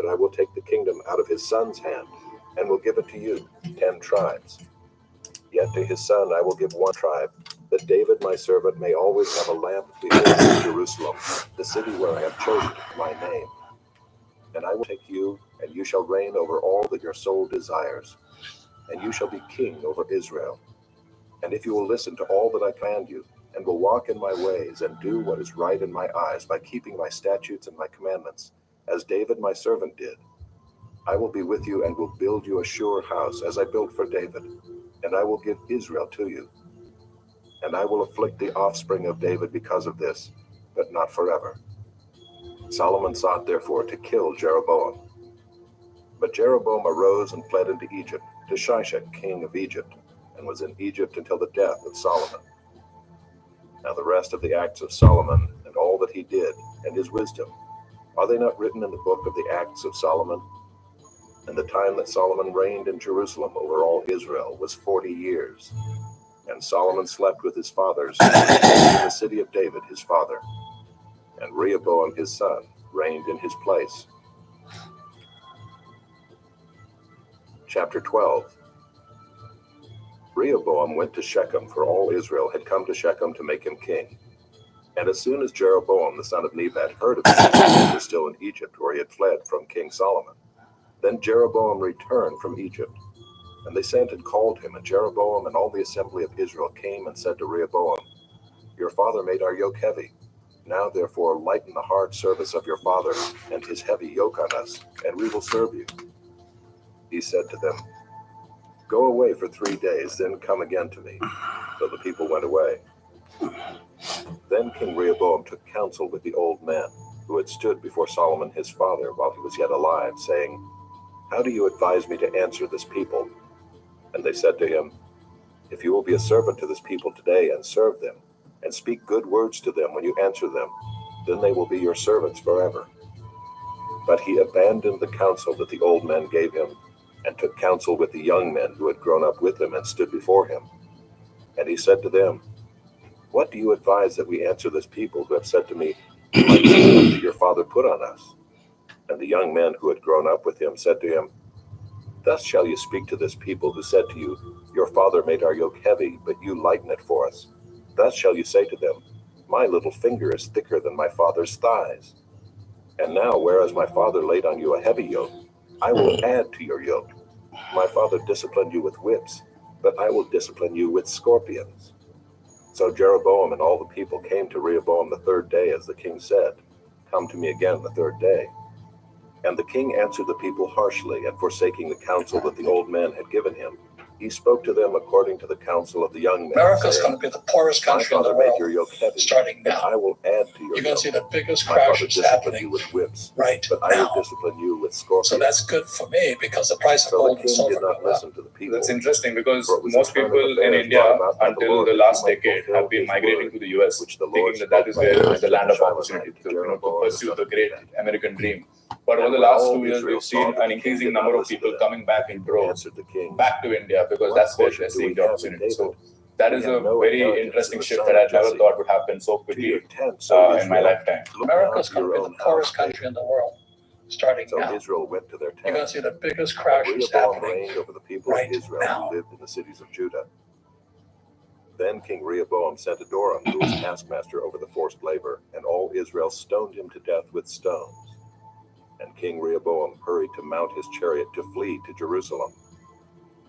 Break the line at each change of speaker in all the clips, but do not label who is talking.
but I will take the kingdom out of his son's hand, and will give it to you, 10 tribes. Yet to his son I will give one tribe, that David my servant may always have a lamp before me in Jerusalem, the city where I have chosen my name. And I will take you, and you shall reign over all that your soul desires, and you shall be king over Israel. And if you will listen to all that I command you, and will walk in my ways, and do what is right in my eyes by keeping my statutes and my commandments, as David my servant did, I will be with you and will build you a sure house, as I built for David, and I will give Israel to you. And I will afflict the offspring of David because of this, but not forever. Solomon sought therefore to kill Jeroboam. But Jeroboam arose and fled into Egypt, to Shishak king of Egypt, and was in Egypt until the death of Solomon. Now the rest of the acts of Solomon, and all that he did, and his wisdom, are they not written in the book of the acts of Solomon? And the time that Solomon reigned in Jerusalem over all Israel was 40 years. And Solomon slept with his fathers in the city of David his father. And Rehoboam his son reigned in his place. Chapter 12. Rehoboam went to Shechem, for all Israel had come to Shechem to make him king. And as soon as Jeroboam the son of Nebat heard of it, he was still in Egypt, where he had fled from King Solomon. Then Jeroboam returned from Egypt, and they sent and called him, and Jeroboam and all the assembly of Israel came and said to Rehoboam, Your father made our yoke heavy. Now therefore lighten the hard service of your father and his heavy yoke on us, and we will serve you. He said to them, Go away for 3 days, then come again to me. So the people went away. Then King Rehoboam took counsel with the old men, who had stood before Solomon his father while he was yet alive, saying, How do you advise me to answer this people? And they said to him, If you will be a servant to this people today and serve them, and speak good words to them when you answer them, then they will be your servants forever. But he abandoned the counsel that the old men gave him, and took counsel with the young men who had grown up with him and stood before him. And he said to them, What do you advise that we answer this people who have said to me, Like the yoke that your father put on us? And the young men who had grown up with him said to him, Thus shall you speak to this people who said to you, Your father made our yoke heavy, but you lighten it for us. Thus shall you say to them, My little finger is thicker than my father's thighs. And now, whereas my father laid on you a heavy yoke, I will add to your yoke. My father disciplined you with whips, but I will discipline you with scorpions. So Jeroboam and all the people came to Rehoboam the 3rd day, as the king said, Come to me again the 3rd day. And the king answered the people harshly, and forsaking the counsel that the old men had given him, he spoke to them according to the counsel of the young men.
America's going to be the poorest country in the world,
your yoke heavy,
starting now.
I will add to your
You're going to see
yoke.
the biggest
My
crash
father
is
disciplined
happening
you with whips,
right
but I
now.
will discipline you with scorpions.
So that's good for me, because the price of
So
gold
the
and
king
silver
did not
go up.
listen to the people.
That's interesting, because
For it was a
most
turn of
people in
affairs
India
brought about by the
until
Lord
the
that
last
he might
decade
fulfill
have been
his
migrating
word,
to the US,
which the Lord
thinking that
spoke
is
by
where is the land of
Shilonite
opportunity
to
to
Jeroboam
pursue
the son
the
of
great
Nebat.
American dream. But
And
over the
when
last
all
2 years,
Israel
we've
saw
seen
that
an
the king
increasing
did not
number of
listen to
people
them,
coming back in droves
answered the king,
back to India, because
What
that's where
portion
they're
do we
seeing the
have in
opportunity.
David?
So that
We
is
have
a
no
very
inheritance in
interesting
the
shift
son
that
of
I never
Jesse.
thought would happen so
To your
quickly
tents, O
in my
Israel.
lifetime.
Look now
America's
to
going
your
to be
own
the poorest
house,
country in the world, starting
So
now.
Israel went to their
You're going to
tents.
see the biggest
And
crash is
Rehoboam
happening
reigned over the people
right
of Israel
now.
who lived in the cities of Judah. Then King Rehoboam sent Adoram, who was taskmaster over the forced labor, and all Israel stoned him to death with stones. And King Rehoboam hurried to mount his chariot to flee to Jerusalem.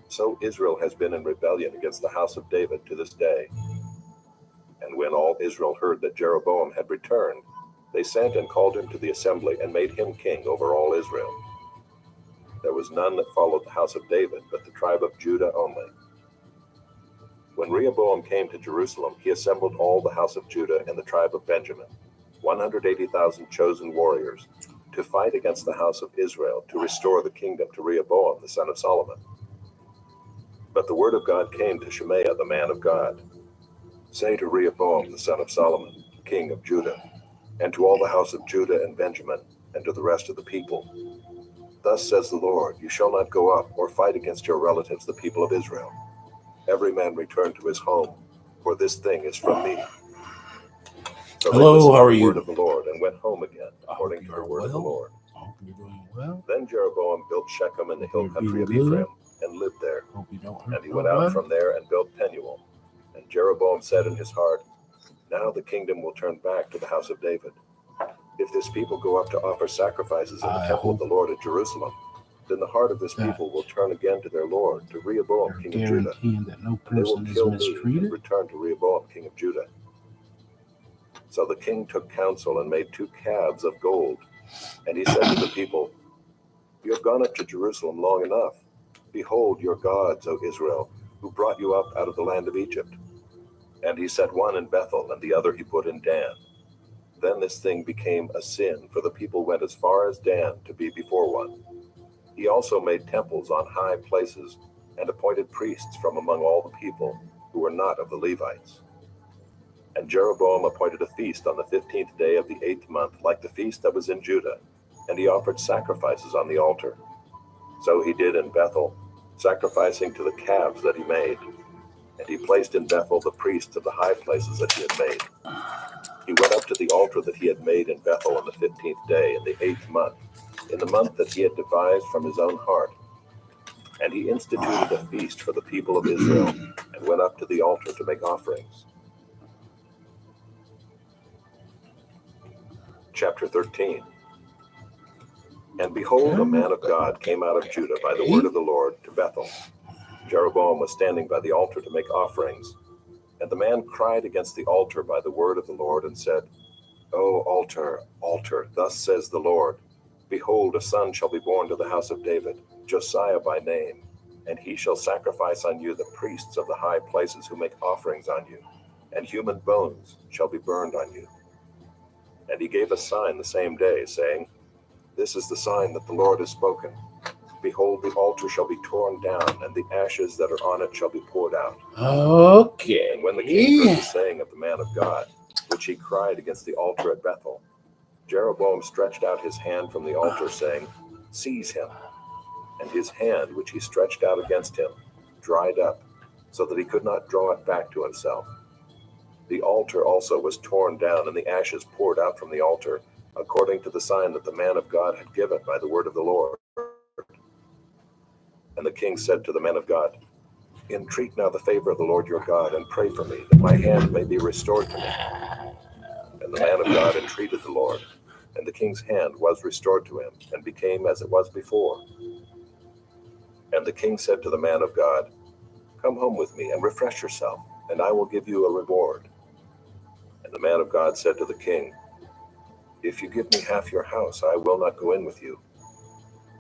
So Israel has been in rebellion against the house of David to this day. And when all Israel heard that Jeroboam had returned, they sent and called him to the assembly and made him king over all Israel. There was none that followed the house of David, but the tribe of Judah only. When Rehoboam came to Jerusalem, he assembled all the house of Judah and the tribe of Benjamin, 180,000 chosen warriors, to fight against the house of Israel, to restore the kingdom to Rehoboam the son of Solomon. But the word of God came to Shemaiah the man of God. Say to Rehoboam the son of Solomon, king of Judah, and to all the house of Judah and Benjamin, and to the rest of the people, Thus says the Lord, you shall not go up or fight against your relatives, the people of Israel. Every man return to his home, for this thing is from me. So
Hello, how are
the word
you?
of the Lord and went home again,
I hope
according
you
to the
are
word of the
well.
Lord.
I hope you're doing well. Well,
Then Jeroboam built Shechem in the hill
You're
country of
being good.
Ephraim and lived there.
hope you don't hurt
And he went out
nobody.
from there and built Penuel. And Jeroboam said in his heart, now the kingdom will turn back to the house of David. If this people go up to offer sacrifices in the
I
temple of
hope
the Lord at Jerusalem, then the heart of this
that
people will turn again to their Lord, to Rehoboam,
They're
king of Judah.
guaranteeing that no
And they will
person is
kill me and
mistreated.
return to Rehoboam, king of Judah. So the king took counsel and made 2 calves of gold. And he said to the people, you have gone up to Jerusalem long enough. Behold your gods, O Israel, who brought you up out of the land of Egypt. And he set one in Bethel, and the other he put in Dan. Then this thing became a sin, for the people went as far as Dan to be before one. He also made temples on high places, and appointed priests from among all the people, who were not of the Levites. And Jeroboam appointed a feast on the 15th day of the 8th month, like the feast that was in Judah, and he offered sacrifices on the altar. So he did in Bethel, sacrificing to the calves that he made. And he placed in Bethel the priests of the high places that he had made. He went up to the altar that he had made in Bethel on the 15th day in the 8th month, in the month that he had devised from his own heart. And he instituted a feast for the people of Israel, and went up to the altar to make offerings. Chapter 13. And behold, a man of God came out of Judah by the word of the Lord to Bethel. Jeroboam was standing by the altar to make offerings. And the man cried against the altar by the word of the Lord and said, O altar, altar, thus says the Lord, behold, a son shall be born to the house of David, Josiah by name, and he shall sacrifice on you the priests of the high places who make offerings on you, and human bones shall be burned on you. And he gave a sign the same day, saying, this is the sign that the Lord has spoken. Behold, the altar shall be torn down, and the ashes that are on it shall be poured out.
Okay.
And when the king heard the saying of the man of God, which he cried against the altar at Bethel, Jeroboam stretched out his hand from the altar, saying, seize him. And his hand, which he stretched out against him, dried up, so that he could not draw it back to himself. The altar also was torn down, and the ashes poured out from the altar, according to the sign that the man of God had given by the word of the Lord. And the king said to the man of God, entreat now the favor of the Lord your God, and pray for me, that my hand may be restored to me. And the man of God entreated the Lord, and the king's hand was restored to him, and became as it was before. And the king said to the man of God, come home with me, and refresh yourself, and I will give you a reward. And the man of God said to the king, if you give me half your house, I will not go in with you.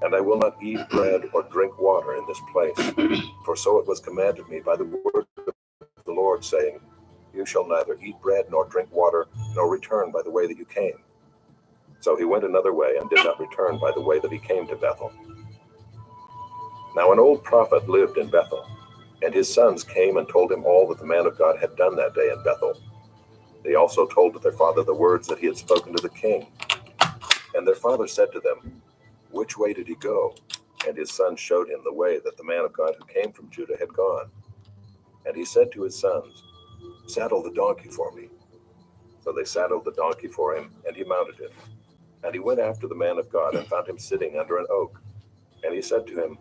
And I will not eat bread or drink water in this place, for so it was commanded me by the word of the Lord, saying, you shall neither eat bread nor drink water, nor return by the way that you came. So he went another way, and did not return by the way that he came to Bethel. Now an old prophet lived in Bethel, and his sons came and told him all that the man of God had done that day in Bethel. They also told to their father the words that he had spoken to the king. And their father said to them, which way did he go? And his son showed him the way that the man of God who came from Judah had gone. And he said to his sons, saddle the donkey for me. So they saddled the donkey for him, and he mounted it. And he went after the man of God, and found him sitting under an oak. And he said to him,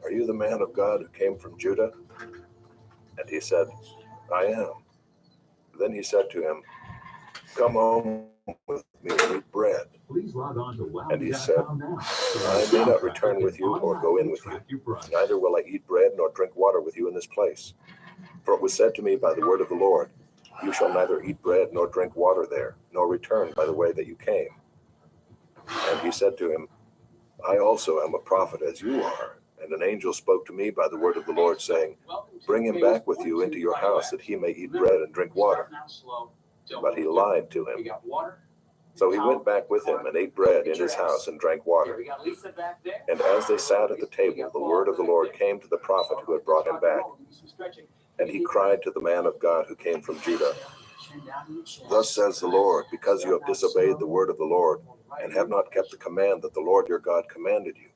are you the man of God who came from Judah? And he said, I am. Then he said to him, come home with me and eat bread. And he said, I may not return with you or go in with you. Neither will I eat bread nor drink water with you in this place. For it was said to me by the word of the Lord, you shall neither eat bread nor drink water there, nor return by the way that you came. And he said to him, I also am a prophet as you are. And an angel spoke to me by the word of the Lord, saying, bring him back with you into your house, that he may eat bread and drink water. But he lied to him. So he went back with him, and ate bread in his house, and drank water. And as they sat at the table, the word of the Lord came to the prophet who had brought him back. And he cried to the man of God who came from Judah, thus says the Lord, because you have disobeyed the word of the Lord, and have not kept the command that the Lord your God commanded you,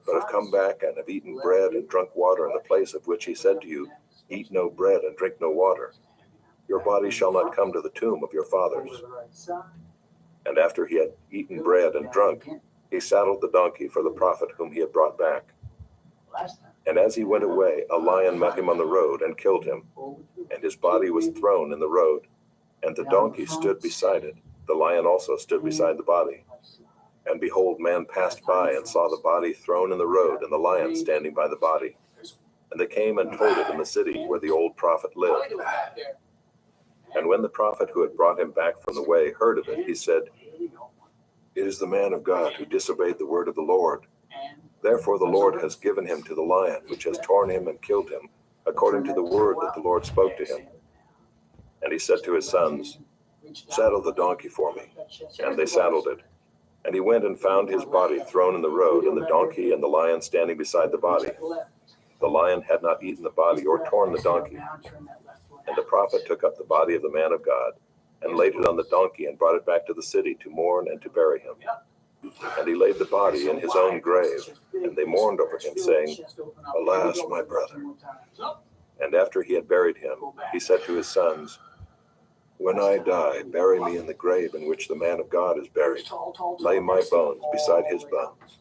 but have come back and have eaten bread and drunk water in the place of which he said to you, eat no bread and drink no water, your body shall not come to the tomb of your fathers. And after he had eaten bread and drunk, He saddled the donkey for the prophet whom he had brought back. And as he went away, a lion met him on the road and killed him, and his body was thrown in the road, and the donkey stood beside it. The lion also stood beside the body. And behold, man passed by and saw the body thrown in the road, and the lion standing by the body. And they came and told it in the city where the old prophet lived. And when the prophet who had brought him back from the way heard of it, he said, "It is the man of God who disobeyed the word of the Lord. Therefore the Lord has given him to the lion, which has torn him and killed him, according to the word that the Lord spoke to him." And he said to his sons, "Saddle the donkey for me." And they saddled it. And he went and found his body thrown in the road, and the donkey and the lion standing beside the body. The lion had not eaten the body or torn the donkey. And the prophet took up the body of the man of God, and laid it on the donkey, and brought it back to the city to mourn and to bury him. And he laid the body in his own grave, and they mourned over him, saying, "Alas, my brother." And after he had buried him, he said to his sons, "When I die, bury me in the grave in which the man of God is buried. Lay my bones beside his bones."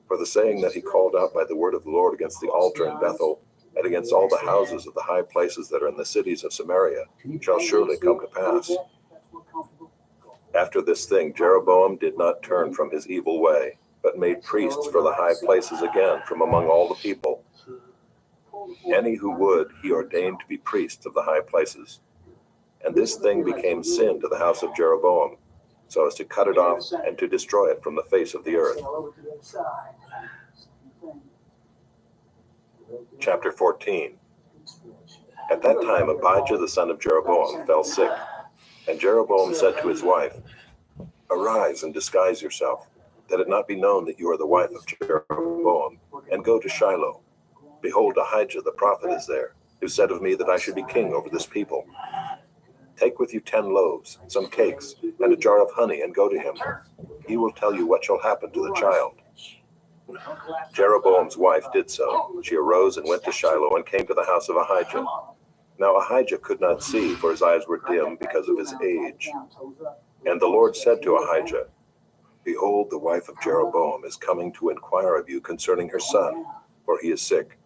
For the saying that he called out by the word of the Lord against the altar in Bethel, and against all the houses of the high places that are in the cities of Samaria, shall surely come to pass. After this thing, Jeroboam did not turn from his evil way, but made priests for the high places again from among all the people. Any who would, he ordained to be priests of the high places. And this thing became sin to the house of Jeroboam, so as to cut it off and to destroy it from the face of the earth. Chapter 14. At that time Abijah the son of Jeroboam fell sick, and Jeroboam said to his wife, "Arise and disguise yourself, that it not be known that you are the wife of Jeroboam, and go to Shiloh. Behold, Ahijah the prophet is there, who said of me that I should be king over this people. Take with you 10 loaves, some cakes, and a jar of honey, and go to him. He will tell you what shall happen to the child." Jeroboam's wife did so. She arose and went to Shiloh and came to the house of Ahijah. Now Ahijah could not see, for his eyes were dim because of his age. And the Lord said to Ahijah, "Behold, the wife of Jeroboam is coming to inquire of you concerning her son, for he is sick.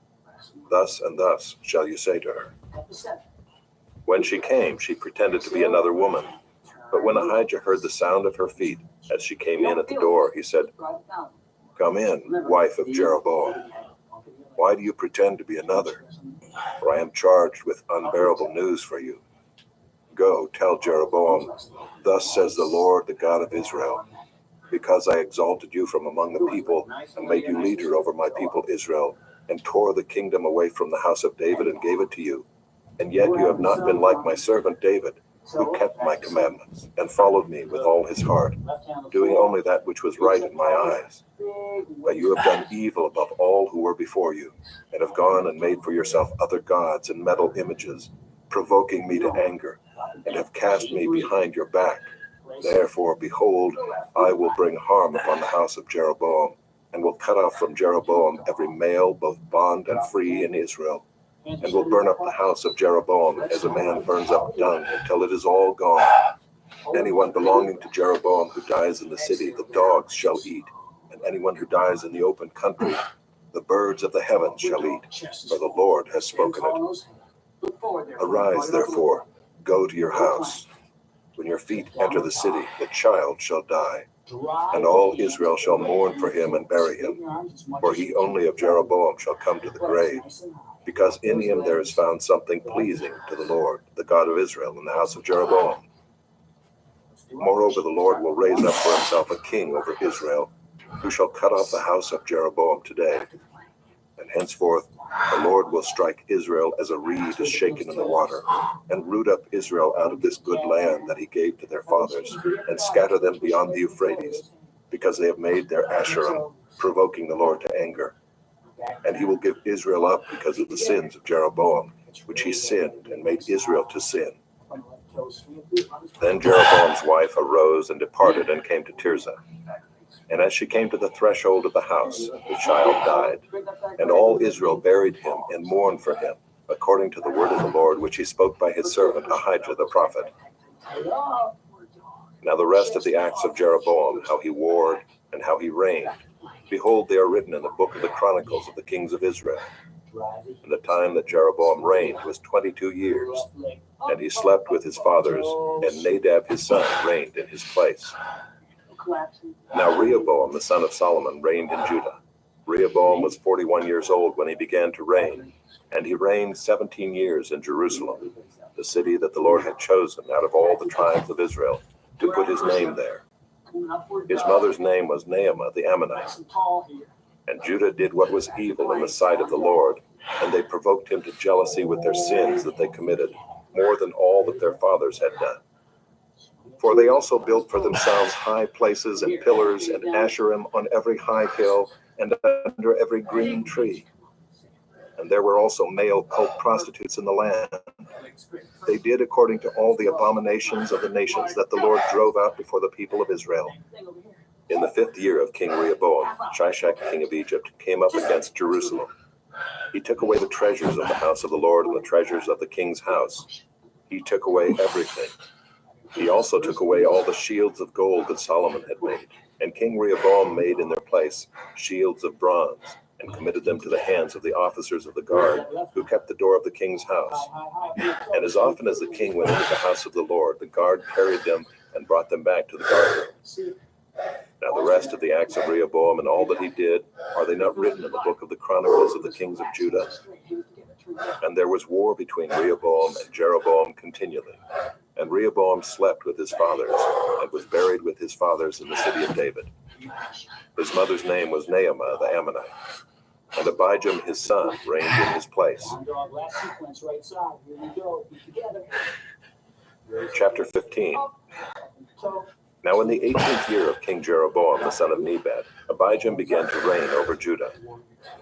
Thus and thus shall you say to her." When she came, she pretended to be another woman. But when Ahijah heard the sound of her feet as she came in at the door, he said, "Come in, wife of Jeroboam. Why do you pretend to be another? For I am charged with unbearable news for you. Go, tell Jeroboam, thus says the Lord, the God of Israel, because I exalted you from among the people and made you leader over my people Israel, and tore the kingdom away from the house of David and gave it to you. And yet you have not been like my servant David, who kept my commandments and followed me with all his heart, doing only that which was right in my eyes. But you have done evil above all who were before you, and have gone and made for yourself other gods and metal images, provoking me to anger, and have cast me behind your back. Therefore, behold, I will bring harm upon the house of Jeroboam, and will cut off from Jeroboam every male, both bond and free in Israel, and will burn up the house of Jeroboam as a man burns up dung until it is all gone. Anyone belonging to Jeroboam who dies in the city, the dogs shall eat, and anyone who dies in the open country, the birds of the heavens shall eat, for the Lord has spoken it. Arise, therefore, go to your house. When your feet enter the city, the child shall die, and all Israel shall mourn for him and bury him, for he only of Jeroboam shall come to the grave, because in him there is found something pleasing to the Lord, the God of Israel, in the house of Jeroboam. Moreover, the Lord will raise up for himself a king over Israel, who shall cut off the house of Jeroboam today. And henceforth the Lord will strike Israel as a reed is shaken in the water, and root up Israel out of this good land that he gave to their fathers, and scatter them beyond the Euphrates, because they have made their Asherim, provoking the Lord to anger. And he will give Israel up because of the sins of Jeroboam, which he sinned and made Israel to sin. Then Jeroboam's wife arose and departed and came to Tirzah. And as she came to the threshold of the house, the child died. And all Israel buried him and mourned for him, according to the word of the Lord which he spoke by his servant Ahijah the prophet. Now the rest of the acts of Jeroboam, how he warred, and how he reigned. Behold, they are written in the book of the Chronicles of the kings of Israel. And the time that Jeroboam reigned was 22 years, and he slept with his fathers, and Nadab his son reigned in his place. Now Rehoboam the son of Solomon reigned in Judah. Rehoboam was 41 years old when he began to reign, and he reigned 17 years in Jerusalem, the city that the Lord had chosen out of all the tribes of Israel to put his name there. His mother's name was Naamah the Ammonite. And Judah did what was evil in the sight of the Lord, and they provoked him to jealousy with their sins that they committed, more than all that their fathers had done. For they also built for themselves high places and pillars and Asherim on every high hill and under every green tree. And there were also male cult prostitutes in the land. They did according to all the abominations of the nations that the Lord drove out before the people of Israel. In the 5th year of King Rehoboam, Shishak king of Egypt came up against Jerusalem. He took away the treasures of the house of the Lord and the treasures of the king's house. He took away everything. He also took away all the shields of gold that Solomon had made. And King Rehoboam made in their place shields of bronze, and committed them to the hands of the officers of the guard, who kept the door of the king's house. And as often as the king went into the house of the Lord, the guard carried them and brought them back to the guardroom. Now the rest of the acts of Rehoboam and all that he did, are they not written in the book of the Chronicles of the kings of Judah? And there was war between Rehoboam and Jeroboam continually. And Rehoboam slept with his fathers, and was buried with his fathers in the city of David. His mother's name was Naamah the Ammonite. And Abijam his son reigned in his place. Chapter 15. Now in the 18th year of King Jeroboam the son of Nebat, Abijam began to reign over Judah.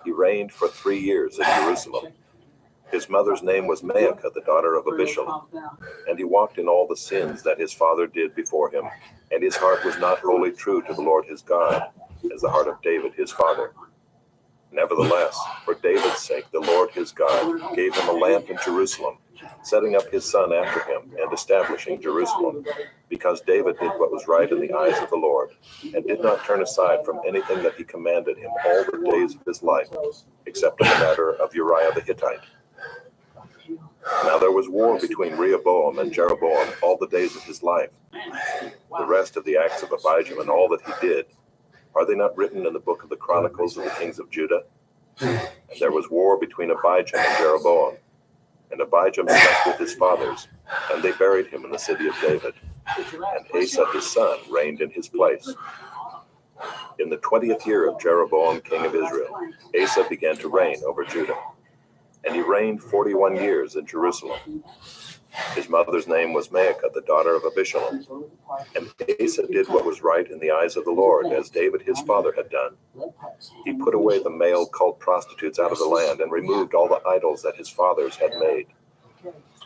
He reigned for 3 years in Jerusalem. His mother's name was Maacah, the daughter of Abishalom. And he walked in all the sins that his father did before him, and his heart was not wholly true to the Lord his God, as the heart of David his father. Nevertheless, for David's sake, the Lord his God gave him a lamp in Jerusalem, setting up his son after him and establishing Jerusalem, because David did what was right in the eyes of the Lord, and did not turn aside from anything that he commanded him all the days of his life, except in the matter of Uriah the Hittite. Now there was war between Rehoboam and Jeroboam all the days of his life. The rest of the acts of Abijam and all that he did, are they not written in the book of the Chronicles of the kings of Judah? And there was war between Abijam and Jeroboam. And Abijam slept with his fathers, and they buried him in the city of David. And Asa his son reigned in his place. In the 20th year of Jeroboam king of Israel, Asa began to reign over Judah. And he reigned 41 years in Jerusalem. His mother's name was Maacah, the daughter of Abishalom. And Asa did what was right in the eyes of the Lord, as David his father had done. He put away the male cult prostitutes out of the land, and removed all the idols that his fathers had made.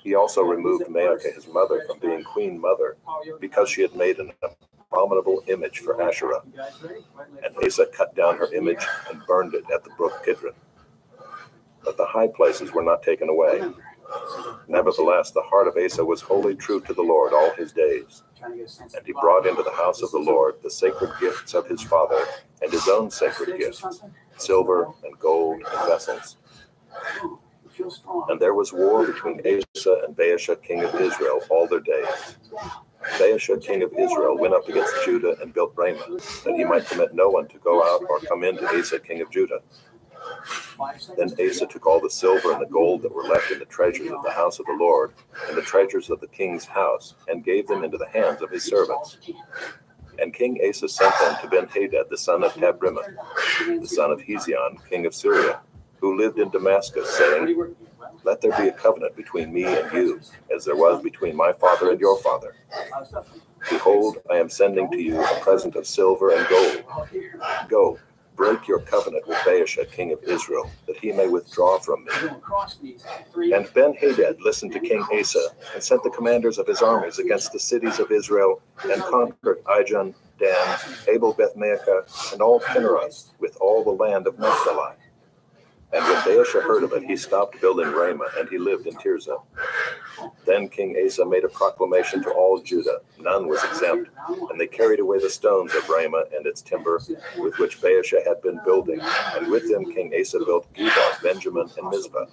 He also removed Maacah his mother from being queen mother, because she had made an abominable image for Asherah. And Asa cut down her image and burned it at the brook Kidron. But the high places were not taken away. Nevertheless, the heart of Asa was wholly true to the Lord all his days. And he brought into the house of the Lord the sacred gifts of his father, and his own sacred gifts, silver and gold and vessels. And there was war between Asa and Baasha king of Israel all their days. Baasha king of Israel went up against Judah and built Ramah, that he might permit no one to go out or come in to Asa king of Judah. Then Asa took all the silver and the gold that were left in the treasures of the house of the Lord, and the treasures of the king's house, and gave them into the hands of his servants. And King Asa sent them to Ben-Hadad, the son of Tabrimah, the son of Hezion, king of Syria, who lived in Damascus, saying, Let there be a covenant between me and you, as there was between my father and your father. Behold, I am sending to you a present of silver and gold. Go, break your covenant with Baasha, king of Israel, that he may withdraw from me. And Ben-Hadad listened to King Asa, and sent the commanders of his armies against the cities of Israel, and conquered Ijon, Dan, Abel-Beth-Maacah, and all Kinneroth, with all the land of Naphtali. And when Baasha heard of it, he stopped building Ramah, and he lived in Tirzah. Then King Asa made a proclamation to all Judah. None was exempt, and they carried away the stones of Ramah and its timber, with which Baasha had been building, and with them King Asa built Geba, Benjamin, and Mizpah.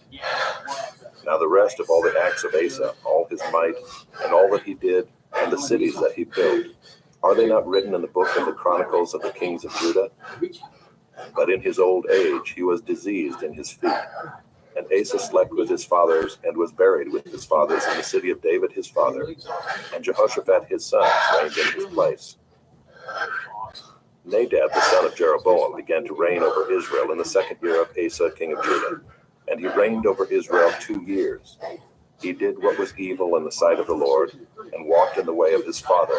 Now the rest of all the acts of Asa, all his might, and all that he did, and the cities that he built, are they not written in the book of the Chronicles of the kings of Judah? But in his old age he was diseased in his feet. And Asa slept with his fathers, and was buried with his fathers in the city of David his father. And Jehoshaphat his son reigned in his place. Nadab the son of Jeroboam began to reign over Israel in the 2nd year of Asa king of Judah. And he reigned over Israel 2 years. He did what was evil in the sight of the Lord, and walked in the way of his father,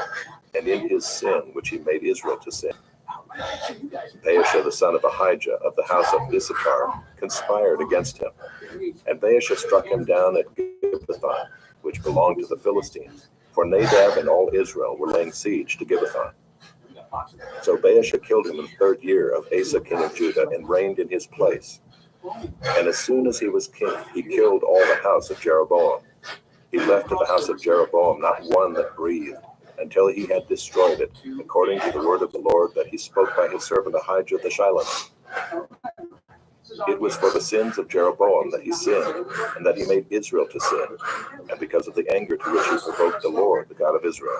and in his sin which he made Israel to sin. Baasha the son of Ahijah of the house of Issachar conspired against him, and Baasha struck him down at Gibbethon, which belonged to the Philistines, for Nadab and all Israel were laying siege to Gibbethon. So Baasha killed him in the 3rd year of Asa king of Judah, and reigned in his place. And as soon as he was king, he killed all the house of Jeroboam. He left to the house of Jeroboam not one that breathed, until he had destroyed it, according to the word of the Lord that he spoke by his servant Ahijah the Shilonite. It was for the sins of Jeroboam that he sinned, and that he made Israel to sin, and because of the anger to which he provoked the Lord, the God of Israel.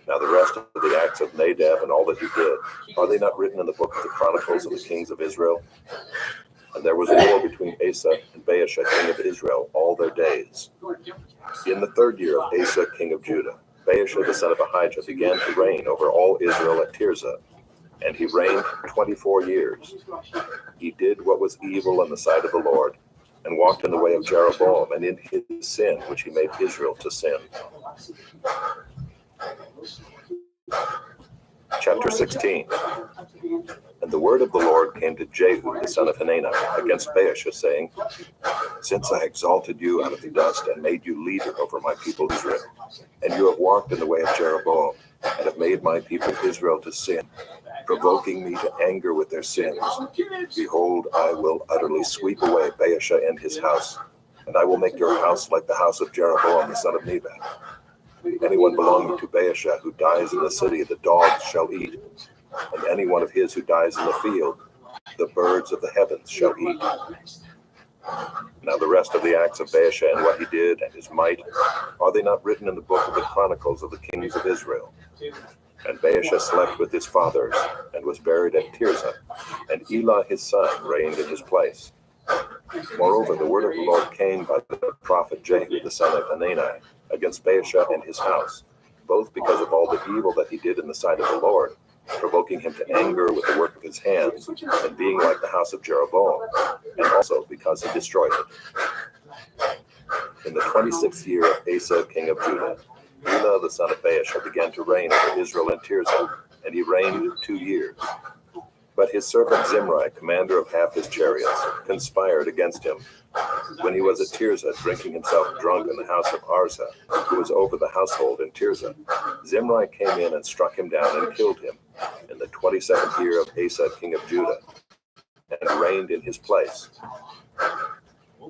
Now the rest of the acts of Nadab and all that he did, are they not written in the book of the Chronicles of the kings of Israel? And there was a war between Asa and Baasha king of Israel all their days. In the 3rd year of Asa king of Judah, Baasha the son of Ahijah began to reign over all Israel at Tirzah, and he reigned 24 years. He did what was evil in the sight of the Lord, and walked in the way of Jeroboam, and in his sin which he made Israel to sin. Chapter 16. And the word of the Lord came to Jehu the son of Hanani against Baasha, saying, Since I exalted you out of the dust, and made you leader over my people Israel, and you have walked in the way of Jeroboam, and have made my people Israel to sin, provoking me to anger with their sins, behold, I will utterly sweep away Baasha and his house, and I will make your house like the house of Jeroboam the son of Nebat. Anyone belonging to Baasha who dies in the city, the dogs shall eat, and any one of his who dies in the field, the birds of the heavens shall eat. Now the rest of the acts of Baasha and what he did and his might, are they not written in the book of the Chronicles of the kings of Israel? And Baasha slept with his fathers, and was buried at Tirzah, and Elah his son reigned in his place. Moreover, the word of the Lord came by the prophet Jehu the son of Hanani against Baasha and his house, both because of all the evil that he did in the sight of the Lord, provoking him to anger with the work of his hands, and being like the house of Jeroboam, and also because he destroyed it. In the 26th year of Asa king of Judah, Elah the son of Baasha began to reign over Israel in Tirzah, and he reigned 2 years. But his servant Zimri, commander of half his chariots, conspired against him. When he was at Tirzah, drinking himself drunk in the house of Arza, who was over the household in Tirzah, Zimri came in and struck him down and killed him in the 22nd year of Asa king of Judah, and reigned in his place.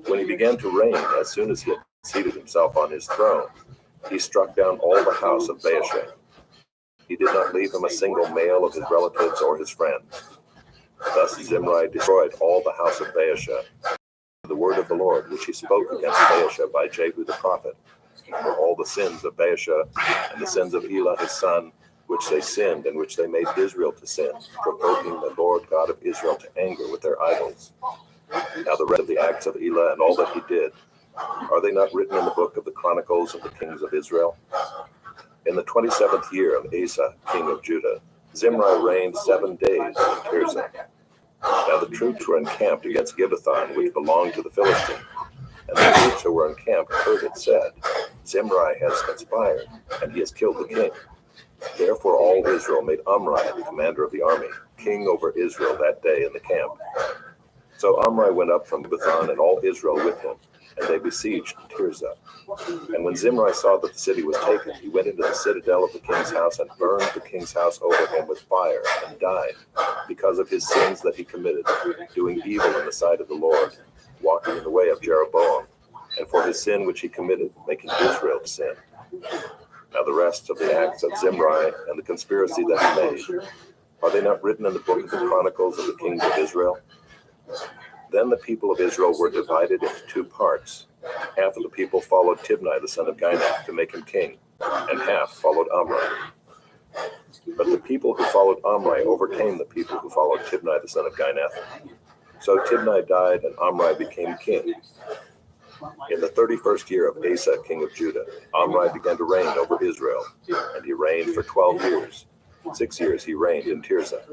When he began to reign, as soon as he had seated himself on his throne, he struck down all the house of Baasha. He did not leave him a single male of his relatives or his friends. Thus Zimri destroyed all the house of Baasha, the word of the Lord which he spoke against Baasha by Jehu the prophet, for all the sins of Baasha and the sins of Elah his son, which they sinned and which they made Israel to sin, provoking the Lord God of Israel to anger with their idols. Now the rest of the acts of Elah and all that he did, are they not written in the book of the Chronicles of the kings of Israel? In the 27th year of Asa, king of Judah, Zimri reigned 7 days in Tirzah. Now the troops were encamped against Gibbethon, which belonged to the Philistines. And the troops who were encamped heard it said, Zimri has conspired, and he has killed the king. Therefore all Israel made Omri, the commander of the army, king over Israel that day in the camp. So Omri went up from Gibbethon, and all Israel with him, and they besieged Tirzah. And when Zimri saw that the city was taken, he went into the citadel of the king's house and burned the king's house over him with fire, and died, because of his sins that he committed, doing evil in the sight of the Lord, walking in the way of Jeroboam, and for his sin which he committed, making Israel to sin. Now the rest of the acts of Zimri and the conspiracy that he made, are they not written in the book of the Chronicles of the kings of Israel? Then the people of Israel were divided into two parts. Half of the people followed Tibni the son of Ginath to make him king, and half followed Omri. But the people who followed Omri overcame the people who followed Tibni the son of Ginath. So Tibni died, and Omri became king. In the 31st year of Asa, king of Judah, Omri began to reign over Israel, and he reigned for 12 years. 6 years he reigned in Tirzah.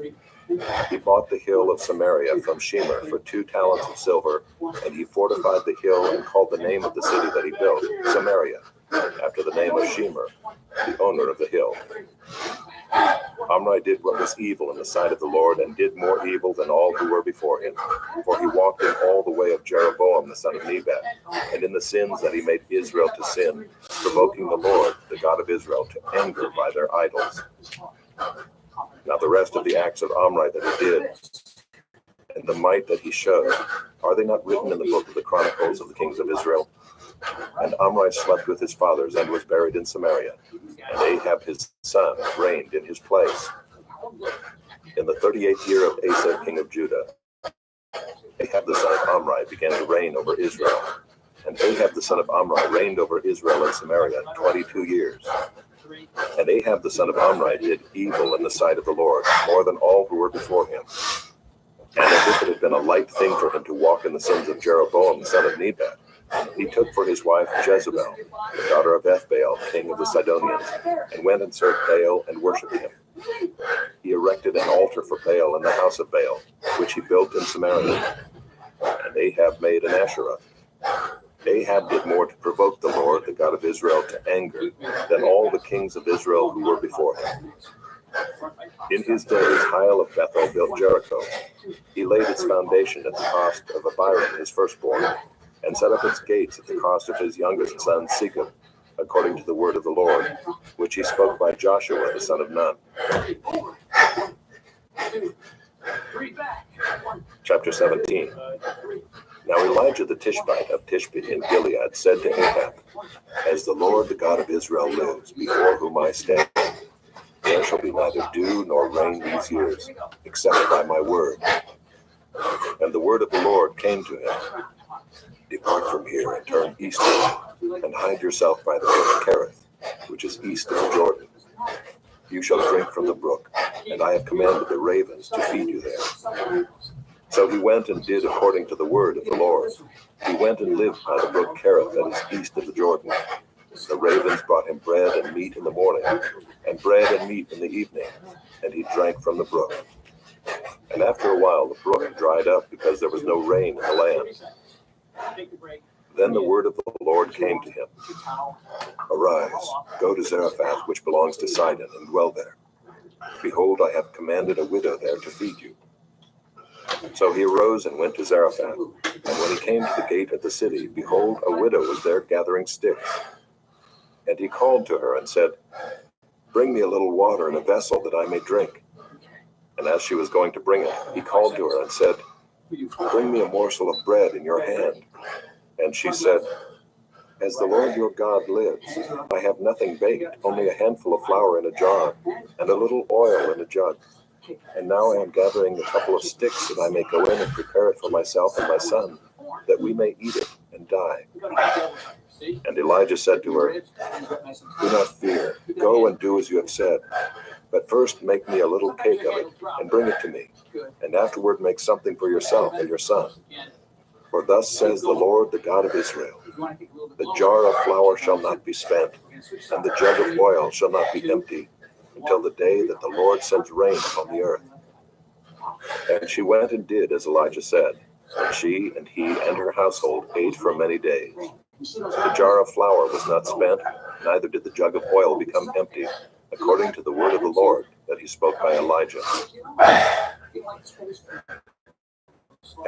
He bought the hill of Samaria from Shemer for 2 talents of silver, and he fortified the hill and called the name of the city that he built Samaria, after the name of Shemer, the owner of the hill. Omri did what was evil in the sight of the Lord, and did more evil than all who were before him. For he walked in all the way of Jeroboam the son of Nebat, and in the sins that he made Israel to sin, provoking the Lord, the God of Israel, to anger by their idols. Now the rest of the acts of Omri that he did, and the might that he showed, are they not written in the book of the Chronicles of the kings of Israel? And Omri slept with his fathers and was buried in Samaria, and Ahab his son reigned in his place. In the 38th year of Asa king of Judah, Ahab the son of Omri began to reign over Israel. And Ahab the son of Omri reigned over Israel in Samaria 22 years. And Ahab the son of Omri did evil in the sight of the Lord, more than all who were before him. And as if it had been a light thing for him to walk in the sins of Jeroboam the son of Nebat, he took for his wife Jezebel, the daughter of Ethbaal, king of the Sidonians, and went and served Baal and worshipped him. He erected an altar for Baal in the house of Baal, which he built in Samaria. And Ahab made an Asherah. Ahab did more to provoke the Lord, the God of Israel, to anger than all the kings of Israel who were before him. In his days, Hiel of Bethel built Jericho. He laid its foundation at the cost of Abiram, his firstborn, and set up its gates at the cost of his youngest son, Shechem, according to the word of the Lord, which he spoke by Joshua, the son of Nun. Chapter 17. Now Elijah the Tishbite of Tishbe in Gilead said to Ahab, As the Lord, the God of Israel, lives, before whom I stand, there shall be neither dew nor rain these years, except by my word. And the word of the Lord came to him, Depart from here and turn eastward, and hide yourself by the brook Kerith, which is east of the Jordan. You shall drink from the brook, and I have commanded the ravens to feed you there. So he went and did according to the word of the Lord. He went and lived by the brook Kerith that is east of the Jordan. The ravens brought him bread and meat in the morning, and bread and meat in the evening, and he drank from the brook. And after a while the brook dried up because there was no rain in the land. Then the word of the Lord came to him, Arise, go to Zarephath, which belongs to Sidon, and dwell there. Behold, I have commanded a widow there to feed you. So he arose and went to Zarephath. And when he came to the gate of the city, behold, a widow was there gathering sticks. And he called to her and said, Bring me a little water in a vessel that I may drink. And as she was going to bring it, he called to her and said, Bring me a morsel of bread in your hand. And she said, As the Lord your God lives, I have nothing baked, only a handful of flour in a jar, and a little oil in a jug. And now I am gathering a couple of sticks that I may go in and prepare it for myself and my son, that we may eat it and die. And Elijah said to her, Do not fear, go and do as you have said. But first make me a little cake of it, and bring it to me, and afterward make something for yourself and your son. For thus says the Lord, the God of Israel, The jar of flour shall not be spent, and the jug of oil shall not be empty, until the day that the Lord sends rain upon the earth. And she went and did as Elijah said, and she and he and her household ate for many days. The jar of flour was not spent, neither did the jug of oil become empty, according to the word of the Lord that he spoke by Elijah.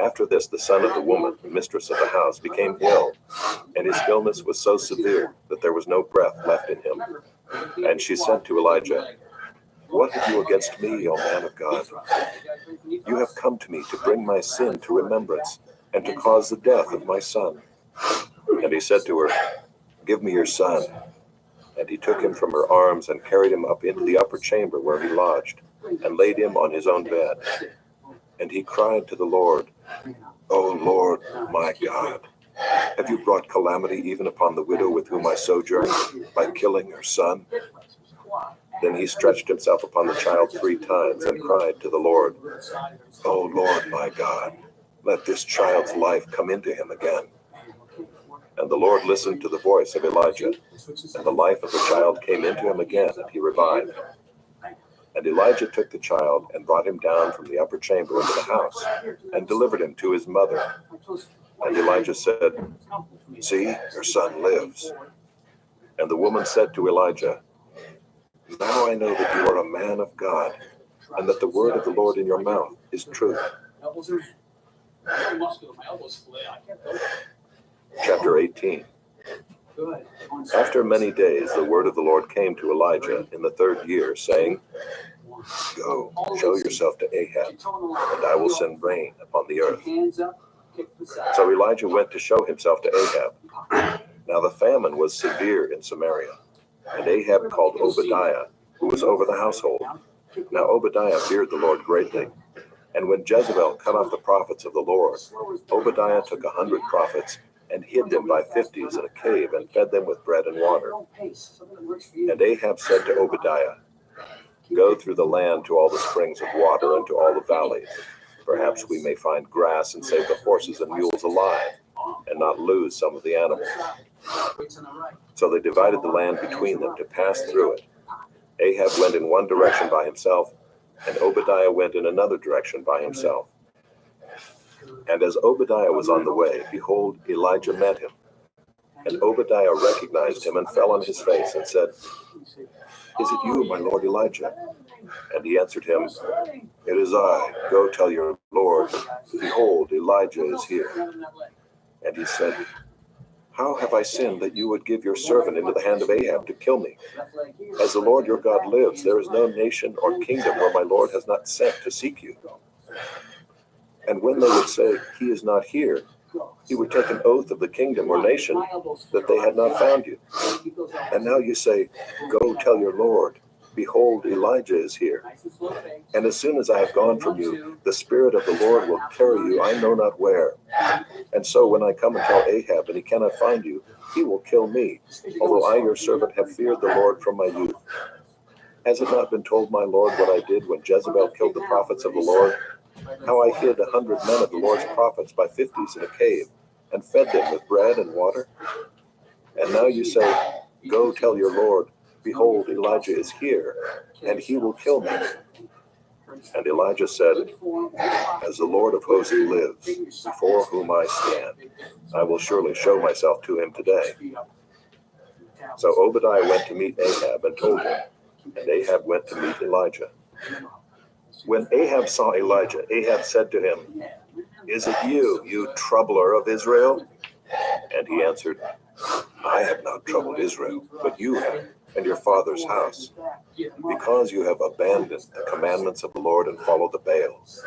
After this, the son of the woman, the mistress of the house, became ill, and his illness was so severe that there was no breath left in him. And she said to Elijah, What have you against me, O man of God? You have come to me to bring my sin to remembrance, and to cause the death of my son. And he said to her, "Give me your son." And he took him from her arms and carried him up into the upper chamber where he lodged, and laid him on his own bed. And he cried to the Lord, "O Lord, my God, have you brought calamity even upon the widow with whom I sojourn by killing her son?" Then he stretched himself upon the child 3 times and cried to the Lord, "O Lord, my God, let this child's life come into him again." And the Lord listened to the voice of Elijah, and the life of the child came into him again, and he revived. And Elijah took the child and brought him down from the upper chamber into the house, and delivered him to his mother. And Elijah said, "See, your son lives." And the woman said to Elijah, "Now I know that you are a man of God, and that the word of the Lord in your mouth is truth." Chapter 18. After many days, the word of the Lord came to Elijah in the 3rd year, saying, "Go, show yourself to Ahab, and I will send rain upon the earth." So Elijah went to show himself to Ahab. Now the famine was severe in Samaria, and Ahab called Obadiah, who was over the household. Now Obadiah feared the Lord greatly. And when Jezebel cut off the prophets of the Lord, Obadiah took 100 prophets and hid them by 50s in a cave, and fed them with bread and water. And Ahab said to Obadiah, "Go through the land to all the springs of water and to all the valleys. Perhaps we may find grass and save the horses and mules alive, and not lose some of the animals." So they divided the land between them to pass through it. Ahab went in one direction by himself, and Obadiah went in another direction by himself. And as Obadiah was on the way, behold, Elijah met him. And Obadiah recognized him and fell on his face and said, "Is it you, my lord Elijah?" And he answered him, "It is I. Go tell your lord, behold, Elijah is here." And he said, "How have I sinned that you would give your servant into the hand of Ahab to kill me? As the Lord your God lives, there is no nation or kingdom where my lord has not sent to seek you." And when they would say, "He is not here," he would take an oath of the kingdom or nation that they had not found you. And now you say, "Go tell your lord, behold, Elijah is here." And as soon as I have gone from you, the Spirit of the Lord will carry you I know not where. And so when I come and tell Ahab and he cannot find you, he will kill me, although I your servant have feared the Lord from my youth. Has it not been told my lord what I did when Jezebel killed the prophets of the Lord? How I hid 100 men of the Lord's prophets by 50s in a cave, and fed them with bread and water? And now you say, "Go tell your lord, behold, Elijah is here, and he will kill me." And Elijah said, "As the Lord of hosts lives, before whom I stand, I will surely show myself to him today." So Obadiah went to meet Ahab and told him, and Ahab went to meet Elijah. When Ahab saw Elijah, Ahab said to him, "Is it you, you troubler of Israel?" And he answered, "I have not troubled Israel, but you have, and your father's house, because you have abandoned the commandments of the Lord and followed the Baals.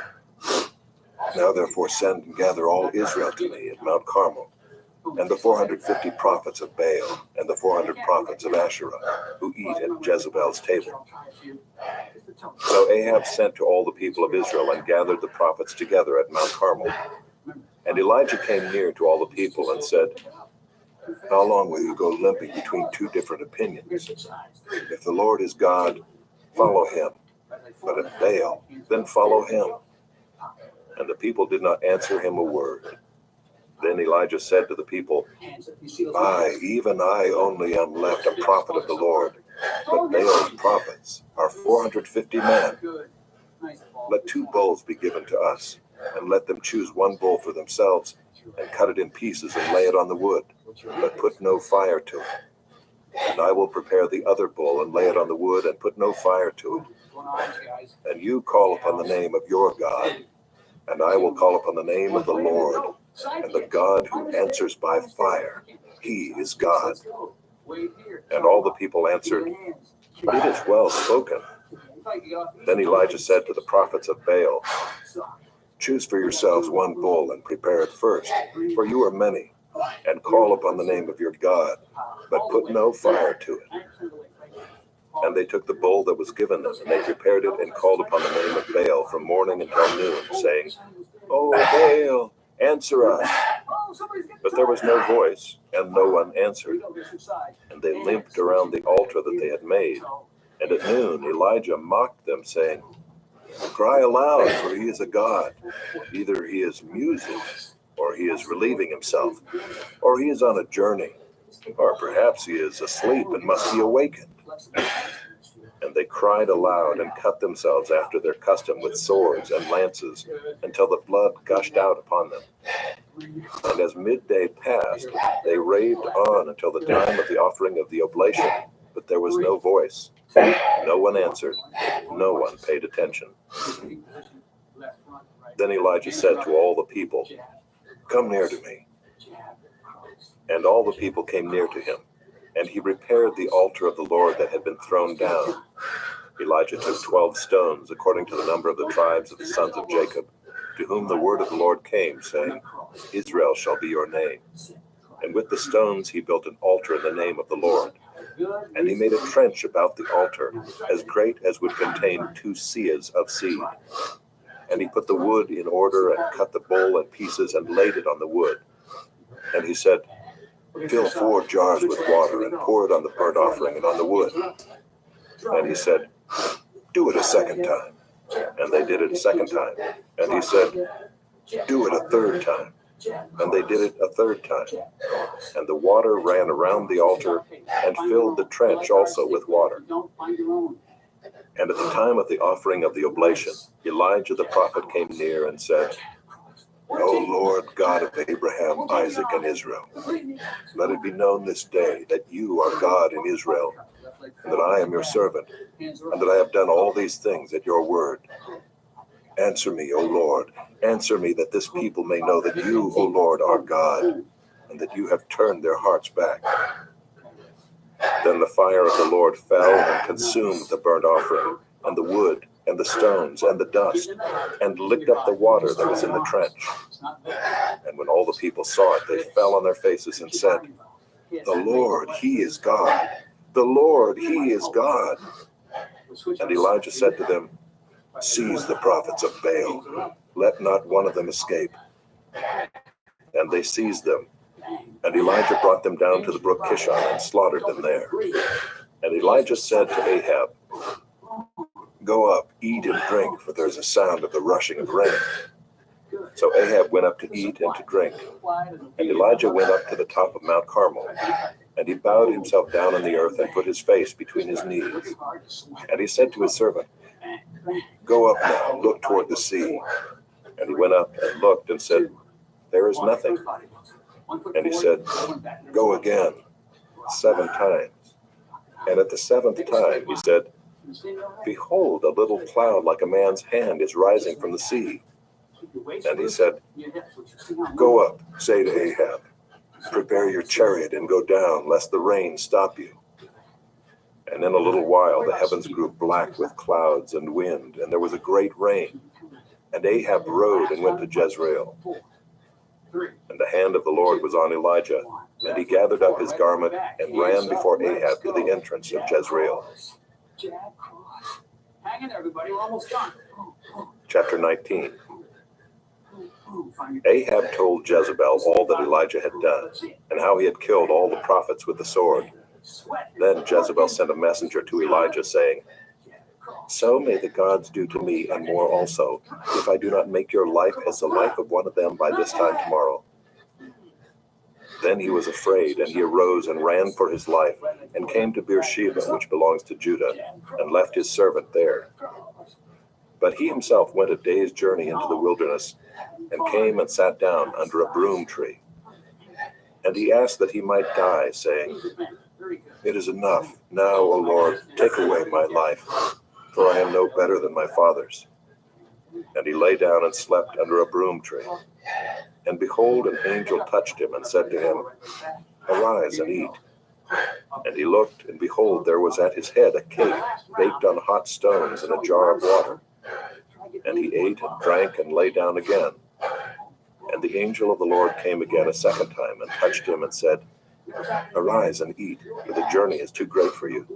Now therefore send and gather all Israel to me at Mount Carmel, and the 450 prophets of Baal, and the 400 prophets of Asherah, who eat at Jezebel's table." So Ahab sent to all the people of Israel and gathered the prophets together at Mount Carmel. And Elijah came near to all the people and said, "How long will you go limping between 2 different opinions? If the Lord is God, follow him. But if Baal, then follow him." And the people did not answer him a word. Then Elijah said to the people, Even I only am left a prophet of the Lord, but Baal's prophets are 450 men. Let 2 bulls be given to us, and let them choose 1 bull for themselves, and cut it in pieces and lay it on the wood, but put no fire to it. And I will prepare the other bull and lay it on the wood and put no fire to it. And you call upon the name of your God, and I will call upon the name of the Lord, and the God who answers by fire, he is God. And all the people answered, "It is well spoken." Then Elijah said to the prophets of Baal, "Choose for yourselves 1 bull and prepare it first, for you are many. and call upon the name of your God, but put no fire to it. And they took the bull that was given them, and they prepared it and called upon the name of Baal from morning until noon, saying, O Baal, answer us. But there was no voice, and no one answered. And they limped around the altar that they had made. And at noon Elijah mocked them, saying, Cry aloud, for he is a god. Either he is musing, or he is relieving himself, or he is on a journey, or perhaps he is asleep and must be awakened. And they cried aloud and cut themselves after their custom with swords and lances until the blood gushed out upon them. And as midday passed, they raved on until the time of the offering of the oblation, but there was no voice. No one answered. No one paid attention. Then Elijah said to all the people, Come near to me. And all the people came near to him, and he repaired the altar of the Lord that had been thrown down. Elijah took 12 stones, according to the number of the tribes of the sons of Jacob, to whom the word of the Lord came, saying, Israel shall be your name. And with the stones he built an altar in the name of the Lord. And he made a trench about the altar, as great as would contain 2 seahs of seed. And he put the wood in order and cut the bull in pieces and laid it on the wood. And he said, Fill 4 jars with water and pour it on the burnt offering and on the wood. And he said, Do it a second time. And they did it a second time. And he said, Do it a third time. And they did it a third time. And the water ran around the altar and filled the trench also with water. And at the time of the offering of the oblation, Elijah the prophet came near and said, O Lord God of Abraham, Isaac, and Israel, let it be known this day that you are God in Israel, and that I am your servant, and that I have done all these things at your word. Answer me, O Lord, answer me, that this people may know that you, O Lord, are God, and that you have turned their hearts back. Then the fire of the Lord fell and consumed the burnt offering, and the wood, and the stones, and the dust, and licked up the water that was in the trench. And when all the people saw it, they fell on their faces and said, The Lord, he is God. The Lord, he is God. And Elijah said to them, Seize the prophets of Baal. Let not one of them escape. And they seized them. And Elijah brought them down to the brook Kishon and slaughtered them there. And Elijah said to Ahab, Go up, eat and drink, for there is a sound of the rushing of rain. So Ahab went up to eat and to drink. And Elijah went up to the top of Mount Carmel. And he bowed himself down on the earth and put his face between his knees. And he said to his servant, Go up now, look toward the sea. And he went up and looked and said, There is nothing. And he said, Go again, 7 times. And at the 7th time he said, Behold, a little cloud like a man's hand is rising from the sea. And he said, Go up, say to Ahab, Prepare your chariot and go down, lest the rain stop you. And in a little while the heavens grew black with clouds and wind, and there was a great rain. And Ahab rode and went to Jezreel. And the hand of the Lord was on Elijah, and he gathered up his garment and ran before Ahab to the entrance of Jezreel.
Hang in there, everybody. We're almost done.
Chapter 19. Ahab told Jezebel all that Elijah had done, and how he had killed all the prophets with the sword. Then Jezebel sent a messenger to Elijah, saying, So may the gods do to me and more also, if I do not make your life as the life of one of them by this time tomorrow. Then he was afraid, and he arose and ran for his life, and came to Beersheba, which belongs to Judah, and left his servant there. But he himself went a day's journey into the wilderness, and came and sat down under a broom tree. And he asked that he might die, saying, It is enough. Now, O Lord, take away my life, for I am no better than my fathers. And he lay down and slept under a broom tree. And behold, an angel touched him and said to him, Arise and eat. And he looked, and behold, there was at his head a cake baked on hot stones and a jar of water. And he ate and drank and lay down again. And the angel of the Lord came again a second time and touched him and said, Arise and eat, for the journey is too great for you.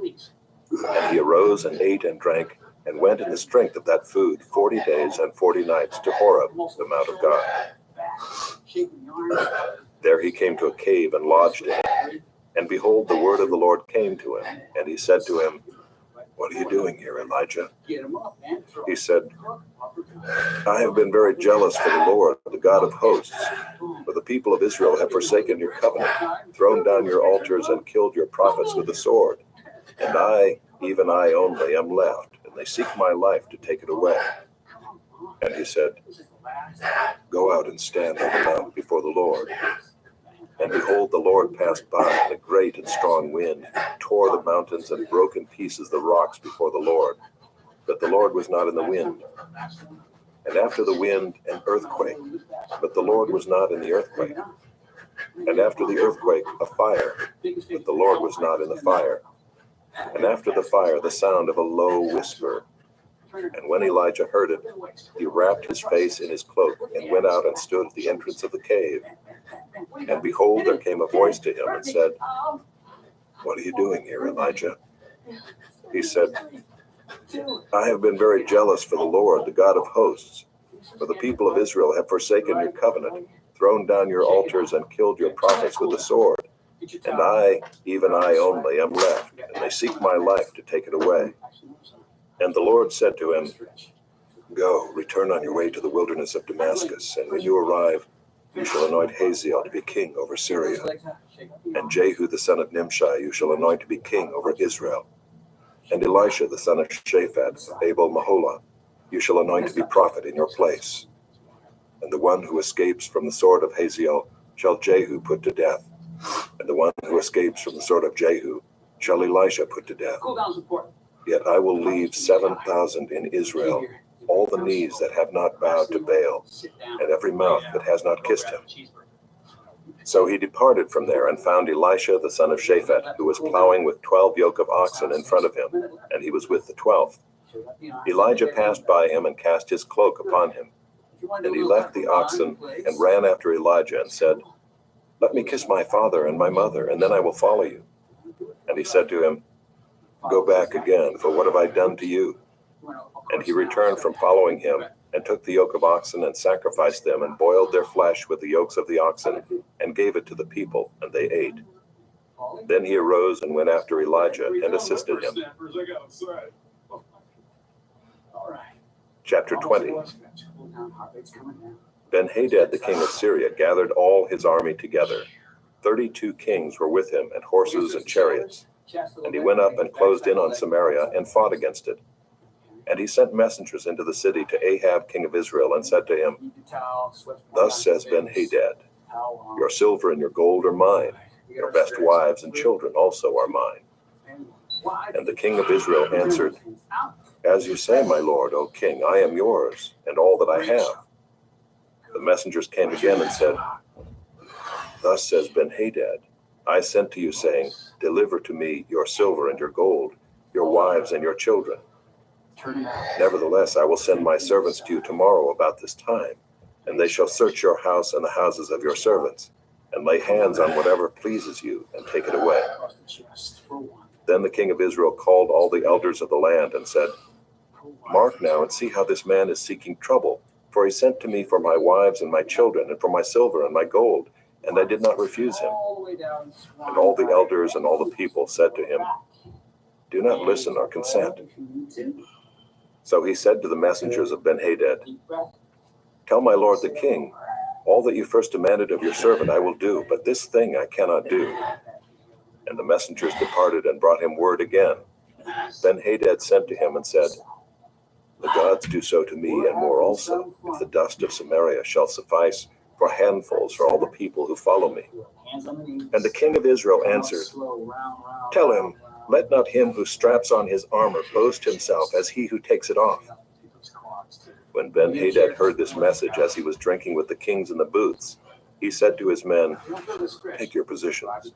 And he arose and ate and drank, and went in the strength of that food 40 days and 40 nights to Horeb, the mount of God. There he came to a cave and lodged in it. And behold, the word of the Lord came to him, and he said to him, What are you doing here, Elijah? He said, I have been very jealous for the Lord, the God of hosts, for the people of Israel have forsaken your covenant, thrown down your altars, and killed your prophets with the sword. And I, even I only, am left, and they seek my life to take it away. And he said, Go out and stand on the mount before the Lord. And behold, the Lord passed by, and a great and strong wind tore the mountains and broke in pieces the rocks before the Lord. But the Lord was not in the wind. And after the wind, an earthquake. But the Lord was not in the earthquake. And after the earthquake, a fire. But the Lord was not in the fire. And after the fire, the sound of a low whisper. And when Elijah heard it, he wrapped his face in his cloak and went out and stood at the entrance of the cave. And behold, there came a voice to him and said, What are you doing here, Elijah? He said, I have been very jealous for the Lord, the God of hosts, for the people of Israel have forsaken your covenant, thrown down your altars, and killed your prophets with the sword. And I, even I only, am left, and they seek my life to take it away. And the Lord said to him, Go, return on your way to the wilderness of Damascus, and when you arrive, you shall anoint Hazael to be king over Syria. And Jehu the son of Nimshi you shall anoint to be king over Israel. And Elisha the son of Shaphat of Abel-Maholah you shall anoint to be prophet in your place. And the one who escapes from the sword of Hazael shall Jehu put to death. And the one who escapes from the sword of Jehu shall Elisha put to death. Yet I will leave 7,000 in Israel, all the knees that have not bowed to Baal, and every mouth that has not kissed him. So he departed from there and found Elisha the son of Shaphat, who was plowing with 12 yoke of oxen in front of him, and he was with the 12th. Elijah passed by him and cast his cloak upon him. And he left the oxen and ran after Elijah and said, Let me kiss my father and my mother, and then I will follow you. And he said to him, Go back again, for what have I done to you? And he returned from following him, and took the yoke of oxen and sacrificed them, and boiled their flesh with the yokes of the oxen, and gave it to the people, and they ate. Then he arose and went after Elijah, and assisted him. Chapter 20. Ben-Hadad the king of Syria gathered all his army together. 32 kings were with him, and horses and chariots. And he went up and closed in on Samaria and fought against it. And he sent messengers into the city to Ahab king of Israel and said to him, Thus says Ben-Hadad, Your silver and your gold are mine, your best wives and children also are mine. And the king of Israel answered, As you say, my lord, O king, I am yours, and all that I have. The messengers came again and said, Thus says Ben-Hadad, I sent to you, saying, Deliver to me your silver and your gold, your wives and your children. Nevertheless, I will send my servants to you tomorrow about this time, and they shall search your house and the houses of your servants, and lay hands on whatever pleases you, and take it away. Then the king of Israel called all the elders of the land and said, Mark now and see how this man is seeking trouble, for he sent to me for my wives and my children, and for my silver and my gold, and I did not refuse him. And all the elders and all the people said to him, Do not listen or consent. So he said to the messengers of Ben-Hadad, Tell my lord the king, all that you first demanded of your servant I will do, but this thing I cannot do. And the messengers departed and brought him word again. Ben-Hadad sent to him and said, The gods do so to me and more also, if the dust of Samaria shall suffice for handfuls for all the people who follow me. And the king of Israel answered, Tell him, let not him who straps on his armor boast himself as he who takes it off. When Ben-Hadad heard this message as he was drinking with the kings in the booths, he said to his men, Take your positions.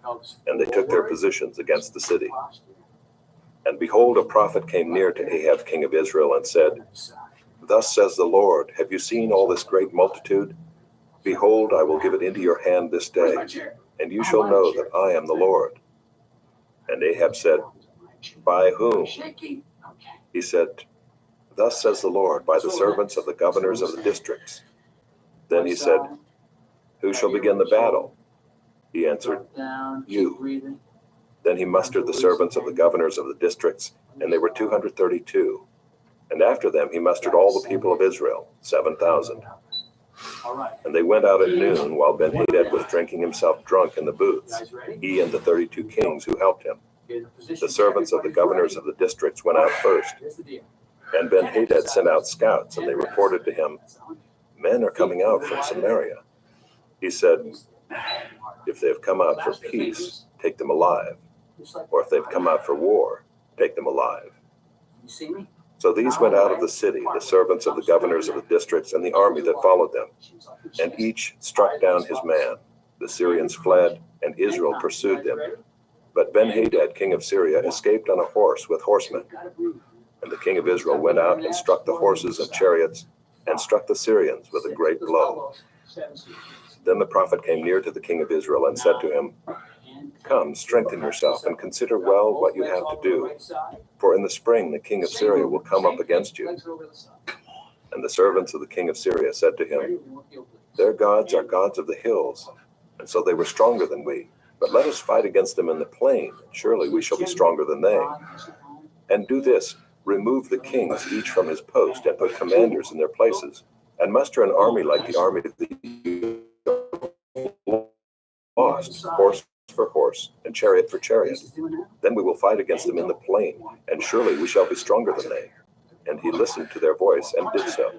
And they took their positions against the city. And behold, a prophet came near to Ahab king of Israel and said, Thus says the Lord, Have you seen all this great multitude? Behold, I will give it into your hand this day,
Where's my chair?
and you shall know that I am the Lord. And Ahab said, By whom?
Shaky. Okay.
He said, Thus says the Lord, by the servants of the governors of the districts. Then he said, Who shall begin the battle? He answered,
Down,
You.
keep breathing.
Then he mustered the servants of the governors of the districts, and they were 232. And after them he mustered all the people of Israel, 7,000.
All right.
And they went out at noon, while Ben-Hadad was drinking himself drunk in the
You
booths,
guys ready?
he and the 32 kings who helped him.
Get in position.
The servants of the governors of the districts went out first,
Here's the deal.
and Ben-Hadad sent out scouts, and they reported to him,
That's on you.
Men are coming out from Samaria. He said, If they have come out for peace, take them alive. Or if they've come out for war, take them alive.
You see me?
So these went out of the city, the servants of the governors of the districts and the army that followed them, and each struck down his man. The Syrians fled, and Israel pursued them. But Ben-Hadad, king of Syria, escaped on a horse with horsemen. And the king of Israel went out and struck the horses and chariots, and struck the Syrians with a great blow. Then the prophet came near to the king of Israel and said to him, Come, strengthen yourself, and consider well what you have to do. For in the spring the king of Syria will come up against you. And the servants of the king of Syria said to him, Their gods are gods of the hills, and so they were stronger than we. But let us fight against them in the plain, and surely we shall be stronger than they. And do this, remove the kings each from his post, and put commanders in their places, and muster an army like the army that you lost, horse for horse, and chariot for chariot. Then we will fight against them in the plain, and surely we shall be stronger than they. And he listened to their voice and did so.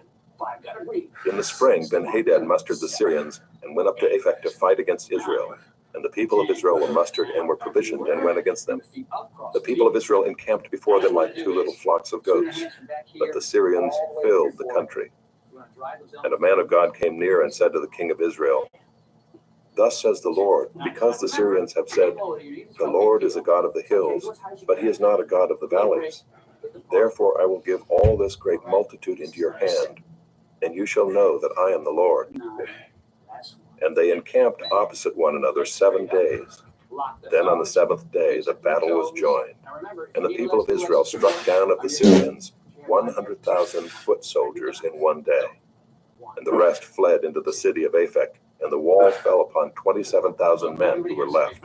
In the spring, Ben-Hadad mustered the Syrians and went up to Aphek to fight against Israel. And the people of Israel were mustered and were provisioned and went against them. The people of Israel encamped before them like two little flocks of goats, but the Syrians filled the country. And a man of God came near and said to the king of Israel, Thus says the Lord, because the Syrians have said, The Lord is a God of the hills, but he is not a God of the valleys. Therefore I will give all this great multitude into your hand, and you shall know that I am the Lord. And they encamped opposite one another 7 days. Then on the seventh day the battle was joined, and the people of Israel struck down of the Syrians 100,000 foot soldiers in one day. And the rest fled into the city of Aphek, and the wall fell upon 27,000 men who were left.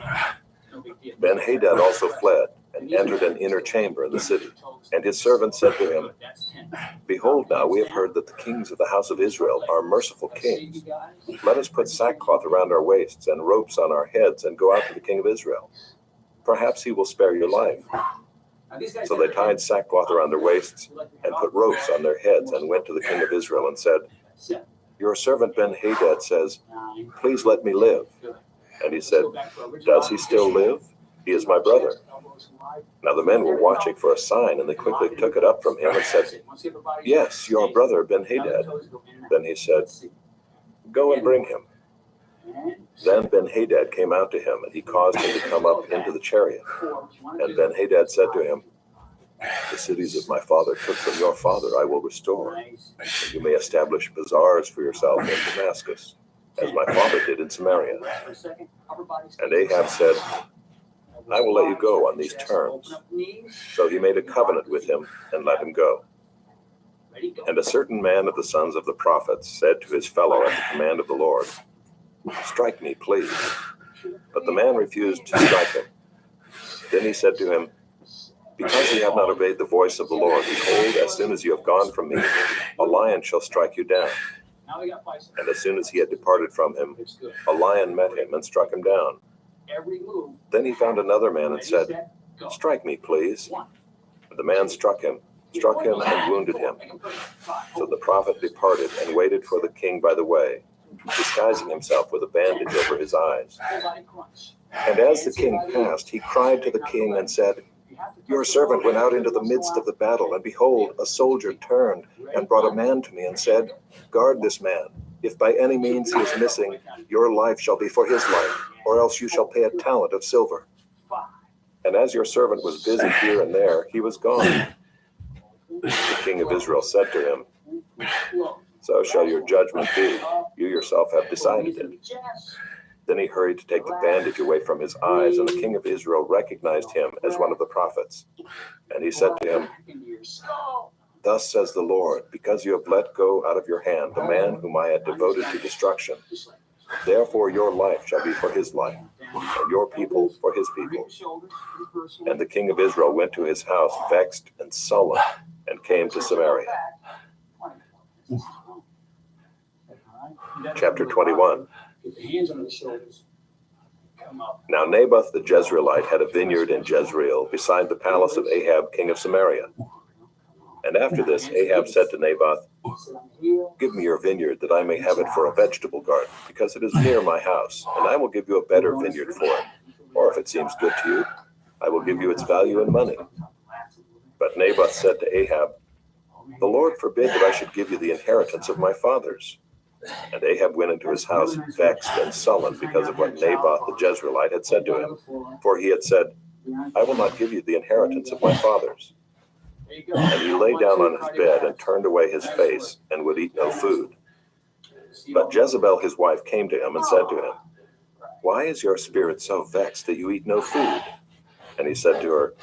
Ben-Hadad also fled, and entered an inner chamber in the city. And his servants said to him, Behold, now we have heard that the kings of the house of Israel are merciful kings. Let us put sackcloth around our waists and ropes on our heads and go out to the king of Israel. Perhaps he will spare your life. So they tied sackcloth around their waists and put ropes on their heads and went to the king of Israel and said, Your servant Ben-Hadad says, Please let me live. And he said, Does he still live? He is my brother. Now the men were watching for a sign, and they quickly took it up from him and said, Yes, your brother Ben-Hadad. Then he said, Go and bring him. Then Ben-Hadad came out to him, and he caused him to come up into the chariot. And Ben-Hadad said to him, The cities of my father took from your father I will restore, and you may establish bazaars for yourself in Damascus, as my father did in Samaria. And Ahab said, I will let you go on these terms. So he made a covenant with him and let him go. And a certain man of the sons of the prophets said to his fellow at the command of the Lord, Strike me, please. But the man refused to strike him. Then he said to him, Because you have not obeyed the voice of the Lord, behold, as soon as you have gone from me, a lion shall strike you down. And as soon as he had departed from him, a lion met him and struck him down. Then he found another man and said, Strike me, please. And the man struck him and wounded him. So the prophet departed and waited for the king by the way, disguising himself with a bandage over his eyes. And as the king passed, he cried to the king and said, Your servant went out into the midst of the battle, and behold, a soldier turned and brought a man to me and said, Guard this man. If by any means he is missing, your life shall be for his life, or else you shall pay a talent of silver. And as your servant was busy here and there, he was gone. The king of Israel said to him, So shall your judgment be. You yourself have decided it. Then he hurried to take the bandage away from his eyes, and the king of Israel recognized him as one of the prophets. And he said to him, "Thus says the Lord, because you have let go out of your hand the man whom I had devoted to destruction, therefore your life shall be for his life, and your people for his people." And the king of Israel went to his house vexed and sullen, and came to Samaria. Chapter 21. Now Naboth the Jezreelite had a vineyard in Jezreel beside the palace of Ahab king of Samaria. And after this Ahab said to Naboth, "Give me your vineyard that I may have it for a vegetable garden, because it is near my house, and I will give you a better vineyard for it. Or if it seems good to you, I will give you its value in money." But Naboth said to Ahab, "The Lord forbid that I should give you the inheritance of my fathers." And Ahab went into his house vexed and sullen because of what Naboth the Jezreelite had said to him. For he had said, "I will not give you the inheritance of my fathers." And he lay down on his bed and turned away his face and would eat no food. But Jezebel his wife came to him and said to him, "Why is your spirit so vexed that you eat no food?" And he said to her,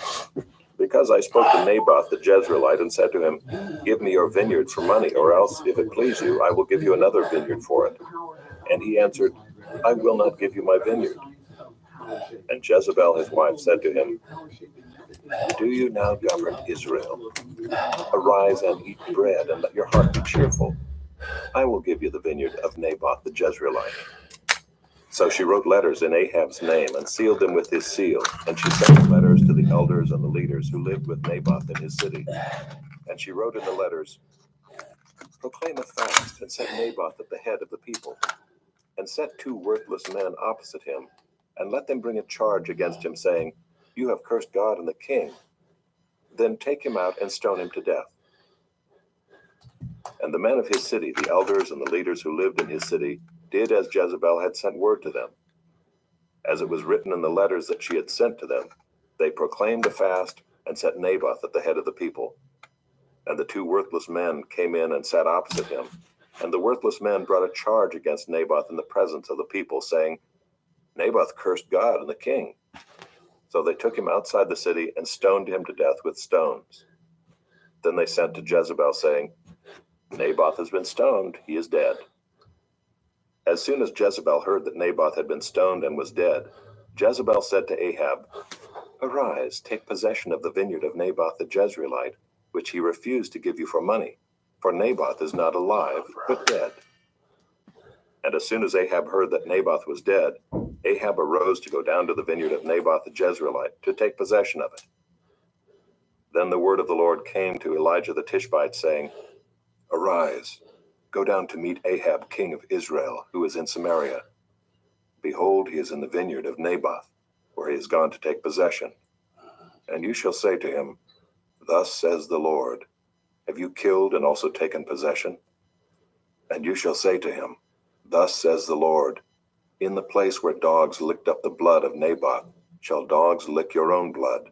"Because I spoke to Naboth the Jezreelite and said to him, 'Give me your vineyard for money, or else, if it please you, I will give you another vineyard for it.' And he answered, 'I will not give you my vineyard.' And Jezebel his wife said to him, 'Do you now govern Israel? Arise and eat bread, and let your heart be cheerful. I will give you the vineyard of Naboth the Jezreelite.' So she wrote letters in Ahab's name and sealed them with his seal. And she sent the letters to the elders and the leaders who lived with Naboth in his city. And she wrote in the letters, 'Proclaim a fast and set Naboth at the head of the people. And set 2 worthless men opposite him, and let them bring a charge against him, saying, "You have cursed God and the king." Then take him out and stone him to death." And the men of his city, the elders and the leaders who lived in his city, did as Jezebel had sent word to them. As it was written in the letters that she had sent to them, they proclaimed a fast and set Naboth at the head of the people. And the 2 worthless men came in and sat opposite him. And the worthless men brought a charge against Naboth in the presence of the people, saying, "Naboth cursed God and the king." So they took him outside the city and stoned him to death with stones. Then they sent to Jezebel, saying, "Naboth has been stoned, he is dead." As soon as Jezebel heard that Naboth had been stoned and was dead, Jezebel said to Ahab, "Arise, take possession of the vineyard of Naboth the Jezreelite, which he refused to give you for money, for Naboth is not alive, but dead." And as soon as Ahab heard that Naboth was dead, Ahab arose to go down to the vineyard of Naboth the Jezreelite to take possession of it. Then the word of the Lord came to Elijah the Tishbite, saying, "Arise, go down to meet Ahab king of Israel, who is in Samaria. Behold, he is in the vineyard of Naboth, where he has gone to take possession. And you shall say to him, Thus says the Lord, have you killed and also taken possession? And you shall say to him, Thus says the Lord, in the place where dogs licked up the blood of Naboth, shall dogs lick your own blood."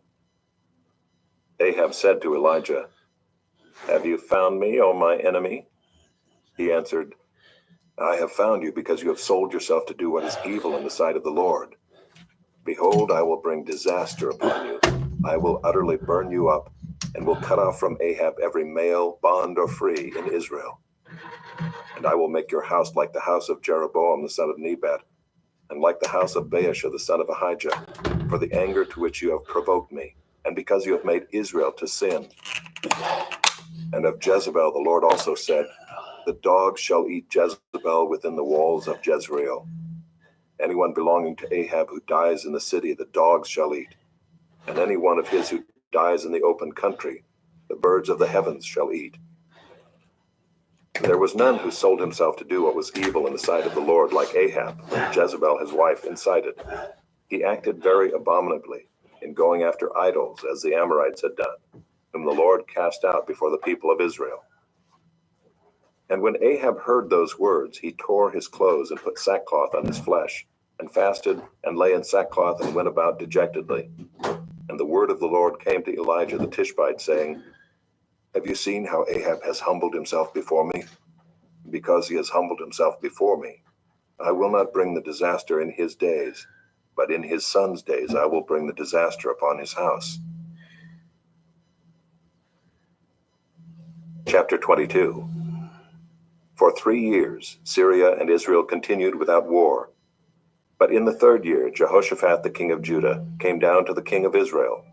Ahab said to Elijah, "Have you found me, O my enemy?" He answered, "I have found you because you have sold yourself to do what is evil in the sight of the Lord. Behold, I will bring disaster upon you. I will utterly burn you up, and will cut off from Ahab every male, bond or free, in Israel. And I will make your house like the house of Jeroboam the son of Nebat, and like the house of Baasha the son of Ahijah, for the anger to which you have provoked me, and because you have made Israel to sin." And of Jezebel the Lord also said, "The dogs shall eat Jezebel within the walls of Jezreel. Anyone belonging to Ahab who dies in the city, the dogs shall eat. And any one of his who dies in the open country, the birds of the heavens shall eat." There was none who sold himself to do what was evil in the sight of the Lord like Ahab, whom Jezebel his wife incited. He acted very abominably in going after idols, as the Amorites had done, whom the Lord cast out before the people of Israel. And when Ahab heard those words, he tore his clothes and put sackcloth on his flesh, and fasted and lay in sackcloth and went about dejectedly. And the word of the Lord came to Elijah the Tishbite, saying, "Have you seen how Ahab has humbled himself before me? because he has humbled himself before me. I will not bring the disaster in his days, but in his son's days I will bring the disaster upon his house. Chapter 22. For 3 years, Syria and Israel continued without war. But in the 3rd year, Jehoshaphat the king of Judah came down to the king of Israel.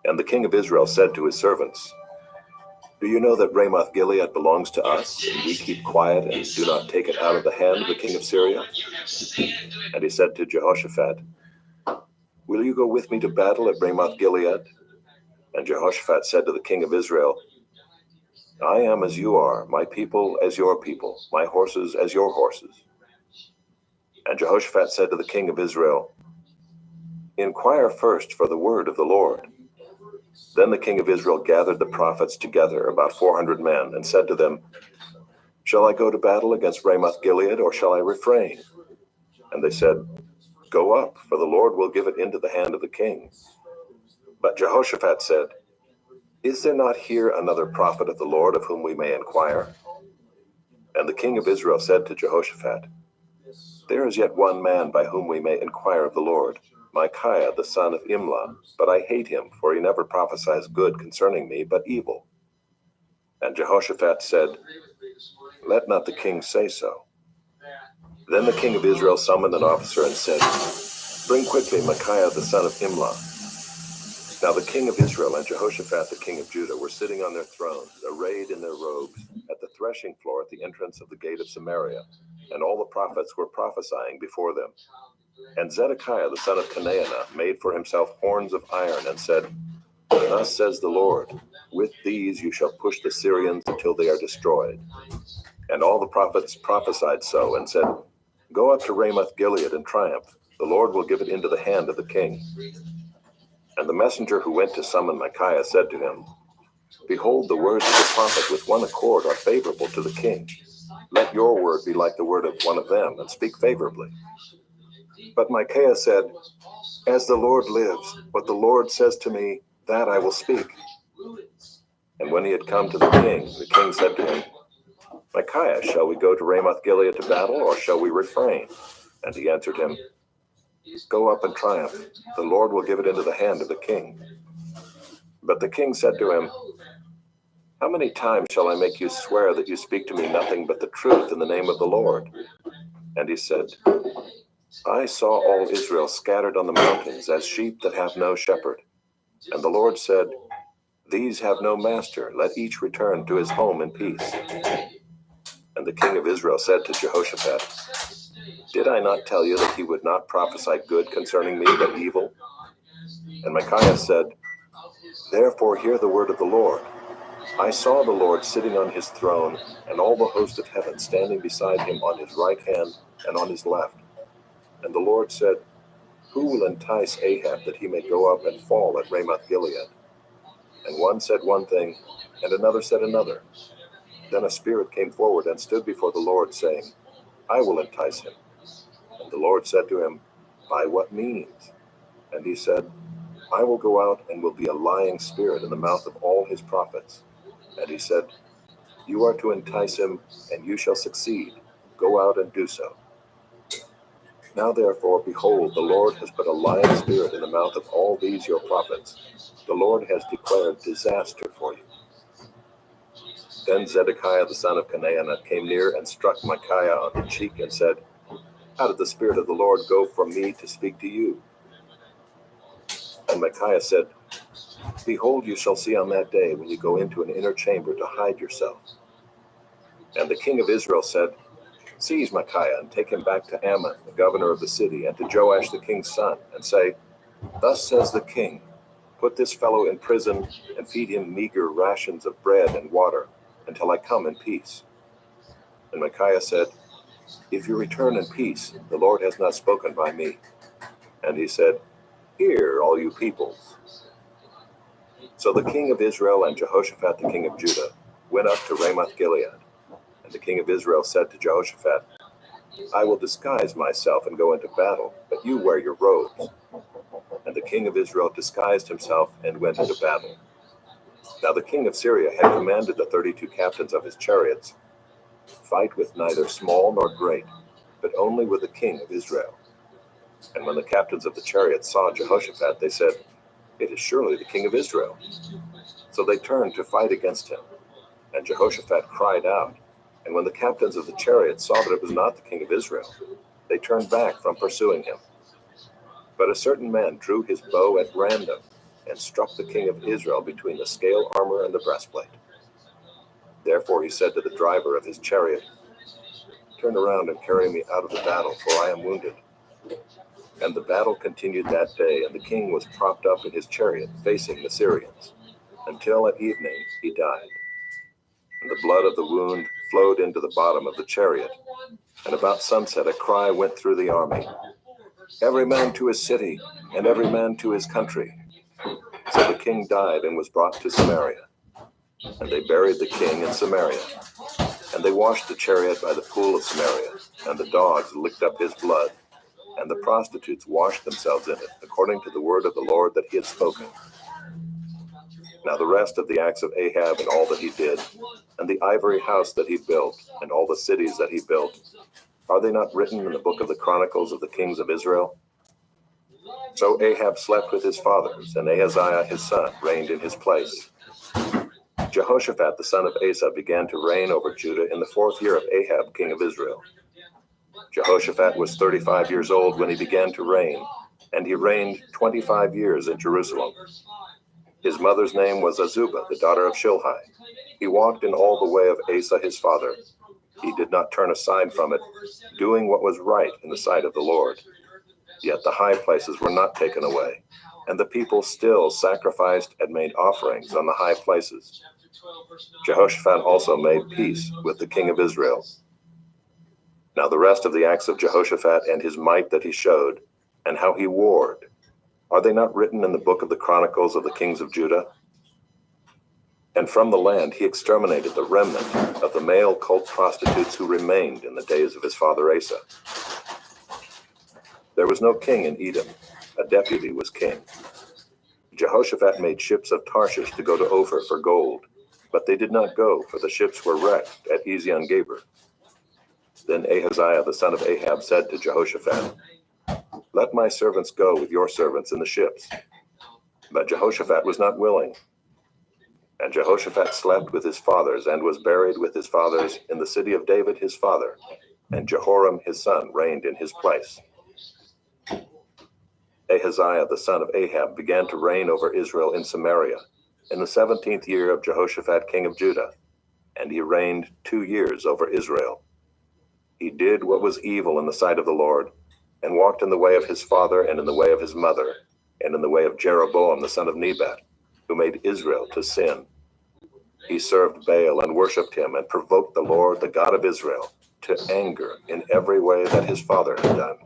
And the king of Israel said to his servants, Do you know that Ramoth Gilead belongs to us, and we keep quiet and do not take it out of the hand of the king of Syria? And he said to Jehoshaphat, Will you go with me to battle at Ramoth Gilead? And Jehoshaphat said to the king of Israel, I am as you are, my people as your people, my horses as your horses. And Jehoshaphat said to the king of Israel, Inquire first for the word of the Lord. Then the king of Israel gathered the prophets together, about 400 men, and said to them, Shall I go to battle against Ramoth Gilead, or shall I refrain? And they said, Go up, for the Lord will give it into the hand of the king. But Jehoshaphat said, Is there not here another prophet of the Lord of whom we may inquire? And the king of Israel said to Jehoshaphat, There is yet one man by whom we may inquire of the Lord, Micaiah the son of Imlah, but I hate him, for he never prophesies good concerning me, but evil. And Jehoshaphat said, Let not the king say so. Then the king of Israel summoned an officer and said, Bring quickly Micaiah the son of Imlah. Now the king of Israel and Jehoshaphat the king of Judah were sitting on their thrones, arrayed in their robes, at the threshing floor at the entrance of the gate of Samaria, and all the prophets were prophesying before them. And Zedekiah the son of Kenaanah made for himself horns of iron and said, Thus says the Lord, with these you shall push the Syrians until they are destroyed. And all the prophets prophesied so and said, Go up to Ramoth Gilead and triumph. The Lord will give it into the hand of the king. And the messenger who went to summon Micaiah said to him, Behold, the words of the prophet with one accord are favorable to the king. Let your word be like the word of one of them, and speak favorably. But Micaiah said, As the Lord lives, what the Lord says to me, that I will speak. And when he had come to the king said to him, Micaiah, shall we go to Ramoth Gilead to battle, or shall we refrain? And he answered him, Go up and triumph. The Lord will give it into the hand of the king. But the king said to him, How many times shall I make you swear that you speak to me nothing but the truth in the name of the Lord? And he said, I saw all Israel scattered on the mountains as sheep that have no shepherd. And the Lord said, These have no master, let each return to his home in peace. And the king of Israel said to Jehoshaphat, Did I not tell you that he would not prophesy good concerning me, but evil? And Micaiah said, Therefore hear the word of the Lord. I saw the Lord sitting on his throne, and all the host of heaven standing beside him on his right hand and on his left. And the Lord said, Who will entice Ahab that he may go up and fall at Ramoth Gilead? And one said one thing, and another said another. Then a spirit came forward and stood before the Lord, saying, I will entice him. And the Lord said to him, By what means? And he said, I will go out and will be a lying spirit in the mouth of all his prophets. And he said, You are to entice him, and you shall succeed. Go out and do so. Now therefore, behold, the Lord has put a lying spirit in the mouth of all these your prophets. The Lord has declared disaster for you. Then Zedekiah the son of Kenaanah came near and struck Micaiah on the cheek and said, How did the Spirit of the Lord go from me to speak to you? And Micaiah said, Behold, you shall see on that day when you go into an inner chamber to hide yourself. And the king of Israel said, Seize Micaiah and take him back to Ammon, the governor of the city, and to Joash the king's son, and say, Thus says the king, Put this fellow in prison and feed him meager rations of bread and water until I come in peace. And Micaiah said, If you return in peace, the Lord has not spoken by me. And he said, Hear, all you peoples. So the king of Israel and Jehoshaphat the king of Judah went up to Ramoth Gilead. And the king of Israel said to Jehoshaphat, I will disguise myself and go into battle, but you wear your robes. And the king of Israel disguised himself and went into battle. Now the king of Syria had commanded the 32 captains of his chariots, fight with neither small nor great, but only with the king of Israel. And when the captains of the chariots saw Jehoshaphat, they said, "It is surely the king of Israel." So they turned to fight against him. And Jehoshaphat cried out. And when the captains of the chariots saw that it was not the king of Israel, they turned back from pursuing him. But a certain man drew his bow at random and struck the king of Israel between the scale armor and the breastplate. Therefore he said to the driver of his chariot, "Turn around and carry me out of the battle, for I am wounded." And the battle continued that day, and the king was propped up in his chariot facing the Syrians, until at evening he died. And the blood of the wound flowed into the bottom of the chariot. And about sunset a cry went through the army, "Every man to his city, and every man to his country." So the king died and was brought to Samaria. And they buried the king in Samaria. And they washed the chariot by the pool of Samaria, and the dogs licked up his blood. And the prostitutes washed themselves in it, according to the word of the Lord that he had spoken. Now the rest of the acts of Ahab and all that he did, and the ivory house that he built, and all the cities that he built, are they not written in the book of the Chronicles of the kings of Israel? So Ahab slept with his fathers, and Ahaziah his son reigned in his place. Jehoshaphat the son of Asa began to reign over Judah in the 4th year of Ahab king of Israel. Jehoshaphat was 35 years old when he began to reign, and he reigned 25 years in Jerusalem. His mother's name was Azubah, the daughter of Shilhi. He walked in all the way of Asa his father. He did not turn aside from it, doing what was right in the sight of the Lord. Yet the high places were not taken away, and the people still sacrificed and made offerings on the high places. Jehoshaphat also made peace with the king of Israel. Now the rest of the acts of Jehoshaphat and his might that he showed, and how he warred, are they not written in the book of the Chronicles of the kings of Judah? And from the land he exterminated the remnant of the male cult prostitutes who remained in the days of his father Asa. There was no king in Edom, a deputy was king. Jehoshaphat made ships of Tarshish to go to Ophir for gold, but they did not go, for the ships were wrecked at Ezion-Geber. Then Ahaziah the son of Ahab said to Jehoshaphat, "Let my servants go with your servants in the ships." But Jehoshaphat was not willing. And Jehoshaphat slept with his fathers and was buried with his fathers in the city of David his father, and Jehoram his son reigned in his place. Ahaziah the son of Ahab began to reign over Israel in Samaria in the 17th year of Jehoshaphat king of Judah, and he reigned 2 years over Israel. He did what was evil in the sight of the Lord, and walked in the way of his father and in the way of his mother, and in the way of Jeroboam the son of Nebat, who made Israel to sin. He served Baal and worshipped him, and provoked the Lord, the God of Israel, to anger in every way that his father had done.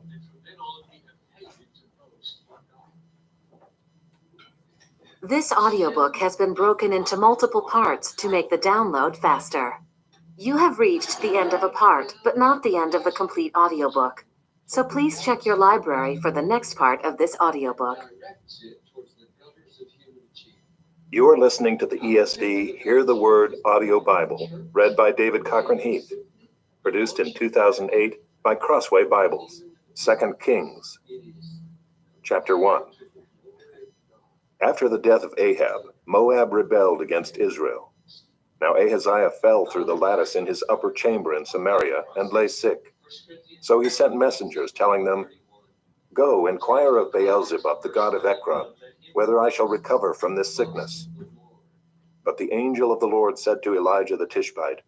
This audiobook has been broken into multiple parts to make the download faster. You have reached the end of a part, but not the end of the complete audiobook. So please check your library for the next part of this audiobook.
You are listening to the ESV Hear the Word Audio Bible, read by David Cochran Heath, produced in 2008 by Crossway Bibles. 2 Kings, Chapter 1. After the death of Ahab, Moab rebelled against Israel. Now Ahaziah fell through the lattice in his upper chamber in Samaria and lay sick. So he sent messengers telling them, "Go, inquire of Beelzebub, the god of Ekron, whether I shall recover from this sickness." But the angel of the Lord said to Elijah the Tishbite,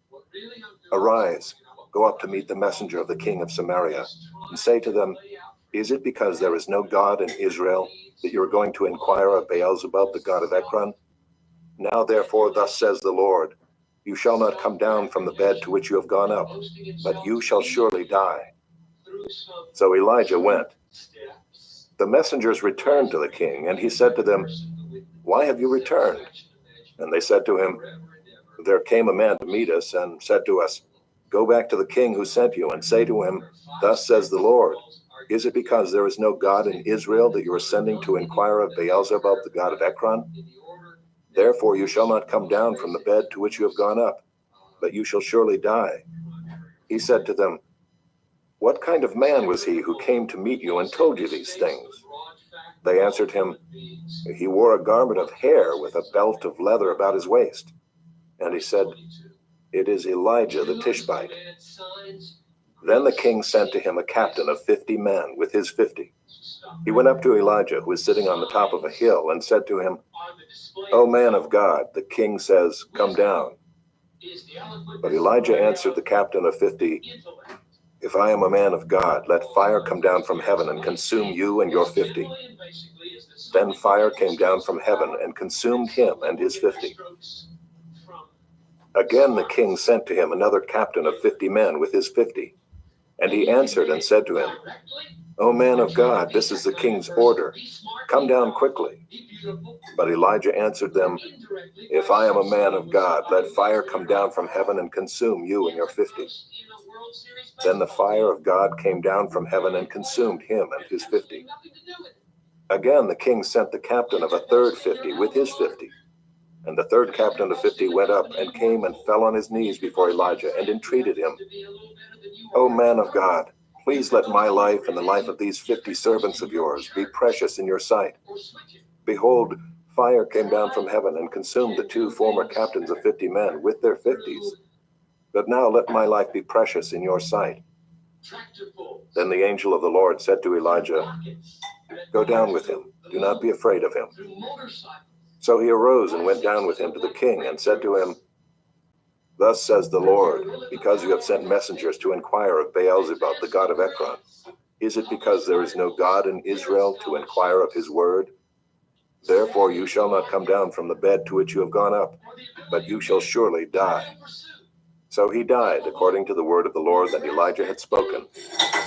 "Arise, go up to meet the messenger of the king of Samaria, and say to them, Is it because there is no God in Israel that you are going to inquire of Beelzebub, the god of Ekron? Now therefore thus says the Lord, you shall not come down from the bed to which you have gone up, but you shall surely die." So Elijah went. The messengers returned to the king, and he said to them, "Why have you returned?" And they said to him, "There came a man to meet us and said to us, 'Go back to the king who sent you and say to him, Thus says the Lord, is it because there is no God in Israel that you are sending to inquire of Beelzebub, the god of Ekron? Therefore you shall not come down from the bed to which you have gone up, but you shall surely die.' he said to them, "What kind of man was he who came to meet you and told you these things?" They answered him, "He wore a garment of hair with a belt of leather about his waist." And he said, "It is Elijah the Tishbite." Then the king sent to him a captain of 50 men with his 50. He went up to Elijah, who was sitting on the top of a hill, and said to him, "O man of God, the king says, 'Come down.'" But Elijah answered the captain of 50, "If I am a man of God, let fire come down from heaven and consume you and your 50. Then fire came down from heaven and consumed him and his 50. Again the king sent to him another captain of 50 men with his 50. And he answered and said to him, "O man of God, this is the king's order. Come down quickly." But Elijah answered them, "If I am a man of God, let fire come down from heaven and consume you and your 50. Then the fire of God came down from heaven and consumed him and his 50. Again the king sent the captain of a third 50 with his 50. And the third captain of 50 went up and came and fell on his knees before Elijah and entreated him, "O man of God, please let my life and the life of these 50 servants of yours be precious in your sight. Behold, fire came down from heaven and consumed the 2 former captains of 50 men with their 50s. But now let my life be precious in your sight." Then the angel of the Lord said to Elijah, "Go down with him. Do not be afraid of him." So he arose and went down with him to the king and said to him, "Thus says the Lord, because you have sent messengers to inquire of Beelzebub, the god of Ekron, is it because there is no God in Israel to inquire of his word? Therefore you shall not come down from the bed to which you have gone up, but you shall surely die." So he died according to the word of the Lord that Elijah had spoken.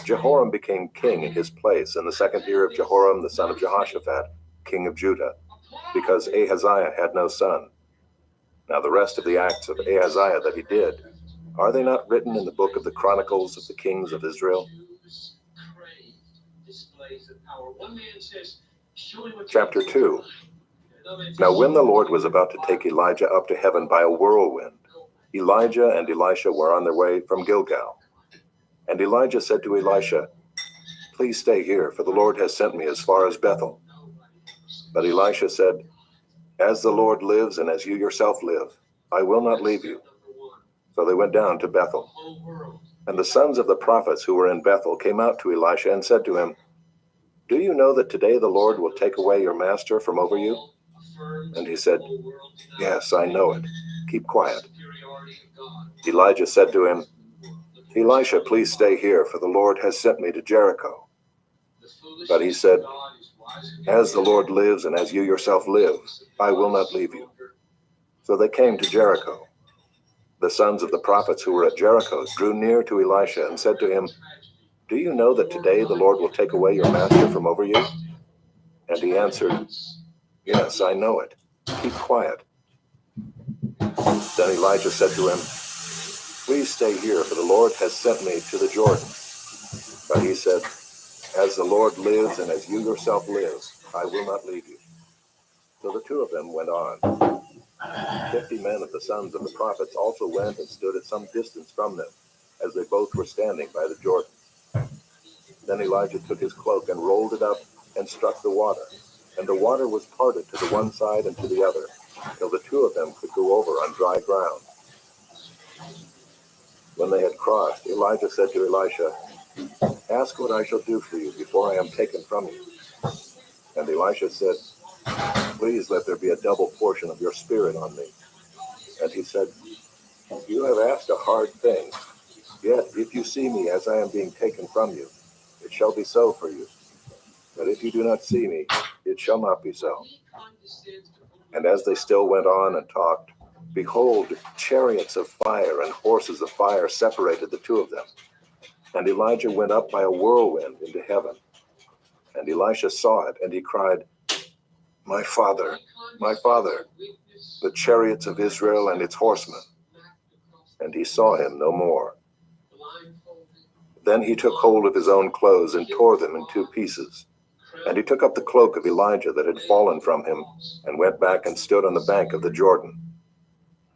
Jehoram became king in his place in the 2nd year of Jehoram the son of Jehoshaphat, king of Judah, because Ahaziah had no son. Now the rest of the acts of Ahaziah that he did, are they not written in the book of the Chronicles of the kings of Israel? Chapter 2. Now when the Lord was about to take Elijah up to heaven by a whirlwind, Elijah and Elisha were on their way from Gilgal. And Elijah said to Elisha, "Please stay here, for the Lord has sent me as far as Bethel." But Elisha said, "As the Lord lives and as you yourself live, I will not leave you." So they went down to Bethel. And the sons of the prophets who were in Bethel came out to Elisha and said to him, "Do you know that today the Lord will take away your master from over you?" And he said, "Yes, I know it. Keep quiet." Elijah said to him, "Elisha, please stay here, for the Lord has sent me to Jericho." But he said, "As the Lord lives and as you yourself live, I will not leave you." So they came to Jericho. The sons of the prophets who were at Jericho drew near to Elisha and said to him, "Do you know that today the Lord will take away your master from over you?" And he answered, "Yes, I know it. Keep quiet." Then Elijah said to him, "Please stay here, for the Lord has sent me to the Jordan." But he said, "As the Lord lives and as you yourself live, I will not leave you." So the two of them went on. 50 men of the sons of the prophets also went and stood at some distance from them, as they both were standing by the Jordan. Then Elijah took his cloak and rolled it up and struck the water, and the water was parted to the one side and to the other, till the two of them could go over on dry ground. When they had crossed, Elijah said to Elisha, "Ask what I shall do for you before I am taken from you." And Elisha said, "Please let there be a double portion of your spirit on me." And he said, "You have asked a hard thing. Yet if you see me as I am being taken from you, it shall be so for you. But if you do not see me, it shall not be so." And as they still went on and talked, behold, chariots of fire and horses of fire separated the two of them. And Elijah went up by a whirlwind into heaven. And Elisha saw it, and he cried, my father, the chariots of Israel and its horsemen." And he saw him no more. Then he took hold of his own clothes and tore them in 2 pieces. And he took up the cloak of Elijah that had fallen from him, and went back and stood on the bank of the Jordan.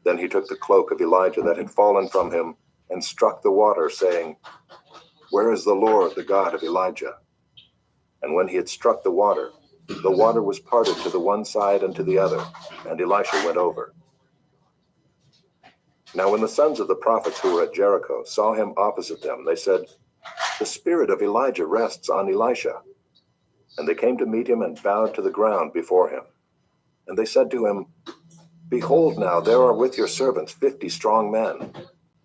Then he took the cloak of Elijah that had fallen from him, and struck the water, saying, "Where is the Lord, the God of Elijah?" And when he had struck the water was parted to the one side and to the other, and Elisha went over. Now when the sons of the prophets who were at Jericho saw him opposite them, they said, "The spirit of Elijah rests on Elisha." And they came to meet him and bowed to the ground before him. And they said to him, "Behold now, there are with your servants 50 strong men.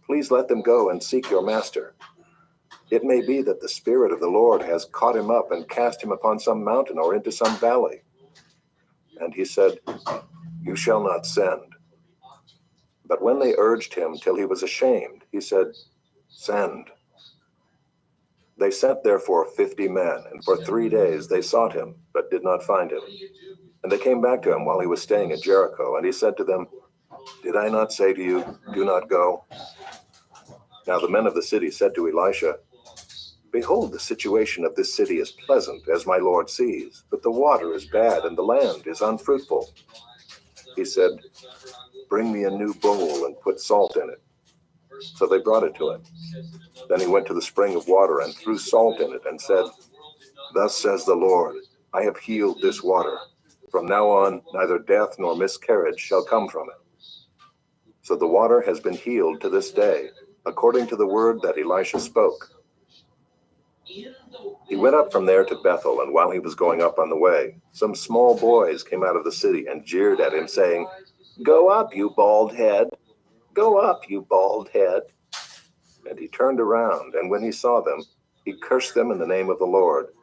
Please let them go and seek your master. It may be that the Spirit of the Lord has caught him up and cast him upon some mountain or into some valley." And he said, "You shall not send." But when they urged him till he was ashamed, he said, "Send." They sent therefore 50 men, and for 3 days they sought him, but did not find him. And they came back to him while he was staying at Jericho, and he said to them, "Did I not say to you, do not go?" Now the men of the city said to Elisha, "Behold, the situation of this city is pleasant, as my Lord sees, but the water is bad, and the land is unfruitful." He said, "Bring me a new bowl and put salt in it." So they brought it to him. Then he went to the spring of water and threw salt in it and said, "Thus says the Lord, I have healed this water. From now on, neither death nor miscarriage shall come from it." So the water has been healed to this day, according to the word that Elisha spoke. He went up from there to Bethel, and while he was going up on the way, some small boys came out of the city and jeered at him, saying, "Go up, you bald head! Go up, you bald head!" And he turned around, and when he saw them, he cursed them in the name of the Lord.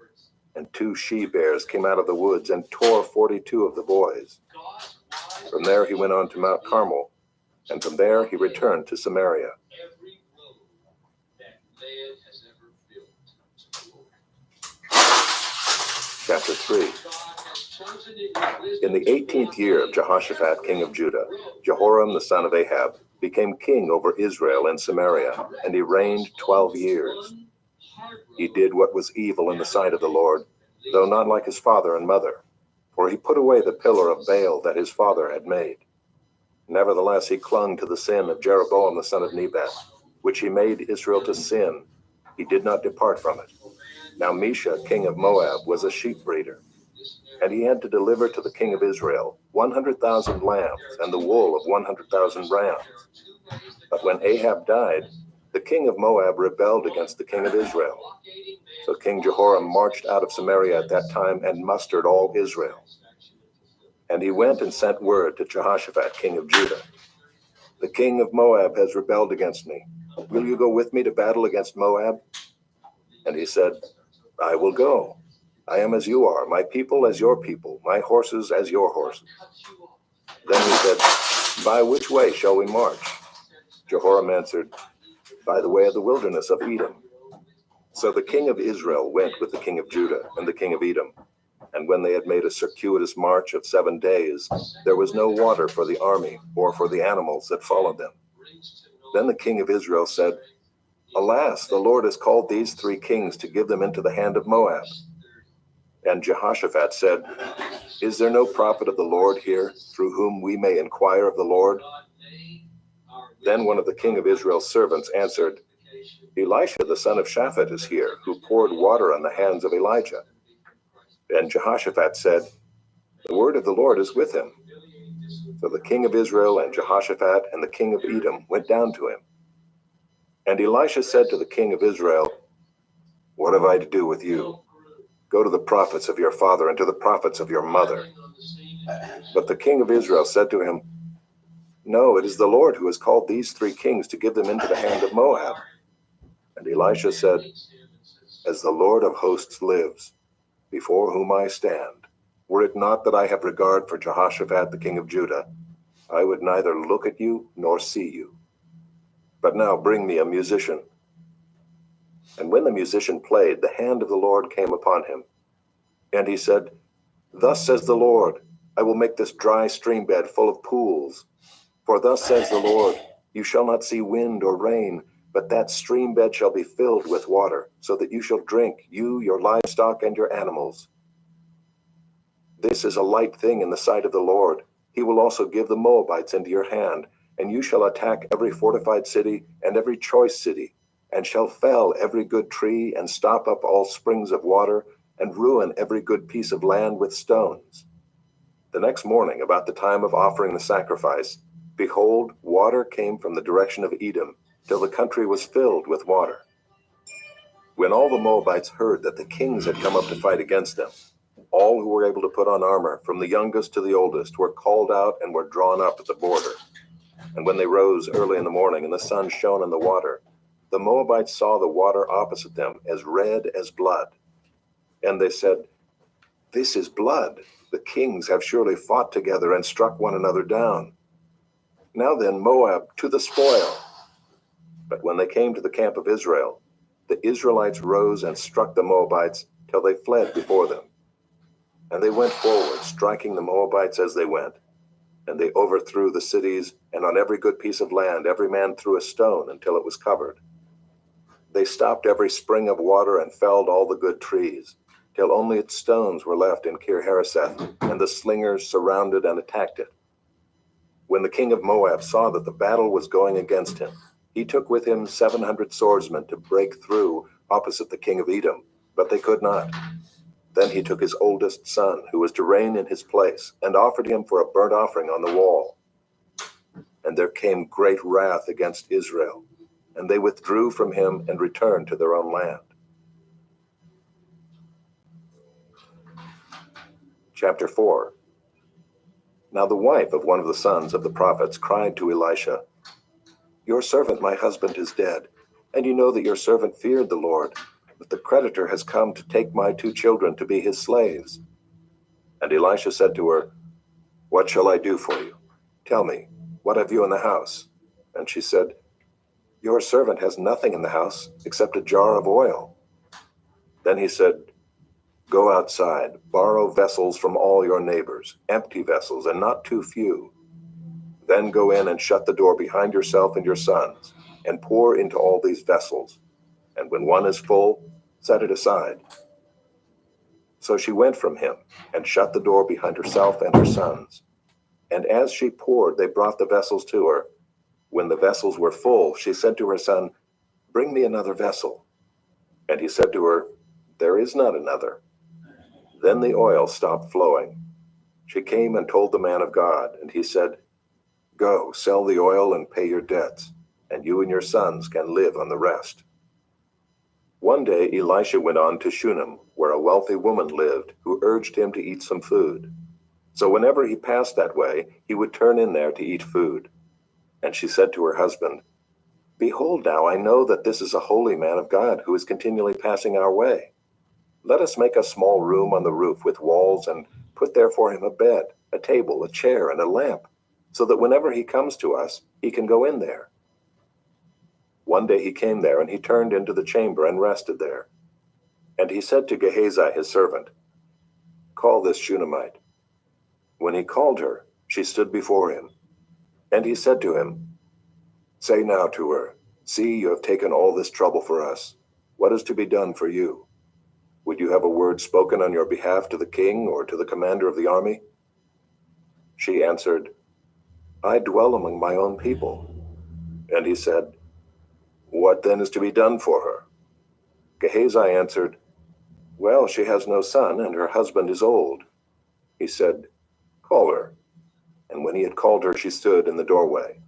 And 2 she-bears came out of the woods and tore 42 of the boys. From there he went on to Mount Carmel, and from there he returned to Samaria. Chapter 3. In the 18th year of Jehoshaphat, king of Judah, Jehoram the son of Ahab became king over Israel and Samaria, and he reigned 12 years. He did what was evil in the sight of the Lord, though not like his father and mother, for he put away the pillar of Baal that his father had made. Nevertheless, he clung to the sin of Jeroboam the son of Nebat, which he made Israel to sin. He did not depart from it. Now Mesha, king of Moab, was a sheep breeder, and he had to deliver to the king of Israel 100,000 lambs and the wool of 100,000 rams. But when Ahab died, the king of Moab rebelled against the king of Israel. So King Jehoram marched out of Samaria at that time and mustered all Israel. And he went and sent word to Jehoshaphat, king of Judah, "The king of Moab has rebelled against me. Will you go with me to battle against Moab?" And he said, "I will go. I am as you are, my people as your people, my horses as your horses." Then he said, "By which way shall we march?" Jehoram answered, "By the way of the wilderness of Edom." So the king of Israel went with the king of Judah and the king of Edom. And when they had made a circuitous march of 7 days, there was no water for the army or for the animals that followed them. Then the king of Israel said, "Alas, the Lord has called these 3 kings to give them into the hand of Moab." And Jehoshaphat said, "Is there no prophet of the Lord here, through whom we may inquire of the Lord?" Then one of the king of Israel's servants answered, "Elisha the son of Shaphat is here, who poured water on the hands of Elijah." And Jehoshaphat said, "The word of the Lord is with him." So the king of Israel and Jehoshaphat and the king of Edom went down to him. And Elisha said to the king of Israel, "What have I to do with you? Go to the prophets of your father and to the prophets of your mother." But the king of Israel said to him, "No, it is the Lord who has called these 3 kings to give them into the hand of Moab." And Elisha said, "As the Lord of hosts lives, before whom I stand, were it not that I have regard for Jehoshaphat the king of Judah, I would neither look at you nor see you. But now bring me a musician." And when the musician played, the hand of the Lord came upon him. And he said, "Thus says the Lord, I will make this dry stream bed full of pools. For thus says the Lord, you shall not see wind or rain, but that stream bed shall be filled with water, so that you shall drink, you, your livestock, and your animals. This is a light thing in the sight of the Lord. He will also give the Moabites into your hand, And you shall attack every fortified city and every choice city, and shall fell every good tree, and stop up all springs of water, and ruin every good piece of land with stones. The next morning, about the time of offering the sacrifice, behold, water came from the direction of Edom, till the country was filled with water. When all the Moabites heard that the kings had come up to fight against them, all who were able to put on armor, from the youngest to the oldest, were called out and were drawn up at the border. And when they rose early in the morning and the sun shone on the water, the Moabites saw the water opposite them as red as blood. And they said, "This is blood. The kings have surely fought together and struck one another down. Now then, Moab, to the spoil." But when they came to the camp of Israel, the Israelites rose and struck the Moabites till they fled before them. And they went forward, striking the Moabites as they went. And they overthrew the cities, and on every good piece of land every man threw a stone until it was covered. They stopped every spring of water and felled all the good trees, till only its stones were left in Kir Hareseth, and the slingers surrounded and attacked it. When the king of Moab saw that the battle was going against him, he took with him 700 swordsmen to break through opposite the king of Edom, but they could not. Then he took his oldest son, who was to reign in his place, and offered him for a burnt offering on the wall. And there came great wrath against Israel, and they withdrew from him and returned to their own land. Chapter 4. Now the wife of one of the sons of the prophets cried to Elisha, "Your servant, my husband, is dead, and you know that your servant feared the Lord, but the creditor has come to take my 2 children to be his slaves." And Elisha said to her, "What shall I do for you? Tell me, what have you in the house?" And she said, "Your servant has nothing in the house except a jar of oil." Then he said, "Go outside, borrow vessels from all your neighbors, empty vessels, and not too few. Then go in and shut the door behind yourself and your sons, and pour into all these vessels. And when one is full, set it aside." So she went from him and shut the door behind herself and her sons. And as she poured, they brought the vessels to her. When the vessels were full, she said to her son, "Bring me another vessel." And he said to her, "There is not another." Then the oil stopped flowing. She came and told the man of God, and he said, "Go, sell the oil and pay your debts, and you and your sons can live on the rest." One day Elisha went on to Shunem, where a wealthy woman lived, who urged him to eat some food. So whenever he passed that way, he would turn in there to eat food. And she said to her husband, "Behold now, I know that this is a holy man of God who is continually passing our way. Let us make a small room on the roof with walls, and put there for him a bed, a table, a chair, and a lamp, so that whenever he comes to us, he can go in there." One day he came there, and he turned into the chamber and rested there. And he said to Gehazi his servant, "Call this Shunammite." When he called her, she stood before him. And he said to him, "Say now to her, see, you have taken all this trouble for us. What is to be done for you? Would you have a word spoken on your behalf to the king or to the commander of the army?" She answered, "I dwell among my own people." And he said, "What then is to be done for her?" Gehazi answered, "Well, she has no son, and her husband is old." He said, "Call her." And when he had called her, she stood in the doorway.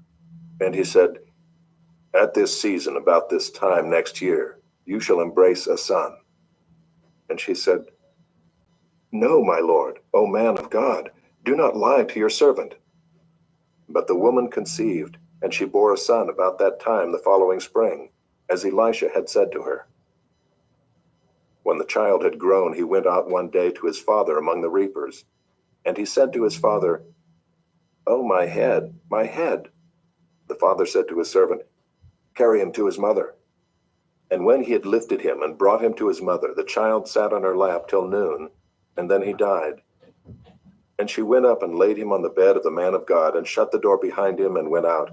And he said, "At this season, about this time next year, you shall embrace a son." And she said, "No, my lord, O man of God, do not lie to your servant." But the woman conceived, and she bore a son about that time the following spring, as Elisha had said to her. When the child had grown, he went out one day to his father among the reapers. And he said to his father, "Oh, my head, my head." The father said to his servant, "Carry him to his mother." And when he had lifted him and brought him to his mother, the child sat on her lap till noon, and then he died. And she went up and laid him on the bed of the man of God, and shut the door behind him, and went out.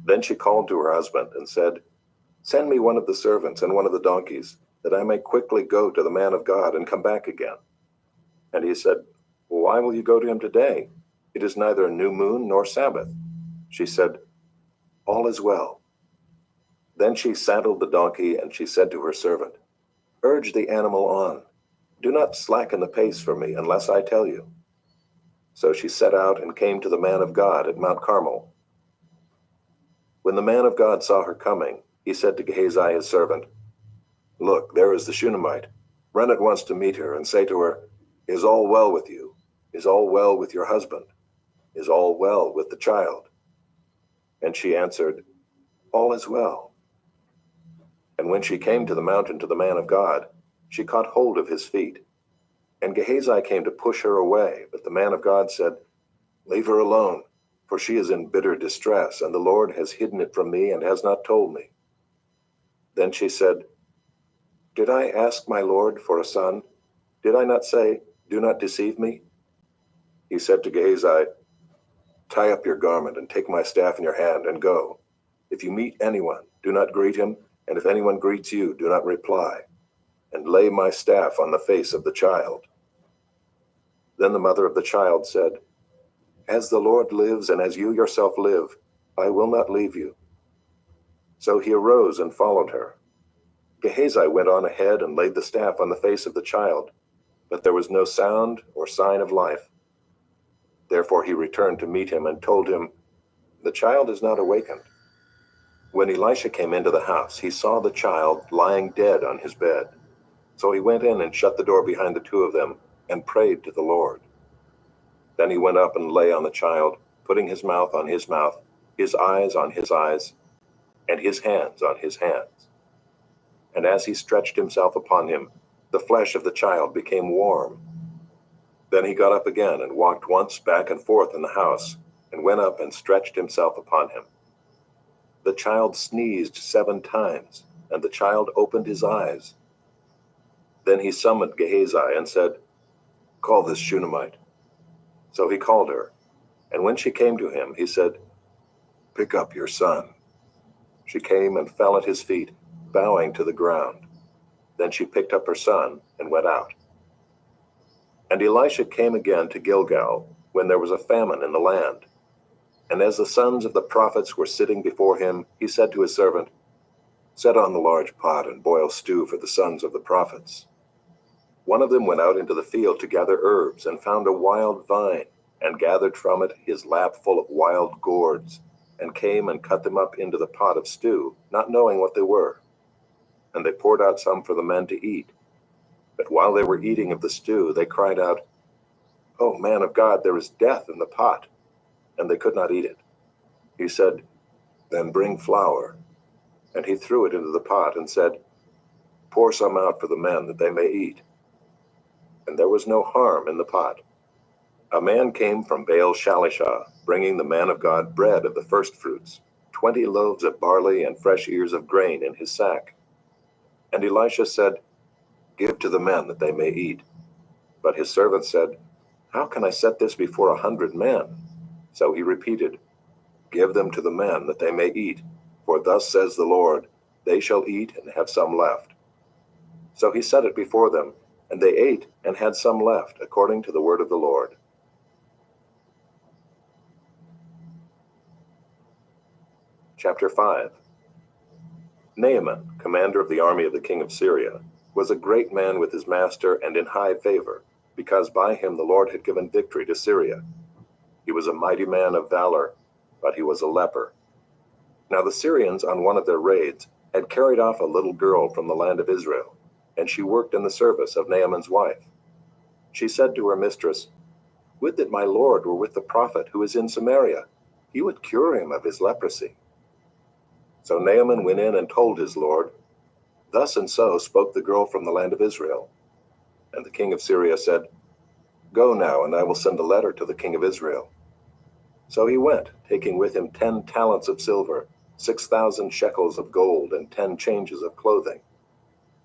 Then she called to her husband and said, "Send me one of the servants and one of the donkeys, that I may quickly go to the man of God and come back again." And he said, "Why will you go to him today? It is neither a new moon nor Sabbath." She said, "All is well." Then she saddled the donkey, and she said to her servant, "Urge the animal on. Do not slacken the pace for me unless I tell you." So she set out and came to the man of God at Mount Carmel. When the man of God saw her coming, he said to Gehazi his servant, "Look, there is the Shunammite. Run at once to meet her and say to her, 'Is all well with you? Is all well with your husband? Is all well with the child?'" And she answered, "All is well." And when she came to the mountain to the man of God, she caught hold of his feet. And Gehazi came to push her away, but the man of God said, "Leave her alone, for she is in bitter distress, and the Lord has hidden it from me and has not told me." Then she said, "Did I ask my Lord for a son? Did I not say, 'Do not deceive me'?" He said to Gehazi, "Tie up your garment and take my staff in your hand and go. If you meet anyone, do not greet him, and if anyone greets you, do not reply. And lay my staff on the face of the child." Then the mother of the child said, "As the Lord lives and as you yourself live, I will not leave you." So he arose and followed her. Gehazi went on ahead and laid the staff on the face of the child, but there was no sound or sign of life. Therefore he returned to meet him and told him, "The child is not awakened." When Elisha came into the house, he saw the child lying dead on his bed. So he went in and shut the door behind the two of them and prayed to the Lord. Then he went up and lay on the child, putting his mouth on his mouth, his eyes on his eyes, and his hands on his hands. And as he stretched himself upon him, the flesh of the child became warm. Then he got up again and walked once back and forth in the house, and went up and stretched himself upon him. The child sneezed 7 times, and the child opened his eyes. Then he summoned Gehazi and said, "Call this Shunammite." So he called her, and when she came to him, he said, "Pick up your son." She came and fell at his feet, bowing to the ground. Then she picked up her son and went out. And Elisha came again to Gilgal, when there was a famine in the land. And as the sons of the prophets were sitting before him, he said to his servant, "Set on the large pot and boil stew for the sons of the prophets." One of them went out into the field to gather herbs, and found a wild vine, and gathered from it his lap full of wild gourds, and came and cut them up into the pot of stew, not knowing what they were. And they poured out some for the men to eat. But while they were eating of the stew, they cried out, "O man of God, there is death in the pot." And they could not eat it. He said, "Then bring flour." And he threw it into the pot and said, "Pour some out for the men that they may eat." And there was no harm in the pot. A man came from Baal Shalishah, bringing the man of God bread of the firstfruits, 20 loaves of barley and fresh ears of grain in his sack. And Elisha said, "Give to the men that they may eat." But his servant said, "How can I set this before 100 men? So he repeated, "Give them to the men that they may eat. For thus says the Lord, they shall eat and have some left." So he set it before them, and they ate and had some left, according to the word of the Lord. Chapter 5. Naaman, commander of the army of the king of Syria, was a great man with his master and in high favor, because by him the Lord had given victory to Syria. He was a mighty man of valor, but he was a leper. Now the Syrians, on one of their raids, had carried off a little girl from the land of Israel, and she worked in the service of Naaman's wife. She said to her mistress, "Would that my lord were with the prophet who is in Samaria. He would cure him of his leprosy." So Naaman went in and told his lord, "Thus and so spoke the girl from the land of Israel." And the king of Syria said, "Go now, and I will send a letter to the king of Israel." So he went, taking with him 10 talents of silver, 6,000 shekels of gold, and 10 changes of clothing.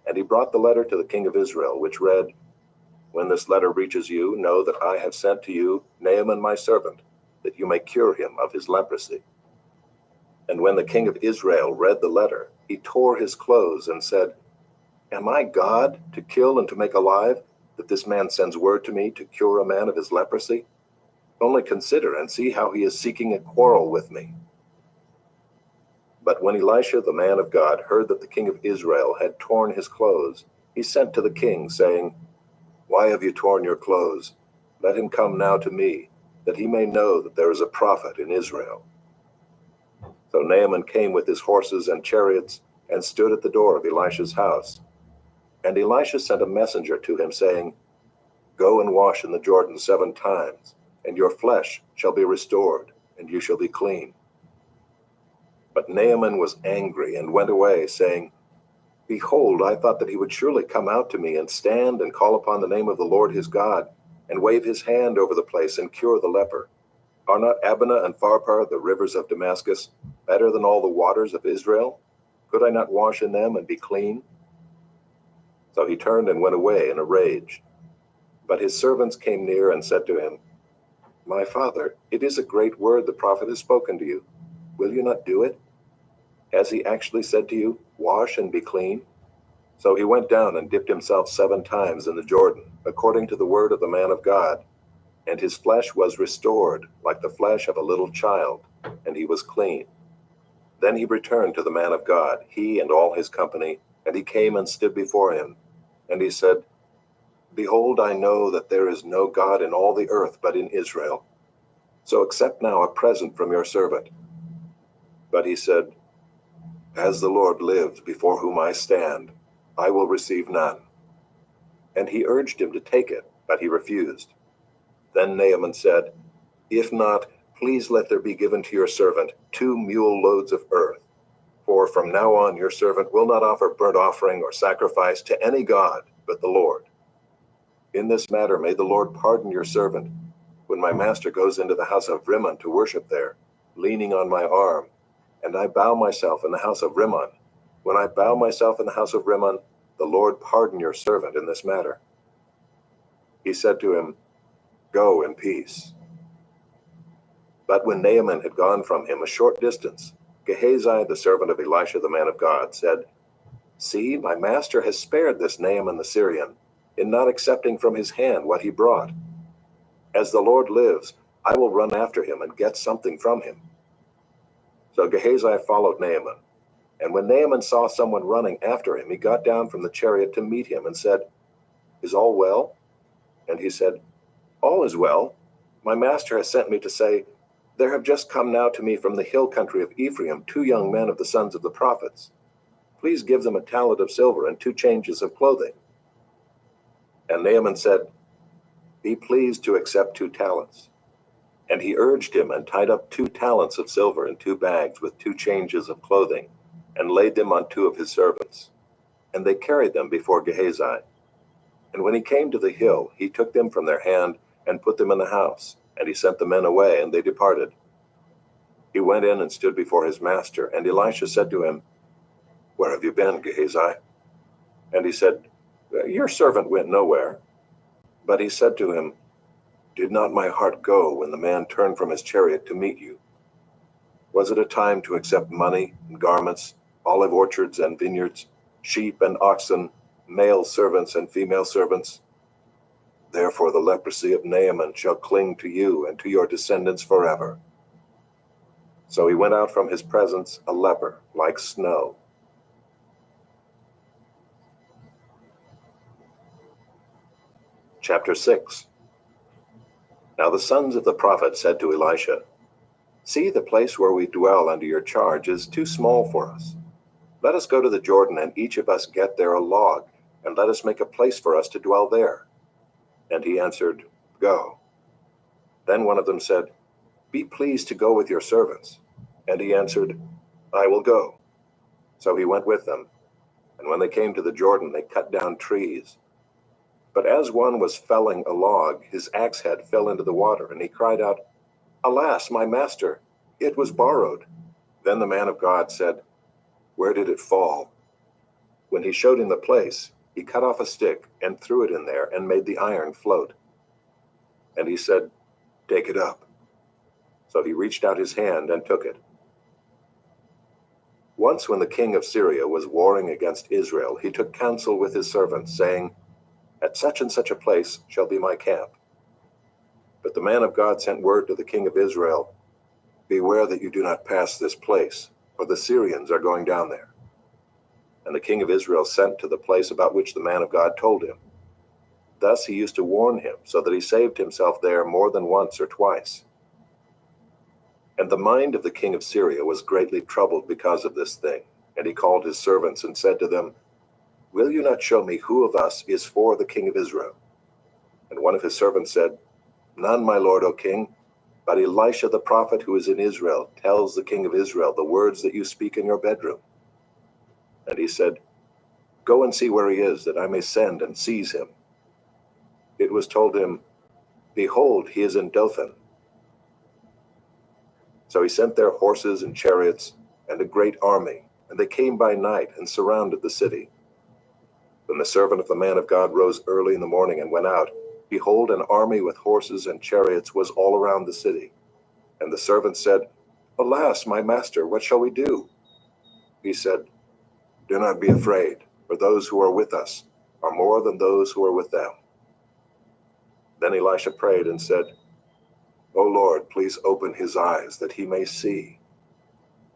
And he brought the letter to the king of Israel, which read, "When this letter reaches you, know that I have sent to you Naaman my servant, that you may cure him of his leprosy." And when the king of Israel read the letter, he tore his clothes and said, "Am I God to kill and to make alive, that this man sends word to me to cure a man of his leprosy?" Only consider and see how he is seeking a quarrel with me." But when Elisha the man of God heard that the king of Israel had torn his clothes, he sent to the king, saying, "Why have you torn your clothes? Let him come now to me, that he may know that there is a prophet in Israel." So Naaman came with his horses and chariots and stood at the door of Elisha's house. And Elisha sent a messenger to him, saying, "Go and wash in the Jordan 7 times, and your flesh shall be restored, and you shall be clean." But Naaman was angry and went away, saying, "Behold, I thought that he would surely come out to me and stand and call upon the name of the Lord his God, and wave his hand over the place and cure the leper. Are not Abana and Pharpar, the rivers of Damascus, better than all the waters of Israel? Could I not wash in them and be clean?" So he turned and went away in a rage. But his servants came near and said to him, "My father, it is a great word the prophet has spoken to you. Will you not do it? Has he actually said to you, 'Wash and be clean'?" So he went down and dipped himself 7 times in the Jordan, according to the word of the man of God. And his flesh was restored, like the flesh of a little child, and he was clean. Then he returned to the man of God, he and all his company, and he came and stood before him. And he said, "Behold, I know that there is no God in all the earth but in Israel. So accept now a present from your servant." But he said, "As the Lord lives before whom I stand, I will receive none." And he urged him to take it, but he refused. Then Naaman said, "If not, please let there be given to your servant 2 mule loads of earth. For from now on your servant will not offer burnt offering or sacrifice to any god but the Lord. In this matter may the Lord pardon your servant, when my master goes into the house of Rimmon to worship there, leaning on my arm, and I bow myself in the house of Rimmon. When I bow myself in the house of Rimmon, the Lord pardon your servant in this matter." He said to him, "Go in peace." But when Naaman had gone from him a short distance, Gehazi, the servant of Elisha the man of God, said, "See, my master has spared this Naaman the Syrian, in not accepting from his hand what he brought. As the Lord lives, I will run after him and get something from him." So Gehazi followed Naaman. And when Naaman saw someone running after him, he got down from the chariot to meet him and said, "Is all well?" And he said, "All is well. My master has sent me to say, there have just come now to me from the hill country of Ephraim 2 young men of the sons of the prophets. Please give them a talent of silver and 2 changes of clothing." And Naaman said, "Be pleased to accept 2 talents. And he urged him and tied up 2 talents of silver in 2 bags with 2 changes of clothing, and laid them on 2 of his servants. And they carried them before Gehazi. And when he came to the hill, he took them from their hand and put them in the house, and he sent the men away, and they departed. He went in and stood before his master, and Elisha said to him, "Where have you been, Gehazi?" And he said, "Your servant went nowhere." But he said to him, "Did not my heart go when the man turned from his chariot to meet you? Was it a time to accept money and garments, olive orchards and vineyards, sheep and oxen, male servants and female servants? Therefore the leprosy of Naaman shall cling to you and to your descendants forever." So he went out from his presence a leper like snow. Chapter 6. Now the sons of the prophet said to Elisha, "See, the place where we dwell under your charge is too small for us. Let us go to the Jordan, and each of us get there a log, and let us make a place for us to dwell there." And he answered, "Go." Then one of them said, "Be pleased to go with your servants." And he answered, "I will go." So he went with them. And when they came to the Jordan, they cut down trees. But as one was felling a log, his axe head fell into the water, and he cried out, "Alas, my master, it was borrowed." Then the man of God said, "Where did it fall?" When he showed him the place, he cut off a stick and threw it in there and made the iron float. And he said, "Take it up." So he reached out his hand and took it. Once when the king of Syria was warring against Israel, he took counsel with his servants, saying, "At such and such a place shall be my camp." But the man of God sent word to the king of Israel, "Beware that you do not pass this place, for the Syrians are going down there." And the king of Israel sent to the place about which the man of God told him. Thus he used to warn him, so that he saved himself there more than once or twice. And the mind of the king of Syria was greatly troubled because of this thing. And he called his servants and said to them, "Will you not show me who of us is for the king of Israel?" And one of his servants said, "None, my lord, O king, but Elisha the prophet who is in Israel tells the king of Israel the words that you speak in your bedroom." And he said, "Go and see where he is, that I may send and seize him." It was told him, "Behold, he is in Dothan." So he sent their horses and chariots and a great army, and they came by night and surrounded the city. When the servant of the man of God rose early in the morning and went out, behold, an army with horses and chariots was all around the city. And the servant said, "Alas, my master, what shall we do?" He said, "Do not be afraid, for those who are with us are more than those who are with them." Then Elisha prayed and said, "O Lord, please open his eyes that he may see."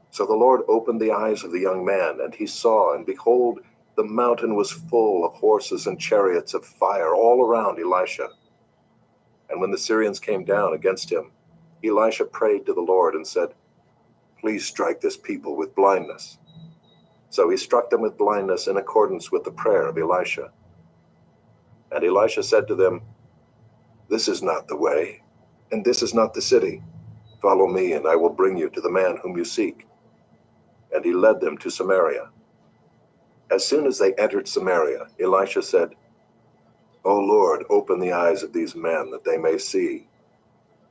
So the Lord opened the eyes of the young man, and he saw, and behold, the mountain was full of horses and chariots of fire all around Elisha. And when the Syrians came down against him, Elisha prayed to the Lord and said, "Please strike this people with blindness." So he struck them with blindness in accordance with the prayer of Elisha. And Elisha said to them, "This is not the way, and this is not the city. Follow me, and I will bring you to the man whom you seek." And he led them to Samaria. As soon as they entered Samaria, Elisha said, "O Lord, open the eyes of these men that they may see."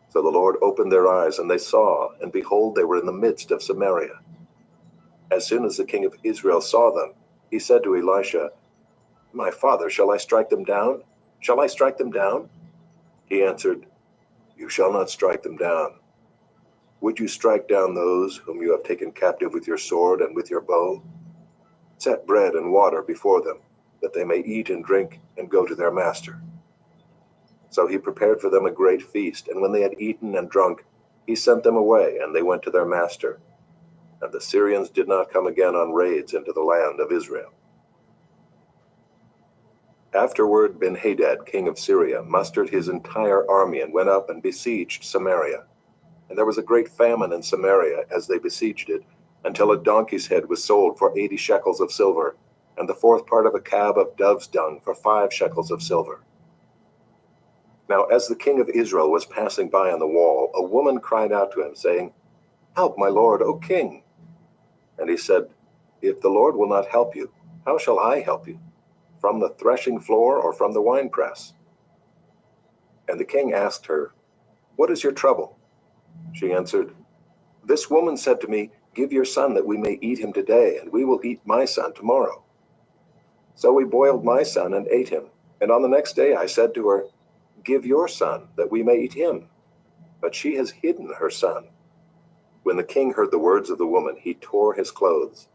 So the Lord opened their eyes, and they saw, and behold, they were in the midst of Samaria. As soon as the king of Israel saw them, he said to Elisha, "My father, shall I strike them down? Shall I strike them down?" He answered, "You shall not strike them down. Would you strike down those whom you have taken captive with your sword and with your bow? Set bread and water before them, that they may eat and drink and go to their master." So he prepared for them a great feast, and when they had eaten and drunk, he sent them away, and they went to their master. And the Syrians did not come again on raids into the land of Israel. Afterward, Ben-Hadad, king of Syria, mustered his entire army and went up and besieged Samaria. And there was a great famine in Samaria as they besieged it, until a donkey's head was sold for 80 shekels of silver, and the fourth part of a cab of dove's dung for 5 shekels of silver. Now as the king of Israel was passing by on the wall, a woman cried out to him, saying, "Help, my lord, O king." And he said, "If the Lord will not help you, how shall I help you? From the threshing floor or from the winepress?" And the king asked her, "What is your trouble?" She answered, "This woman said to me, 'Give your son that we may eat him today, and we will eat my son tomorrow.' So we boiled my son and ate him. And on the next day I said to her, 'Give your son that we may eat him.' But she has hidden her son." When the king heard the words of the woman, he tore his clothes.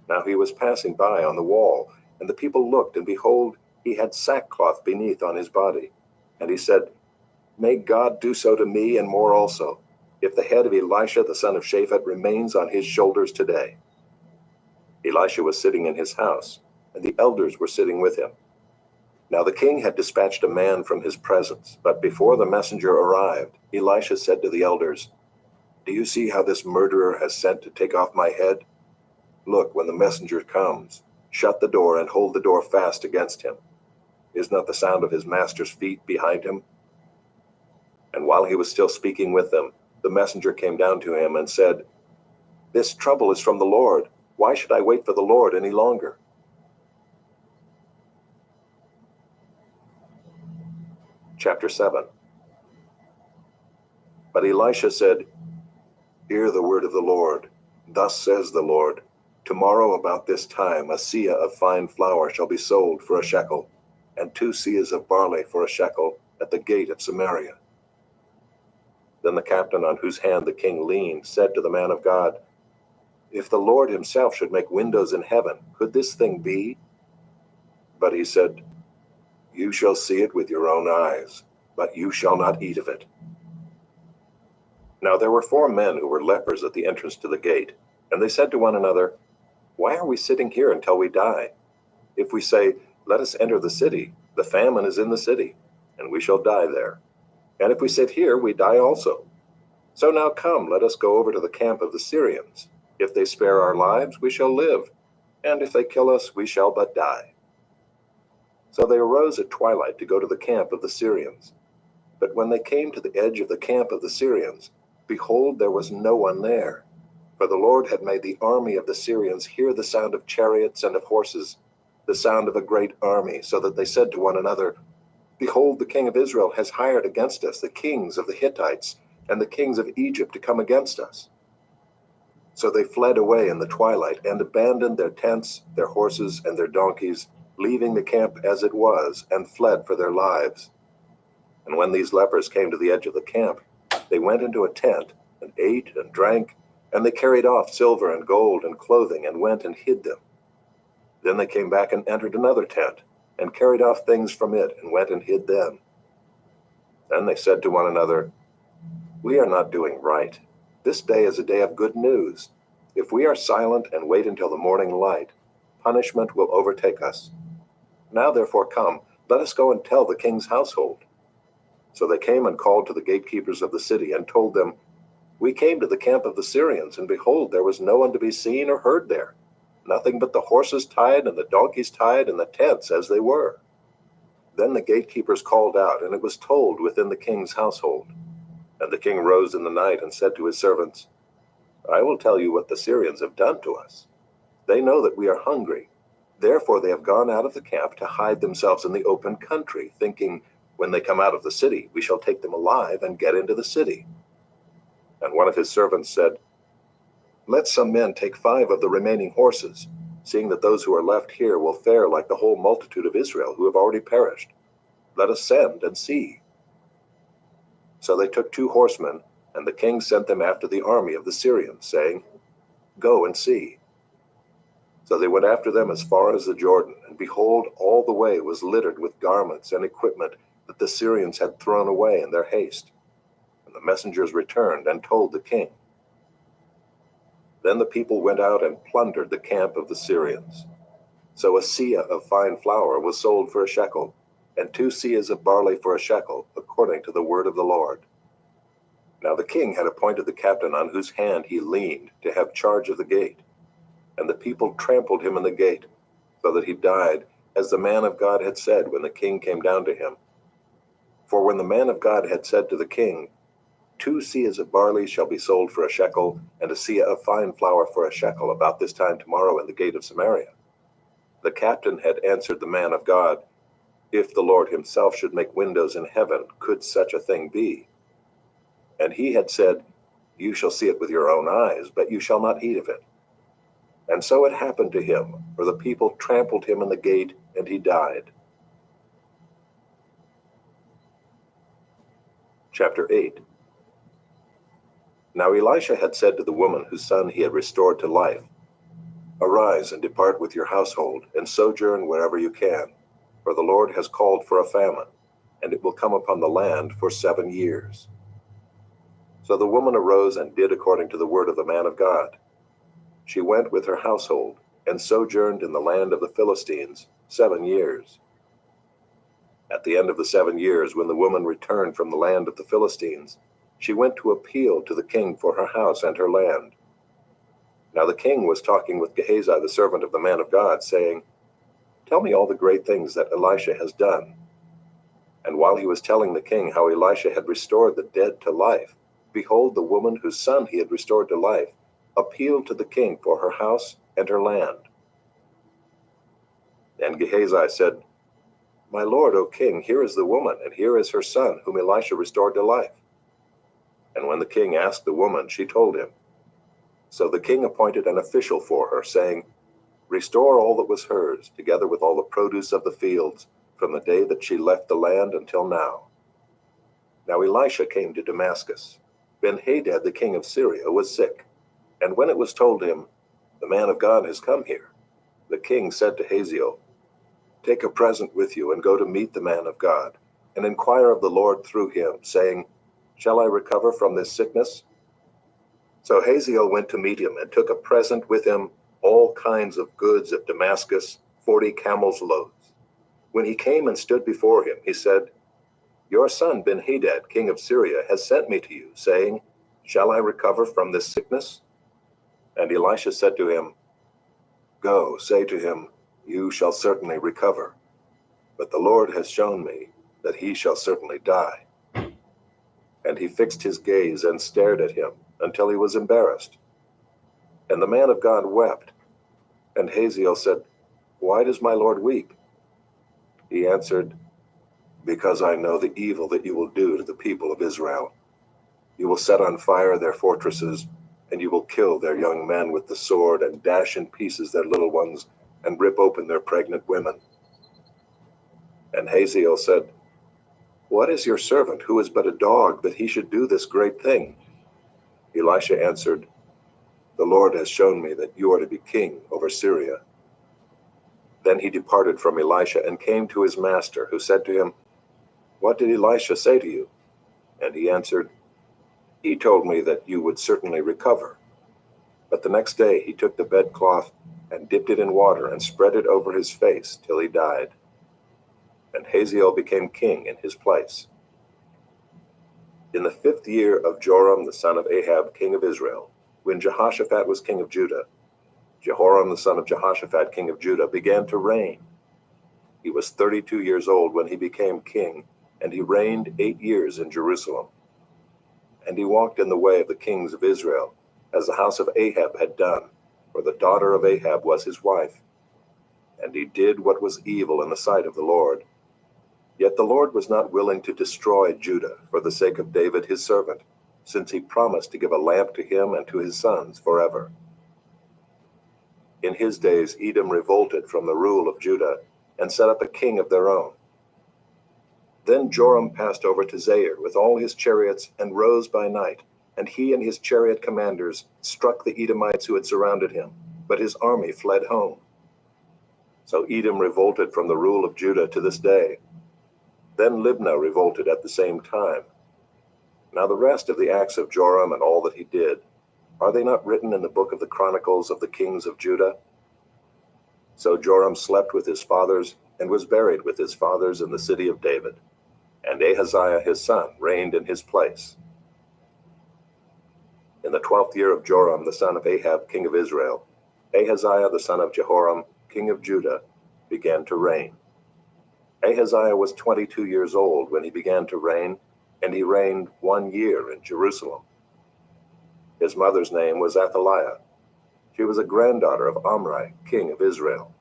Now he was passing by on the wall, and the people looked, and behold, he had sackcloth beneath on his body. And he said, "May God do so to me and more also, if the head of Elisha the son of Shaphat remains on his shoulders today." Elisha was sitting in his house, and the elders were sitting with him. Now the king had dispatched a man from his presence, but before the messenger arrived, Elisha said to the elders, "Do you see how this murderer has sent to take off my head? Look, when the messenger comes, shut the door and hold the door fast against him. Is not the sound of his master's feet behind him?" And while he was still speaking with them, the messenger came down to him and said, "This trouble is from the Lord. Why should I wait for the Lord any longer?" Chapter 7. But Elisha said, "Hear the word of the Lord. Thus says the Lord, tomorrow about this time a seah of fine flour shall be sold for a shekel, and 2 seahs of barley for a shekel at the gate of Samaria." Then the captain on whose hand the king leaned said to the man of God, "If the Lord himself should make windows in heaven, could this thing be?" But he said, "You shall see it with your own eyes, but you shall not eat of it. Now there were 4 men who were lepers at the entrance to the gate, and they said to one another, Why are we sitting here until we die? If we say, Let us enter the city, the famine is in the city, and we shall die there. And if we sit here, we die also. So now come, let us go over to the camp of the Syrians. If they spare our lives, we shall live, and if they kill us, we shall but die. So they arose at twilight to go to the camp of the Syrians. But when they came to the edge of the camp of the Syrians, behold, there was no one there. For the Lord had made the army of the Syrians hear the sound of chariots and of horses, the sound of a great army, so that they said to one another, Behold, the king of Israel has hired against us the kings of the Hittites and the kings of Egypt to come against us. So they fled away in the twilight and abandoned their tents, their horses, and their donkeys, leaving the camp as it was, and fled for their lives. And when these lepers came to the edge of the camp, they went into a tent and ate and drank, and they carried off silver and gold and clothing and went and hid them. Then they came back and entered another tent and carried off things from it and went and hid them. Then they said to one another, We are not doing right. This day is a day of good news. If we are silent and wait until the morning light, punishment will overtake us. Now therefore come, let us go and tell the king's household. So they came and called to the gatekeepers of the city and told them, We came to the camp of the Syrians, and behold, there was no one to be seen or heard there, nothing but the horses tied and the donkeys tied and the tents as they were. Then the gatekeepers called out, and it was told within the king's household. And the king rose in the night and said to his servants, I will tell you what the Syrians have done to us. They know that we are hungry. Therefore they have gone out of the camp to hide themselves in the open country, thinking, When they come out of the city, we shall take them alive and get into the city. And one of his servants said, Let some men take 5 of the remaining horses, seeing that those who are left here will fare like the whole multitude of Israel who have already perished. Let us send and see. So they took 2 horsemen, and the king sent them after the army of the Syrians, saying, Go and see. So they went after them as far as the Jordan, and behold, all the way was littered with garments and equipment that the Syrians had thrown away in their haste. And the messengers returned and told the king. Then the people went out and plundered the camp of the Syrians. So a seah of fine flour was sold for a shekel, and 2 seahs of barley for a shekel, according to the word of the Lord. Now the king had appointed the captain on whose hand he leaned to have charge of the gate. And the people trampled him in the gate, so that he died, as the man of God had said when the king came down to him. For when the man of God had said to the king, 2 seahs of barley shall be sold for a shekel, and a seah of fine flour for a shekel about this time tomorrow in the gate of Samaria, the captain had answered the man of God, If the Lord himself should make windows in heaven, could such a thing be? And he had said, You shall see it with your own eyes, but you shall not eat of it. And so it happened to him, for the people trampled him in the gate, and he died. Chapter 8. Now Elisha had said to the woman whose son he had restored to life, Arise and depart with your household, and sojourn wherever you can, for the Lord has called for a famine, and it will come upon the land for 7 years. So the woman arose and did according to the word of the man of God. She went with her household, and sojourned in the land of the Philistines 7 years. At the end of the 7 years, when the woman returned from the land of the Philistines, she went to appeal to the king for her house and her land. Now the king was talking with Gehazi, the servant of the man of God, saying, Tell me all the great things that Elisha has done. And while he was telling the king how Elisha had restored the dead to life, behold, the woman whose son he had restored to life appealed to the king for her house and her land. And Gehazi said, My lord, O king, here is the woman, and here is her son, whom Elisha restored to life. And when the king asked the woman, she told him. So the king appointed an official for her, saying, Restore all that was hers, together with all the produce of the fields, from the day that she left the land until now. Now Elisha came to Damascus. Ben-Hadad, the king of Syria, was sick. And when it was told him, The man of God has come here, the king said to Hazael, Take a present with you and go to meet the man of God, and inquire of the Lord through him, saying, Shall I recover from this sickness? So Hazael went to meet him, and took a present with him, all kinds of goods of Damascus, 40 camels' loads. When he came and stood before him, he said, Your son Ben-Hadad, king of Syria, has sent me to you, saying, Shall I recover from this sickness? And Elisha said to him, Go, say to him, You shall certainly recover. But the Lord has shown me that he shall certainly die. And he fixed his gaze and stared at him until he was embarrassed. And the man of God wept. And Hazael said, Why does my Lord weep? He answered, Because I know the evil that you will do to the people of Israel. You will set on fire their fortresses, and you will kill their young men with the sword, and dash in pieces their little ones, and rip open their pregnant women. And Hazael said, What is your servant, who is but a dog, that he should do this great thing? Elisha answered, The Lord has shown me that you are to be king over Syria. Then he departed from Elisha and came to his master, who said to him, What did Elisha say to you? And he answered, He told me that you would certainly recover. But the next day he took the bedcloth and dipped it in water and spread it over his face till he died. And Hazael became king in his place. In the 5th year of Joram the son of Ahab, king of Israel, when Jehoshaphat was king of Judah, Jehoram the son of Jehoshaphat, king of Judah, began to reign. He was 32 years old when he became king, and he reigned 8 years in Jerusalem. And he walked in the way of the kings of Israel, as the house of Ahab had done, for the daughter of Ahab was his wife. And he did what was evil in the sight of the Lord. Yet the Lord was not willing to destroy Judah for the sake of David his servant, since he promised to give a lamp to him and to his sons forever. In his days Edom revolted from the rule of Judah, and set up a king of their own. Then Joram passed over to Zair with all his chariots, and rose by night, and he and his chariot commanders struck the Edomites who had surrounded him, but his army fled home. So Edom revolted from the rule of Judah to this day. Then Libnah revolted at the same time. Now the rest of the acts of Joram and all that he did, are they not written in the book of the Chronicles of the kings of Judah? So Joram slept with his fathers, and was buried with his fathers in the city of David. And Ahaziah his son reigned in his place. In the 12th year of Joram the son of Ahab, king of Israel, Ahaziah the son of Jehoram, king of Judah, began to reign. Ahaziah was 22 years old when he began to reign, and he reigned 1 year in Jerusalem. His mother's name was Athaliah. She was a granddaughter of Omri, king of Israel.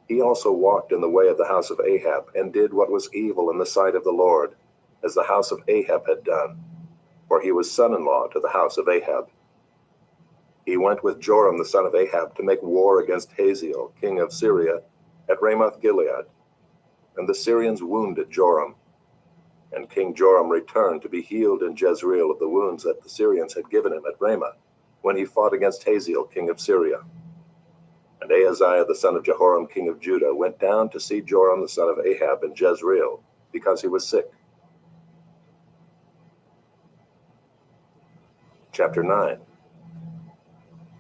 He also walked in the way of the house of Ahab, and did what was evil in the sight of the Lord, as the house of Ahab had done, for he was son-in-law to the house of Ahab. He went with Joram the son of Ahab to make war against Hazael, king of Syria, at Ramoth Gilead. And the Syrians wounded Joram. And King Joram returned to be healed in Jezreel of the wounds that the Syrians had given him at Ramah, when he fought against Hazael, king of Syria. And Ahaziah the son of Jehoram, king of Judah, went down to see Joram the son of Ahab in Jezreel, because he was sick. Chapter 9.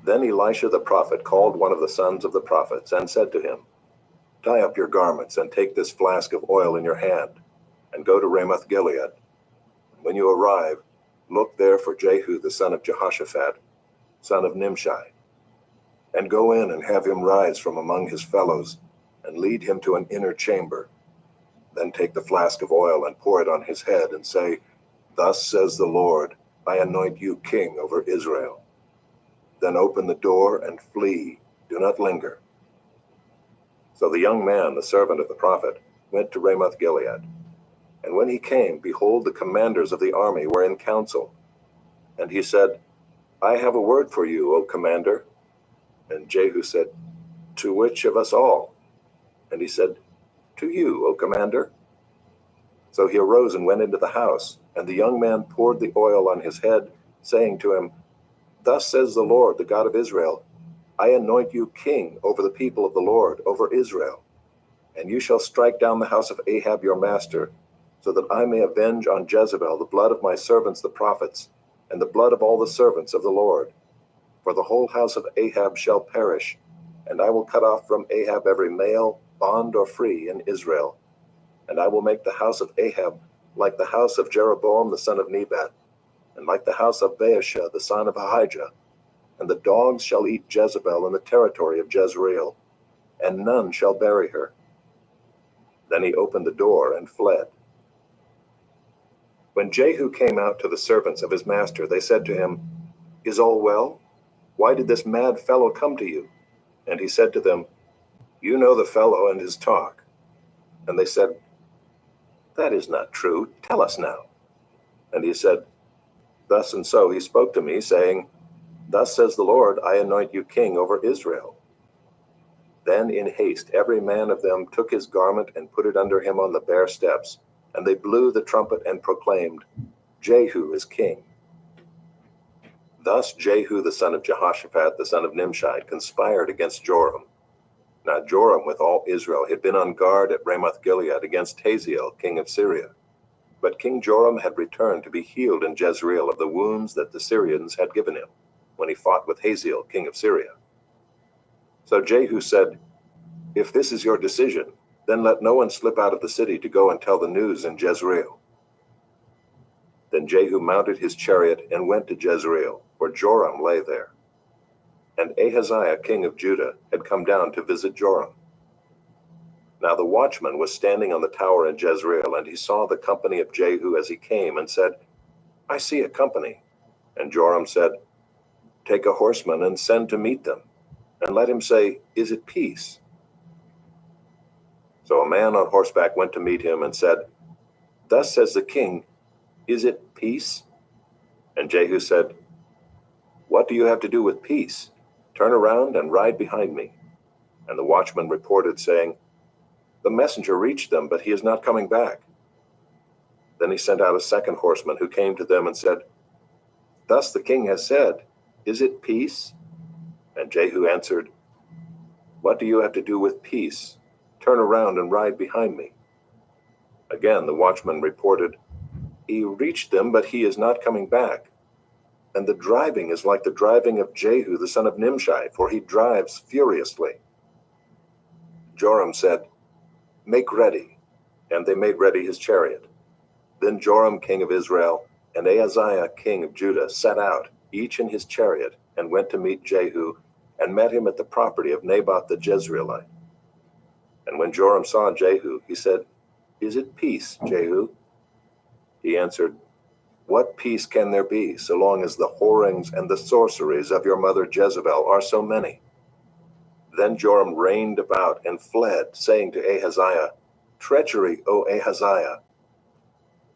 Then Elisha the prophet called one of the sons of the prophets, and said to him, Tie up your garments, and take this flask of oil in your hand, and go to Ramoth Gilead. When you arrive, look there for Jehu the son of Jehoshaphat, son of Nimshi, and go in and have him rise from among his fellows, and lead him to an inner chamber. Then take the flask of oil and pour it on his head, and say, Thus says the Lord, I anoint you king over Israel. Then open the door and flee, do not linger. So the young man, the servant of the prophet, went to Ramoth Gilead. And when he came, behold, the commanders of the army were in council. And he said, I have a word for you, O commander. And Jehu said, To which of us all? And he said, To you, O commander. So he arose and went into the house, and the young man poured the oil on his head, saying to him, Thus says the Lord, the God of Israel, I anoint you king over the people of the Lord, over Israel. And you shall strike down the house of Ahab your master, so that I may avenge on Jezebel the blood of my servants the prophets, and the blood of all the servants of the Lord. For the whole house of Ahab shall perish, and I will cut off from Ahab every male, bond or free, in Israel. And I will make the house of Ahab like the house of Jeroboam the son of Nebat, and like the house of Baasha the son of Ahijah. And the dogs shall eat Jezebel in the territory of Jezreel, and none shall bury her. Then he opened the door and fled. When Jehu came out to the servants of his master, they said to him, Is all well? Why did this mad fellow come to you? And he said to them, You know the fellow and his talk. And they said, That is not true. Tell us now. And he said, Thus and so he spoke to me, saying, Thus says the Lord, I anoint you king over Israel. Then in haste every man of them took his garment and put it under him on the bare steps, and they blew the trumpet and proclaimed, Jehu is king. Thus Jehu the son of Jehoshaphat the son of Nimshi conspired against Joram. Now Joram with all Israel had been on guard at Ramoth Gilead against Hazael king of Syria. But King Joram had returned to be healed in Jezreel of the wounds that the Syrians had given him, when he fought with Hazael king of Syria. So Jehu said, If this is your decision, then let no one slip out of the city to go and tell the news in Jezreel. Then Jehu mounted his chariot and went to Jezreel, where Joram lay there. And Ahaziah king of Judah had come down to visit Joram. Now the watchman was standing on the tower in Jezreel, and he saw the company of Jehu as he came, and said, I see a company. And Joram said, Take a horseman and send to meet them, and let him say, Is it peace? So a man on horseback went to meet him and said, Thus says the king, Is it peace? And Jehu said, What do you have to do with peace? Turn around and ride behind me. And the watchman reported, saying, The messenger reached them, but he is not coming back. Then he sent out a second horseman who came to them and said, Thus the king has said, Is it peace? And Jehu answered, What do you have to do with peace? Turn around and ride behind me. Again the watchman reported, He reached them, but he is not coming back. And the driving is like the driving of Jehu the son of Nimshi, for he drives furiously. Joram said, Make ready. And they made ready his chariot. Then Joram king of Israel and Ahaziah king of Judah set out, each in his chariot, and went to meet Jehu, and met him at the property of Naboth the Jezreelite. And when Joram saw Jehu, he said, Is it peace, Jehu? He answered, What peace can there be, so long as the whorings and the sorceries of your mother Jezebel are so many? Then Joram reined about and fled, saying to Ahaziah, Treachery, O Ahaziah!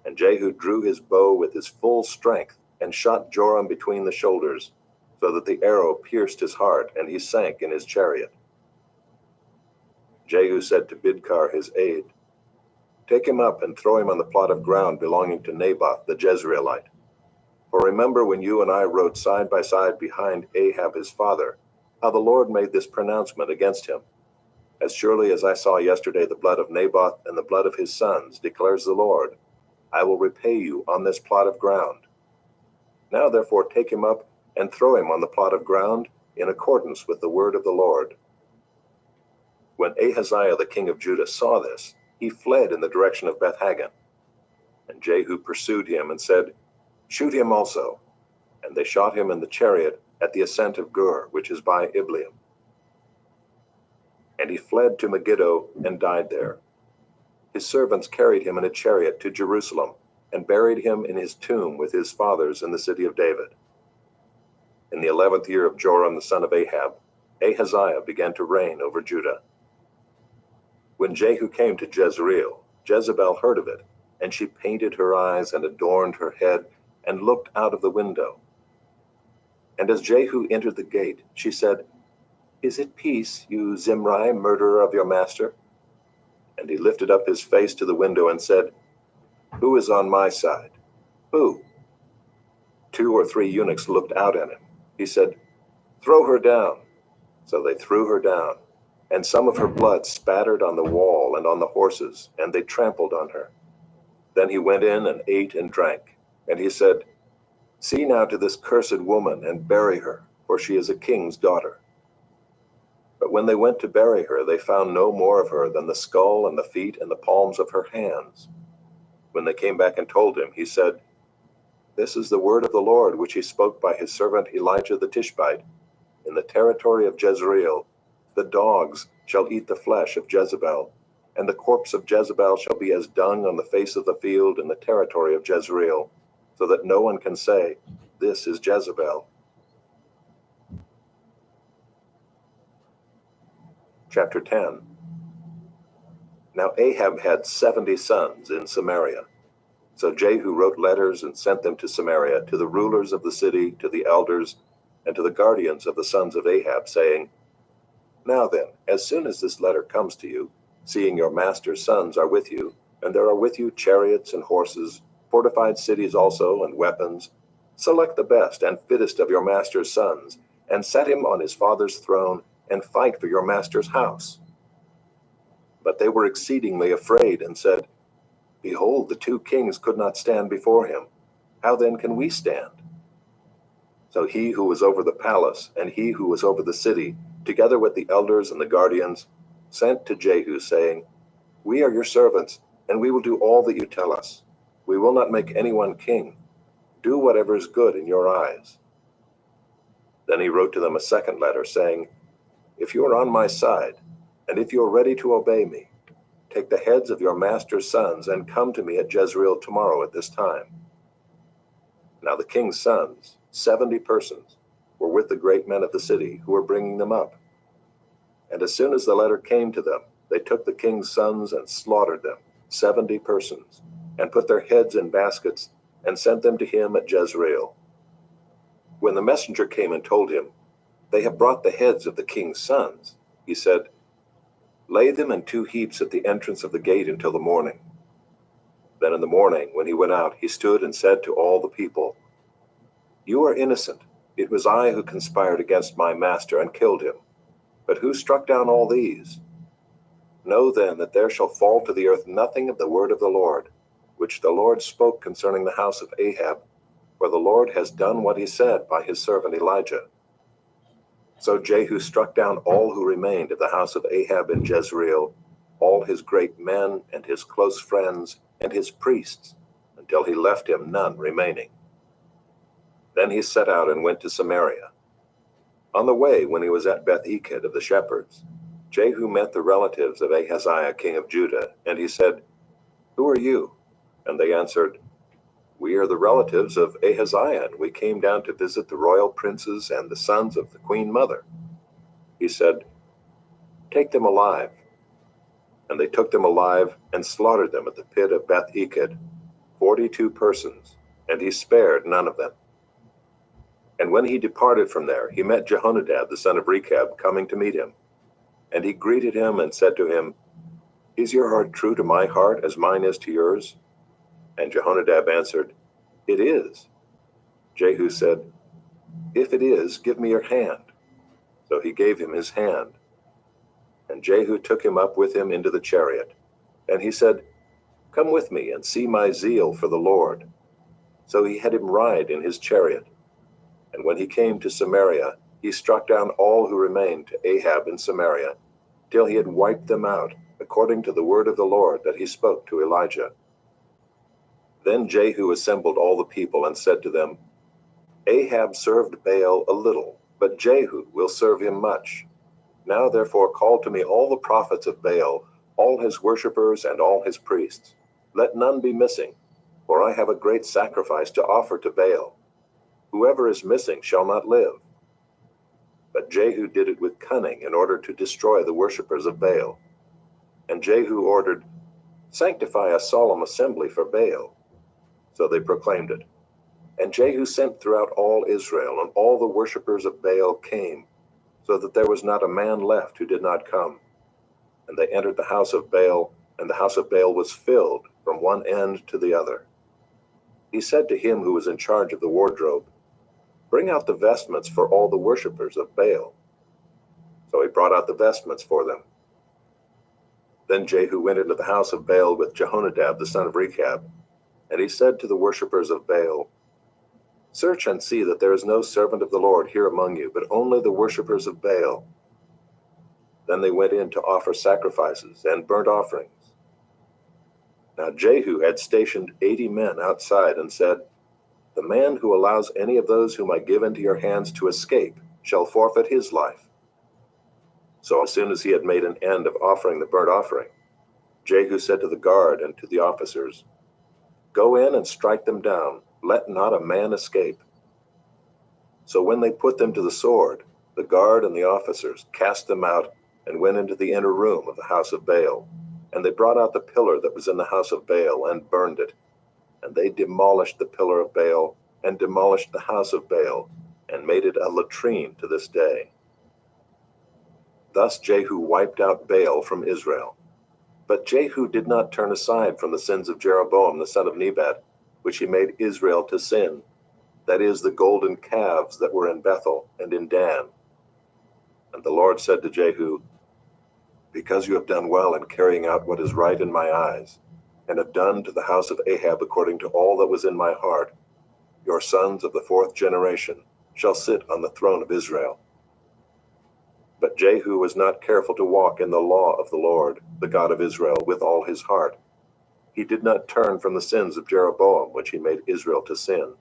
And Jehu drew his bow with his full strength, and shot Joram between the shoulders, so that the arrow pierced his heart, and he sank in his chariot. Jehu said to Bidkar his aide, Take him up and throw him on the plot of ground belonging to Naboth the Jezreelite. For remember when you and I rode side by side behind Ahab his father, how the Lord made this pronouncement against him. As surely as I saw yesterday the blood of Naboth and the blood of his sons, declares the Lord, I will repay you on this plot of ground. Now therefore take him up and throw him on the plot of ground in accordance with the word of the Lord. When Ahaziah the king of Judah saw this, he fled in the direction of Beth-Hagan. And Jehu pursued him and said, Shoot him also. And they shot him in the chariot at the ascent of Gur, which is by Ibleam. And he fled to Megiddo and died there. His servants carried him in a chariot to Jerusalem, and buried him in his tomb with his fathers in the city of David. In the 11th year of Joram the son of Ahab, Ahaziah began to reign over Judah. When Jehu came to Jezreel, Jezebel heard of it, and she painted her eyes and adorned her head, and looked out of the window. And as Jehu entered the gate, she said, Is it peace, you Zimri, murderer of your master? And he lifted up his face to the window and said, Who is on my side? Who? 2 or 3 eunuchs looked out at him. He said, Throw her down. So they threw her down, and some of her blood spattered on the wall and on the horses, and they trampled on her. Then he went in and ate and drank. And he said, "See now to this cursed woman and bury her, for she is a king's daughter." But when they went to bury her, they found no more of her than the skull and the feet and the palms of her hands. When they came back and told him, he said, "This is the word of the Lord which he spoke by his servant Elijah the Tishbite. In the territory of Jezreel, the dogs shall eat the flesh of Jezebel, and the corpse of Jezebel shall be as dung on the face of the field in the territory of Jezreel, so that no one can say, 'This is Jezebel.'" Chapter 10. Now Ahab had 70 sons in Samaria. So Jehu wrote letters and sent them to Samaria, to the rulers of the city, to the elders, and to the guardians of the sons of Ahab, saying, "Now then, as soon as this letter comes to you, seeing your master's sons are with you, and there are with you chariots and horses, fortified cities also, and weapons, select the best and fittest of your master's sons, and set him on his father's throne, and fight for your master's house." But they were exceedingly afraid, and said, "Behold, the 2 kings could not stand before him. How then can we stand?" So he who was over the palace, and he who was over the city, together with the elders and the guardians, sent to Jehu, saying, "We are your servants, and we will do all that you tell us. We will not make anyone king. Do whatever is good in your eyes." Then he wrote to them a second letter, saying, "If you are on my side, and if you are ready to obey me, take the heads of your master's sons and come to me at Jezreel tomorrow at this time." Now the king's sons, 70 persons, were with the great men of the city, who were bringing them up. And as soon as the letter came to them, they took the king's sons and slaughtered them, 70 persons, and put their heads in baskets, and sent them to him at Jezreel. When the messenger came and told him, "They have brought the heads of the king's sons," he said, "Lay them in 2 heaps at the entrance of the gate until the morning." Then in the morning, when he went out, he stood and said to all the people, "You are innocent. It was I who conspired against my master and killed him. But who struck down all these? Know then that there shall fall to the earth nothing of the word of the Lord, which the Lord spoke concerning the house of Ahab, for the Lord has done what he said by his servant Elijah." So Jehu struck down all who remained of the house of Ahab in Jezreel, all his great men and his close friends and his priests, until he left him none remaining. Then he set out and went to Samaria. On the way, when he was at Beth-eked of the shepherds, Jehu met the relatives of Ahaziah king of Judah, and he said, "Who are you?" And they answered, "We are the relatives of Ahaziah, and we came down to visit the royal princes and the sons of the queen mother." He said, "Take them alive." And they took them alive and slaughtered them at the pit of Beth-eked, 42 persons, and he spared none of them. And when he departed from there, he met Jehonadab the son of Rechab coming to meet him. And he greeted him and said to him, "Is your heart true to my heart as mine is to yours?" And Jehonadab answered, "It is." Jehu said, "If it is, give me your hand." So he gave him his hand. And Jehu took him up with him into the chariot. And he said, "Come with me and see my zeal for the Lord." So he had him ride in his chariot. And when he came to Samaria, he struck down all who remained to Ahab in Samaria, till he had wiped them out, according to the word of the Lord that he spoke to Elijah. Then Jehu assembled all the people and said to them, "Ahab served Baal a little, but Jehu will serve him much. Now therefore call to me all the prophets of Baal, all his worshippers and all his priests. Let none be missing, for I have a great sacrifice to offer to Baal. Whoever is missing shall not live." But Jehu did it with cunning in order to destroy the worshippers of Baal. And Jehu ordered, "Sanctify a solemn assembly for Baal." So they proclaimed it. And Jehu sent throughout all Israel, and all the worshippers of Baal came, so that there was not a man left who did not come. And they entered the house of Baal, and the house of Baal was filled from one end to the other. He said to him who was in charge of the wardrobe, "Bring out the vestments for all the worshippers of Baal." So he brought out the vestments for them. Then Jehu went into the house of Baal with Jehonadab the son of Rechab, And he said to the worshippers of Baal, "Search and see that there is no servant of the Lord here among you, but only the worshippers of Baal." Then they went in to offer sacrifices and burnt offerings. Now Jehu had stationed 80 men outside and said, "The man who allows any of those whom I give into your hands to escape shall forfeit his life." So as soon as he had made an end of offering the burnt offering, Jehu said to the guard and to the officers, "Go in and strike them down, let not a man escape." So when they put them to the sword, the guard and the officers cast them out and went into the inner room of the house of Baal. And they brought out the pillar that was in the house of Baal and burned it. And they demolished the pillar of Baal and demolished the house of Baal and made it a latrine to this day. Thus Jehu wiped out Baal from Israel. But Jehu did not turn aside from the sins of Jeroboam the son of Nebat, which he made Israel to sin, that is, the golden calves that were in Bethel and in Dan. And the Lord said to Jehu, "Because you have done well in carrying out what is right in my eyes, and have done to the house of Ahab according to all that was in my heart, your sons of the 4th generation shall sit on the throne of Israel." But Jehu was not careful to walk in the law of the Lord, the God of Israel, with all his heart. He did not turn from the sins of Jeroboam, which he made Israel to sin.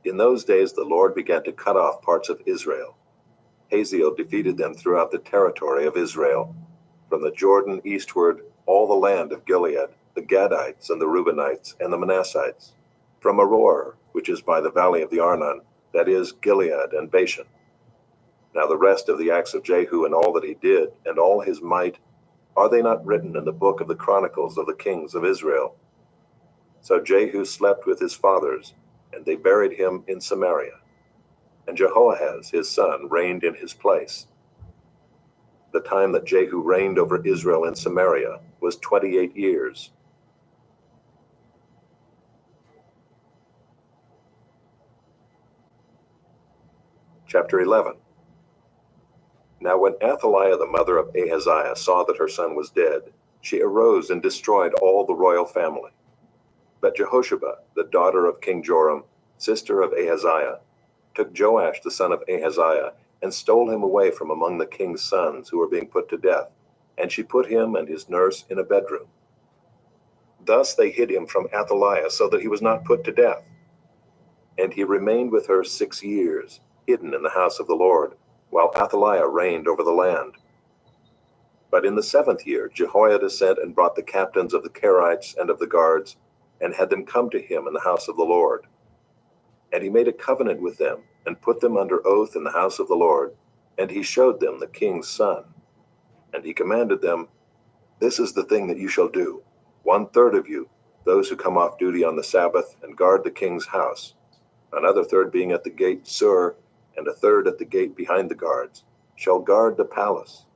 In those days the Lord began to cut off parts of Israel. Hazael defeated them throughout the territory of Israel, from the Jordan eastward, all the land of Gilead, the Gadites and the Reubenites and the Manassites, from Aroer, which is by the valley of the Arnon, that is, Gilead and Bashan. Now the rest of the acts of Jehu and all that he did, and all his might, are they not written in the book of the Chronicles of the kings of Israel? So Jehu slept with his fathers, and they buried him in Samaria. And Jehoahaz his son reigned in his place. The time that Jehu reigned over Israel in Samaria was 28 years. Chapter 11. Now when Athaliah the mother of Ahaziah saw that her son was dead, she arose and destroyed all the royal family. But Jehosheba, the daughter of King Joram, sister of Ahaziah, took Joash the son of Ahaziah and stole him away from among the king's sons who were being put to death, and she put him and his nurse in a bedroom. Thus they hid him from Athaliah so that he was not put to death. And he remained with her 6 years, hidden in the house of the Lord, while Athaliah reigned over the land. But in the 7th year Jehoiada sent and brought the captains of the Kerites and of the guards, and had them come to him in the house of the Lord. And he made a covenant with them, and put them under oath in the house of the Lord, and he showed them the king's son. And he commanded them, "This is the thing that you shall do. 1/3 of you, those who come off duty on the Sabbath and guard the king's house, another third being at the gate Sur, and a third at the gate behind the guards, shall guard the palace.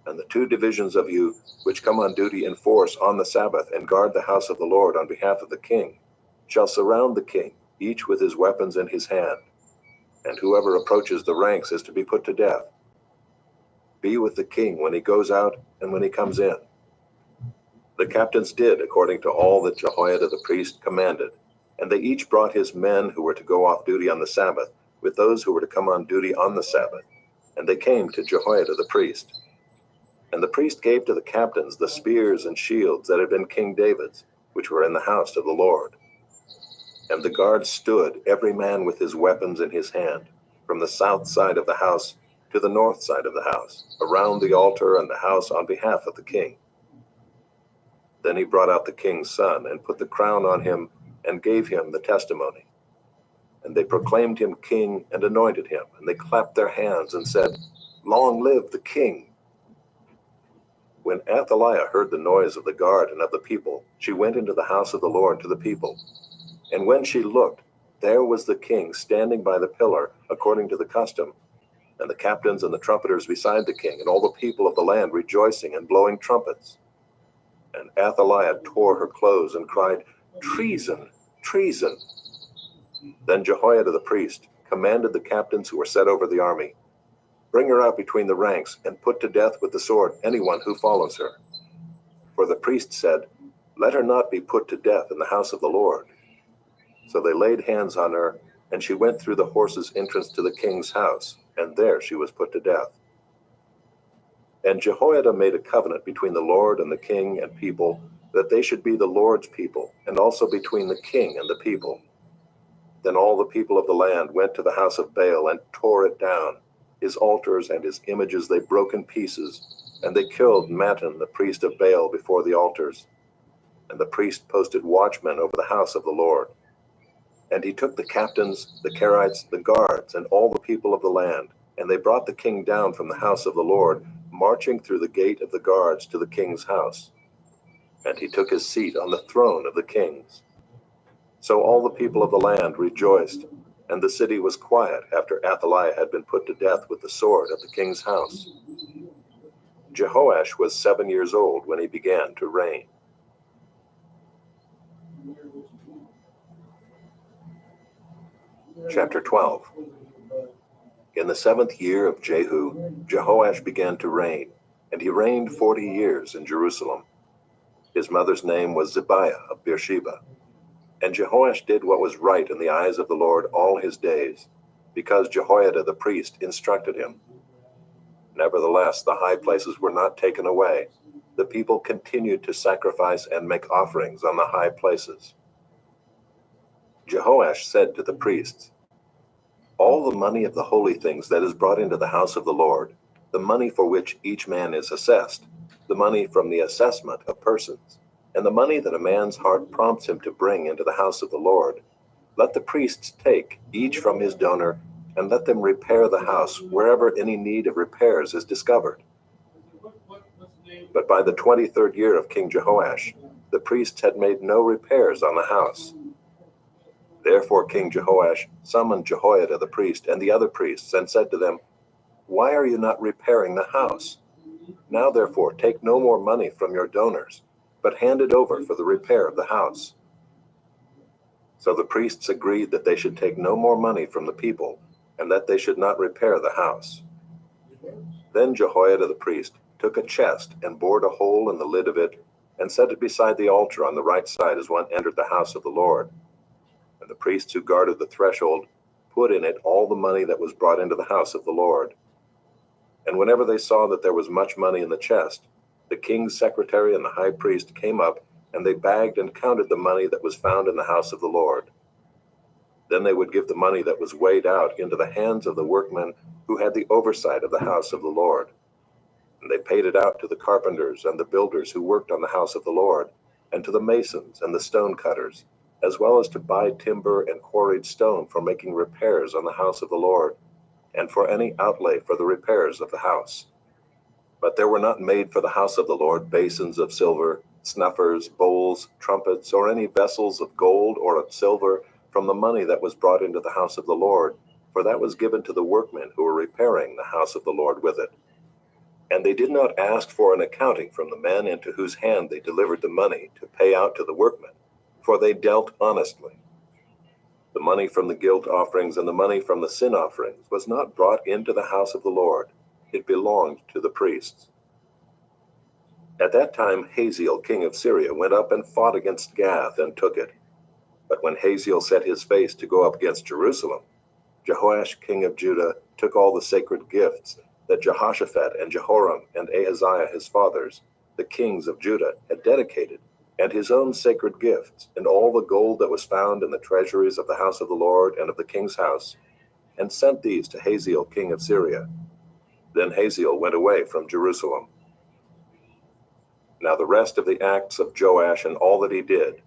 And the 2 divisions of you, which come on duty in force on the Sabbath and guard the house of the Lord on behalf of the king, shall surround the king, each with his weapons in his hand. And whoever approaches the ranks is to be put to death. Be with the king when he goes out and when he comes in." The captains did according to all that Jehoiada the priest commanded, and they each brought his men who were to go off duty on the Sabbath, with those who were to come on duty on the Sabbath, and they came to Jehoiada the priest. And the priest gave to the captains the spears and shields that had been King David's, which were in the house of the Lord. And the guards stood, every man with his weapons in his hand, from the south side of the house to the north side of the house, around the altar and the house on behalf of the king. Then he brought out the king's son, and put the crown on him, and gave him the testimony. And they proclaimed him king, and anointed him, and they clapped their hands, and said, "Long live the king!" When Athaliah heard the noise of the guard and of the people, she went into the house of the Lord to the people. And when she looked, there was the king standing by the pillar, according to the custom, and the captains and the trumpeters beside the king, and all the people of the land rejoicing and blowing trumpets. And Athaliah tore her clothes and cried, "Treason! Treason!" Then Jehoiada the priest commanded the captains who were set over the army, "Bring her out between the ranks, and put to death with the sword anyone who follows her." For the priest said, Let her not be put to death in the house of the Lord. So they laid hands on her, and she went through the horses' entrance to the king's house, and there she was put to death. And Jehoiada made a covenant between the Lord and the king and people, that they should be the Lord's people, and also between the king and the people. Then all the people of the land went to the house of Baal and tore it down. His altars and his images they broke in pieces, and they killed Mattan, the priest of Baal, before the altars. And the priest posted watchmen over the house of the Lord. And he took the captains, the Kerites, the guards, and all the people of the land, and they brought the king down from the house of the Lord, marching through the gate of the guards to the king's house. And he took his seat on the throne of the kings. So all the people of the land rejoiced, and the city was quiet after Athaliah had been put to death with the sword at the king's house. Jehoash was 7 years old when he began to reign. Chapter 12. In the 7th year of Jehu, Jehoash began to reign, and he reigned 40 years in Jerusalem. His mother's name was Zibiah of Beersheba. And Jehoash did what was right in the eyes of the Lord all his days, because Jehoiada the priest instructed him. Nevertheless, the high places were not taken away. The people continued to sacrifice and make offerings on the high places. Jehoash said to the priests, "All the money of the holy things that is brought into the house of the Lord, the money for which each man is assessed, the money from the assessment of persons, and the money that a man's heart prompts him to bring into the house of the Lord, let the priests take, each from his donor, and let them repair the house wherever any need of repairs is discovered." But by the 23rd year of King Jehoash, the priests had made no repairs on the house. Therefore King Jehoash summoned Jehoiada the priest and the other priests and said to them, "Why are you not repairing the house? Now therefore take no more money from your donors, but hand it over for the repair of the house." So the priests agreed that they should take no more money from the people, and that they should not repair the house. Then Jehoiada the priest took a chest and bored a hole in the lid of it, and set it beside the altar on the right side as one entered the house of the Lord. And the priests who guarded the threshold put in it all the money that was brought into the house of the Lord. And whenever they saw that there was much money in the chest, the king's secretary and the high priest came up, and they bagged and counted the money that was found in the house of the Lord. Then they would give the money that was weighed out into the hands of the workmen who had the oversight of the house of the Lord. And they paid it out to the carpenters and the builders who worked on the house of the Lord, and to the masons and the stone cutters, as well as to buy timber and quarried stone for making repairs on the house of the Lord, and for any outlay for the repairs of the house. But there were not made for the house of the Lord basins of silver, snuffers, bowls, trumpets, or any vessels of gold or of silver from the money that was brought into the house of the Lord, for that was given to the workmen who were repairing the house of the Lord with it. And they did not ask for an accounting from the men into whose hand they delivered the money to pay out to the workmen, for they dealt honestly. The money from the guilt offerings and the money from the sin offerings was not brought into the house of the Lord. It belonged to the priests. At that time Hazael king of Syria went up and fought against Gath and took it. But when Hazael set his face to go up against Jerusalem, Jehoash king of Judah took all the sacred gifts that Jehoshaphat and Jehoram and Ahaziah his fathers, the kings of Judah, had dedicated, and his own sacred gifts, and all the gold that was found in the treasuries of the house of the Lord and of the king's house, and sent these to Hazael king of Syria. Then Hazael went away from Jerusalem. Now the rest of the acts of Joash and all that he did,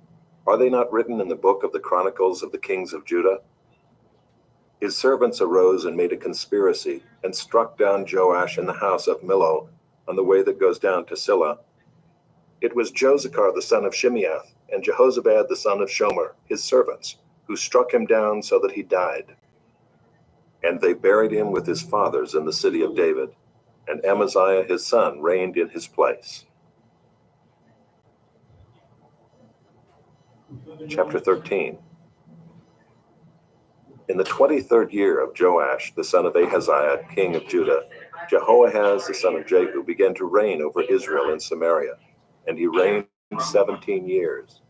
are they not written in the book of the Chronicles of the kings of Judah? His servants arose and made a conspiracy, and struck down Joash in the house of Millo, on the way that goes down to Silla. It was Josachar the son of Shimeath, and Jehozabad the son of Shomer, his servants, who struck him down so that he died. And they buried him with his fathers in the city of David, and Amaziah his son reigned in his place. Chapter 13. In the 23rd year of Joash, the son of Ahaziah, king of Judah, Jehoahaz, the son of Jehu, began to reign over Israel in Samaria, and he reigned 17 years.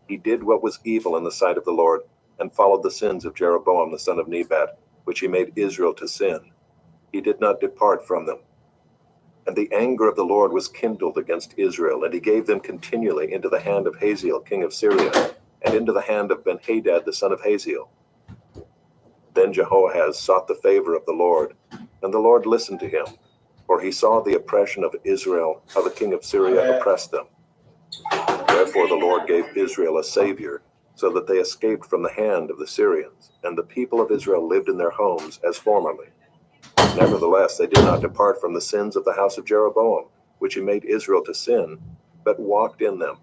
He did what was evil in the sight of the Lord, and followed the sins of Jeroboam the son of Nebat, which he made Israel to sin. He did not depart from them. And the anger of the Lord was kindled against Israel, and he gave them continually into the hand of Hazael king of Syria, and into the hand of Benhadad the son of Hazael. Then Jehoahaz sought the favor of the Lord, and the Lord listened to him, for he saw the oppression of Israel, how the king of Syria oppressed them. Therefore the Lord gave Israel a savior, so that they escaped from the hand of the Syrians, and the people of Israel lived in their homes as formerly. Nevertheless, they did not depart from the sins of the house of Jeroboam, which he made Israel to sin, but walked in them.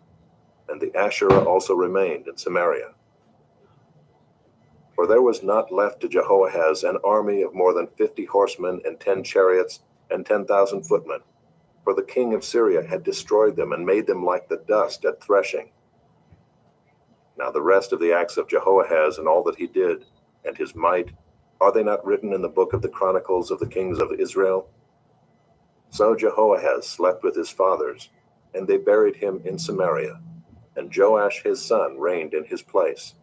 And the Asherah also remained in Samaria. For there was not left to Jehoahaz an army of more than 50 horsemen and 10 chariots and 10,000 footmen, for the king of Syria had destroyed them and made them like the dust at threshing. Now the rest of the acts of Jehoahaz and all that he did, and his might, are they not written in the book of the Chronicles of the kings of Israel? So Jehoahaz slept with his fathers, and they buried him in Samaria, and Joash his son reigned in his place.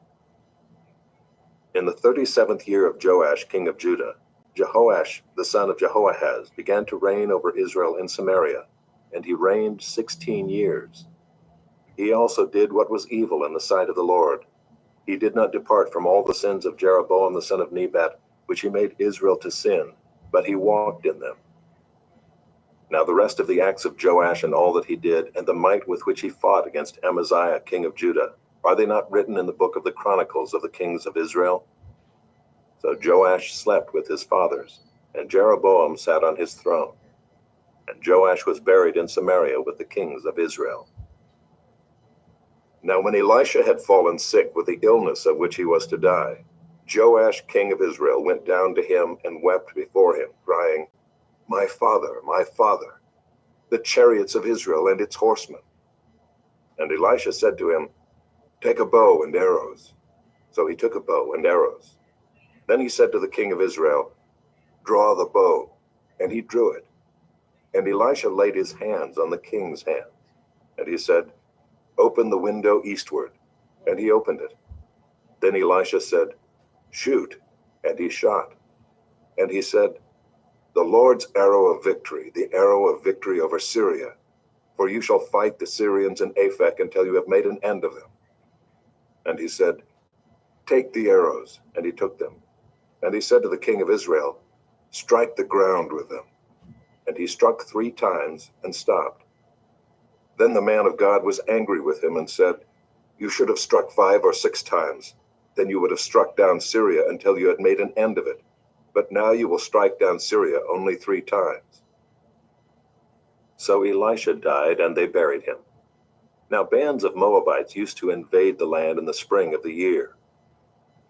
In the 37th year of Joash king of Judah, Jehoash the son of Jehoahaz began to reign over Israel in Samaria, and he reigned 16 years. He also did what was evil in the sight of the Lord. He did not depart from all the sins of Jeroboam the son of Nebat, which he made Israel to sin, but he walked in them. Now the rest of the acts of Joash and all that he did, and the might with which he fought against Amaziah king of Judah, are they not written in the book of the Chronicles of the kings of Israel? So Joash slept with his fathers, and Jeroboam sat on his throne. And Joash was buried in Samaria with the kings of Israel. Now when Elisha had fallen sick with the illness of which he was to die, Joash king of Israel went down to him and wept before him, crying, my father, the chariots of Israel and its horsemen. And Elisha said to him, take a bow and arrows. So he took a bow and arrows. Then he said to the king of Israel, draw the bow. And he drew it. And Elisha laid his hands on the king's hands. And he said, open the window eastward. And he opened it. Then Elisha said, shoot. And he shot. And he said, the Lord's arrow of victory, the arrow of victory over Syria. For you shall fight the Syrians in Aphek until you have made an end of them. And he said, take the arrows. And he took them. And he said to the king of Israel, strike the ground with them. And he struck 3 times and stopped. Then the man of God was angry with him and said, you should have struck 5 or 6 times. Then you would have struck down Syria until you had made an end of it. But now you will strike down Syria only 3 times. So Elisha died, and they buried him. Now bands of Moabites used to invade the land in the spring of the year.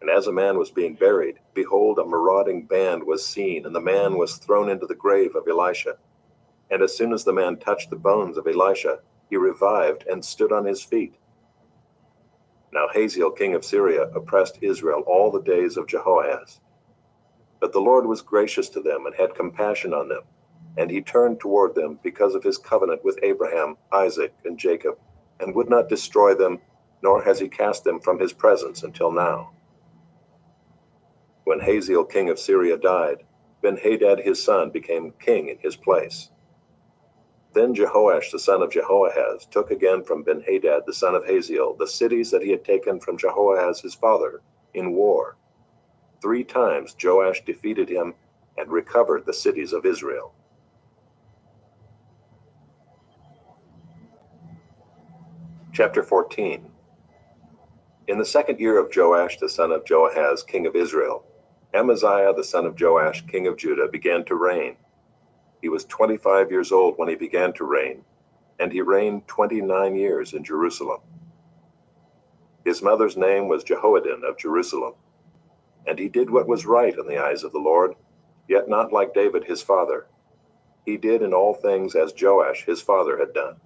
And as a man was being buried, behold, a marauding band was seen, and the man was thrown into the grave of Elisha. And as soon as the man touched the bones of Elisha, he revived and stood on his feet. Now Hazael king of Syria oppressed Israel all the days of Jehoahaz. But the Lord was gracious to them and had compassion on them, and he turned toward them because of his covenant with Abraham, Isaac, and Jacob, and would not destroy them, nor has he cast them from his presence until now. When Hazael king of Syria died, Benhadad his son became king in his place. Then Jehoash the son of Jehoahaz took again from Benhadad the son of Hazael the cities that he had taken from Jehoahaz his father in war. 3 times Joash defeated him and recovered the cities of Israel. Chapter 14. In the 2nd year of Joash the son of Joahaz king of Israel, Amaziah the son of Joash king of Judah began to reign. He was 25 years old when he began to reign, and he reigned 29 years in Jerusalem. His mother's name was Jehoaddin of Jerusalem. And he did what was right in the eyes of the Lord, yet not like David his father. He did in all things as Joash his father had done.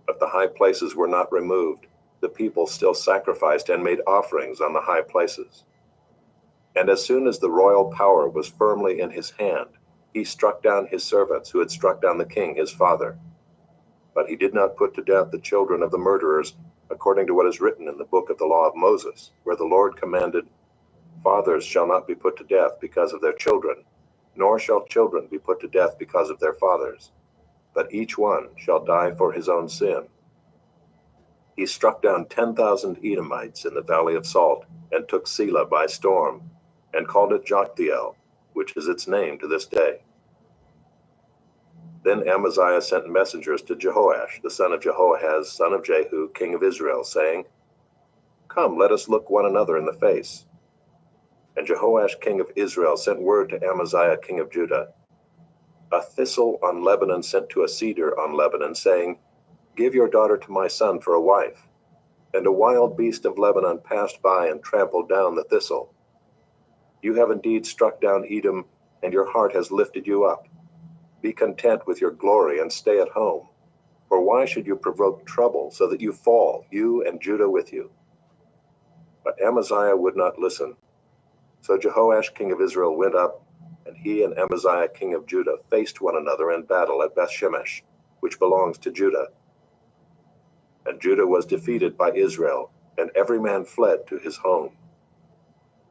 But the high places were not removed. The people still sacrificed and made offerings on the high places. And as soon as the royal power was firmly in his hand, he struck down his servants who had struck down the king his father. But he did not put to death the children of the murderers, according to what is written in the book of the law of Moses, where the Lord commanded, Fathers shall not be put to death because of their children, nor shall children be put to death because of their fathers, but each one shall die for his own sin. He struck down 10,000 Edomites in the valley of Salt, and took Selah by storm, and called it Joktheel, which is its name to this day. Then Amaziah sent messengers to Jehoash, the son of Jehoahaz, son of Jehu, king of Israel, saying, Come, let us look one another in the face. And Jehoash, king of Israel, sent word to Amaziah, king of Judah, A thistle on Lebanon sent to a cedar on Lebanon, saying, Give your daughter to my son for a wife. And a wild beast of Lebanon passed by and trampled down the thistle. You have indeed struck down Edom, and your heart has lifted you up. Be content with your glory and stay at home. For why should you provoke trouble so that you fall, you and Judah with you? But Amaziah would not listen. So Jehoash king of Israel went up, and he and Amaziah king of Judah faced one another in battle at Bethshemesh, which belongs to Judah. And Judah was defeated by Israel, and every man fled to his home.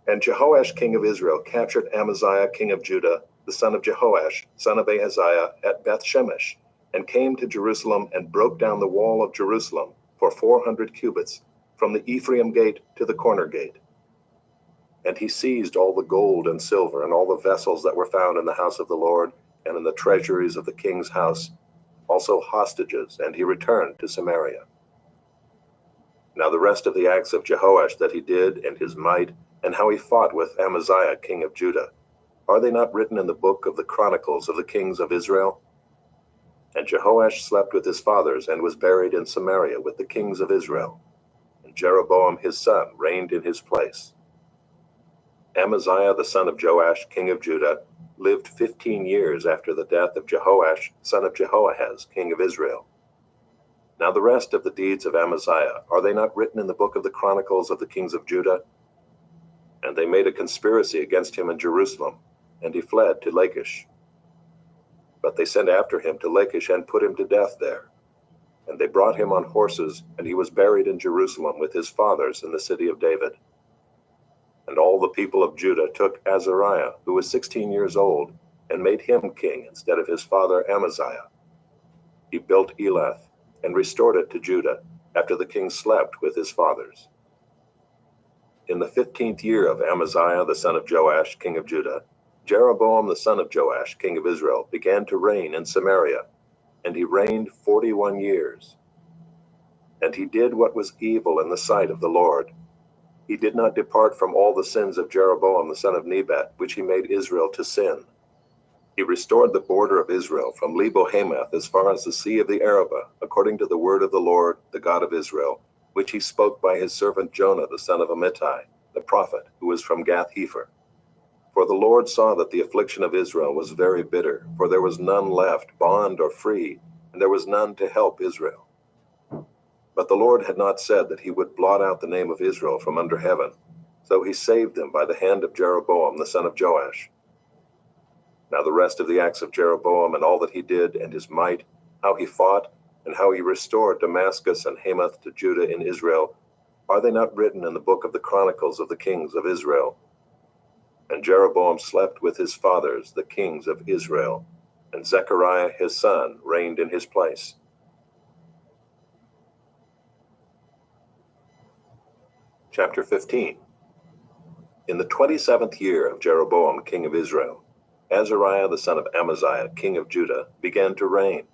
And Jehoash king of Israel captured Amaziah king of Judah, the son of Jehoash, son of Ahaziah, at Bethshemesh, and came to Jerusalem and broke down the wall of Jerusalem for 400 cubits, from the Ephraim gate to the corner gate. And he seized all the gold and silver and all the vessels that were found in the house of the Lord and in the treasuries of the king's house, also hostages, and he returned to Samaria. Now the rest of the acts of Jehoash that he did, and his might, and how he fought with Amaziah king of Judah, are they not written in the book of the Chronicles of the kings of Israel? And Jehoash slept with his fathers and was buried in Samaria with the kings of Israel. And Jeroboam his son reigned in his place. Amaziah the son of Joash king of Judah lived 15 years after the death of Jehoash son of Jehoahaz king of Israel. Now the rest of the deeds of Amaziah, are they not written in the book of the Chronicles of the kings of Judah? And they made a conspiracy against him in Jerusalem, and he fled to Lachish. But they sent after him to Lachish and put him to death there. And they brought him on horses, and he was buried in Jerusalem with his fathers in the city of David. And all the people of Judah took Azariah, who was 16 years old, and made him king instead of his father Amaziah. He built Elath, and restored it to Judah, after the king slept with his fathers. In the 15th year of Amaziah the son of Joash king of Judah, Jeroboam the son of Joash king of Israel began to reign in Samaria, and he reigned 41 years. And he did what was evil in the sight of the Lord. He did not depart from all the sins of Jeroboam the son of Nebat, which he made Israel to sin. He restored the border of Israel from Lebo-Hamath as far as the sea of the Arabah, according to the word of the Lord, the God of Israel, which he spoke by his servant Jonah the son of Amittai, the prophet, who was from Gath-Hepher. For the Lord saw that the affliction of Israel was very bitter, for there was none left, bond or free, and there was none to help Israel. But the Lord had not said that he would blot out the name of Israel from under heaven, so he saved them by the hand of Jeroboam the son of Joash. Now the rest of the acts of Jeroboam and all that he did, and his might, how he fought, and how he restored Damascus and Hamath to Judah in Israel, are they not written in the book of the Chronicles of the kings of Israel? And Jeroboam slept with his fathers, the kings of Israel, and Zechariah his son reigned in his place. Chapter 15. In the 27th year of Jeroboam king of Israel, Azariah the son of Amaziah king of Judah began to reign.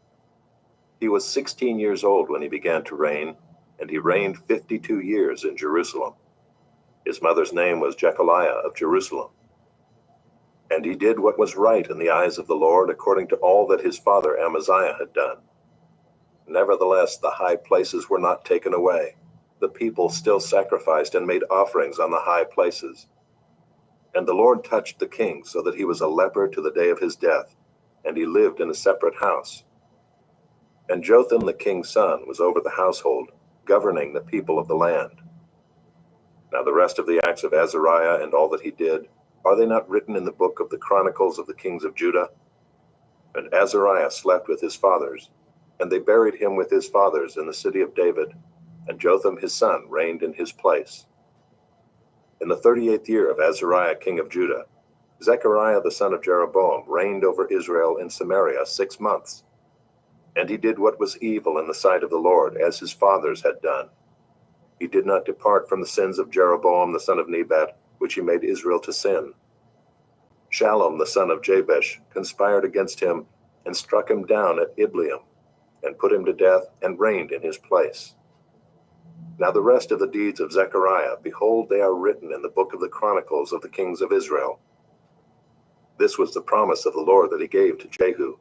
He was 16 years old when he began to reign, and he reigned 52 years in Jerusalem. His mother's name was Jechaliah of Jerusalem. And he did what was right in the eyes of the Lord, according to all that his father Amaziah had done. Nevertheless, the high places were not taken away. The people still sacrificed and made offerings on the high places. And the Lord touched the king so that he was a leper to the day of his death, and he lived in a separate house. And Jotham the king's son was over the household, governing the people of the land. Now the rest of the acts of Azariah and all that he did, are they not written in the book of the Chronicles of the kings of Judah? And Azariah slept with his fathers, And they buried him with his fathers in the city of David, and Jotham his son reigned in his place. In the 38th year of Azariah king of Judah, Zechariah the son of Jeroboam reigned over Israel in Samaria 6 months. And he did what was evil in the sight of the Lord, as his fathers had done. He did not depart from the sins of Jeroboam the son of Nebat, which he made Israel to sin. Shallum the son of Jabesh conspired against him, and struck him down at Ibleam, and put him to death, and reigned in his place. Now the rest of the deeds of Zechariah, behold, they are written in the book of the Chronicles of the kings of Israel. This was the promise of the Lord that he gave to Jehu.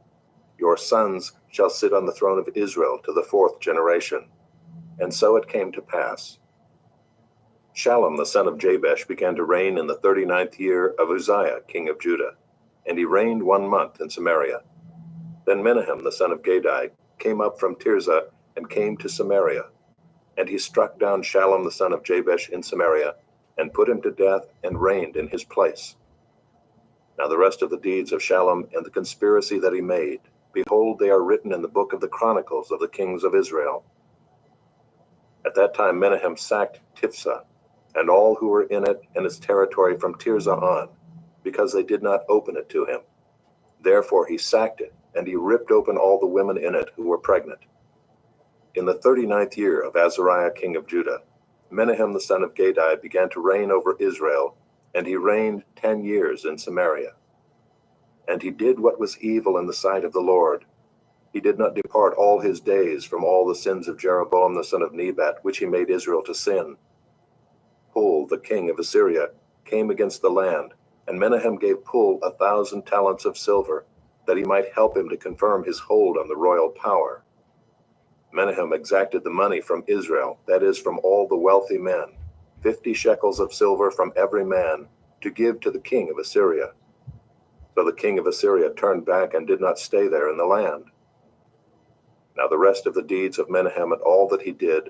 Your sons shall sit on the throne of Israel to the 4th generation. And so it came to pass. Shallum the son of Jabesh began to reign in the 39th year of Uzziah king of Judah, and he reigned 1 month in Samaria. Then Menahem the son of Gadai came up from Tirzah and came to Samaria. And he struck down Shallum the son of Jabesh in Samaria, and put him to death, and reigned in his place. Now the rest of the deeds of Shallum and the conspiracy that he made, behold, they are written in the book of the Chronicles of the kings of Israel. At that time Menahem sacked Tiphsah, and all who were in it and its territory from Tirzah on, because they did not open it to him. Therefore he sacked it, and he ripped open all the women in it who were pregnant. In the 39th year of Azariah king of Judah, Menahem the son of Gadai began to reign over Israel, and he reigned 10 years in Samaria. And he did what was evil in the sight of the Lord. He did not depart all his days from all the sins of Jeroboam the son of Nebat, which he made Israel to sin. Pul, the king of Assyria, came against the land, and Menahem gave Pul 1,000 talents of silver, that he might help him to confirm his hold on the royal power. Menahem exacted the money from Israel, that is, from all the wealthy men, 50 shekels of silver from every man, to give to the king of Assyria. So the king of Assyria turned back and did not stay there in the land. Now the rest of the deeds of Menahem and all that he did,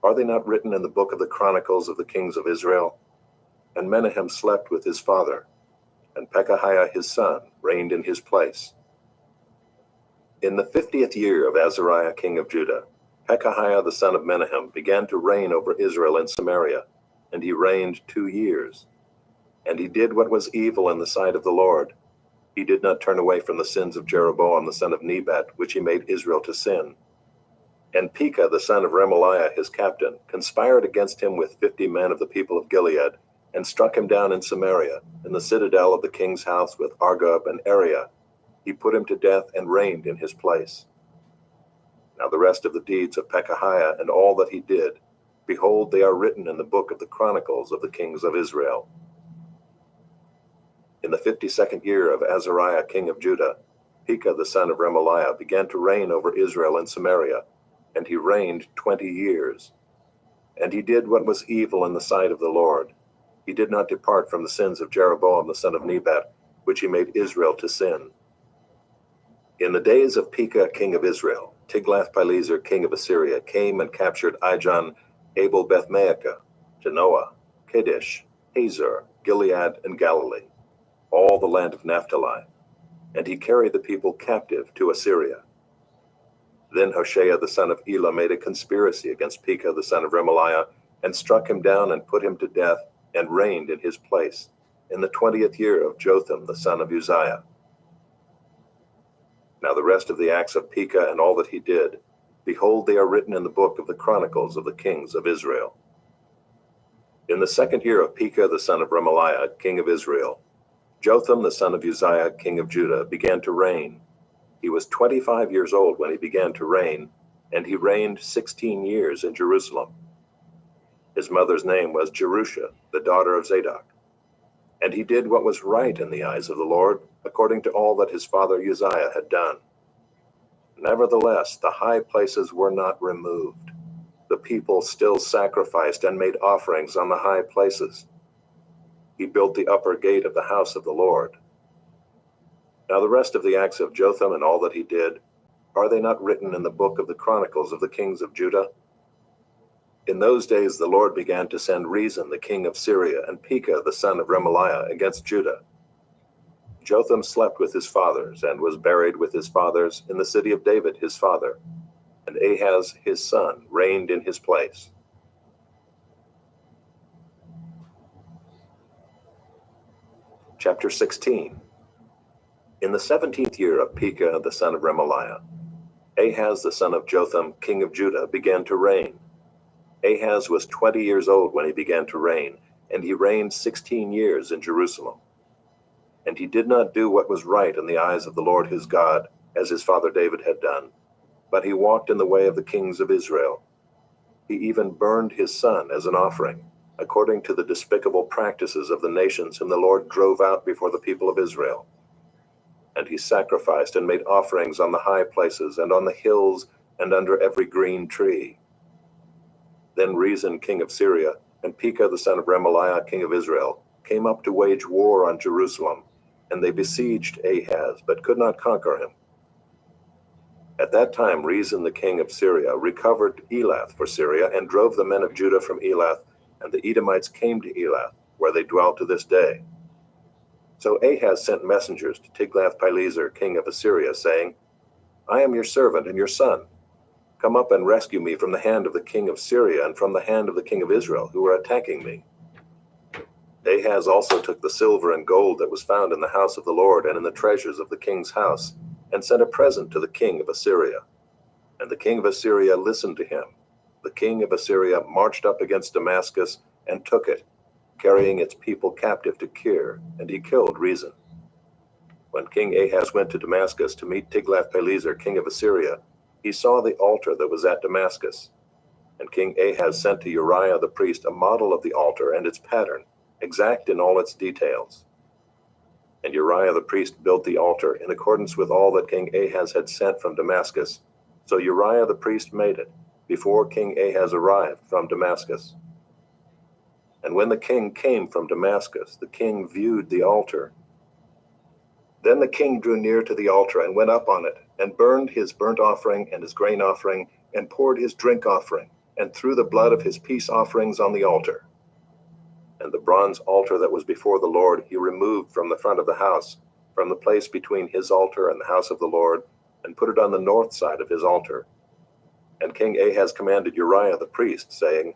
are they not written in the book of the Chronicles of the kings of Israel? And Menahem slept with his father, and Pekahiah his son reigned in his place. In the 50th year of Azariah king of Judah, Pekahiah the son of Menahem began to reign over Israel in Samaria, and he reigned 2 years. And he did what was evil in the sight of the Lord. He did not turn away from the sins of Jeroboam the son of Nebat, which he made Israel to sin. And Pekah the son of Remaliah his captain conspired against him with 50 men of the people of Gilead, and struck him down in Samaria, in the citadel of the king's house with Argob and Ariah. He put him to death and reigned in his place. Now the rest of the deeds of Pekahiah and all that he did, behold, they are written in the book of the Chronicles of the kings of Israel. In the 52nd year of Azariah king of Judah, Pekah the son of Remaliah began to reign over Israel in Samaria, and he reigned 20 years. And he did what was evil in the sight of the Lord. He did not depart from the sins of Jeroboam the son of Nebat, which he made Israel to sin. In the days of Pekah king of Israel, Tiglath-Pileser king of Assyria came and captured Ijon, Abel-Beth-Maacah, Janoah, Kadesh, Hazor, Gilead, and Galilee, all the land of Naphtali, and he carried the people captive to Assyria. Then Hoshea the son of Elah made a conspiracy against Pekah the son of Remaliah, and struck him down and put him to death, and reigned in his place, in the 20th year of Jotham the son of Uzziah. Now the rest of the acts of Pekah and all that he did, behold, they are written in the book of the Chronicles of the kings of Israel. In the 2nd year of Pekah the son of Remaliah, king of Israel, Jotham the son of Uzziah, king of Judah, began to reign. He was 25 years old when he began to reign, and he reigned 16 years in Jerusalem. His mother's name was Jerusha, the daughter of Zadok. And he did what was right in the eyes of the Lord, according to all that his father Uzziah had done. Nevertheless, the high places were not removed. The people still sacrificed and made offerings on the high places. He built the upper gate of the house of the Lord. Now the rest of the acts of Jotham and all that he did, are they not written in the book of the Chronicles of the kings of Judah? In those days the Lord began to send Rezin the king of Syria and Pekah the son of Remaliah against Judah. Jotham slept with his fathers and was buried with his fathers in the city of David his father, and Ahaz his son reigned in his place. Chapter 16. In the 17th year of Pekah the son of Remaliah, Ahaz the son of Jotham, king of Judah, began to reign. Ahaz was 20 years old when he began to reign, and he reigned 16 years in Jerusalem. And he did not do what was right in the eyes of the Lord his God, as his father David had done, but he walked in the way of the kings of Israel. He even burned his son as an offering, according to the despicable practices of the nations whom the Lord drove out before the people of Israel. And he sacrificed and made offerings on the high places and on the hills and under every green tree. Then Rezin king of Syria and Pekah the son of Remaliah king of Israel came up to wage war on Jerusalem, and they besieged Ahaz, but could not conquer him. At that time Rezin the king of Syria recovered Elath for Syria and drove the men of Judah from Elath, and the Edomites came to Elath, where they dwell to this day. So Ahaz sent messengers to Tiglath-Pileser king of Assyria, saying, I am your servant and your son. Come up and rescue me from the hand of the king of Syria and from the hand of the king of Israel, who are attacking me. Ahaz also took the silver and gold that was found in the house of the Lord and in the treasures of the king's house, and sent a present to the king of Assyria. And the king of Assyria listened to him. The king of Assyria marched up against Damascus and took it, carrying its people captive to Kir, and he killed Rezin. When King Ahaz went to Damascus to meet Tiglath-Pileser king of Assyria, he saw the altar that was at Damascus. And King Ahaz sent to Uriah the priest a model of the altar and its pattern, exact in all its details. And Uriah the priest built the altar in accordance with all that King Ahaz had sent from Damascus. So Uriah the priest made it, before King Ahaz arrived from Damascus. And when the king came from Damascus, the king viewed the altar. Then the king drew near to the altar and went up on it, and burned his burnt offering and his grain offering, and poured his drink offering, and threw the blood of his peace offerings on the altar. And the bronze altar that was before the Lord he removed from the front of the house, from the place between his altar and the house of the Lord, and put it on the north side of his altar. And King Ahaz commanded Uriah the priest, saying,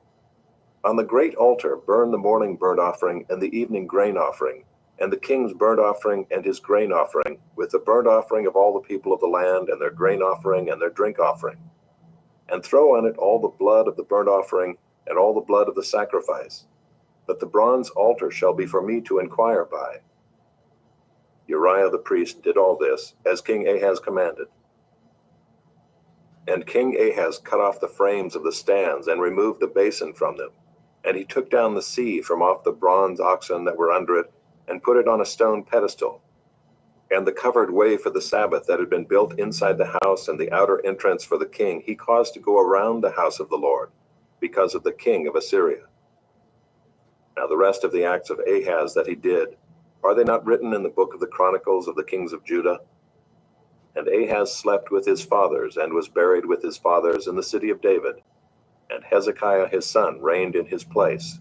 On the great altar burn the morning burnt offering and the evening grain offering, and the king's burnt offering and his grain offering, with the burnt offering of all the people of the land, and their grain offering and their drink offering. And throw on it all the blood of the burnt offering and all the blood of the sacrifice. But the bronze altar shall be for me to inquire by. Uriah the priest did all this, as King Ahaz commanded. And King Ahaz cut off the frames of the stands and removed the basin from them. And he took down the sea from off the bronze oxen that were under it, and put it on a stone pedestal. And the covered way for the Sabbath that had been built inside the house and the outer entrance for the king, he caused to go around the house of the Lord, because of the king of Assyria. Now the rest of the acts of Ahaz that he did, are they not written in the book of the Chronicles of the kings of Judah? And Ahaz slept with his fathers, and was buried with his fathers in the city of David. And Hezekiah his son reigned in his place.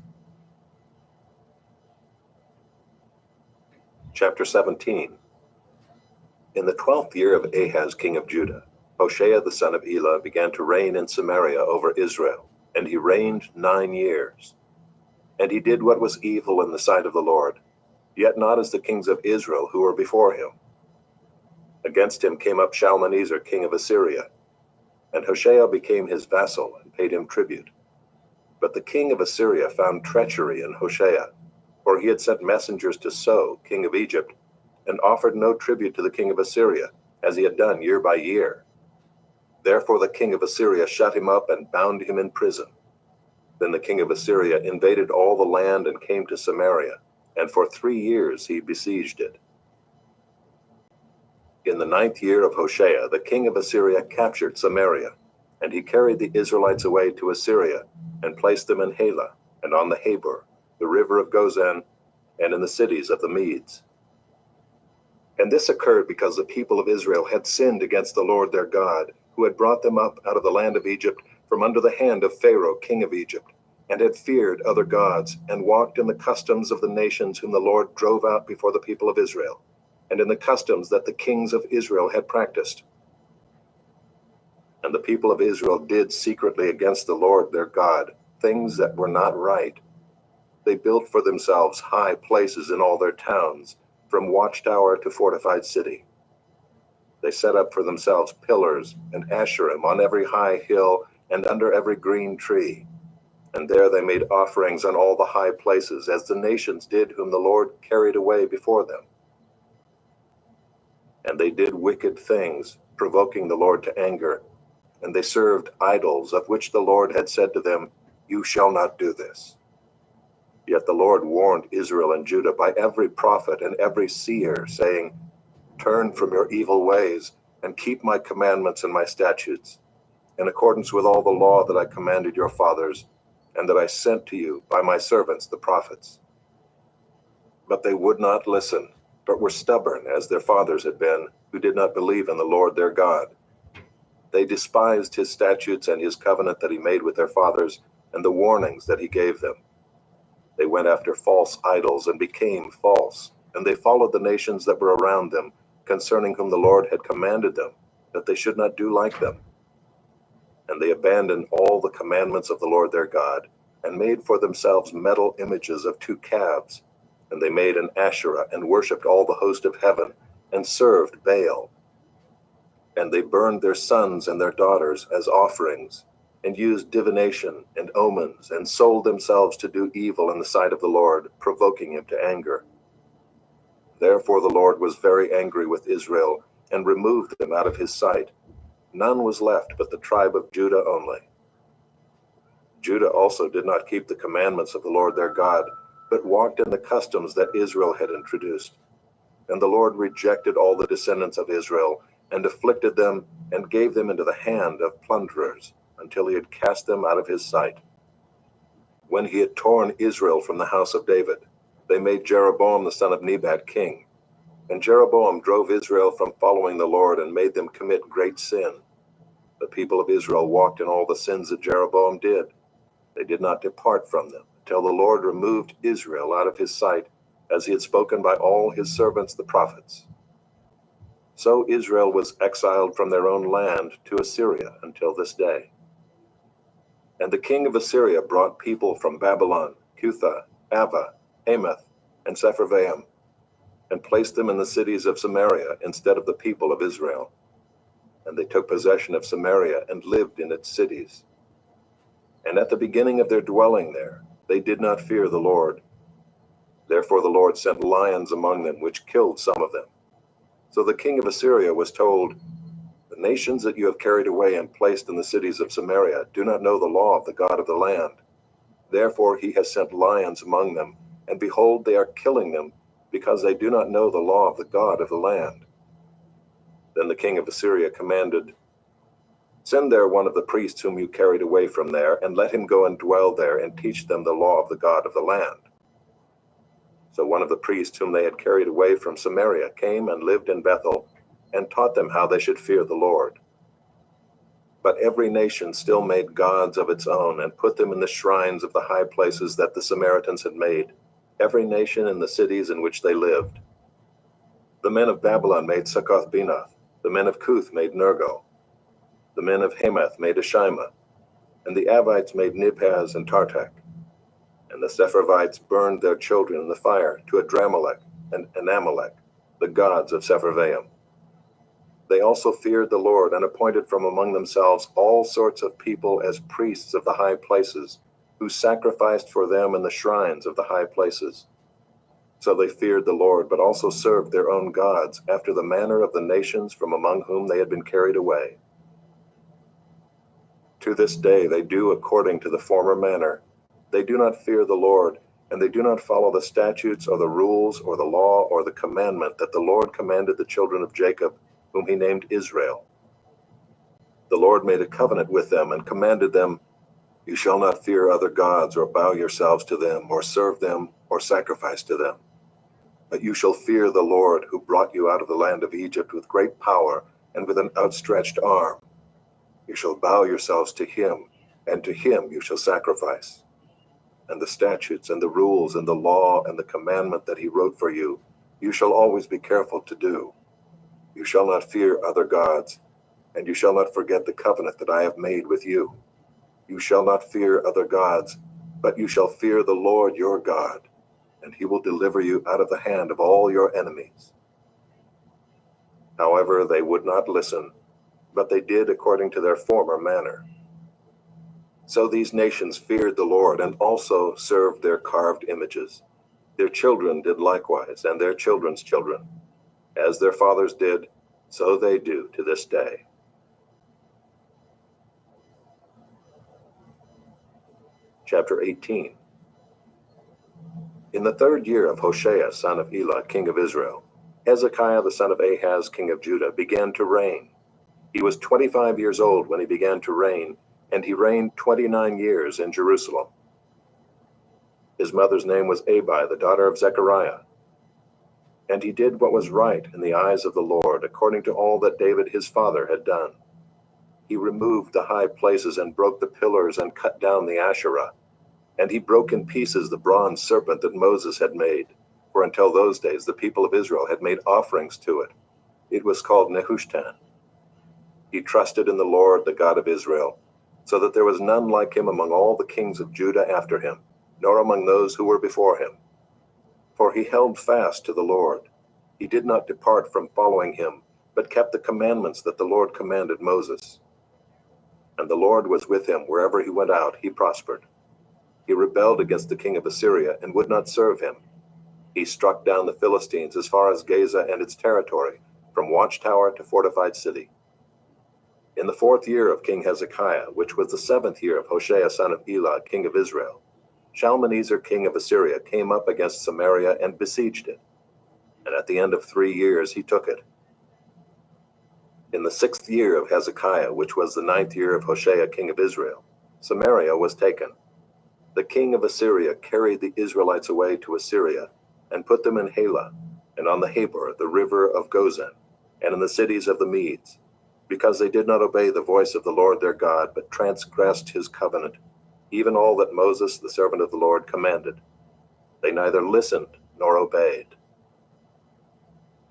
Chapter 17. In the 12th year of Ahaz king of Judah, Hoshea the son of Elah began to reign in Samaria over Israel, and he reigned 9 years. And he did what was evil in the sight of the Lord, yet not as the kings of Israel who were before him. Against him came up Shalmaneser king of Assyria, and Hoshea became his vassal and paid him tribute. But the king of Assyria found treachery in Hoshea, for he had sent messengers to So, king of Egypt, and offered no tribute to the king of Assyria, as he had done year by year. Therefore the king of Assyria shut him up and bound him in prison. Then the king of Assyria invaded all the land and came to Samaria, and for 3 years he besieged it. In the 9th year of Hoshea, the king of Assyria captured Samaria, and he carried the Israelites away to Assyria, and placed them in Halah, and on the Habor, the river of Gozan, and in the cities of the Medes. And this occurred because the people of Israel had sinned against the Lord their God, who had brought them up out of the land of Egypt from under the hand of Pharaoh, king of Egypt, and had feared other gods, and walked in the customs of the nations whom the Lord drove out before the people of Israel, and in the customs that the kings of Israel had practiced. And the people of Israel did secretly against the Lord their God things that were not right. They built for themselves high places in all their towns, from watchtower to fortified city. They set up for themselves pillars and Asherim on every high hill and under every green tree. And there they made offerings on all the high places, as the nations did whom the Lord carried away before them. And they did wicked things, provoking the Lord to anger. And they served idols, of which the Lord had said to them, "You shall not do this." Yet the Lord warned Israel and Judah by every prophet and every seer, saying, "Turn from your evil ways, and keep my commandments and my statutes, in accordance with all the law that I commanded your fathers, and that I sent to you by my servants the prophets." But they would not listen, but were stubborn as their fathers had been, who did not believe in the Lord their God. They despised his statutes and his covenant that he made with their fathers, and the warnings that he gave them. They went after false idols and became false, and they followed the nations that were around them, concerning whom the Lord had commanded them, that they should not do like them. And they abandoned all the commandments of the Lord their God, and made for themselves metal images of 2 calves. And they made an Asherah, and worshipped all the host of heaven, and served Baal. And they burned their sons and their daughters as offerings, and used divination and omens, and sold themselves to do evil in the sight of the Lord, provoking him to anger. Therefore the Lord was very angry with Israel, and removed them out of his sight. None was left but the tribe of Judah only. Judah also did not keep the commandments of the Lord their God, but walked in the customs that Israel had introduced. And the Lord rejected all the descendants of Israel, and afflicted them, and gave them into the hand of plunderers, until he had cast them out of his sight. When he had torn Israel from the house of David, they made Jeroboam the son of Nebat king. And Jeroboam drove Israel from following the Lord, and made them commit great sin. The people of Israel walked in all the sins that Jeroboam did. They did not depart from them, until the Lord removed Israel out of his sight, as he had spoken by all his servants the prophets. So Israel was exiled from their own land to Assyria until this day. And the king of Assyria brought people from Babylon, Cutha, Ava, Hamath, and Sepharvaim, and placed them in the cities of Samaria instead of the people of Israel. And they took possession of Samaria and lived in its cities. And at the beginning of their dwelling there, they did not fear the Lord. Therefore the Lord sent lions among them, which killed some of them. So the king of Assyria was told, "The nations that you have carried away and placed in the cities of Samaria do not know the law of the God of the land. Therefore he has sent lions among them, and behold, they are killing them, because they do not know the law of the God of the land." Then the king of Assyria commanded, "Send there one of the priests whom you carried away from there, and let him go and dwell there, and teach them the law of the God of the land." So one of the priests whom they had carried away from Samaria came and lived in Bethel, and taught them how they should fear the Lord. But every nation still made gods of its own, and put them in the shrines of the high places that the Samaritans had made, every nation in the cities in which they lived. The men of Babylon made Succoth-Benoth, the men of Cuth made Nergal, the men of Hamath made Ashima, and the Avites made Nibhaz and Tartak. And the Sepharvites burned their children in the fire to Adramelech and Anamelech, the gods of Sepharvaim. They also feared the Lord, and appointed from among themselves all sorts of people as priests of the high places, who sacrificed for them in the shrines of the high places. So they feared the Lord, but also served their own gods, after the manner of the nations from among whom they had been carried away. To this day they do according to the former manner. They do not fear the Lord, and they do not follow the statutes or the rules or the law or the commandment that the Lord commanded the children of Jacob, whom he named Israel. The Lord made a covenant with them and commanded them, "You shall not fear other gods or bow yourselves to them or serve them or sacrifice to them. But you shall fear the Lord, who brought you out of the land of Egypt with great power and with an outstretched arm. You shall bow yourselves to him, and to him you shall sacrifice. And the statutes and the rules and the law and the commandment that he wrote for you, you shall always be careful to do. You shall not fear other gods, and you shall not forget the covenant that I have made with you. You shall not fear other gods, but you shall fear the Lord your God, and he will deliver you out of the hand of all your enemies. However, they would not listen, but they did according to their former manner. So these nations feared the Lord and also served their carved images. Their children did likewise, and their children's children. As their fathers did, so they do to this day. Chapter 18. In the 3rd year of Hoshea, son of Elah, king of Israel, Hezekiah the son of Ahaz, king of Judah, began to reign. He was 25 years old when he began to reign, and he reigned 29 years in Jerusalem. His mother's name was Abi, the daughter of Zechariah. And he did what was right in the eyes of the Lord, according to all that David his father had done. He removed the high places and broke the pillars and cut down the Asherah. And he broke in pieces the bronze serpent that Moses had made, for until those days the people of Israel had made offerings to it. It was called Nehushtan. He trusted in the Lord, the God of Israel, so that there was none like him among all the kings of Judah after him, nor among those who were before him. For he held fast to the Lord. He did not depart from following him, but kept the commandments that the Lord commanded Moses. And the Lord was with him wherever he went out, he prospered. He rebelled against the king of Assyria and would not serve him. He struck down the Philistines as far as Gaza and its territory, from watchtower to fortified city. In the 4th year of King Hezekiah, which was the 7th year of Hoshea son of Elah, king of Israel, Shalmaneser king of Assyria came up against Samaria and besieged it. And at the end of 3 years he took it. In the 6th year of Hezekiah, which was the 9th year of Hoshea king of Israel, Samaria was taken. The king of Assyria carried the Israelites away to Assyria, and put them in Halah, and on the Habor, the river of Gozan, and in the cities of the Medes, because they did not obey the voice of the Lord their God, but transgressed his covenant, even all that Moses, the servant of the Lord, commanded. They neither listened nor obeyed.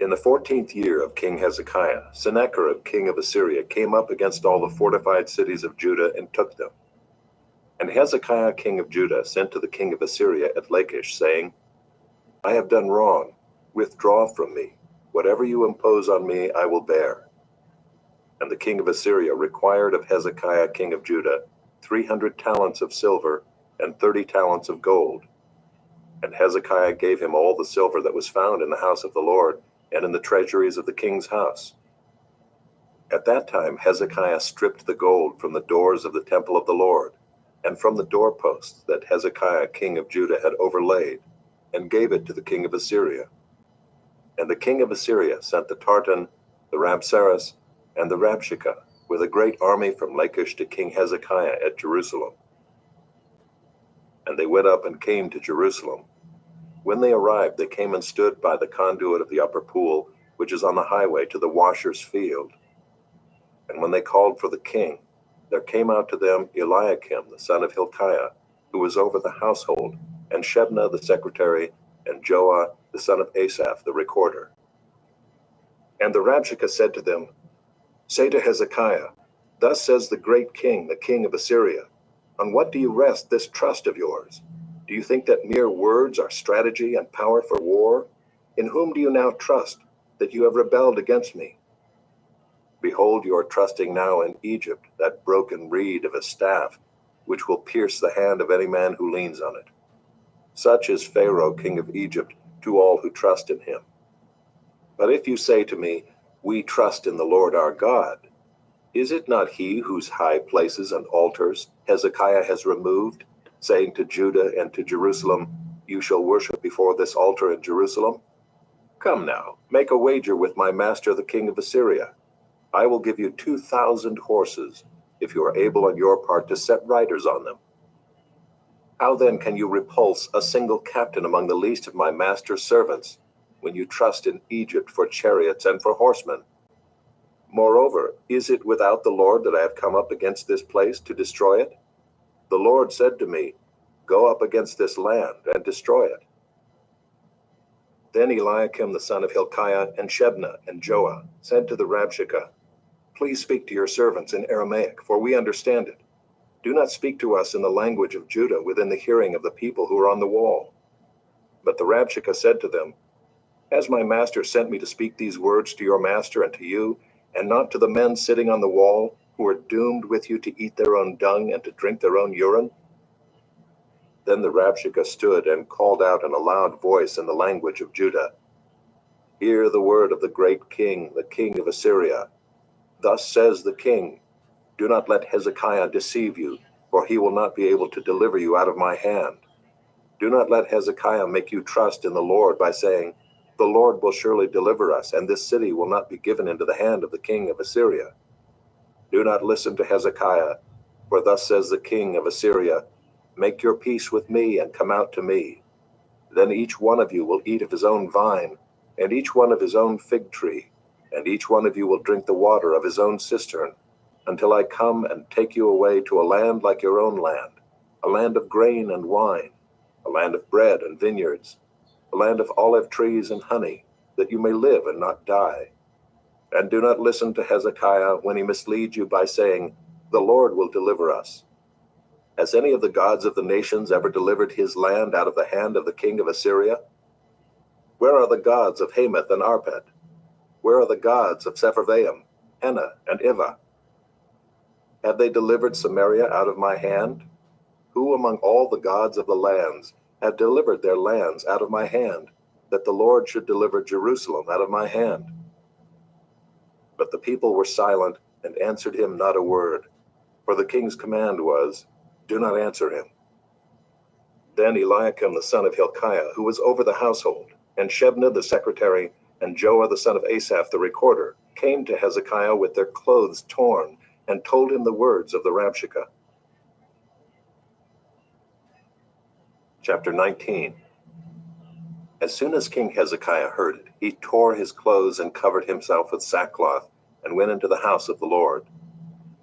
In the 14th year of King Hezekiah, Sennacherib king of Assyria came up against all the fortified cities of Judah and took them. And Hezekiah king of Judah sent to the king of Assyria at Lachish, saying, I have done wrong. Withdraw from me. Whatever you impose on me, I will bear. And the king of Assyria required of Hezekiah king of Judah 300 talents of silver and 30 talents of gold. And Hezekiah gave him all the silver that was found in the house of the Lord and in the treasuries of the king's house. At that time Hezekiah stripped the gold from the doors of the temple of the Lord, and from the doorposts that Hezekiah king of Judah had overlaid, and gave it to the king of Assyria. And the king of Assyria sent the Tartan, the Rabsaris, and the Rabshakeh with a great army from Lachish to King Hezekiah at Jerusalem. And they went up and came to Jerusalem. When they arrived, they came and stood by the conduit of the upper pool, which is on the highway to the washer's field. And when they called for the king, there came out to them Eliakim the son of Hilkiah, who was over the household, and Shebna the secretary, and Joah the son of Asaph the recorder. And the Rabshakeh said to them, Say to Hezekiah, Thus says the great king, the king of Assyria, On what do you rest this trust of yours? Do you think that mere words are strategy and power for war? In whom do you now trust, that you have rebelled against me? Behold, you are trusting now in Egypt, that broken reed of a staff, which will pierce the hand of any man who leans on it. Such is Pharaoh, king of Egypt, to all who trust in him. But if you say to me, We trust in the Lord our God, is it not he whose high places and altars Hezekiah has removed, saying to Judah and to Jerusalem, You shall worship before this altar in Jerusalem? Come now, make a wager with my master the king of Assyria. I will give you 2,000 horses, if you are able on your part to set riders on them. How then can you repulse a single captain among the least of my master's servants, when you trust in Egypt for chariots and for horsemen? Moreover, is it without the Lord that I have come up against this place to destroy it? The Lord said to me, Go up against this land and destroy it. Then Eliakim the son of Hilkiah and Shebna and Joah said to the Rabshakeh, Please speak to your servants in Aramaic, for we understand it. Do not speak to us in the language of Judah within the hearing of the people who are on the wall." But the Rabshakeh said to them, "Has my master sent me to speak these words to your master and to you, and not to the men sitting on the wall, who are doomed with you to eat their own dung and to drink their own urine?" Then the Rabshakeh stood and called out in a loud voice in the language of Judah, "Hear the word of the great king, the king of Assyria. Thus says the king, do not let Hezekiah deceive you, for he will not be able to deliver you out of my hand. Do not let Hezekiah make you trust in the Lord by saying, the Lord will surely deliver us, and this city will not be given into the hand of the king of Assyria. Do not listen to Hezekiah, for thus says the king of Assyria, make your peace with me and come out to me. Then each one of you will eat of his own vine, and each one of his own fig tree, and each one of you will drink the water of his own cistern, until I come and take you away to a land like your own land, a land of grain and wine, a land of bread and vineyards, a land of olive trees and honey, that you may live and not die. And do not listen to Hezekiah when he misleads you by saying, the Lord will deliver us. Has any of the gods of the nations ever delivered his land out of the hand of the king of Assyria? Where are the gods of Hamath and Arpad? Where are the gods of Sepharvaim, Hena, and Ivah? Have they delivered Samaria out of my hand? Who among all the gods of the lands have delivered their lands out of my hand, that the Lord should deliver Jerusalem out of my hand? But the people were silent and answered him not a word, for the king's command was, do not answer him. Then Eliakim the son of Hilkiah, who was over the household, and Shebna the secretary, and Joah the son of Asaph the recorder, came to Hezekiah with their clothes torn, and told him the words of the Rabshakeh. Chapter 19. As soon as King Hezekiah heard it, he tore his clothes and covered himself with sackcloth, and went into the house of the Lord.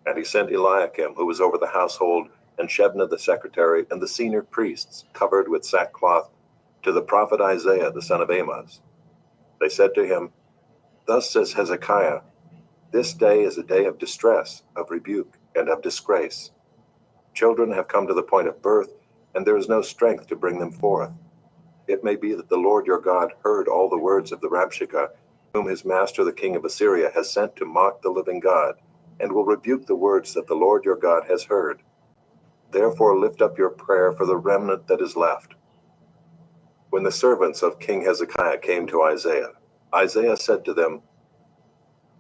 And he sent Eliakim, who was over the household, and Shebna the secretary, and the senior priests, covered with sackcloth, to the prophet Isaiah the son of Amoz. They said to him, thus says Hezekiah, this day is a day of distress, of rebuke, and of disgrace. Children have come to the point of birth, and there is no strength to bring them forth. It may be that the Lord your God heard all the words of the Rabshakeh, whom his master the king of Assyria has sent to mock the living God, and will rebuke the words that the Lord your God has heard. Therefore lift up your prayer for the remnant that is left. When the servants of King Hezekiah came to Isaiah, Isaiah said to them,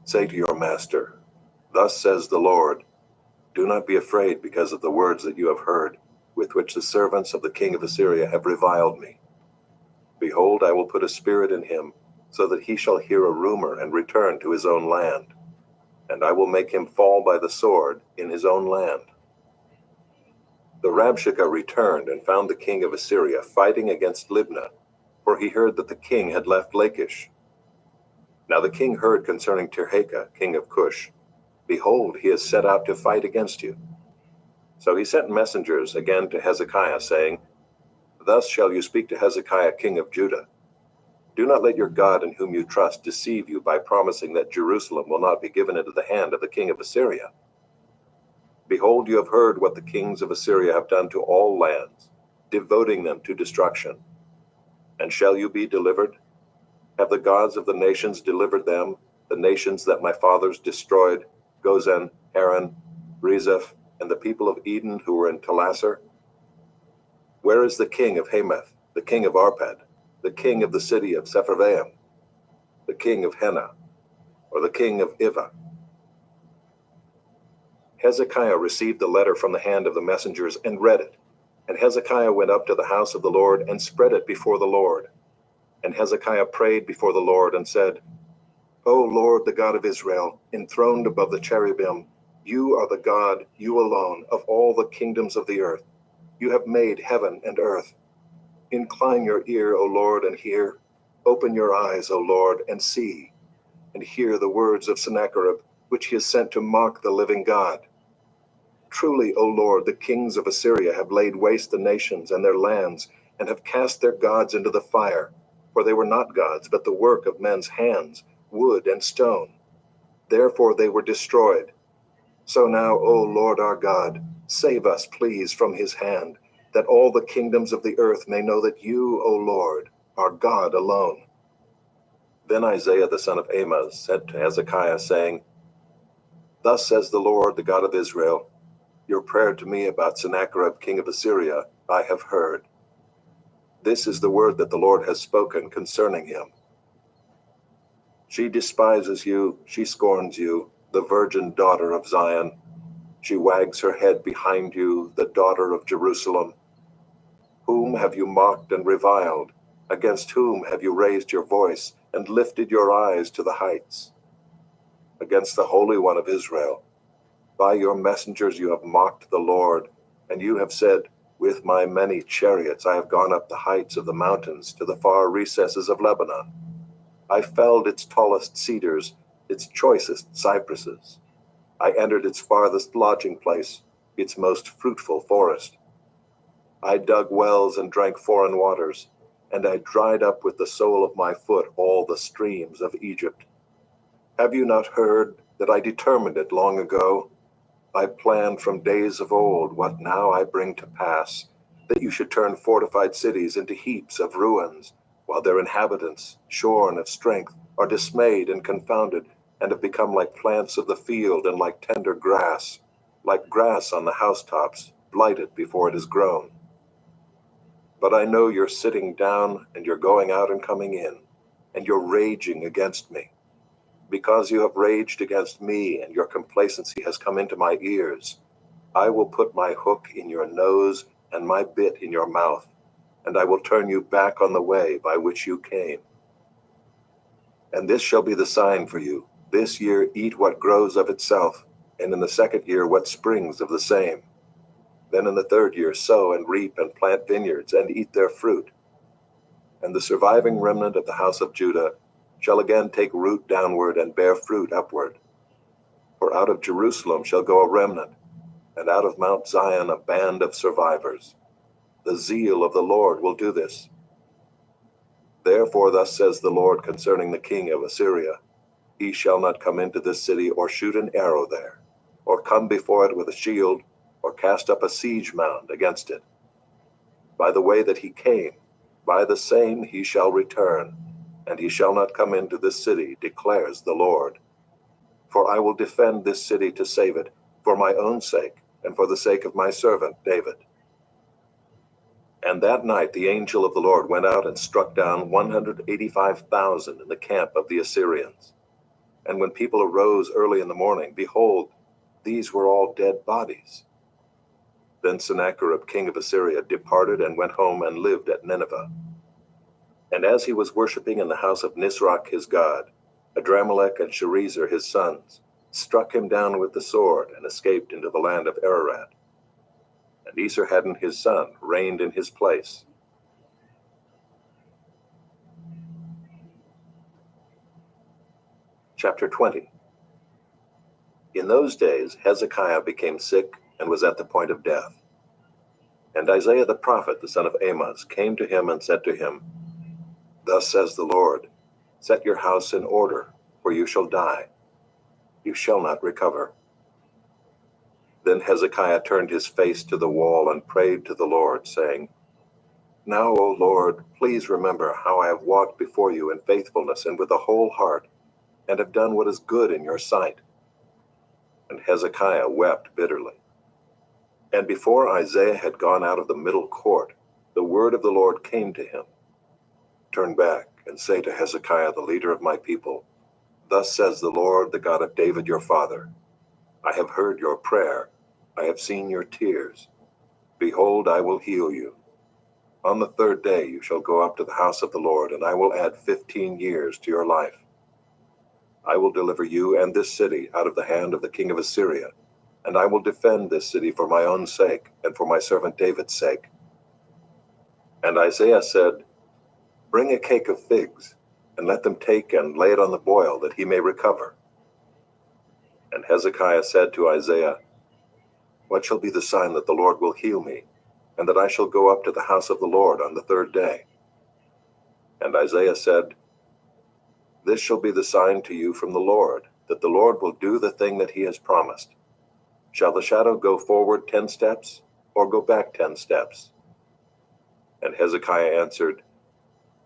say to your master, thus says the Lord, do not be afraid because of the words that you have heard, with which the servants of the king of Assyria have reviled me. Behold, I will put a spirit in him, so that he shall hear a rumor and return to his own land. And I will make him fall by the sword in his own land. The Rabshakeh returned and found the king of Assyria fighting against Libnah, for he heard that the king had left Lachish. Now the king heard concerning Tirhakah, king of Cush, behold, he has set out to fight against you. So he sent messengers again to Hezekiah, saying, thus shall you speak to Hezekiah, king of Judah. Do not let your God in whom you trust deceive you by promising that Jerusalem will not be given into the hand of the king of Assyria. Behold, you have heard what the kings of Assyria have done to all lands, devoting them to destruction. And shall you be delivered? Have the gods of the nations delivered them, the nations that my fathers destroyed, Gozan, Haran, Rezeph, and the people of Eden who were in Telassar? Where is the king of Hamath, the king of Arpad, the king of the city of Sepharvaim, the king of Hena, or the king of Ivah? Hezekiah received the letter from the hand of the messengers and read it. And Hezekiah went up to the house of the Lord and spread it before the Lord. And Hezekiah prayed before the Lord and said, O Lord, the God of Israel, enthroned above the cherubim, you are the God, you alone, of all the kingdoms of the earth. You have made heaven and earth. Incline your ear, O Lord, and hear. Open your eyes, O Lord, and see. And hear the words of Sennacherib, which he has sent to mock the living God. Truly, O Lord, the kings of Assyria have laid waste the nations and their lands, and have cast their gods into the fire. For they were not gods, but the work of men's hands, wood and stone. Therefore they were destroyed. So now, O Lord our God, save us, please, from his hand, that all the kingdoms of the earth may know that you, O Lord, are God alone. Then Isaiah the son of Amoz said to Hezekiah, saying, Thus says the Lord, the God of Israel, your prayer to me about Sennacherib king of Assyria I have heard. This is the word that the Lord has spoken concerning him. She despises you, she scorns you, the virgin daughter of Zion. She wags her head behind you, the daughter of Jerusalem. Whom have you mocked and reviled? Against whom have you raised your voice and lifted your eyes to the heights? Against the Holy One of Israel. By your messengers you have mocked the Lord, and you have said, with my many chariots I have gone up the heights of the mountains to the far recesses of Lebanon. I felled its tallest cedars, its choicest cypresses. I entered its farthest lodging place, its most fruitful forest. I dug wells and drank foreign waters, and I dried up with the sole of my foot all the streams of Egypt. Have you not heard that I determined it long ago? I planned from days of old what now I bring to pass, that you should turn fortified cities into heaps of ruins, while their inhabitants, shorn of strength, are dismayed and confounded, and have become like plants of the field and like tender grass, like grass on the housetops, blighted before it is grown. But I know you're sitting down, and you're going out and coming in, and you're raging against me. Because you have raged against me, and your complacency has come into my ears, I will put my hook in your nose and my bit in your mouth, and I will turn you back on the way by which you came. And this shall be the sign for you. This year eat what grows of itself, and in the second year what springs of the same. Then in the third year sow and reap and plant vineyards and eat their fruit. And the surviving remnant of the house of Judah shall again take root downward and bear fruit upward. For out of Jerusalem shall go a remnant, and out of Mount Zion a band of survivors. The zeal of the Lord will do this. Therefore thus says the Lord concerning the king of Assyria, he shall not come into this city or shoot an arrow there, or come before it with a shield, or cast up a siege mound against it. By the way that he came, by the same he shall return, and he shall not come into this city, declares the Lord. For I will defend this city to save it, for my own sake, and for the sake of my servant David. And that night the angel of the Lord went out and struck down 185,000 in the camp of the Assyrians. And when people arose early in the morning, behold, these were all dead bodies. Then Sennacherib king of Assyria departed and went home and lived at Nineveh. And as he was worshipping in the house of Nisroch his god, Adramelech and Sharezer his sons struck him down with the sword and escaped into the land of Ararat. And Esarhaddon his son reigned in his place. Chapter 20. In those days Hezekiah became sick and was at the point of death. And Isaiah the prophet, the son of Amoz, came to him and said to him, Thus says the Lord, set your house in order, for you shall die. You shall not recover. Then Hezekiah turned his face to the wall and prayed to the Lord, saying, Now, O Lord, please remember how I have walked before you in faithfulness and with a whole heart, and have done what is good in your sight. And Hezekiah wept bitterly. And before Isaiah had gone out of the middle court, the word of the Lord came to him. Turn back and say to Hezekiah, the leader of my people, Thus says the Lord, the God of David your father, I have heard your prayer, I have seen your tears. Behold, I will heal you. On the third day you shall go up to the house of the Lord, and I will add 15 years to your life. I will deliver you and this city out of the hand of the king of Assyria, and I will defend this city for my own sake and for my servant David's sake. And Isaiah said, Bring a cake of figs, and let them take and lay it on the boil, that he may recover. And Hezekiah said to Isaiah, What shall be the sign that the Lord will heal me, and that I shall go up to the house of the Lord on the third day? And Isaiah said, This shall be the sign to you from the Lord, that the Lord will do the thing that he has promised. Shall the shadow go forward 10 steps, or go back 10 steps? And Hezekiah answered,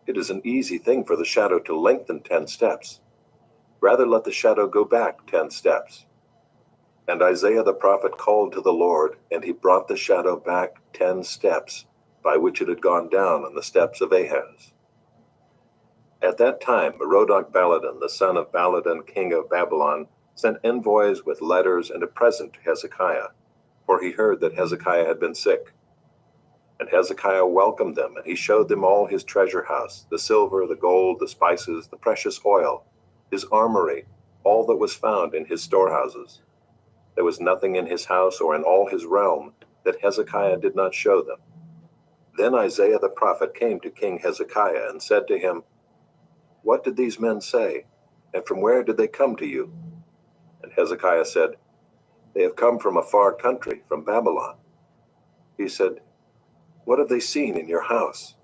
It is an easy thing for the shadow to lengthen 10 steps. Rather let the shadow go back 10 steps. And Isaiah the prophet called to the Lord, and he brought the shadow back 10 steps, by which it had gone down on the steps of Ahaz. At that time Merodach-Baladan, the son of Baladan, king of Babylon, sent envoys with letters and a present to Hezekiah, for he heard that Hezekiah had been sick. And Hezekiah welcomed them, and he showed them all his treasure house, the silver, the gold, the spices, the precious oil, his armory, all that was found in his storehouses. There was nothing in his house or in all his realm that Hezekiah did not show them. Then Isaiah the prophet came to King Hezekiah and said to him, What did these men say, and from where did they come to you? And Hezekiah said, They have come from a far country, from Babylon. He said, What have they seen in your house?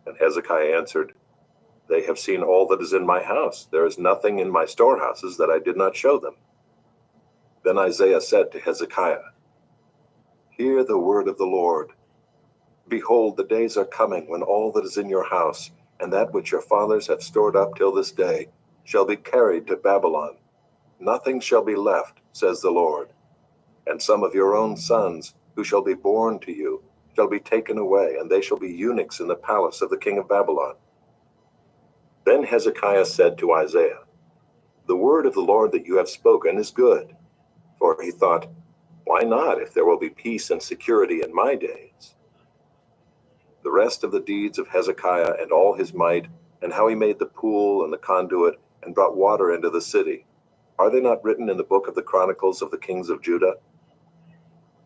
And Hezekiah answered, They have seen all that is in my house. There is nothing in my storehouses that I did not show them. Then Isaiah said to Hezekiah, Hear the word of the Lord. Behold, the days are coming when all that is in your house, and that which your fathers have stored up till this day, shall be carried to Babylon. Nothing shall be left, says the Lord. And some of your own sons, who shall be born to you, shall be taken away, and they shall be eunuchs in the palace of the king of Babylon. Then Hezekiah said to Isaiah, The word of the Lord that you have spoken is good. For he thought, Why not, if there will be peace and security in my days? The rest of the deeds of Hezekiah and all his might, and how he made the pool and the conduit, and brought water into the city, are they not written in the book of the Chronicles of the kings of Judah?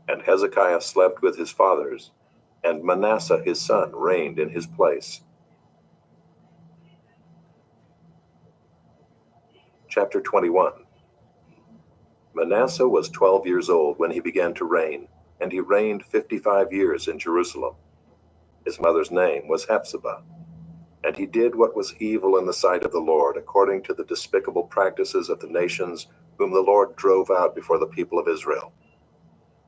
And Hezekiah slept with his fathers, and Manasseh his son reigned in his place. Chapter 21. Manasseh was 12 years old when he began to reign, and he reigned 55 years in Jerusalem. His mother's name was Hephzibah. And he did what was evil in the sight of the Lord, according to the despicable practices of the nations whom the Lord drove out before the people of Israel.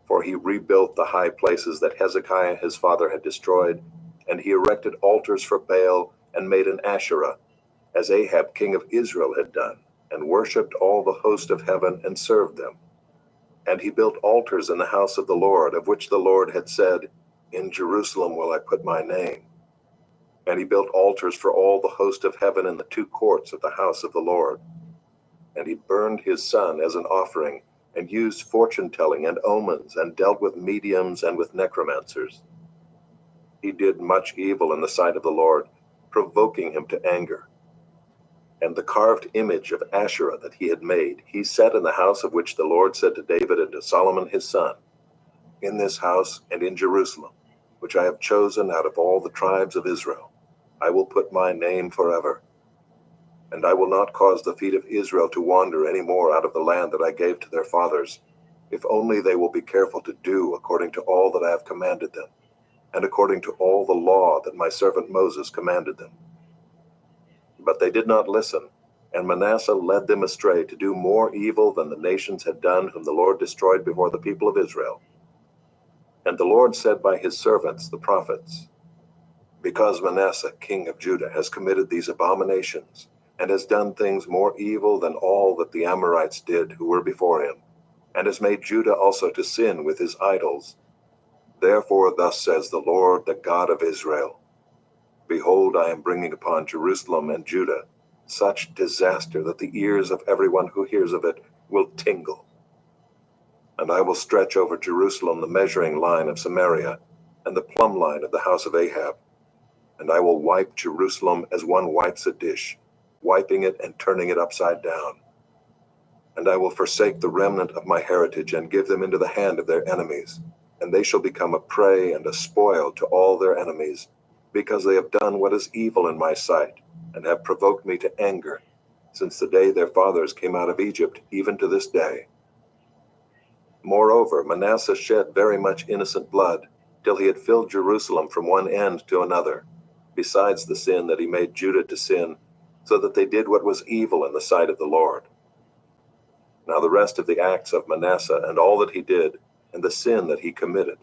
For he rebuilt the high places that Hezekiah his father had destroyed, and he erected altars for Baal and made an Asherah, as Ahab king of Israel had done, and worshipped all the host of heaven and served them. And he built altars in the house of the Lord, of which the Lord had said, In Jerusalem will I put my name. And he built altars for all the host of heaven in the 2 courts of the house of the Lord. And he burned his son as an offering, and used fortune-telling and omens, and dealt with mediums and with necromancers. He did much evil in the sight of the Lord, provoking him to anger. And the carved image of Asherah that he had made, he set in the house of which the Lord said to David and to Solomon his son, In this house and in Jerusalem, which I have chosen out of all the tribes of Israel, I will put my name forever. And I will not cause the feet of Israel to wander any more out of the land that I gave to their fathers, if only they will be careful to do according to all that I have commanded them, and according to all the law that my servant Moses commanded them. But they did not listen, and Manasseh led them astray to do more evil than the nations had done whom the Lord destroyed before the people of Israel. And the Lord said by his servants, the prophets, Because Manasseh, king of Judah, has committed these abominations, and has done things more evil than all that the Amorites did who were before him, and has made Judah also to sin with his idols. Therefore thus says the Lord, the God of Israel, Behold, I am bringing upon Jerusalem and Judah such disaster that the ears of everyone who hears of it will tingle. And I will stretch over Jerusalem the measuring line of Samaria, and the plumb line of the house of Ahab. And I will wipe Jerusalem as one wipes a dish, wiping it and turning it upside down. And I will forsake the remnant of my heritage and give them into the hand of their enemies, and they shall become a prey and a spoil to all their enemies, because they have done what is evil in my sight, and have provoked me to anger, since the day their fathers came out of Egypt, even to this day. Moreover, Manasseh shed very much innocent blood, till he had filled Jerusalem from one end to another, besides the sin that he made Judah to sin, so that they did what was evil in the sight of the Lord. Now the rest of the acts of Manasseh and all that he did, and the sin that he committed,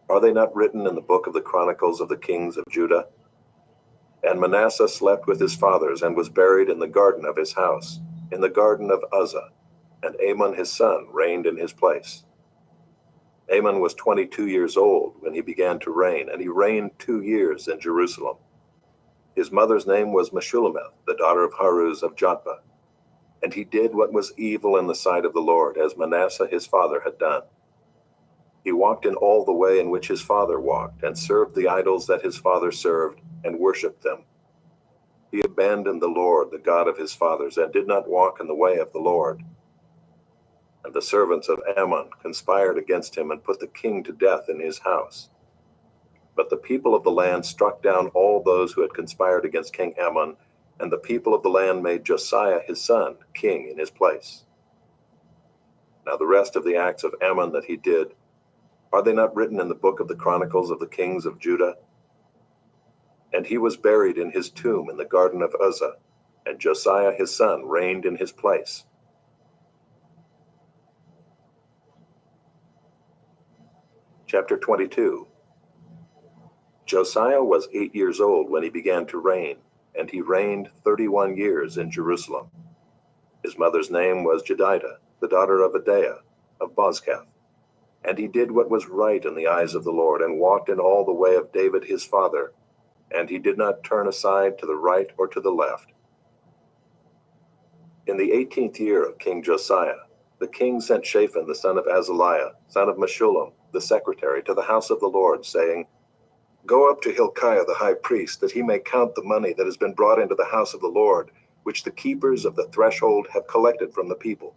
are they not written in the book of the Chronicles of the kings of Judah? And Manasseh slept with his fathers and was buried in the garden of his house, in the garden of Uzzah, and Amon his son reigned in his place. Amon was 22 years old when he began to reign, and he reigned 2 years in Jerusalem. His mother's name was Meshullemeth, the daughter of Haruz of Jotbah. And he did what was evil in the sight of the Lord, as Manasseh his father had done. He walked in all the way in which his father walked, and served the idols that his father served, and worshipped them. He abandoned the Lord, the God of his fathers, and did not walk in the way of the Lord. And the servants of Ammon conspired against him, and put the king to death in his house. But the people of the land struck down all those who had conspired against King Ammon, and the people of the land made Josiah his son king in his place. Now the rest of the acts of Ammon that he did, are they not written in the book of the Chronicles of the kings of Judah? And he was buried in his tomb in the garden of Uzzah, and Josiah his son reigned in his place. Chapter 22. Josiah was 8 years old when he began to reign, and he reigned 31 years in Jerusalem. His mother's name was Jedidah, the daughter of Adaiah of Bozkath. And he did what was right in the eyes of the Lord, and walked in all the way of David his father, and he did not turn aside to the right or to the left. In the 18th year of King Josiah, the king sent Shaphan the son of Azaliah, son of Meshullam, the secretary, to the house of the Lord, saying, Go up to Hilkiah the high priest, that he may count the money that has been brought into the house of the Lord, which the keepers of the threshold have collected from the people.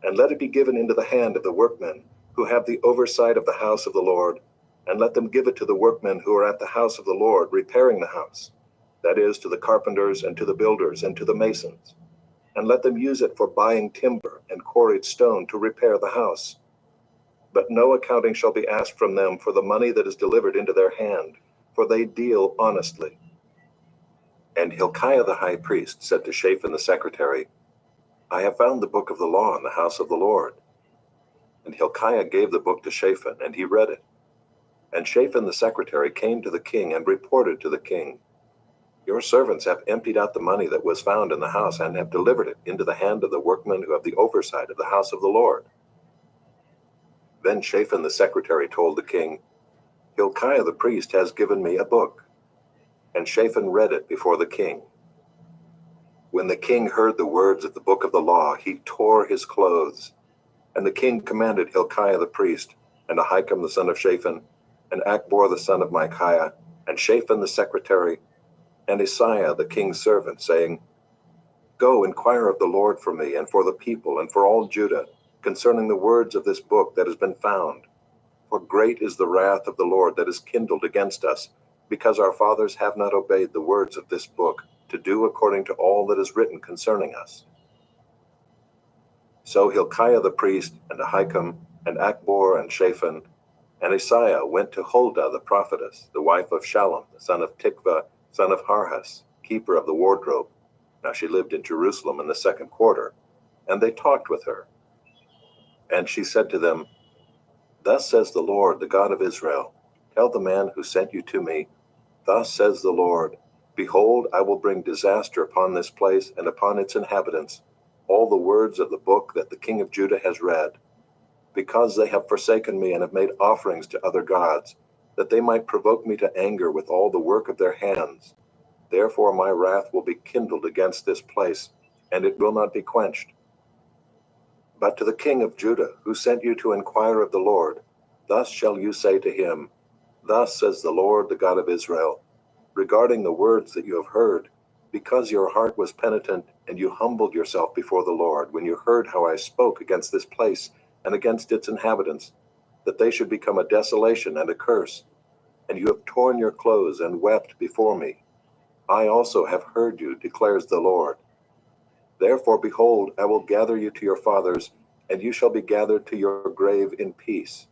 And let it be given into the hand of the workmen, who have the oversight of the house of the Lord, and let them give it to the workmen who are at the house of the Lord, repairing the house, that is, to the carpenters, and to the builders, and to the masons. And let them use it for buying timber and quarried stone to repair the house. But no accounting shall be asked from them for the money that is delivered into their hand, for they deal honestly. And Hilkiah the high priest said to Shaphan the secretary, I have found the book of the law in the house of the Lord. And Hilkiah gave the book to Shaphan, and he read it. And Shaphan the secretary came to the king and reported to the king, Your servants have emptied out the money that was found in the house, and have delivered it into the hand of the workmen who have the oversight of the house of the Lord. Then Shaphan the secretary told the king, Hilkiah the priest has given me a book. And Shaphan read it before the king. When the king heard the words of the book of the law, he tore his clothes. And the king commanded Hilkiah the priest, and Ahikam the son of Shaphan, and Achbor the son of Micaiah, and Shaphan the secretary, and Isaiah the king's servant, saying, Go inquire of the Lord for me, and for the people, and for all Judah, concerning the words of this book that has been found. For great is the wrath of the Lord that is kindled against us, because our fathers have not obeyed the words of this book, to do according to all that is written concerning us. So Hilkiah the priest, and Ahikam, and Achbor, and Shaphan, and Isaiah went to Huldah the prophetess, the wife of Shallum, the son of Tikvah, son of Harhas, keeper of the wardrobe. Now she lived in Jerusalem in the 2nd quarter, and they talked with her. And she said to them, Thus says the Lord, the God of Israel, Tell the man who sent you to me, Thus says the Lord, Behold, I will bring disaster upon this place and upon its inhabitants, all the words of the book that the king of Judah has read, because they have forsaken me and have made offerings to other gods, that they might provoke me to anger with all the work of their hands. Therefore my wrath will be kindled against this place, and it will not be quenched. But to the king of Judah, who sent you to inquire of the Lord, thus shall you say to him, Thus says the Lord, the God of Israel, regarding the words that you have heard, because your heart was penitent, and you humbled yourself before the Lord, when you heard how I spoke against this place and against its inhabitants, that they should become a desolation and a curse, and you have torn your clothes and wept before me. I also have heard you, declares the Lord. Therefore, behold, I will gather you to your fathers, and you shall be gathered to your grave in peace,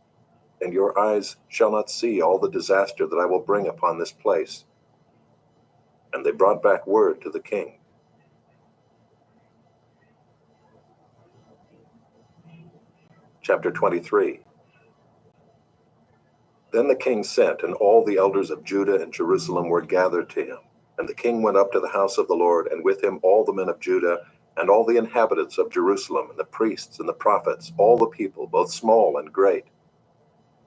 and your eyes shall not see all the disaster that I will bring upon this place. And they brought back word to the king. Chapter 23. Then the king sent, and all the elders of Judah and Jerusalem were gathered to him. And the king went up to the house of the Lord, and with him all the men of Judah, and all the inhabitants of Jerusalem, and the priests and the prophets, all the people, both small and great.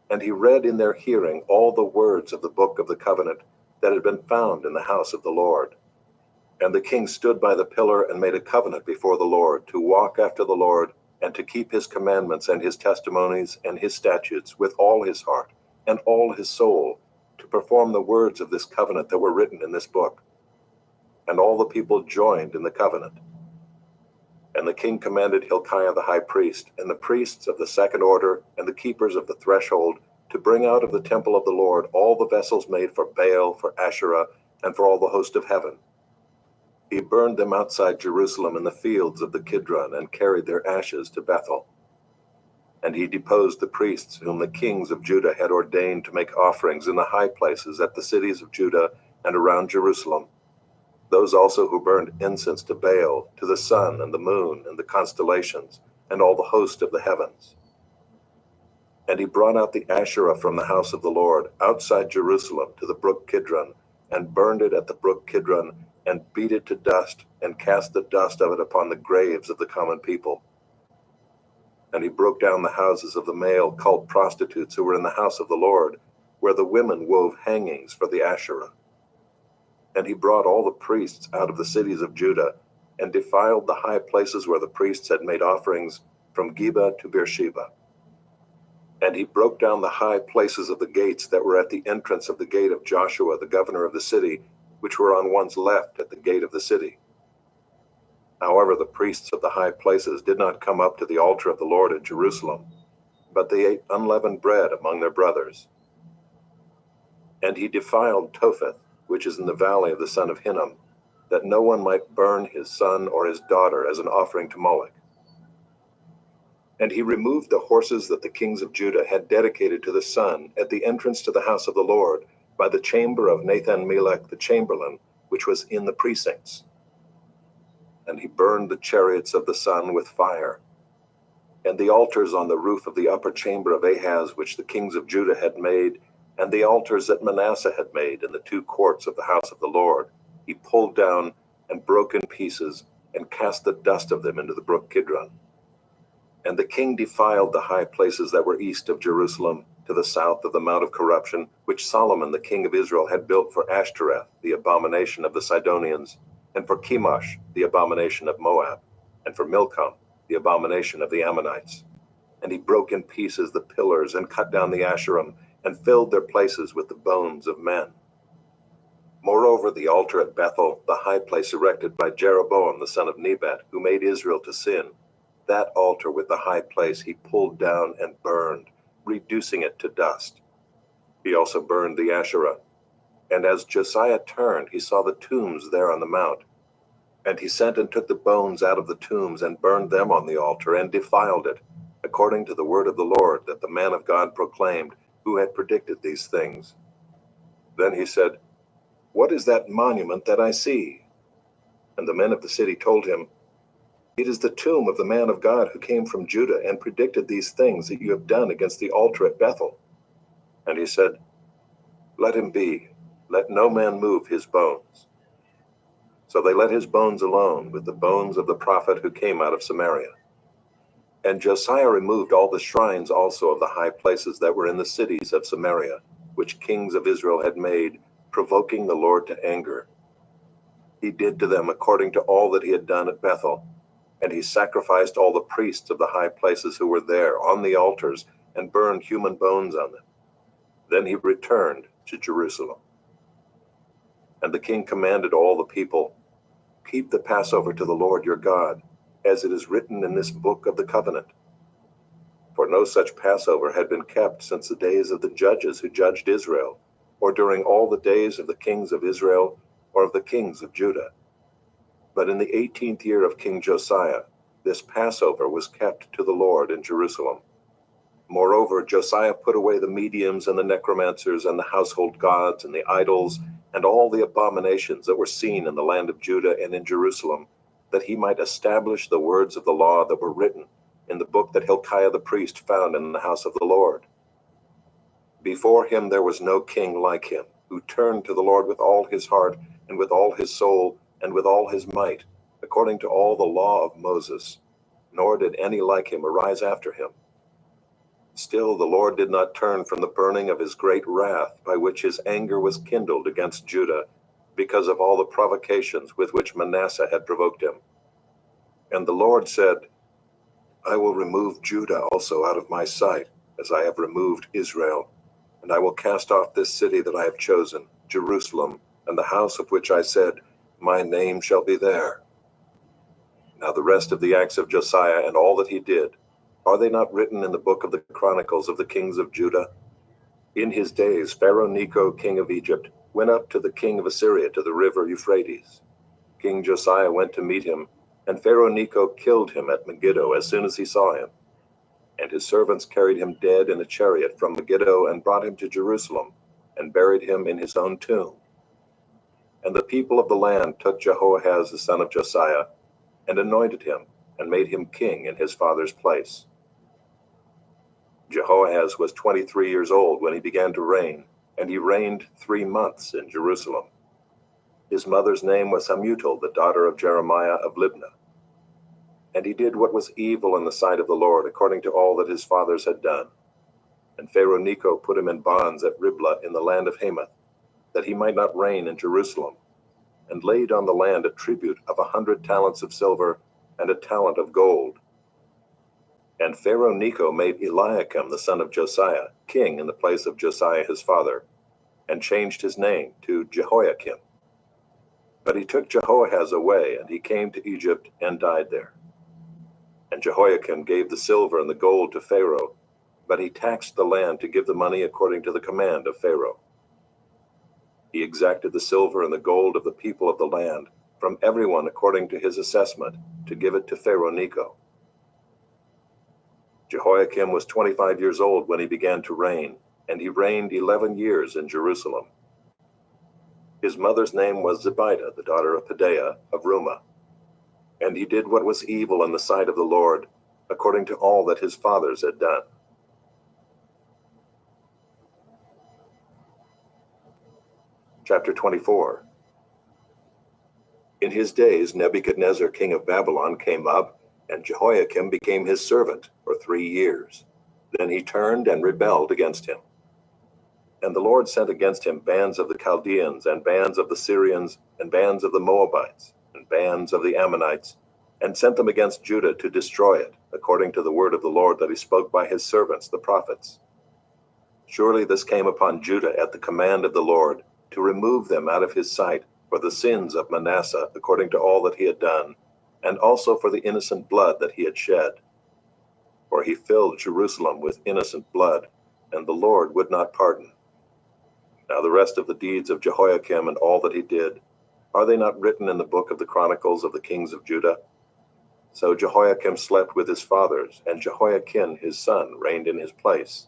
And he read in their hearing all the words of the book of the covenant that had been found in the house of the Lord. And the king stood by the pillar and made a covenant before the Lord, to walk after the Lord, and to keep his commandments and his testimonies and his statutes with all his heart and all his soul, to perform the words of this covenant that were written in this book. And all the people joined in the covenant. And the king commanded Hilkiah the high priest, and the priests of the second order, and the keepers of the threshold, to bring out of the temple of the Lord all the vessels made for Baal, for Asherah, and for all the host of heaven. He burned them outside Jerusalem in the fields of the Kidron, and carried their ashes to Bethel. And he deposed the priests whom the kings of Judah had ordained to make offerings in the high places at the cities of Judah and around Jerusalem, those also who burned incense to Baal, to the sun and the moon and the constellations, and all the host of the heavens. And he brought out the Asherah from the house of the Lord, outside Jerusalem, to the brook Kidron, and burned it at the brook Kidron, and beat it to dust, and cast the dust of it upon the graves of the common people. And he broke down the houses of the male cult prostitutes who were in the house of the Lord, where the women wove hangings for the Asherah. And he brought all the priests out of the cities of Judah, and defiled the high places where the priests had made offerings, from Geba to Beersheba. And he broke down the high places of the gates that were at the entrance of the gate of Joshua, the governor of the city, which were on one's left at the gate of the city. However, the priests of the high places did not come up to the altar of the Lord at Jerusalem, but they ate unleavened bread among their brothers. And he defiled Topheth, which is in the valley of the son of Hinnom, that no one might burn his son or his daughter as an offering to Moloch. And he removed the horses that the kings of Judah had dedicated to the sun at the entrance to the house of the Lord, by the chamber of Nathan-Melech the chamberlain, which was in the precincts. And he burned the chariots of the sun with fire, and the altars on the roof of the upper chamber of Ahaz, which the kings of Judah had made, and the altars that Manasseh had made in the two courts of the house of the Lord, he pulled down and broke in pieces, and cast the dust of them into the brook Kidron. And the king defiled the high places that were east of Jerusalem, to the south of the Mount of Corruption, which Solomon the king of Israel had built for Ashtoreth, the abomination of the Sidonians, and for Chemosh, the abomination of Moab, and for Milcom, the abomination of the Ammonites. And he broke in pieces the pillars, and cut down the Asherim, and filled their places with the bones of men. Moreover, the altar at Bethel, the high place erected by Jeroboam the son of Nebat, who made Israel to sin, that altar with the high place he pulled down and burned, reducing it to dust. He also burned the Asherah. And as Josiah turned, he saw the tombs there on the mount. And he sent and took the bones out of the tombs, and burned them on the altar, and defiled it, according to the word of the Lord that the man of God proclaimed, who had predicted these things. Then he said, "What is that monument that I see?" And the men of the city told him, "It is the tomb of the man of God who came from Judah and predicted these things that you have done against the altar at Bethel." And he said, "Let him be. Let no man move his bones." So they let his bones alone, with the bones of the prophet who came out of Samaria. And Josiah removed all the shrines also of the high places that were in the cities of Samaria, which kings of Israel had made, provoking the Lord to anger. He did to them according to all that he had done at Bethel, and he sacrificed all the priests of the high places who were there on the altars, and burned human bones on them. Then he returned to Jerusalem. And the king commanded all the people, "Keep the Passover to the Lord your God, as it is written in this book of the covenant." For no such Passover had been kept since the days of the judges who judged Israel, or during all the days of the kings of Israel, or of the kings of Judah. But in the 18th year of King Josiah, this Passover was kept to the Lord in Jerusalem. Moreover, Josiah put away the mediums and the necromancers and the household gods and the idols and all the abominations that were seen in the land of Judah and in Jerusalem, that he might establish the words of the law that were written in the book that Hilkiah the priest found in the house of the Lord. Before him there was no king like him, who turned to the Lord with all his heart, and with all his soul, and with all his might, according to all the law of Moses, nor did any like him arise after him. Still the Lord did not turn from the burning of his great wrath, by which his anger was kindled against Judah, because of all the provocations with which Manasseh had provoked him. And the Lord said, I will remove Judah also out of my sight, as I have removed Israel, and I will cast off this city that I have chosen, Jerusalem, and the house of which I said, my name shall be there. Now the rest of the acts of Josiah and all that he did, are they not written in the book of the Chronicles of the kings of Judah? In his days Pharaoh Necho, king of Egypt, went up to the king of Assyria to the river Euphrates. King Josiah went to meet him, and Pharaoh Necho killed him at Megiddo as soon as he saw him. And his servants carried him dead in a chariot from Megiddo and brought him to Jerusalem, and buried him in his own tomb. And the people of the land took Jehoahaz the son of Josiah, and anointed him, and made him king in his father's place. Jehoahaz was 23 years old when he began to reign, and he reigned 3 months in Jerusalem. His mother's name was Hamutal, the daughter of Jeremiah of Libnah. And he did what was evil in the sight of the Lord, according to all that his fathers had done. And Pharaoh Necho put him in bonds at Riblah in the land of Hamath, that he might not reign in Jerusalem, and laid on the land a tribute of 100 talents of silver and a talent of gold. And Pharaoh Necho made Eliakim the son of Josiah king in the place of Josiah his father, and changed his name to Jehoiakim. But he took Jehoahaz away, and he came to Egypt and died there. And Jehoiakim gave the silver and the gold to Pharaoh, but he taxed the land to give the money according to the command of Pharaoh. He exacted the silver and the gold of the people of the land, from everyone according to his assessment, to give it to Pharaoh Necho. Jehoiakim was 25 years old when he began to reign, and he reigned 11 years in Jerusalem. His mother's name was Zebidah, the daughter of Pedaiah of Rumah. And he did what was evil in the sight of the Lord, according to all that his fathers had done. Chapter 24. In his days Nebuchadnezzar king of Babylon came up, and Jehoiakim became his servant for 3 years. Then he turned and rebelled against him. And the Lord sent against him bands of the Chaldeans, and bands of the Syrians, and bands of the Moabites, and bands of the Ammonites, and sent them against Judah to destroy it, according to the word of the Lord that he spoke by his servants the prophets. Surely this came upon Judah at the command of the Lord, to remove them out of his sight for the sins of Manasseh, according to all that he had done, and also for the innocent blood that he had shed. For he filled Jerusalem with innocent blood, and the Lord would not pardon. Now the rest of the deeds of Jehoiakim and all that he did, are they not written in the book of the Chronicles of the kings of Judah? So Jehoiakim slept with his fathers, and Jehoiakim his son reigned in his place.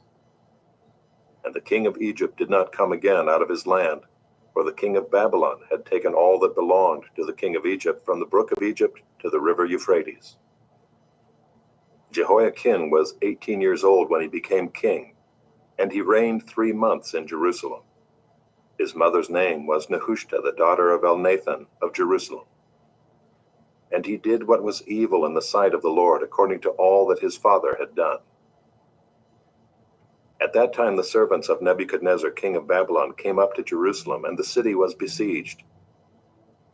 And the king of Egypt did not come again out of his land, for the king of Babylon had taken all that belonged to the king of Egypt from the brook of Egypt to the river Euphrates. Jehoiakim was 18 years old when he became king, and he reigned 3 months in Jerusalem. His mother's name was Nehushta, the daughter of Elnathan of Jerusalem. And he did what was evil in the sight of the Lord, according to all that his father had done. At that time the servants of Nebuchadnezzar king of Babylon came up to Jerusalem, and the city was besieged.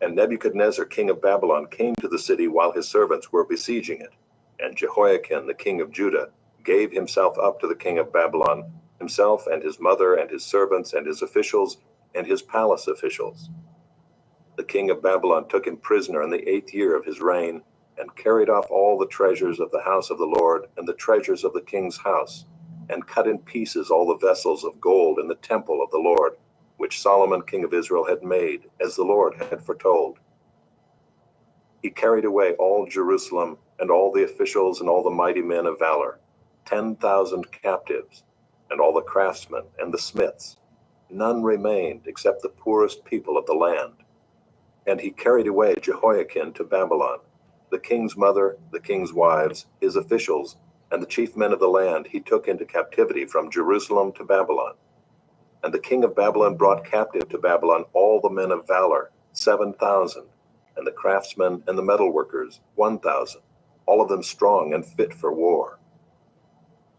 And Nebuchadnezzar king of Babylon came to the city while his servants were besieging it. And Jehoiakim the king of Judah gave himself up to the king of Babylon, himself and his mother and his servants and his officials and his palace officials. The king of Babylon took him prisoner in the 8th year of his reign, and carried off all the treasures of the house of the Lord and the treasures of the king's house, and cut in pieces all the vessels of gold in the temple of the Lord, which Solomon king of Israel had made, as the Lord had foretold. He carried away all Jerusalem, and all the officials and all the mighty men of valor, 10,000 captives, and all the craftsmen and the smiths. None remained except the poorest people of the land. And he carried away Jehoiakim to Babylon, the king's mother, the king's wives, his officials, and the chief men of the land he took into captivity from Jerusalem to Babylon. And the king of Babylon brought captive to Babylon all the men of valor, 7,000, and the craftsmen and the metalworkers, 1,000, all of them strong and fit for war.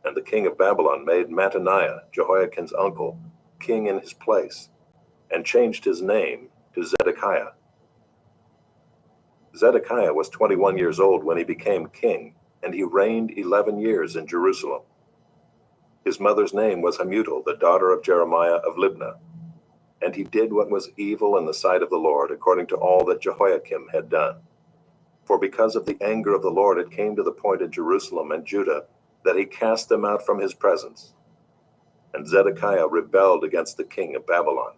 And the king of Babylon made Mattaniah, Jehoiakim's uncle, king in his place, and changed his name to Zedekiah. Zedekiah was 21 years old when he became king, and he reigned 11 years in Jerusalem. His mother's name was Hamutal, the daughter of Jeremiah of Libnah. And he did what was evil in the sight of the Lord, according to all that Jehoiakim had done. For because of the anger of the Lord, it came to the point in Jerusalem and Judah that he cast them out from his presence. And Zedekiah rebelled against the king of Babylon.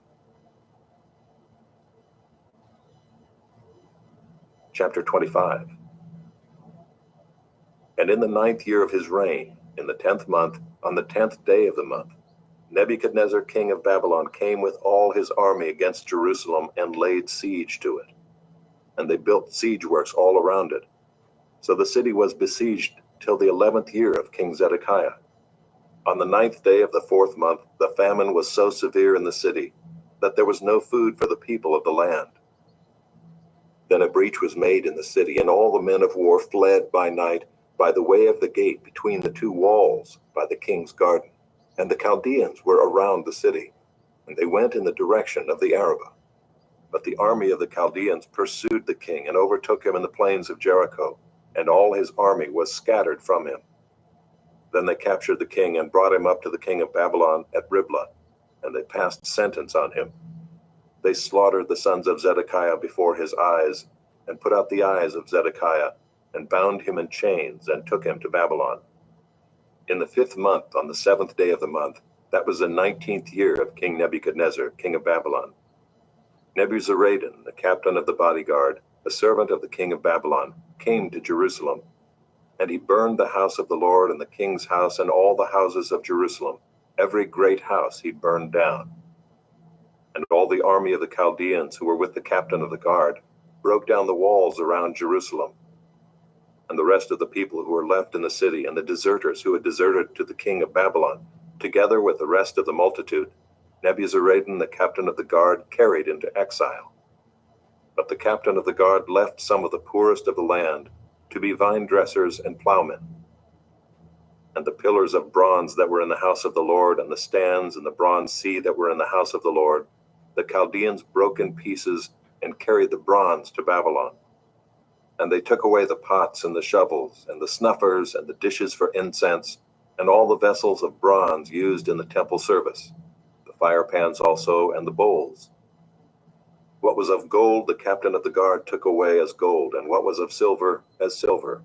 Chapter 25. And in the 9th year of his reign, in the 10th month, on the 10th day of the month, Nebuchadnezzar king of Babylon came with all his army against Jerusalem and laid siege to it. And they built siege works all around it. So the city was besieged till the 11th year of King Zedekiah. On the 9th day of the 4th month, the famine was so severe in the city that there was no food for the people of the land. Then a breach was made in the city, and all the men of war fled by night by the way of the gate between the two walls by the king's garden. And the Chaldeans were around the city, and they went in the direction of the Arabah. But the army of the Chaldeans pursued the king and overtook him in the plains of Jericho, and all his army was scattered from him. Then they captured the king and brought him up to the king of Babylon at Riblah, and they passed sentence on him. They slaughtered the sons of Zedekiah before his eyes, and put out the eyes of Zedekiah, and bound him in chains, and took him to Babylon. In the 5th month, on the 7th day of the month, that was the 19th year of King Nebuchadnezzar, king of Babylon, Nebuzaradan, the captain of the bodyguard, a servant of the king of Babylon, came to Jerusalem. And he burned the house of the Lord and the king's house and all the houses of Jerusalem. Every great house he burned down. And all the army of the Chaldeans who were with the captain of the guard broke down the walls around Jerusalem. And the rest of the people who were left in the city and the deserters who had deserted to the king of Babylon, together with the rest of the multitude, Nebuzaradan, the captain of the guard, carried into exile. But the captain of the guard left some of the poorest of the land to be vine dressers and plowmen. And the pillars of bronze that were in the house of the Lord, and the stands and the bronze sea that were in the house of the Lord, the Chaldeans broke in pieces and carried the bronze to Babylon. And they took away the pots and the shovels and the snuffers and the dishes for incense and all the vessels of bronze used in the temple service, the fire pans also and the bowls. What was of gold the captain of the guard took away as gold, and what was of silver as silver.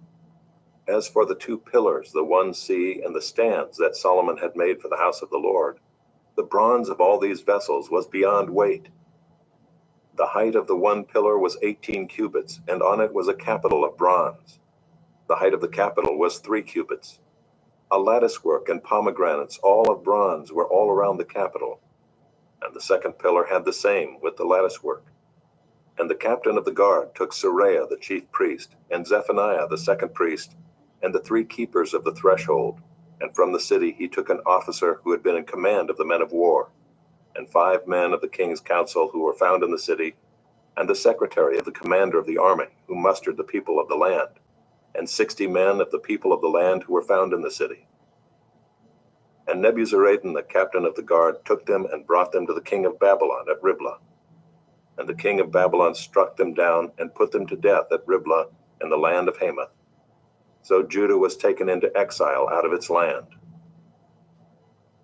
As for the 2 pillars, the one sea, and the stands that Solomon had made for the house of the Lord, the bronze of all these vessels was beyond weight. The height of the one pillar was 18 cubits, and on it was a capital of bronze. The height of the capital was 3 cubits. A lattice work and pomegranates, all of bronze, were all around the capital. And the second pillar had the same with the lattice work. And the captain of the guard took Seraiah the chief priest, and Zephaniah the second priest, and the 3 keepers of the threshold. And from the city he took an officer who had been in command of the men of war, and 5 men of the king's council who were found in the city, and the secretary of the commander of the army who mustered the people of the land, and 60 men of the people of the land who were found in the city. And Nebuzaradan, the captain of the guard, took them and brought them to the king of Babylon at Riblah. And the king of Babylon struck them down and put them to death at Riblah in the land of Hamath. So Judah was taken into exile out of its land.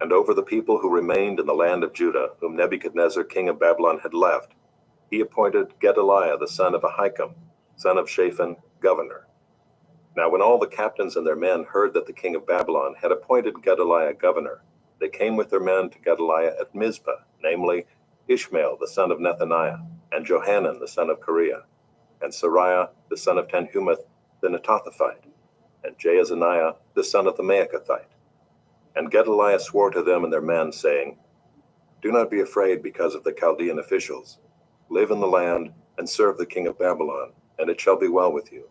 And over the people who remained in the land of Judah, whom Nebuchadnezzar king of Babylon had left, he appointed Gedaliah the son of Ahikam, son of Shaphan, governor. Now when all the captains and their men heard that the king of Babylon had appointed Gedaliah governor, they came with their men to Gedaliah at Mizpah, namely Ishmael the son of Nethaniah, and Johanan the son of Kareah, and Seraiah the son of Tanhumeth the Netophathite, and Jaazaniah the son of the Maachathite. And Gedaliah swore to them and their men, saying, Do not be afraid because of the Chaldean officials. Live in the land and serve the king of Babylon, and it shall be well with you.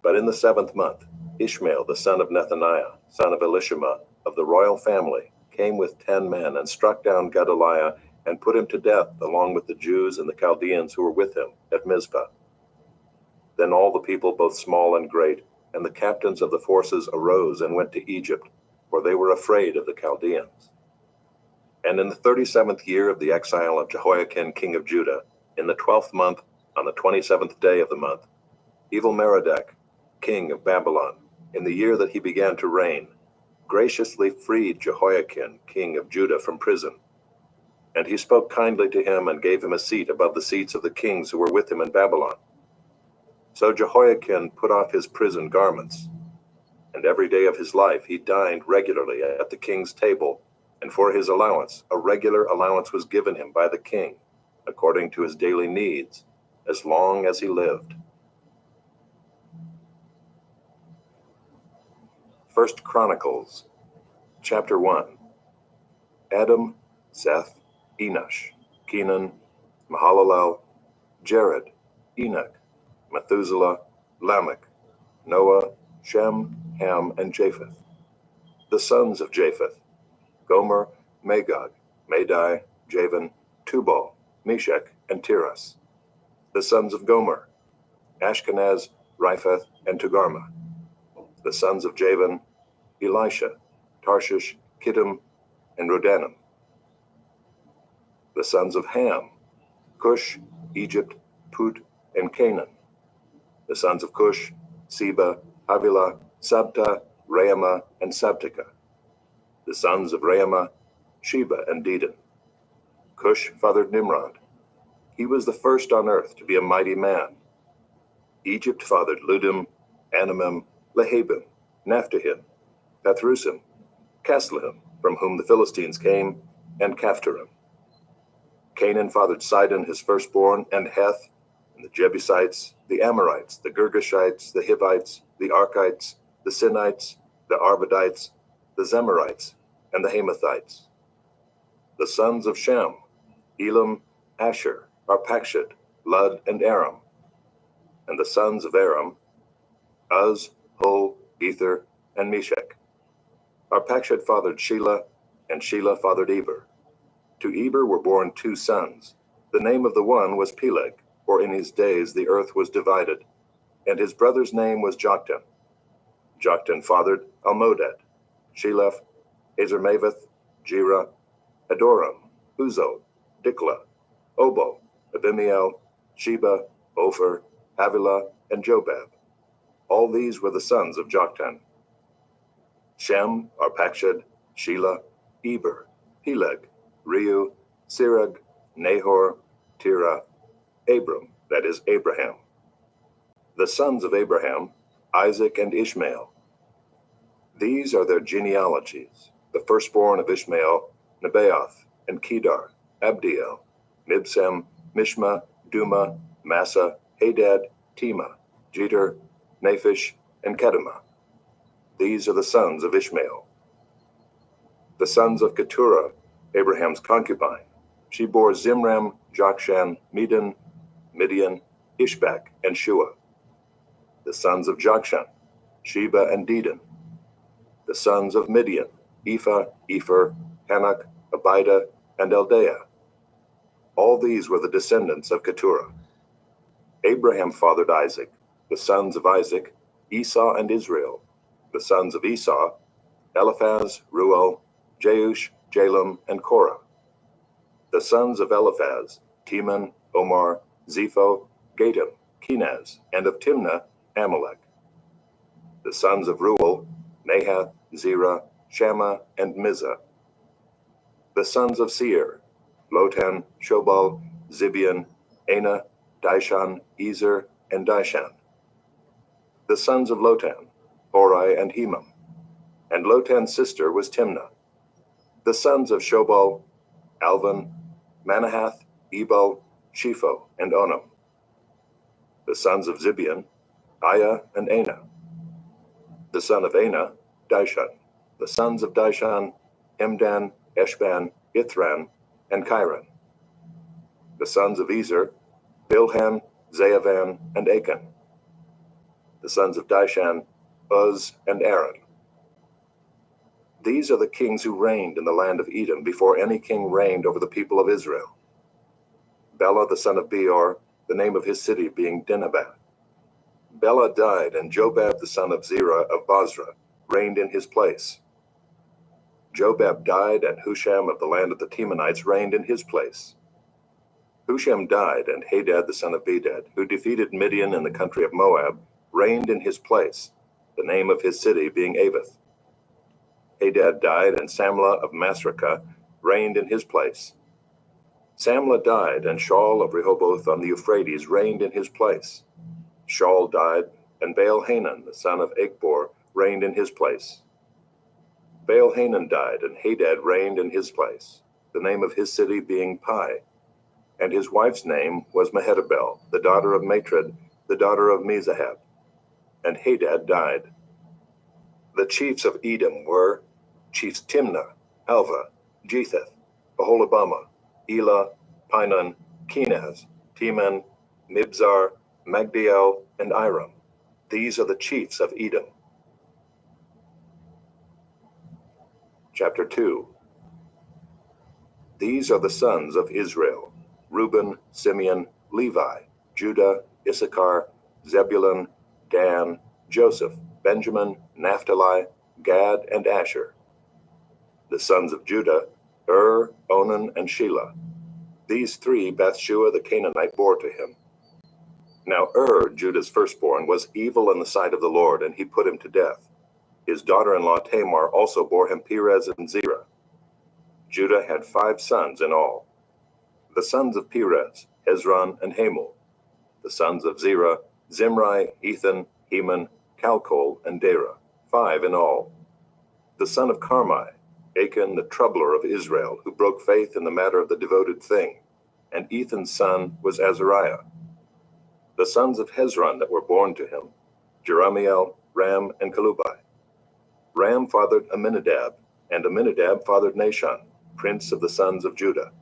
But in the 7th month, Ishmael the son of Nethaniah, son of Elishama, of the royal family, came with 10 men and struck down Gedaliah and put him to death along with the Jews and the Chaldeans who were with him at Mizpah. Then all the people, both small and great, and the captains of the forces arose and went to Egypt, for they were afraid of the Chaldeans. And in the 37th year of the exile of Jehoiakim king of Judah, in the 12th month, on the 27th day of the month, Evil-Merodach, king of Babylon, in the year that he began to reign, graciously freed Jehoiakim king of Judah from prison. And he spoke kindly to him and gave him a seat above the seats of the kings who were with him in Babylon. So Jehoiakim put off his prison garments, and every day of his life he dined regularly at the king's table, and for his allowance, a regular allowance was given him by the king, according to his daily needs, as long as he lived. 1 Chronicles, chapter 1. Adam, Seth, Enosh, Kenan, Mahalalel, Jared, Enoch, Methuselah, Lamech, Noah, Shem, Ham, and Japheth. The sons of Japheth: Gomer, Magog, Madai, Javan, Tubal, Meshach, and Tiras. The sons of Gomer: Ashkenaz, Riphath, and Togarmah. The sons of Javan: Elisha, Tarshish, Kittim, and Rodanim. The sons of Ham: Cush, Egypt, Put, and Canaan. The sons of Cush: Seba, Havilah, Sabta, Raamah, and Sabteka. The sons of Raamah: Sheba and Dedan. Cush fathered Nimrod. He was the first on earth to be a mighty man. Egypt fathered Ludim, Anamim, Lehabim, Naphtuhim, Pathrusim, Casluhim, from whom the Philistines came, and Caphtorim. Canaan fathered Sidon, his firstborn, and Heth, and the Jebusites, the Amorites, the Girgashites, the Hivites, the Arkites, the Sinites, the Arvadites, the Zemarites, and the Hamathites. The sons of Shem: Elam, Asher, Arpachshad, Lud, and Aram. And the sons of Aram: Uz, Hul, Ether, and Meshach. Arpachshad fathered Shelah, and Shelah fathered Eber. To Eber were born 2 sons. The name of the one was Peleg, for in his days the earth was divided, and his brother's name was Joktan. Joktan fathered Almodad, Sheleph, Hazarmaveth, Jera, Adoram, Uzo, Diklah, Obo, Abimiel, Sheba, Ophir, Havilah, and Jobab. All these were the sons of Joktan. Shem, Arpachshad, Shelah, Eber, Peleg, Reu, Sirag, Nahor, Terah, Abram, that is Abraham. The sons of Abraham: Isaac and Ishmael. These are their genealogies: the firstborn of Ishmael: Nebaioth, and Kedar, Abdiel, Mibsam, Mishma, Duma, Massa, Hadad, Tema, Jeter, Naphish, and Kedemah. These are the sons of Ishmael. The sons of Keturah, Abraham's concubine. She bore Zimram, Jokshan, Medan, Midian, Ishbak, and Shua. The sons of Jokshan: Sheba and Dedan. The sons of Midian: Ephah, Epher, Hanok, Abida, and Eldaah. All these were the descendants of Keturah. Abraham fathered Isaac. The sons of Isaac: Esau and Israel. The sons of Esau: Eliphaz, Reuel, Jeush, Jalem, and Korah. The sons of Eliphaz: Teman, Omar, Zepho, Gatam, Kenaz, and of Timnah, Amalek. The sons of Reuel: Nahath, Zerah, Shammah, and Mizah. The sons of Seir: Lotan, Shobal, Zibeon, Anah, Dishan, Ezer, and Dishan. The sons of Lotan: Hori and Hemam. And Lotan's sister was Timnah. The sons of Shobal: Alvan, Manahath, Ebal, Shepho, and Onam. The sons of Zibeon: Aiah and Anah. The son of Anah: Dishan. The sons of Dishan: Hemdan, Eshban, Ithran, and Chiron. The sons of Ezer: Bilhan, Zaavan, and Achan. the sons of Dishan, Uz, and Aaron. These are the kings who reigned in the land of Edom before any king reigned over the people of Israel. Bela the son of Beor, the name of his city being Dinhabah. Bela died, and Jobab the son of Zerah of Bozrah reigned in his place. Jobab died, and Husham of the land of the Temanites reigned in his place. Husham died, and Hadad the son of Bedad, who defeated Midian in the country of Moab, reigned in his place, the name of his city being Avith. Hadad died, and Samlah of Masrekah reigned in his place. Samlah died, and Shaul of Rehoboth on the Euphrates reigned in his place. Shaul died, and Baal-Hanan the son of Achbor reigned in his place. Baal-Hanan died, and Hadad reigned in his place, the name of his city being Pai. And his wife's name was Mehetabel, the daughter of Matred, the daughter of Mezahab. And Hadad died. The chiefs of Edom were chiefs Timnah, Alva, Jetheth, Aholibamah, Elah, Pinon, Kenaz, Teman, Mibzar, Magdiel, and Iram. These are the chiefs of Edom. Chapter 2. These are the sons of Israel: Reuben, Simeon, Levi, Judah, Issachar, Zebulun, Dan, Joseph, Benjamin, Naphtali, Gad, and Asher. The sons of Judah: Onan, and Shelah. These three Bathshua the Canaanite bore to him. Now Judah's firstborn, was evil in the sight of the Lord, and he put him to death. His daughter-in-law Tamar also bore him Perez and Zerah. Judah had 5 sons in all. The sons of Perez: Hezron and Hamul. The sons of Zerah: Zimri, Ethan, Heman, Calcol, and Dara, 5 in all. The son of Carmi: Achan the troubler of Israel, who broke faith in the matter of the devoted thing, and Ethan's son was Azariah. The sons of Hezron that were born to him: Jerahmeel, Ram, and Kalubai. Ram fathered Aminadab, and Aminadab fathered Nahshon, prince of the sons of Judah.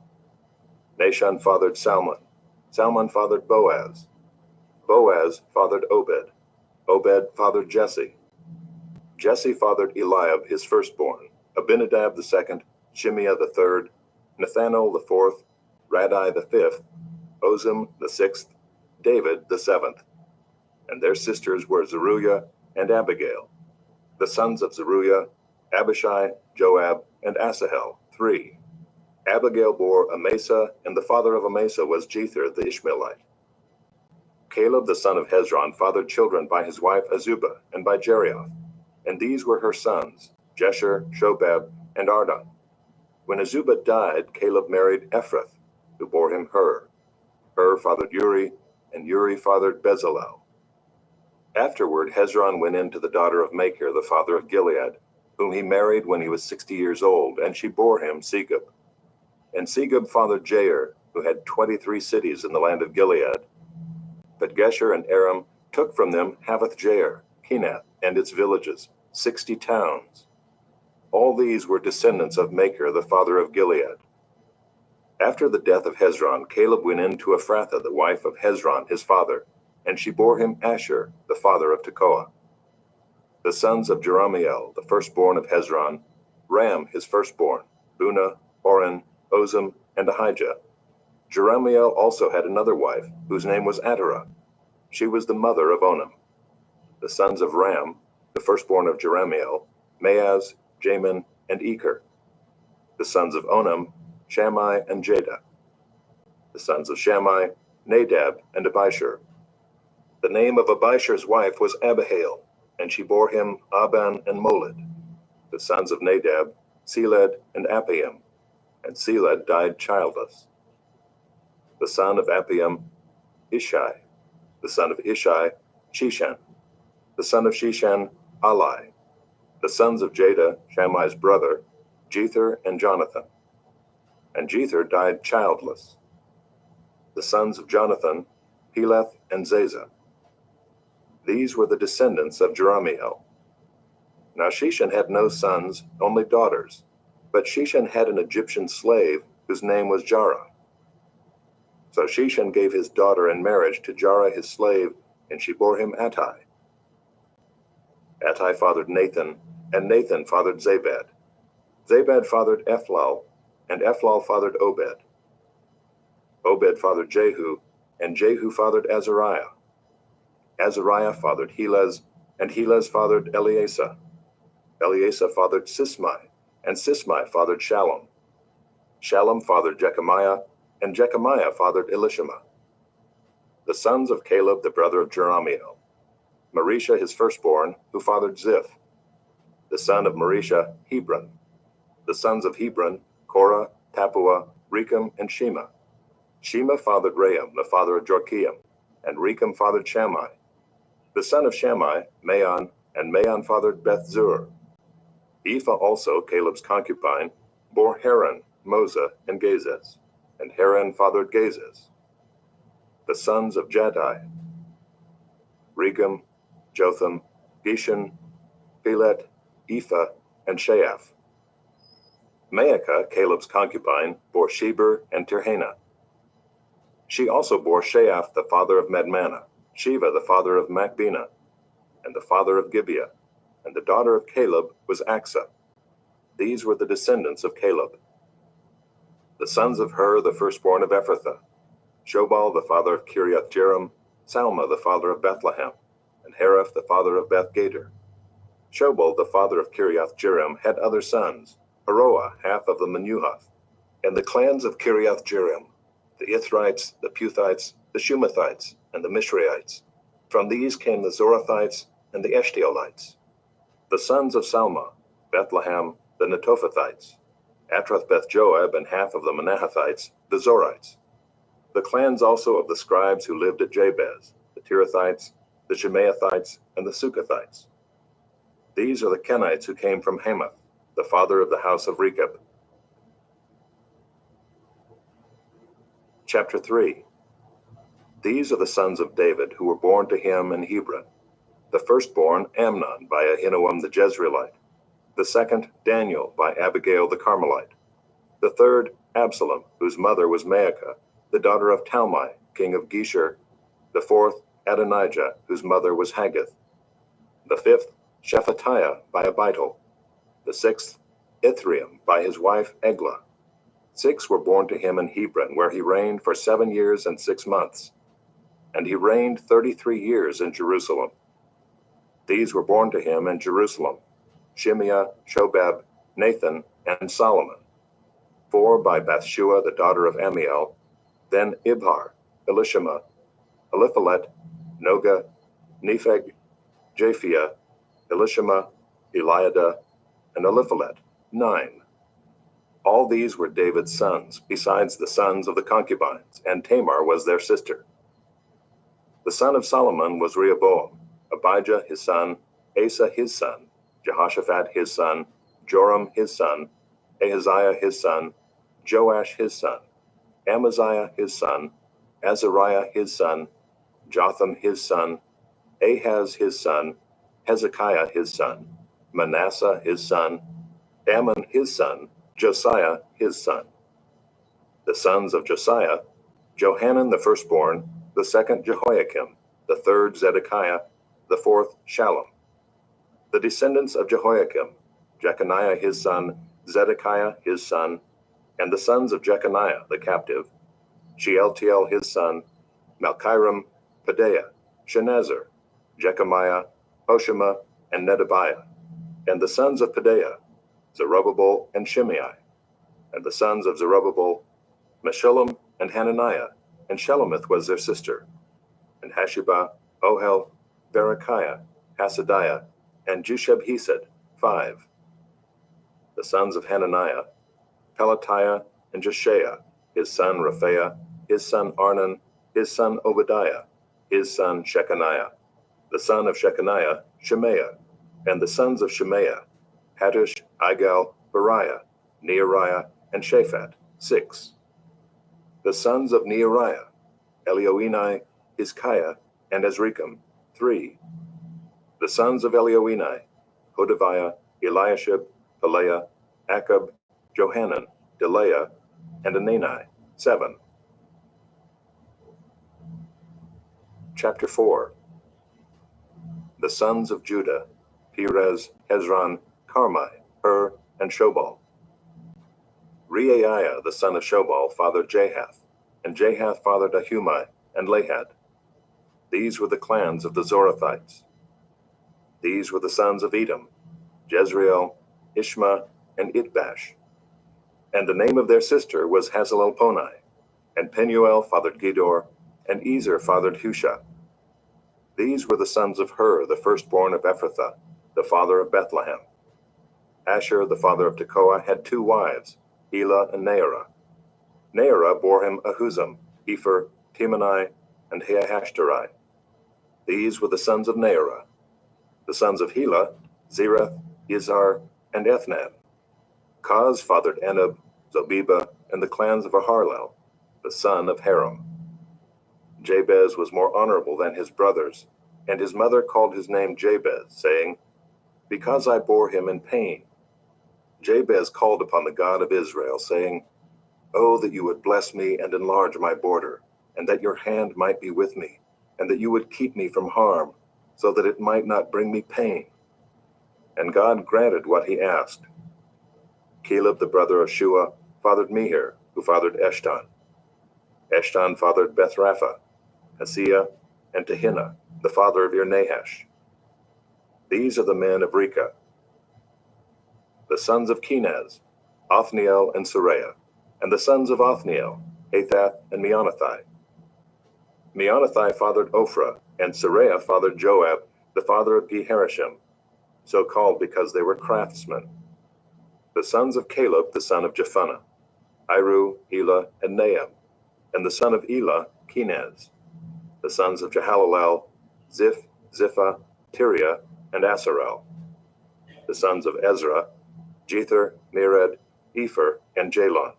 Nahshon fathered Salmon. Salmon fathered Boaz. Boaz fathered Obed. Obed fathered Jesse. Jesse fathered Eliab his firstborn, Abinadab the second, Shimeah the third, Nathanael the fourth, Radai the fifth, Ozem the sixth, David the seventh. And their sisters were Zeruiah and Abigail. The sons of Zeruiah: Abishai, Joab, and Asahel, 3. Abigail bore Amasa, and the father of Amasa was Jether the Ishmaelite. Caleb the son of Hezron fathered children by his wife Azubah and by Jerioth, and these were her sons: Jesher, Shobab, and Ardon. When Azubah died, Caleb married Ephrath, who bore him Hur. Hur fathered Uri, and Uri fathered Bezalel. Afterward Hezron went in to the daughter of Machir the father of Gilead, whom he married when he was 60 years old, and she bore him Segub. And Segub fathered Jair, who had 23 cities in the land of Gilead. But Gesher and Aram took from them Havoth-Jair, Kenath, and its villages, 60 towns. All these were descendants of Machir the father of Gilead. After the death of Hezron, Caleb went in to Ephrathah the wife of Hezron his father, and she bore him Asher, the father of Tekoa. The sons of Jerahmeel, the firstborn of Hezron: Ram his firstborn, Bunah, Oren, Ozem, and Ahijah. Jerahmeel also had another wife, whose name was Atarah. She was the mother of Onam. The sons of Ram, the firstborn of Jerahmeel: Maaz, Jamin, and Eker. The sons of Onam: Shammai and Jada. The sons of Shammai: Nadab and Abishur. The name of Abishur's wife was Abihail, and she bore him Aban and Molid. The sons of Nadab: Seled and Appiam, and Seled died childless. The son of Appiam: Ishai. The son of Ishai: Shishan. The son of Shishan: Ali. The sons of Jada, Shammai's brother: Jether and Jonathan. And Jether died childless. The sons of Jonathan: Peleth and Zazah. These were the descendants of Jerahmeel. Now Shishan had no sons, only daughters, but Shishan had an Egyptian slave whose name was Jarrah. So Shishan gave his daughter in marriage to Jarrah his slave, and she bore him Attai. Attai fathered Nathan, and Nathan fathered Zabad. Zabad fathered Ephlal, and Ephlal fathered Obed. Obed fathered Jehu, and Jehu fathered Azariah. Azariah fathered Helez, and Helez fathered Eleasa. Eleasa fathered Sismai, and Sismai fathered Shallum. Shallum fathered Jechemiah, and Jechemiah fathered Elishama. The sons of Caleb the brother of Jerahmeel. Marisha his firstborn, who fathered Ziph. The son of Marisha, Hebron. The sons of Hebron, Korah, Tapua, Rechem, and Shema. Shema fathered Ream, the father of Jorkeam, and Rechem fathered Shammai. The son of Shammai, Maon, and Maon fathered Beth-zur. Ephah also, Caleb's concubine, bore Haran, Moza, and Gazez, and Haran fathered Gazez. The sons of Jaddai, Regem, Jotham, Geshan, Pelet, Ephah, and Sheaph. Maacah, Caleb's concubine, bore Sheber and Tirhana. She also bore Sheaph the father of Madmannah, Sheva the father of Machbenah, and the father of Gibeah, and the daughter of Caleb was Achsah. These were the descendants of Caleb. The sons of Hur, the firstborn of Ephrathah, Shobal the father of Kiriath Jearim, Salma the father of Bethlehem, and Hareph the father of Beth-gader. Shobal the father of Kiriath Jearim had other sons, Haroah half of the Menuhath, and the clans of Kiriath Jearim, the Ithrites, the Puthites, the Shumathites, and the Mishraites. From these came the Zorathites and the Eshtaolites. The sons of Salma, Bethlehem, the Netophathites, Atroth Beth-joab and half of the Manahathites, the Zorites. The clans also of the scribes who lived at Jabez, the Tirathites, the Shemaathites, and the Sukathites. These are the Kenites who came from Hamath, the father of the house of Rechab. Chapter 3. These are the sons of David who were born to him in Hebron. The firstborn, Amnon, by Ahinoam the Jezreelite. The second, Daniel, by Abigail the Carmelite. The third, Absalom, whose mother was Maacah, the daughter of Talmai, king of Geshur. The fourth, Adonijah, whose mother was Haggith. The fifth, Shephatiah, by Abital. The sixth, Ithream, by his wife Eglah. 6 were born to him in Hebron, where he reigned for 7 years and 6 months. And he reigned 33 years in Jerusalem. These were born to him in Jerusalem: Shimeah, Shobab, Nathan, and Solomon. 4 by Bathshua, the daughter of Amiel, then Ibhar, Elishama, Eliphalet, Noga, Nepheg, Japhia, Elishama, Eliada, and Eliphalet, 9. All these were David's sons, besides the sons of the concubines, and Tamar was their sister. The son of Solomon was Rehoboam, Abijah his son, Asa his son, Jehoshaphat his son, Joram his son, Ahaziah his son, Joash his son, Amaziah his son, Azariah his son, Jotham his son, Ahaz his son, Hezekiah his son, Manasseh his son, Ammon his son, Josiah his son. The sons of Josiah: Johanan the firstborn, the second Jehoiakim, the third Zedekiah, the fourth Shallum. The descendants of Jehoiakim: Jeconiah his son, Zedekiah his son, and the sons of Jeconiah the captive: Shealtiel his son, Malchiram, Pedaiah, Shenazar, Jechemiah, Hoshama, and Nedabiah. And the sons of Pedaiah: Zerubbabel and Shimei. And the sons of Zerubbabel: Meshullam and Hananiah, and Shelomith was their sister. And Hashubah, Ohel, Berechiah, Hasadiah, and Jushab-hesed, 5. The sons of Hananiah: Pelatiah and Jeshaiah, his son Rephaiah, his son Arnan, his son Obadiah, his son Shechaniah. The son of Shechaniah, Shemaiah. And the sons of Shemaiah: Hattush, Igal, Beriah, Neariah, and Shaphat, 6. The sons of Neariah: Elioenai, Hizkiah, and Azrikam, 3. The sons of Elioenai: Hodaviah, Eliashib, Pelaiah, Akab, Johanan, Delaiah, and Anani, 7. Chapter 4. The sons of Judah: Perez, Hezron, Carmi, Hur, and Shobal. Reaiah, the son of Shobal, fathered Jahath, and Jahath fathered Ahumai and Lahad. These were the clans of the Zorathites. These were the sons of Edom, Jezreel, Ishma, and Itbash. And the name of their sister was Hazelelponi. And Penuel fathered Gedor, and Ezer fathered Husha. These were the sons of Hur, the firstborn of Ephrathah, the father of Bethlehem. Asher, the father of Tekoa, had 2 wives, Elah and Naarah. Naarah bore him Ahuzam, Epher, Timani, and Haahashterai. These were the sons of Naarah. The sons of Helah, Zereth, Izhar, and Ethnan. Kaz fathered Enab, Zobeba, and the clans of Aharlel, the son of Haram. Jabez was more honorable than his brothers, and his mother called his name Jabez, saying, "Because I bore him in pain." Jabez called upon the God of Israel, saying, "Oh, that you would bless me and enlarge my border, and that your hand might be with me, and that you would keep me from harm, so that it might not bring me pain." And God granted what he asked. Caleb, the brother of Shua, fathered Mehir, who fathered Eshton. Eshton fathered Bethrapha, Hasiah, and Tehinnah, the father of Ir-Nahash. These are the men of Rechah. The sons of Kenaz, Othniel and Sariah, and the sons of Othniel, Hathath and Meonothai. Meonothai fathered Ophrah, and Sariah fathered Joab, the father of Geharashim, so called because they were craftsmen. The sons of Caleb, the son of Jephunneh, Iru, Elah, and Naam, and the son of Elah, Kenaz. The sons of Jehalalel, Ziph, Ziphah, Tiria, and Asarel. The sons of Ezra, Jether, Mered, Epher, and Jalon.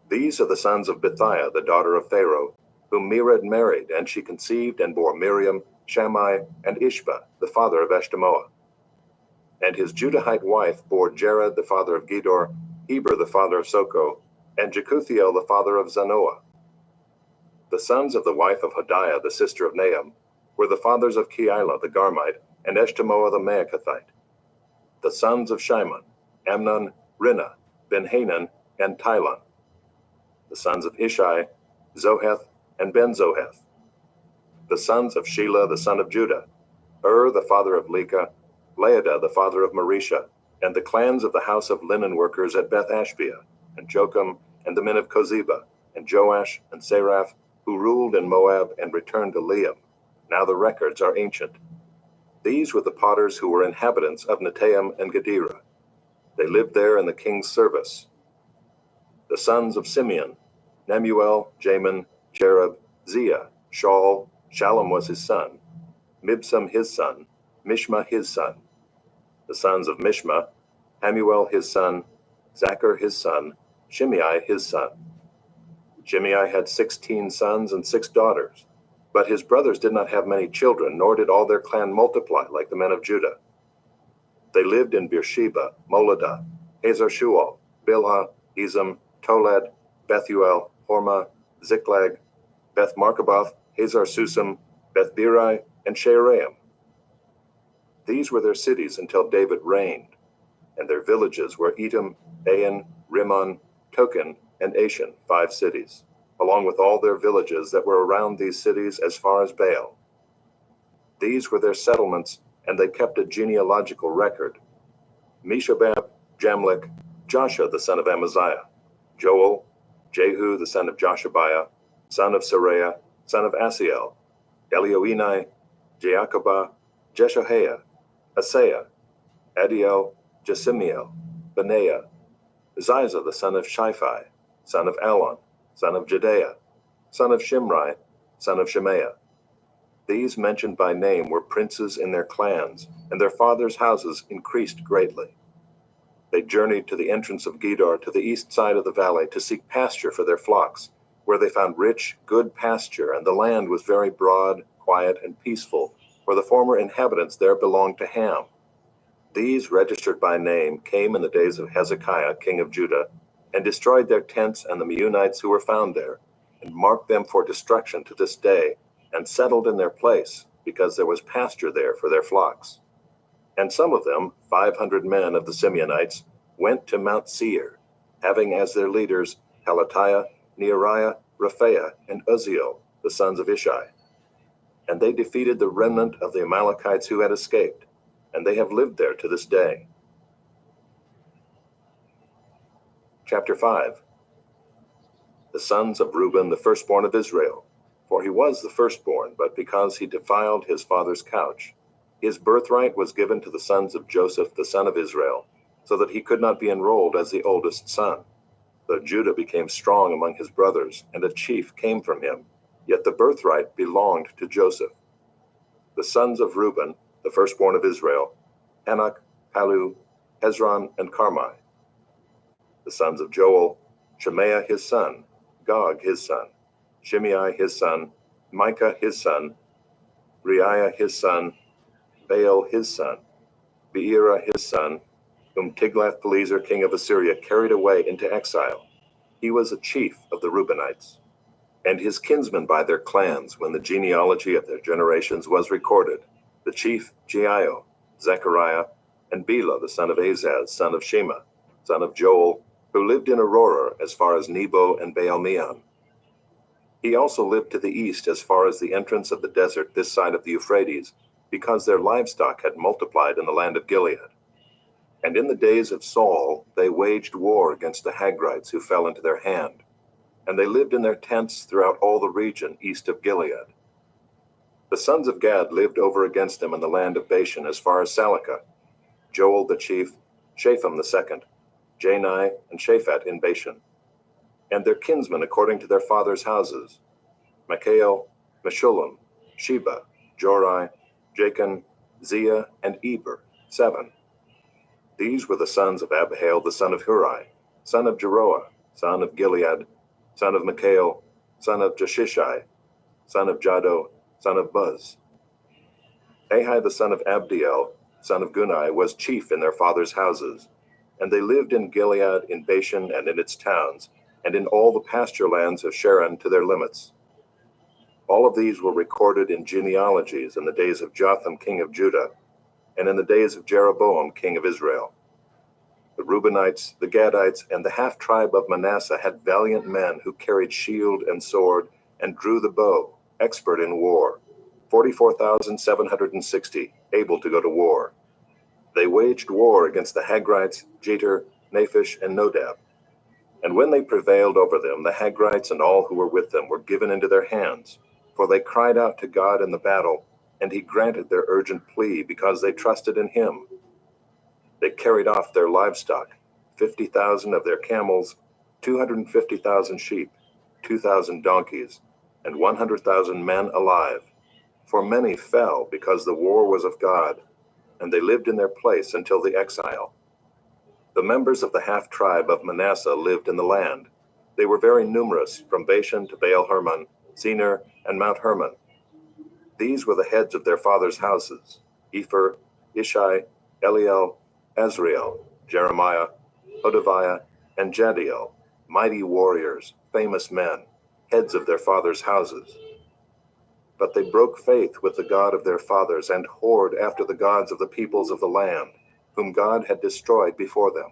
These are the sons of Bithiah, the daughter of Pharaoh, whom Mered married, and she conceived and bore Miriam, Shammai, and Ishba, the father of Eshtemoa. And his Judahite wife bore Jared, the father of Gedor, Heber, the father of Soko, and Jekuthiel, the father of Zanoah. The sons of the wife of Hodiah, the sister of Naam, were the fathers of Keilah, the Garmite, and Eshtemoa, the Maacathite. The sons of Shimon, Amnon, Rinnah, Ben-Hanan, and Tilon. The sons of Ishai, Zoheth, and Ben-Zoheth. The sons of Shelah, the son of Judah, the father of Leka, Laadah, the father of Marisha, and the clans of the house of linen workers at Beth-Ashbea, and Jocham, and the men of Kozeba, and Joash, and Seraph, who ruled in Moab and returned to Liam. Now the records are ancient. These were the potters who were inhabitants of Netaim and Gedera. They lived there in the king's service. The sons of Simeon, Nemuel, Jamin, Jerub, Zia, Shaul, Shallum was his son, Mibsam his son, Mishma his son. The sons of Mishma, Hamuel his son, Zachar his son, Shimei his son. Shimei had 16 sons and 6 daughters, but his brothers did not have many children, nor did all their clan multiply like the men of Judah. They lived in Beersheba, Moladah, Hazar Shual, Bilhah, Ezem, Tolad, Bethuel, Hormah, Ziklag, Beth Markaboth, Hazar Susam, Beth Birai, and Shearaim. These were their cities until David reigned, and their villages were Etam, Ain, Rimmon, Token, and Ashan, 5 cities, along with all their villages that were around these cities as far as Baal. These were their settlements, and they kept a genealogical record. Meshabab, Jamlik, Joshua the son of Amaziah, Joel, Jehu the son of Joshabiah, son of Sariah, son of Asiel, Elioenai, Jaakobah, Jeshohaiah, Asaiah, Adiel, Jesimiel, Benaiah, Ziza the son of Shiphi, son of Alon, son of Jedaiah, son of Shimri, son of Shemaiah. These mentioned by name were princes in their clans, and their fathers' houses increased greatly. They journeyed to the entrance of Gedor to the east side of the valley to seek pasture for their flocks, where they found rich, good pasture, and the land was very broad, quiet, and peaceful, for the former inhabitants there belonged to Ham. These, registered by name, came in the days of Hezekiah, king of Judah, and destroyed their tents and the Meunites who were found there, and marked them for destruction to this day, and settled in their place, because there was pasture there for their flocks. And some of them, 500 men of the Simeonites, went to Mount Seir, having as their leaders Pelatiah, Neariah, Raphael, and Uzziel, the sons of Ishai. And they defeated the remnant of the Amalekites who had escaped, and they have lived there to this day. Chapter 5. The sons of Reuben, the firstborn of Israel. For he was the firstborn, but because he defiled his father's couch, his birthright was given to the sons of Joseph, the son of Israel, so that he could not be enrolled as the oldest son. Though Judah became strong among his brothers, and a chief came from him, yet the birthright belonged to Joseph. The sons of Reuben, the firstborn of Israel, Hanok, Palu, Hezron, and Carmi. The sons of Joel, Shemaiah his son, Gog his son, Shimei his son, Micah his son, Reiah his son, Baal his son, Beerah his son, whom Tiglath-Pileser king of Assyria carried away into exile. He was a chief of the Reubenites, and his kinsmen by their clans when the genealogy of their generations was recorded, the chief Jeiel, Zechariah, and Bela the son of Azaz, son of Shema, son of Joel, who lived in Aurora as far as Nebo and Baal-Meon. He also lived to the east as far as the entrance of the desert this side of the Euphrates, because their livestock had multiplied in the land of Gilead. And in the days of Saul they waged war against the Hagrites who fell into their hand, and they lived in their tents throughout all the region east of Gilead. The sons of Gad lived over against them in the land of Bashan as far as Salakah, Joel the chief, Shapham the second, Jani and Shaphat in Bashan, and their kinsmen according to their fathers' houses, Michael, Meshullam, Sheba, Jorai, Jachin, Zia, and Eber, 7. These were the sons of Abihail the son of Huri, son of Jeroah, son of Gilead, son of Michael, son of Jeshishai, son of Jado, son of Buz. Ahai the son of Abdiel, son of Gunai, was chief in their fathers' houses, and they lived in Gilead, in Bashan, and in its towns, and in all the pasture lands of Sharon to their limits. All of these were recorded in genealogies in the days of Jotham king of Judah, and in the days of Jeroboam king of Israel. The Reubenites, the Gadites, and the half-tribe of Manasseh had valiant men who carried shield and sword, and drew the bow, expert in war, 44,760, able to go to war. They waged war against the Hagrites, Jeter, Naphish, and Nodab. And when they prevailed over them, the Hagrites and all who were with them were given into their hands, for they cried out to God in the battle, and he granted their urgent plea because they trusted in him. They carried off their livestock, 50,000 of their camels, 250,000 sheep, 2,000 donkeys, and 100,000 men alive. For many fell because the war was of God, and they lived in their place until the exile. The members of the half-tribe of Manasseh lived in the land. They were very numerous, from Bashan to Baal-Hermon, Senir, and Mount Hermon. These were the heads of their fathers' houses: Epher, Ishai, Eliel, Azriel, Jeremiah, Hodaviah, and Jadiel, mighty warriors, famous men, heads of their fathers' houses. But they broke faith with the God of their fathers and whored after the gods of the peoples of the land, whom God had destroyed before them.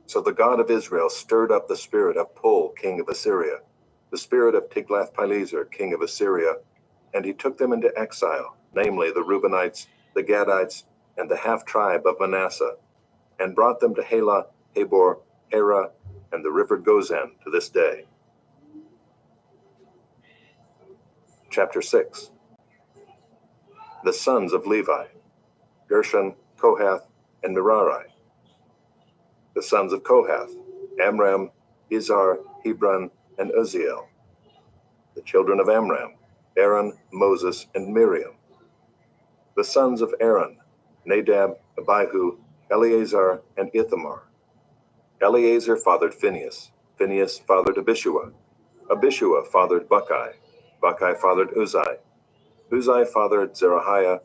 So the God of Israel stirred up the spirit of Pul, king of Assyria, the spirit of Tiglath-Pileser, king of Assyria, and he took them into exile, namely the Reubenites, the Gadites, and the half-tribe of Manasseh, and brought them to Halah, Habor, Hera, and the river Gozan to this day. Chapter 6. The sons of Levi: Gershon, Kohath, and Merari. The sons of Kohath: Amram, Izhar, Hebron, and Uzziel. The children of Amram: Aaron, Moses, and Miriam. The sons of Aaron: Nadab, Abihu, Eleazar, and Ithamar. Eleazar fathered Phinehas. Phinehas fathered Abishua. Abishua fathered Buckai. Buckai fathered Uzai. Uzai fathered Zerahiah.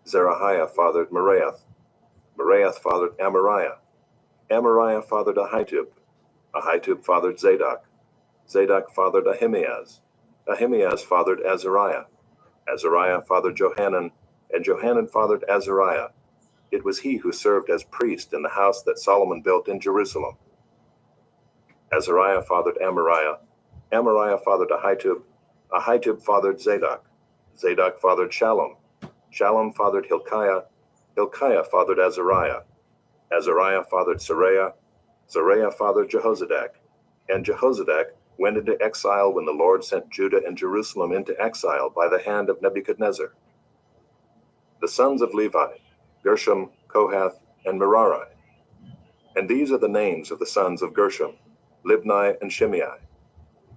Zerahiah fathered Meraioth. Meraioth fathered Amariah. Amariah fathered Ahitub. Ahitub fathered Zadok. Zadok fathered Ahimaaz. Ahimaaz fathered Azariah. Azariah fathered Johanan, and Johanan fathered Azariah. It was he who served as priest in the house that Solomon built in Jerusalem. Azariah fathered Amariah. Amariah fathered Ahitub. Ahitub fathered Zadok. Zadok fathered Shallum. Shallum fathered Hilkiah. Hilkiah fathered Azariah. Azariah fathered Saraiah. Saraiah fathered Jehozadak. And Jehozadak went into exile when the Lord sent Judah and Jerusalem into exile by the hand of Nebuchadnezzar. The sons of Levi, Gershom, Kohath, and Merari. And these are the names of the sons of Gershom, Libni and Shimei.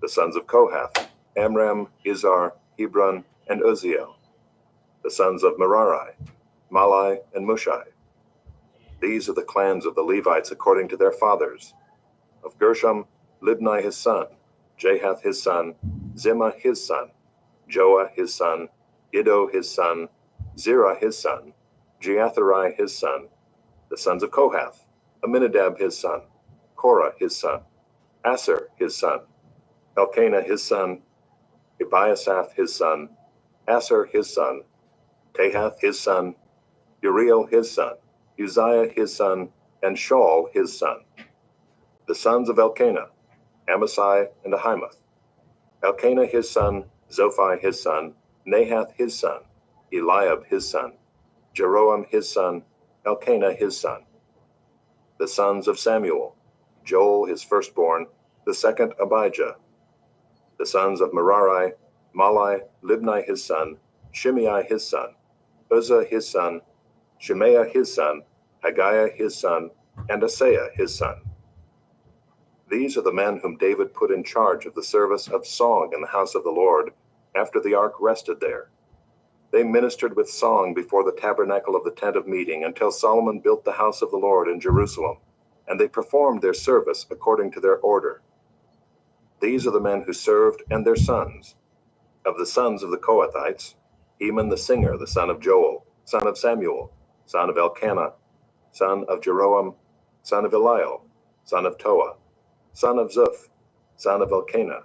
The sons of Kohath, Amram, Izhar, Hebron, and Uzziel. The sons of Merari, Malai and Mushai. These are the clans of the Levites according to their fathers. Of Gershom, Libni his son, Jahath his son, Zimmah his son, Joah his son, Iddo his son, Zerah his son, Jeatherai his son. The sons of Kohath, Aminadab his son, Korah his son, Aser his son, Elkanah his son, Ebiasaph his son, Aser his son, Tahath his son, Uriel his son, Uzziah his son, and Shaul his son. The sons of Elkanah, Amasai and Ahimath. Elkanah his son, Zophai his son, Nahath his son, Eliab his son, Jeroam his son, Elkanah his son. The sons of Samuel, Joel his firstborn, the second Abijah. The sons of Merari, Malai, Libni his son, Shimei his son, Uzzah his son, Shemaiah his son, Haggiah his son, and Asaiah his son. These are the men whom David put in charge of the service of song in the house of the Lord after the ark rested there. They ministered with song before the tabernacle of the tent of meeting until Solomon built the house of the Lord in Jerusalem, and they performed their service according to their order. These are the men who served and their sons. Of the sons of the Kohathites, Heman the singer, the son of Joel, son of Samuel, son of Elkanah, son of Jeroam, son of Eliel, son of Toah, son of Zuph, son of Elkanah,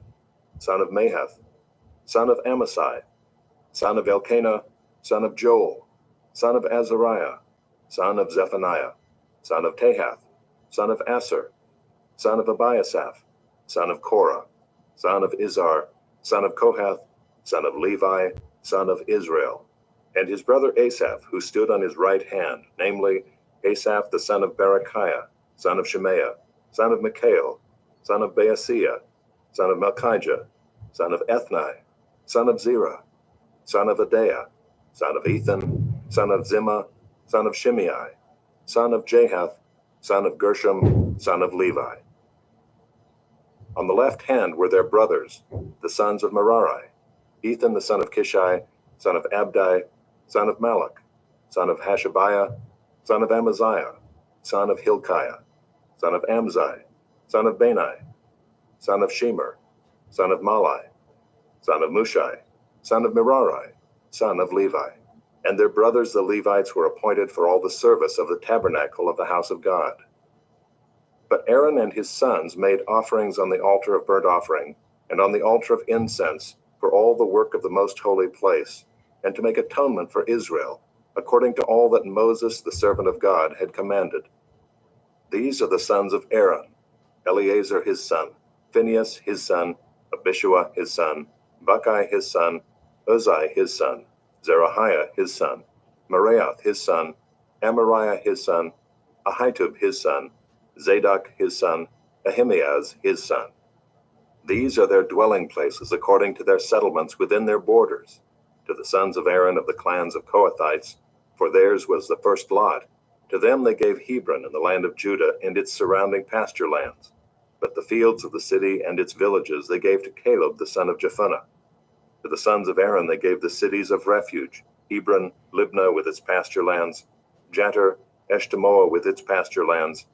son of Mahath, son of Amasai, son of Elkanah, son of Joel, son of Azariah, son of Zephaniah, son of Tahath, son of Aser, son of Abiasaph, son of Korah, son of Izhar, son of Kohath, son of Levi, son of Israel, and his brother Asaph, who stood on his right hand, namely Asaph the son of Berechiah, son of Shemaiah, son of Mikael, son of Baaseiah, son of Malchijah, son of Ethni, son of Zerah, son of Adaiah, son of Ethan, son of Zimmah, son of Shimei, son of Jahath, son of Gershom, son of Levi. On the left hand were their brothers, the sons of Merari, Ethan the son of Kishai, son of Abdi, son of Malach, son of Hashabiah, son of Amaziah, son of Hilkiah, son of Amzai, son of Bani, son of Shemer, son of Malai, son of Mushai, son of Merari, son of Levi. And their brothers the Levites were appointed for all the service of the tabernacle of the house of God. But Aaron and his sons made offerings on the altar of burnt offering, and on the altar of incense, for all the work of the most holy place, and to make atonement for Israel, according to all that Moses the servant of God had commanded. These are the sons of Aaron: Eleazar his son, Phinehas his son, Abishua his son, Buckai his son, Uzzi his son, Zerahiah his son, Meraioth his son, Amariah his son, Ahitub his son, Zadok his son, Ahimaaz his son. These are their dwelling places according to their settlements within their borders, to the sons of Aaron of the clans of Kohathites, for theirs was the first lot. To them they gave Hebron in the land of Judah and its surrounding pasture lands. But the fields of the city and its villages they gave to Caleb the son of Jephunneh. To the sons of Aaron they gave the cities of refuge, Hebron, Libnah with its pasture lands, Jattir, Eshtemoa with its pasture lands,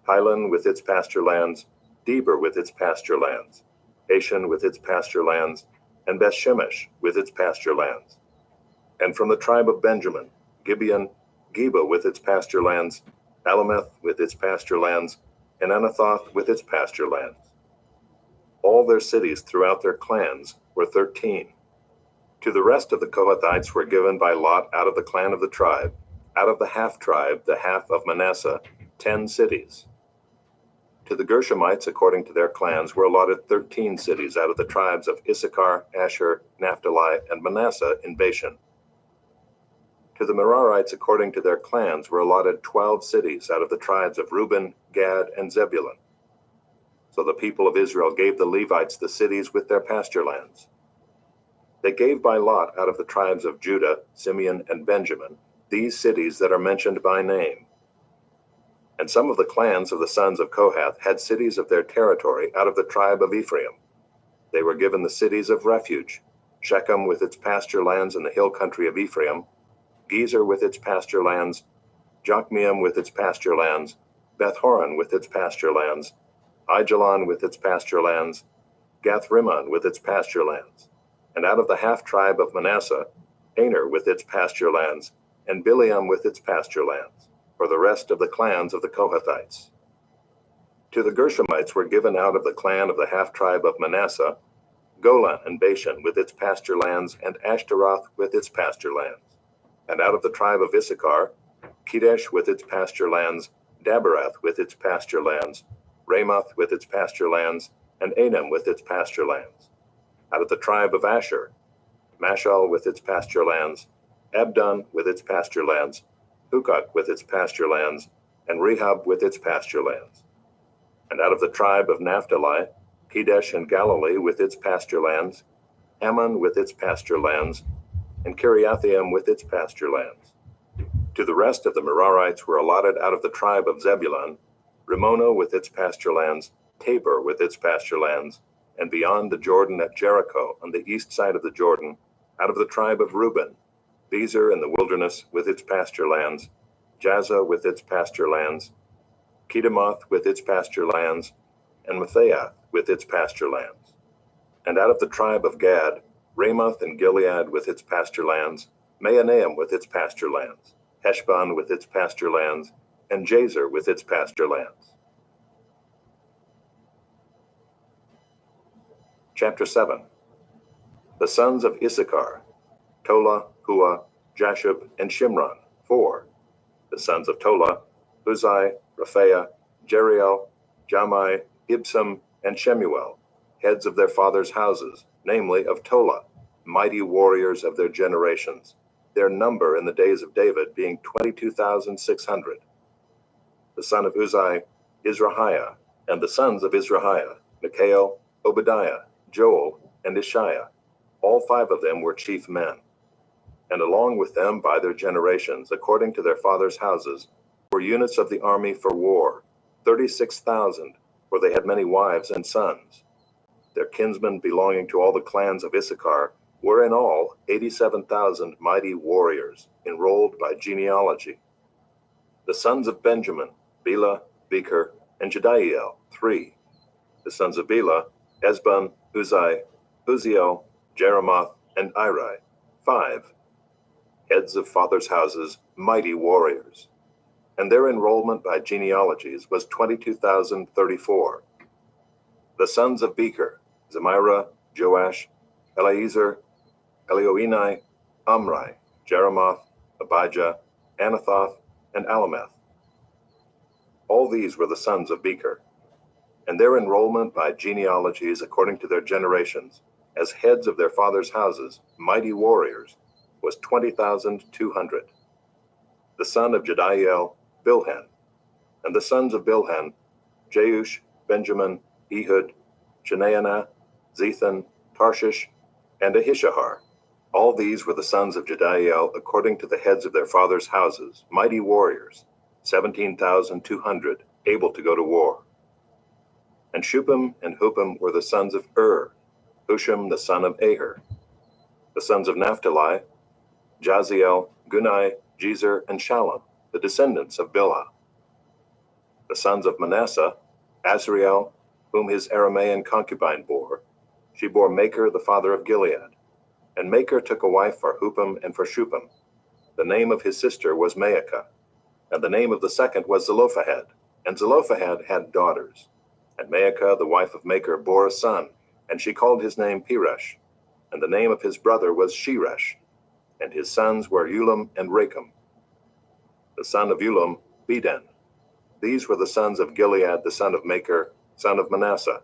Hilan with its pasture lands, Deber with its pasture lands, Ashan with its pasture lands, and Bethshemesh with its pasture lands. And from the tribe of Benjamin, Gibeon, Geba with its pasture lands, Alameth with its pasture lands, and Anathoth with its pasture lands. All their cities throughout their clans were 13. To the rest of the Kohathites were given by lot out of the clan of the tribe, Out of the half tribe, the half of Manasseh, 10 cities. To the Gershomites, according to their clans, were allotted 13 cities out of the tribes of Issachar, Asher, Naphtali, and Manasseh in Bashan. To the Merarites, according to their clans, were allotted 12 cities out of the tribes of Reuben, Gad, and Zebulun. So the people of Israel gave the Levites the cities with their pasture lands. They gave by lot out of the tribes of Judah, Simeon, and Benjamin these cities that are mentioned by name. And some of the clans of the sons of Kohath had cities of their territory out of the tribe of Ephraim. They were given the cities of refuge, Shechem with its pasture lands in the hill country of Ephraim, Gezer with its pasture lands, Jokmeam with its pasture lands, Beth-horon with its pasture lands, Aijalon with its pasture lands, Gath-rimmon with its pasture lands, and out of the half tribe of Manasseh, Aner with its pasture lands, and Bileam with its pasture lands, for the rest of the clans of the Kohathites. To the Gershomites were given out of the clan of the half tribe of Manasseh, Golan and Bashan with its pasture lands, and Ashtaroth with its pasture lands. And out of the tribe of Issachar, Kedesh with its pasture lands, Daberath with its pasture lands, Ramoth with its pasture lands, and Anam with its pasture lands. Out of the tribe of Asher, Mashal with its pasture lands, Abdon with its pasture lands, Hukok with its pasture lands, and Rehob with its pasture lands. And out of the tribe of Naphtali, Kedesh and Galilee with its pasture lands, Ammon with its pasture lands, and Kiriathaim with its pasture lands. To the rest of the Merarites were allotted out of the tribe of Zebulun, Rimmonah with its pasture lands, Tabor with its pasture lands, and beyond the Jordan at Jericho on the east side of the Jordan, out of the tribe of Reuben, Bezer in the wilderness with its pasture lands, Jaza with its pasture lands, Kedemoth with its pasture lands, and Matthiath with its pasture lands. And out of the tribe of Gad, Ramoth and Gilead with its pasture lands, Mahanaim with its pasture lands, Heshbon with its pasture lands, and Jazer with its pasture lands. Chapter 7. The sons of Issachar, Tola, Hua, Jashub, and Shimron, 4. The sons of Tola, Uzai, Raphaah, Jeriel, Jamai, Ibsam, and Shemuel, heads of their fathers' houses, namely of Tola, mighty warriors of their generations, their number in the days of David being 22,600. The son of Uzai, Izrahiah, and the sons of Izrahiah, Mikael, Obadiah, Joel, and Ishiah. All 5 of them were chief men. And along with them by their generations, according to their fathers' houses, were units of the army for war, 36,000, for they had many wives and sons. Their kinsmen belonging to all the clans of Issachar were in all 87,000 mighty warriors, enrolled by genealogy. The sons of Benjamin, Bela, Becher, and Jediael, 3. The sons of Bela, Esbon, Uzai, Uziel, Jeremoth, and Iri, 5. Heads of fathers' houses, mighty warriors. And their enrollment by genealogies was 22,034. The sons of Becher, Zemira, Joash, Eliezer, Elioenai, Amri, Jeremoth, Abijah, Anathoth, and Alameth. All these were the sons of Becher. And their enrollment by genealogies according to their generations, as heads of their fathers' houses, mighty warriors, was 20,200. The son of Jediael, Bilhan. And the sons of Bilhan, Jeush, Benjamin, Ehud, Chenaanah, Zethan, Tarshish, and Ahishahar. All these were the sons of Jediael according to the heads of their fathers' houses, mighty warriors, 17,200, able to go to war. And Shupim and Hupim were the sons of Husham the son of Aher. The sons of Naphtali, Jaziel, Gunai, Jezer, and Shalom, the descendants of Bilhah. The sons of Manasseh, Azriel, whom his Aramean concubine bore. She bore Machir the father of Gilead. And Machir took a wife for Hupim and for Shupim. The name of his sister was Maacah, and the name of the second was Zelophehad. And Zelophehad had daughters. And Maacah, the wife of Machir, bore a son, and she called his name Peresh. And the name of his brother was Sheresh. And his sons were Ulam and Rakem. The son of Ulam, Beden. These were the sons of Gilead, the son of Machir, son of Manasseh.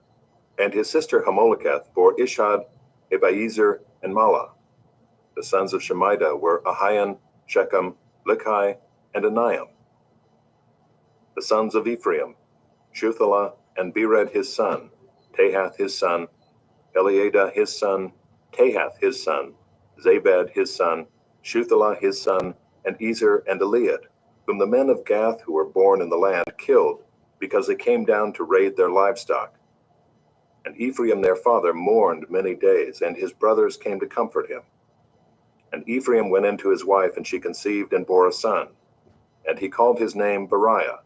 And his sister Hamoleketh bore Ishad, Abiezer, and Malah. The sons of Shemida were Ahian, Shechem, Likhai, and Aniam. The sons of Ephraim, Shuthalah, and Bered his son, Tahath his son, Eliada his son, Tahath his son, Zabad his son, Shuthalah his son, and Ezer and Eliad, whom the men of Gath who were born in the land killed, because they came down to raid their livestock. And Ephraim their father mourned many days, and his brothers came to comfort him. And Ephraim went in to his wife, and she conceived and bore a son. And he called his name Beriah,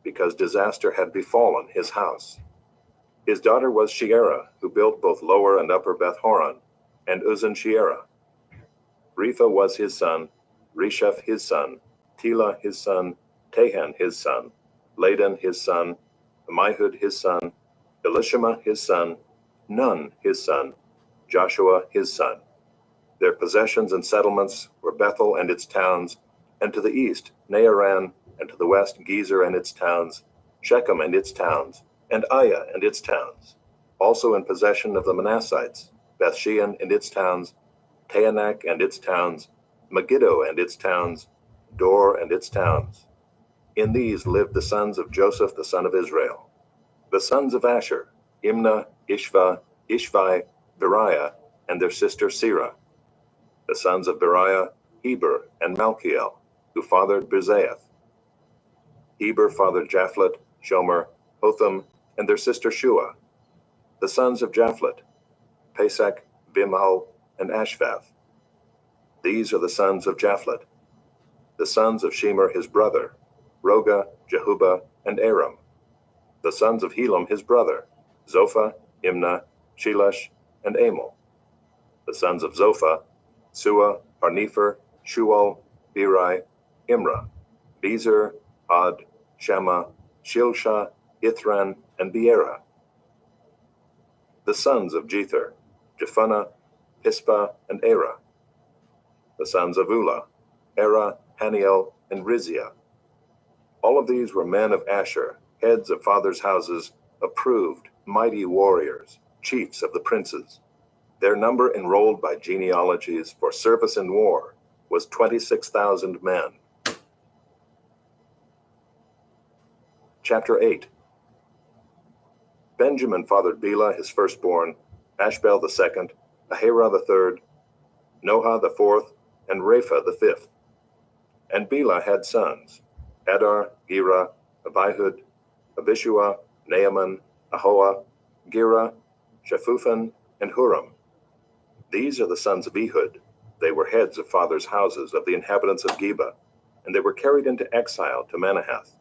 because disaster had befallen his house. His daughter was Sheerah, who built both Lower and Upper Beth-horon, and Uzan Sheerah. Repha was his son, Resheph his son, Tela his son, Tahan his son, Ladan his son, Ammihud his son, Elishama his son, Nun his son, Joshua his son. Their possessions and settlements were Bethel and its towns, and to the east Naaran, and to the west Gezer and its towns, Shechem and its towns, and Aiah and its towns. Also in possession of the Manassites, Bethshean and its towns, Taanach and its towns, Megiddo and its towns, Dor and its towns. In these lived the sons of Joseph the son of Israel. The sons of Asher, Imnah, Ishva, Ishvi, Beriah, and their sister Serah. The sons of Beriah, Heber and Malchiel, who fathered Bizaeth. Heber fathered Japhlet, Shomer, Hotham, and their sister Shua. The sons of Japhlet, Pesach, Bimal, and Ashvath. These are the sons of Japhlet. The sons of Shemer his brother, Roga, Jehuba, and Aram. The sons of Helam his brother, Zophah, Imnah, Shelesh, and Amal. The sons of Zophah, Sua, Harnefer, Shual, Beri, Imrah, Bezer, Ad, Shema, Shilsha, Ithran, and Beerah. The sons of Jether, Jephunneh, Pispa, and Erah. The sons of Ulah, Erah, Haniel, and Rizia. All of these were men of Asher, heads of fathers' houses, approved, mighty warriors, chiefs of the princes. Their number enrolled by genealogies for service in war was 26,000 men. Chapter 8. Benjamin fathered Bela his firstborn, Ashbel the second, Ahira the third, Noha the fourth, and Rapha the fifth. And Bela had sons, Adar, Gera, Abihud, Abishua, Naaman, Ahoah, Gera, Shephupham, and Huram. These are the sons of Ehud. They were heads of fathers' houses of the inhabitants of Geba, and they were carried into exile to Manahath.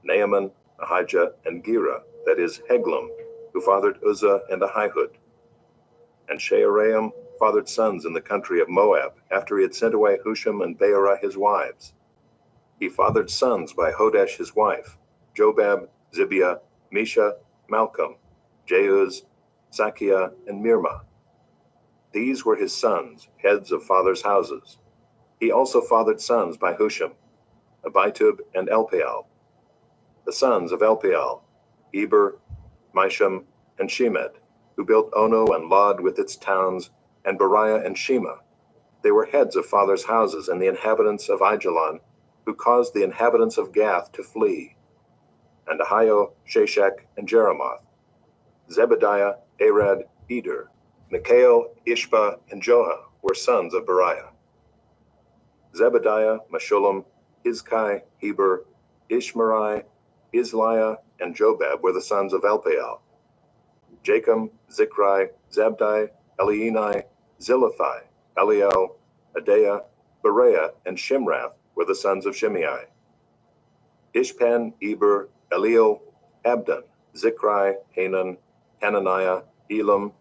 Naaman, Ahijah, and Gera, that is Heglum, who fathered Uzzah and Ahihud. And Shearaim fathered sons in the country of Moab, after he had sent away Husham and Beerah his wives. He fathered sons by Hodesh his wife, Jobab, Zibiah, Mesha, Malcolm, Jeuz, Sakiah, and Mirmah. These were his sons, heads of fathers' houses. He also fathered sons by Husham, Abitub, and Elpaal. The sons of Elpaal, Eber, Misham, and Shemed, who built Ono and Lod with its towns, and Beriah and Shema. They were heads of fathers' houses and the inhabitants of Aijalon, who caused the inhabitants of Gath to flee. And Ahio, Shashak, and Jeremoth. Zebediah, Arad, Eder, Mikhael, Ishba, and Joha were sons of Beriah. Zebediah, Meshullam, Hizkai, Heber, Ishmerai, Isliah, and Jobab were the sons of Elpaal. Jachim, Zichri, Zabdi, Elienai, Zilithai, Eliel, Adaiah, Bereah, and Shimrath were the sons of Shimei. Ishpan, Eber, Eliel, Abdon, Zichri, Hanan, Hananiah, Elam,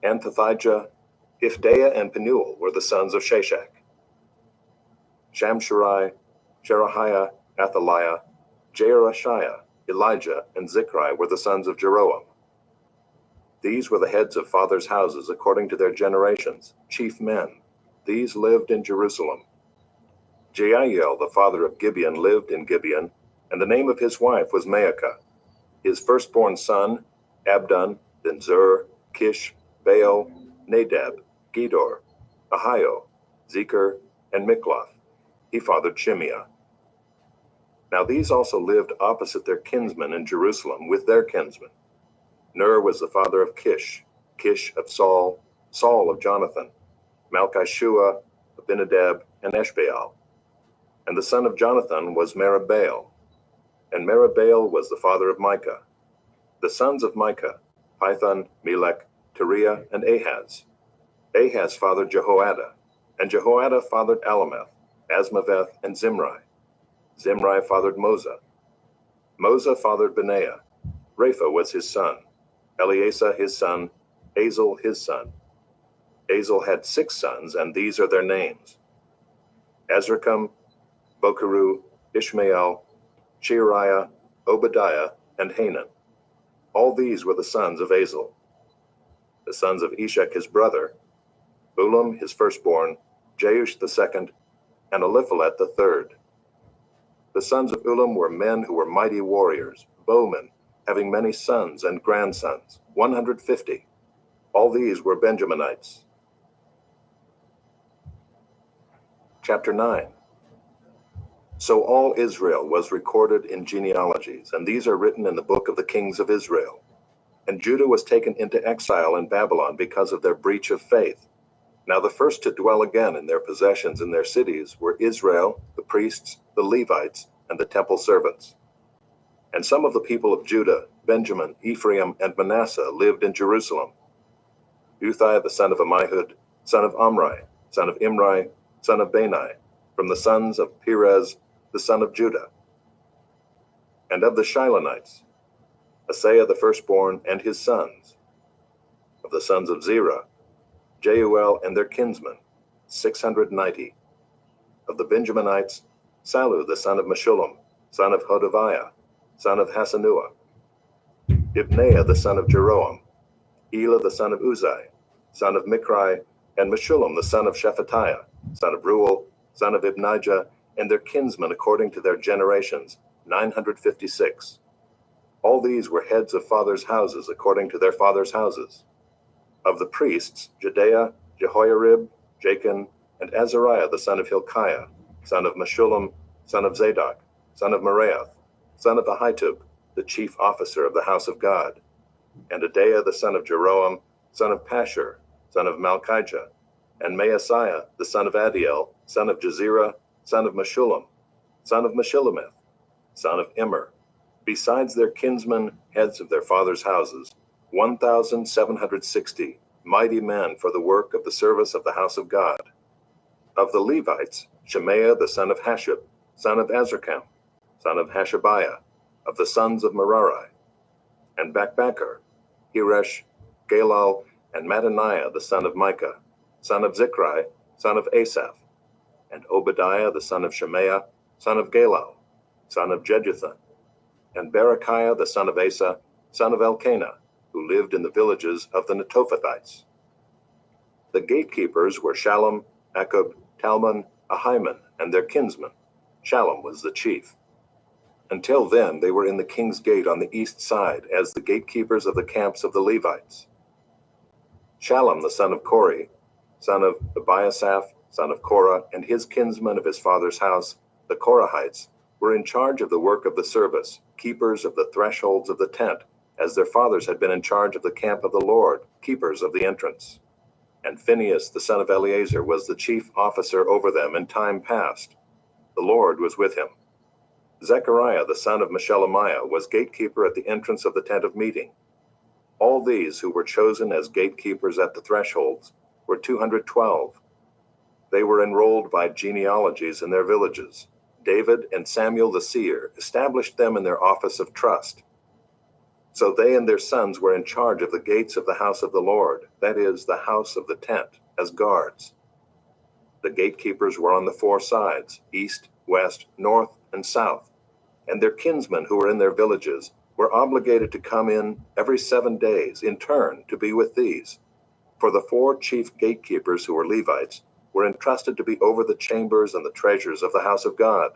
Anthothijah, Ifdeiah, and Penuel were the sons of Shashak. Shamsherai, Sherahiah, Athaliah, Jearashiah, Elijah, and Zichri were the sons of Jeroam. These were the heads of fathers' houses according to their generations, chief men. These lived in Jerusalem. Jeiel, the father of Gibeon, lived in Gibeon, and the name of his wife was Maacah. His firstborn son, Abdon, then Zur, Kish, Baal, Nadab, Gedor, Ahio, Zeker, and Mikloth. He fathered Shimeah. Now these also lived opposite their kinsmen in Jerusalem with their kinsmen. Ner was the father of Kish, Kish of Saul, Saul of Jonathan, Malchishua, Abinadab, and Eshbaal. And the son of Jonathan was Meribbaal, and Meribbaal was the father of Micah. The sons of Micah, Pithon, Melech, Teriah, and Ahaz. Ahaz fathered Jehoiada, and Jehoiada fathered Alameth, Asmaveth, and Zimri. Zimri fathered Moza. Moza fathered Benaiah. Rapha was his son, Eleasa his son, Azel his son. Azel had 6 sons, and these are their names: Azrikam, Bokeru, Ishmael, Sheariah, Obadiah, and Hanan. All these were the sons of Azel. The sons of Eshek his brother: Ulam his firstborn, Jeush the second, and Eliphalet the third. The sons of Ulam were men who were mighty warriors, bowmen, having many sons and grandsons, 150. All these were Benjaminites. Chapter 9. So all Israel was recorded in genealogies, and these are written in the book of the kings of Israel. And Judah was taken into exile in Babylon because of their breach of faith. Now the first to dwell again in their possessions in their cities were Israel, the priests, the Levites, and the temple servants. And some of the people of Judah, Benjamin, Ephraim, and Manasseh lived in Jerusalem. Uzziah the son of Ammihud, son of Omri, son of Imri, son of Bani, from the sons of Perez, the son of Judah. And of the Shilonites, Asaiah the firstborn and his sons. Of the sons of Zerah, Jeuel and their kinsmen, 690. Of the Benjaminites, Sallu the son of Meshullam, son of Hodaviah, son of Hasanua. Ibneiah the son of Jeroam, Elah the son of Uzai, son of Mikri, and Meshullam the son of Shephatiah, son of Ruel, son of Ibnijah, and their kinsmen according to their generations, 956. All these were heads of fathers' houses according to their fathers' houses. Of the priests, Jedaiah, Jehoiarib, Jachin, and Azariah the son of Hilkiah, son of Meshullam, son of Zadok, son of Meraioth, son of Ahitub, the chief officer of the house of God, and Adaiah the son of Jeroam, son of Pashur, son of Malchijah, and Maaseiah the son of Adiel, son of Jezerah, son of Meshullam, son of Meshillemith, son of Immer, besides their kinsmen, heads of their fathers' houses, 1,760 mighty men for the work of the service of the house of God. Of the Levites, Shemaiah the son of Hashub, son of Azrikam, son of Hashabiah, of the sons of Merari, and Bakbakkar, Heresh, Galal, and Mattaniah the son of Micah, son of Zichri, son of Asaph, and Obadiah the son of Shemaiah, son of Galal, son of Jeduthun, and Berechiah the son of Asa, son of Elkanah, who lived in the villages of the Netophathites. The gatekeepers were Shallum, Akub, Talmon, Ahiman, and their kinsmen. Shallum was the chief. Until then, they were in the king's gate on the east side as the gatekeepers of the camps of the Levites. Shallum the son of Kori, son of Abiasaph, son of Korah, and his kinsmen of his father's house, the Korahites, were in charge of the work of the service, keepers of the thresholds of the tent, as their fathers had been in charge of the camp of the Lord, keepers of the entrance. And Phinehas the son of Eleazar was the chief officer over them in time past. The Lord was with him. Zechariah the son of Meshelemiah was gatekeeper at the entrance of the tent of meeting. All these who were chosen as gatekeepers at the thresholds were 212. They were enrolled by genealogies in their villages. David and Samuel the seer established them in their office of trust. So they and their sons were in charge of the gates of the house of the Lord, that is, the house of the tent, as guards. The gatekeepers were on the 4 sides, east, west, north, and south, and their kinsmen who were in their villages were obligated to come in every 7 days in turn to be with these. For the 4 chief gatekeepers who were Levites were entrusted to be over the chambers and the treasures of the house of God.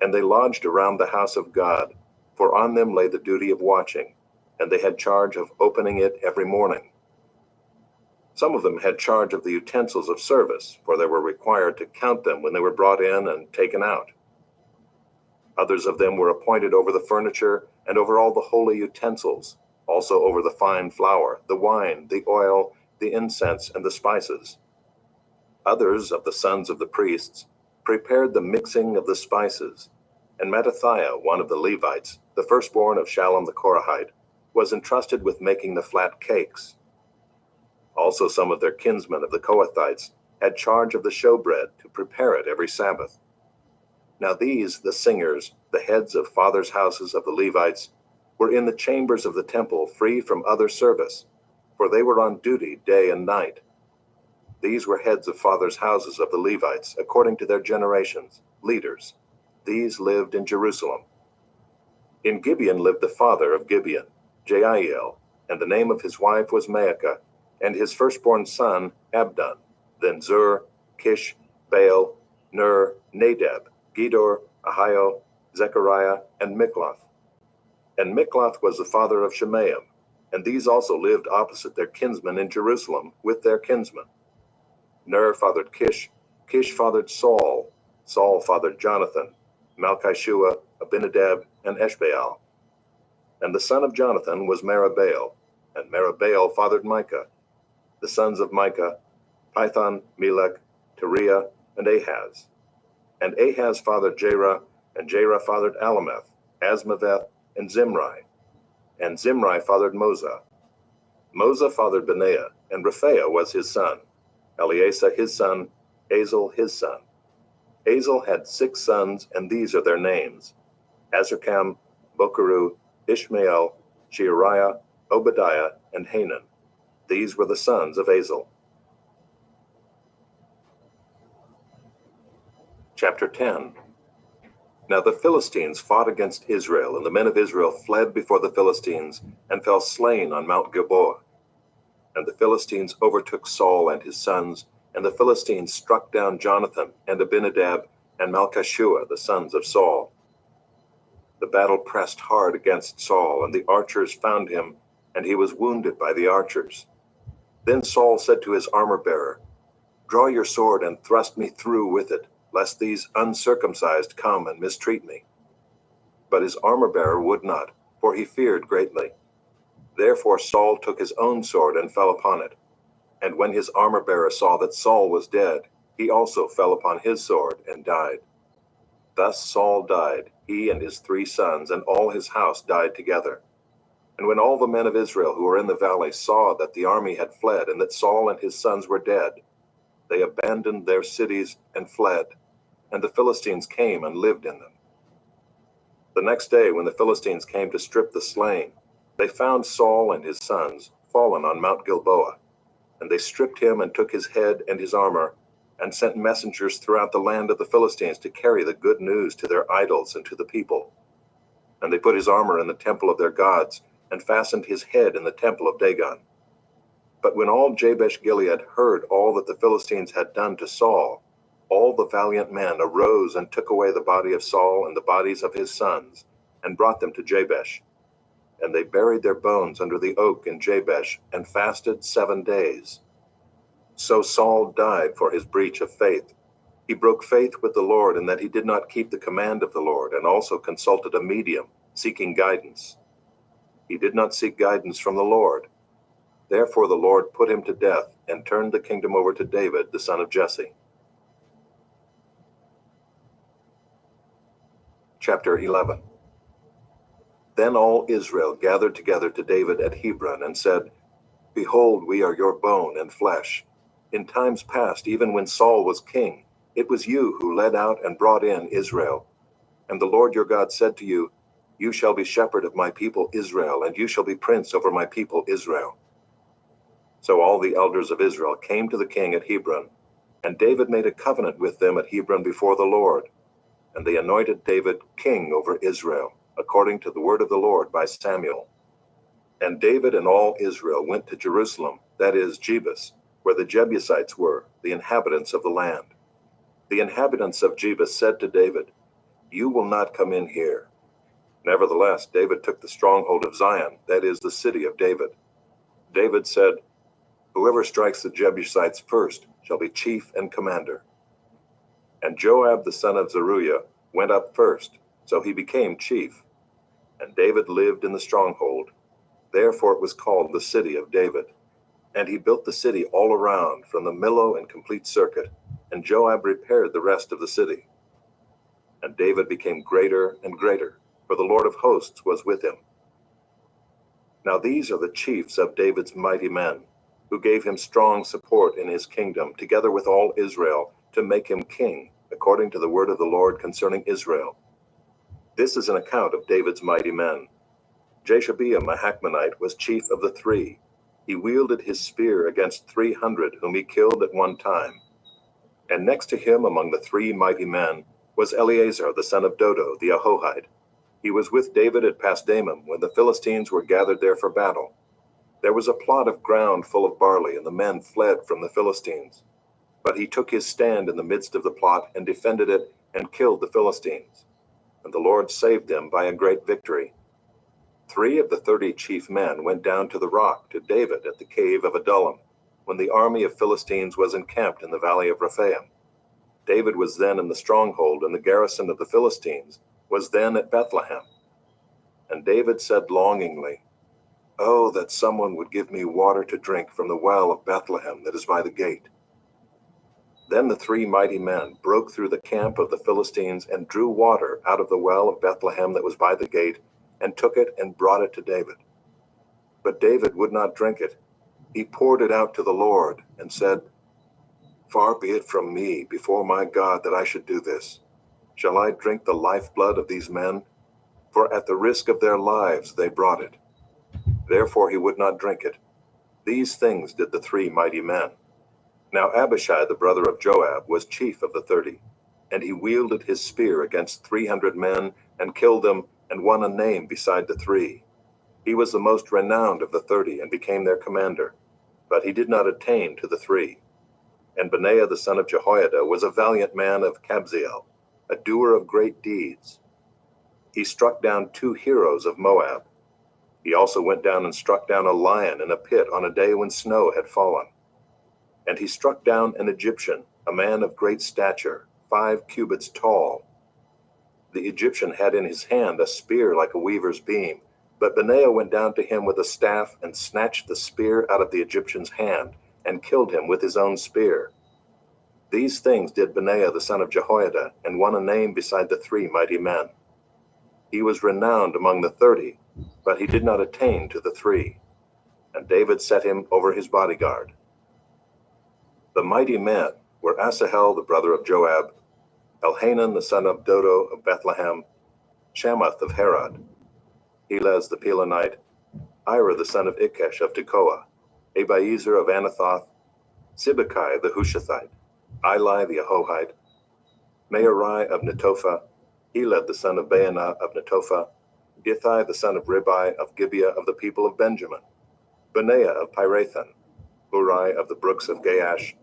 And they lodged around the house of God, for on them lay the duty of watching, and they had charge of opening it every morning. Some of them had charge of the utensils of service, for they were required to count them when they were brought in and taken out. Others of them were appointed over the furniture and over all the holy utensils, also over the fine flour, the wine, the oil, the incense, and the spices. Others of the sons of the priests prepared the mixing of the spices, and Mattithiah, one of the Levites, the firstborn of Shallum the Korahite, was entrusted with making the flat cakes. Also some of their kinsmen of the Kohathites had charge of the showbread to prepare it every Sabbath. Now these, the singers, the heads of fathers' houses of the Levites, were in the chambers of the temple free from other service, for they were on duty day and night. These were heads of fathers' houses of the Levites, according to their generations, leaders. These lived in Jerusalem. In Gibeon lived the father of Gibeon, Jeiel, and the name of his wife was Maacah, and his firstborn son Abdon, then Zur, Kish, Baal, Ner, Nadab, Gedor, Ahio, Zechariah, and Mikloth. And Mikloth was the father of Shemaim, and these also lived opposite their kinsmen in Jerusalem with their kinsmen. Ner fathered Kish, Kish fathered Saul, Saul fathered Jonathan, Malchishua, Abinadab, and Eshbaal. And the son of Jonathan was Merabaal, and Merabaal fathered Micah. The sons of Micah, Python, Melech, Teriah, and Ahaz. And Ahaz fathered Jerah, and Jerah fathered Alameth, Asmaveth, and Zimri. And Zimri fathered Moza. Moza fathered Benaiah, and Rephaiah was his son. Eleasah his son, Azel his son. Azel had 6 sons, and these are their names: Azrikam, Bokeru, Ishmael, Sheariah, Obadiah, and Hanan. These were the sons of Azel. Chapter 10. Now the Philistines fought against Israel, and the men of Israel fled before the Philistines, and fell slain on Mount Gilboa. And the Philistines overtook Saul and his sons, and the Philistines struck down Jonathan, and Abinadab, and Malchishua, the sons of Saul. The battle pressed hard against Saul, and the archers found him, and he was wounded by the archers. Then Saul said to his armor-bearer, "Draw your sword and thrust me through with it, lest these uncircumcised come and mistreat me." But his armor-bearer would not, for he feared greatly. Therefore Saul took his own sword and fell upon it. And when his armor-bearer saw that Saul was dead, he also fell upon his sword and died. Thus Saul died, he and his 3 sons, and all his house died together. And when all the men of Israel who were in the valley saw that the army had fled, and that Saul and his sons were dead, they abandoned their cities and fled, and the Philistines came and lived in them. The next day, when the Philistines came to strip the slain, they found Saul and his sons fallen on Mount Gilboa, and they stripped him and took his head and his armor, and sent messengers throughout the land of the Philistines to carry the good news to their idols and to the people. And they put his armor in the temple of their gods, and fastened his head in the temple of Dagon. But when all Jabesh Gilead heard all that the Philistines had done to Saul, all the valiant men arose and took away the body of Saul and the bodies of his sons, and brought them to Jabesh. And they buried their bones under the oak in Jabesh, and fasted 7 days. So Saul died for his breach of faith. He broke faith with the Lord in that he did not keep the command of the Lord, and also consulted a medium, seeking guidance. He did not seek guidance from the Lord. Therefore the Lord put him to death, and turned the kingdom over to David, the son of Jesse. Chapter 11. Then all Israel gathered together to David at Hebron, and said, "Behold, we are your bone and flesh. In times past, even when Saul was king, it was you who led out and brought in Israel. And the Lord your God said to you, 'You shall be shepherd of my people Israel, and you shall be prince over my people Israel.'" So all the elders of Israel came to the king at Hebron, and David made a covenant with them at Hebron before the Lord. And they anointed David king over Israel, according to the word of the Lord by Samuel. And David and all Israel went to Jerusalem, that is, Jebus, where the Jebusites were, the inhabitants of the land. The inhabitants of Jebus said to David, "You will not come in here." Nevertheless, David took the stronghold of Zion, that is, the city of David. David said, "Whoever strikes the Jebusites first shall be chief and commander." And Joab the son of Zeruiah went up first, so he became chief. And David lived in the stronghold. Therefore it was called the city of David. And he built the city all around, from the Millo and complete circuit, and Joab repaired the rest of the city. And David became greater and greater, for the Lord of hosts was with him. Now these are the chiefs of David's mighty men, who gave him strong support in his kingdom, together with all Israel, to make him king, according to the word of the Lord concerning Israel. This is an account of David's mighty men. Jashobeam a Hachmonite was chief of the 3. He wielded his spear against 300 whom he killed at one time. And next to him among the 3 mighty men was Eleazar the son of Dodo the Ahohite. He was with David at Pasdamim when the Philistines were gathered there for battle. There was a plot of ground full of barley, and the men fled from the Philistines. But he took his stand in the midst of the plot and defended it and killed the Philistines. And the Lord saved them by a great victory. 3 of the 30 chief men went down to the rock to David at the cave of Adullam, when the army of Philistines was encamped in the valley of Rephaim. David was then in the stronghold, and the garrison of the Philistines was then at Bethlehem. And David said longingly, "Oh, that someone would give me water to drink from the well of Bethlehem that is by the gate." Then the 3 mighty men broke through the camp of the Philistines and drew water out of the well of Bethlehem that was by the gate, and took it and brought it to David. But David would not drink it. He poured it out to the Lord and said, "Far be it from me before my God that I should do this. Shall I drink the lifeblood of these men? For at the risk of their lives they brought it." Therefore he would not drink it. These things did the 3 mighty men. Now Abishai the brother of Joab was chief of the 30, and he wielded his spear against 300 men and killed them and won a name beside the 3. He was the most renowned of the 30 and became their commander, but he did not attain to the 3. And Benaiah the son of Jehoiada was a valiant man of Kabzeel, a doer of great deeds. He struck down 2 heroes of Moab. He also went down and struck down a lion in a pit on a day when snow had fallen. And he struck down an Egyptian, a man of great stature, 5 cubits tall. The Egyptian had in his hand a spear like a weaver's beam, but Benaiah went down to him with a staff and snatched the spear out of the Egyptian's hand and killed him with his own spear. These things did Benaiah the son of Jehoiada, and won a name beside the 3 mighty men. He was renowned among the 30, but he did not attain to the 3. And David set him over his bodyguard. The mighty men were Asahel the brother of Joab, Elhanan the son of Dodo of Bethlehem, Shamath of Herod, Helez the Pelonite, Ira the son of Ikesh of Tekoa, Abiezer of Anathoth, Sibbecai the Hushathite, Eli the Ahohite, Mearai of Netophah, Heled the son of Baanah of Netophah, Ithai the son of Ribai of Gibeah of the people of Benjamin, Benaiah of Pirathon, Uri of the brooks of Gaash,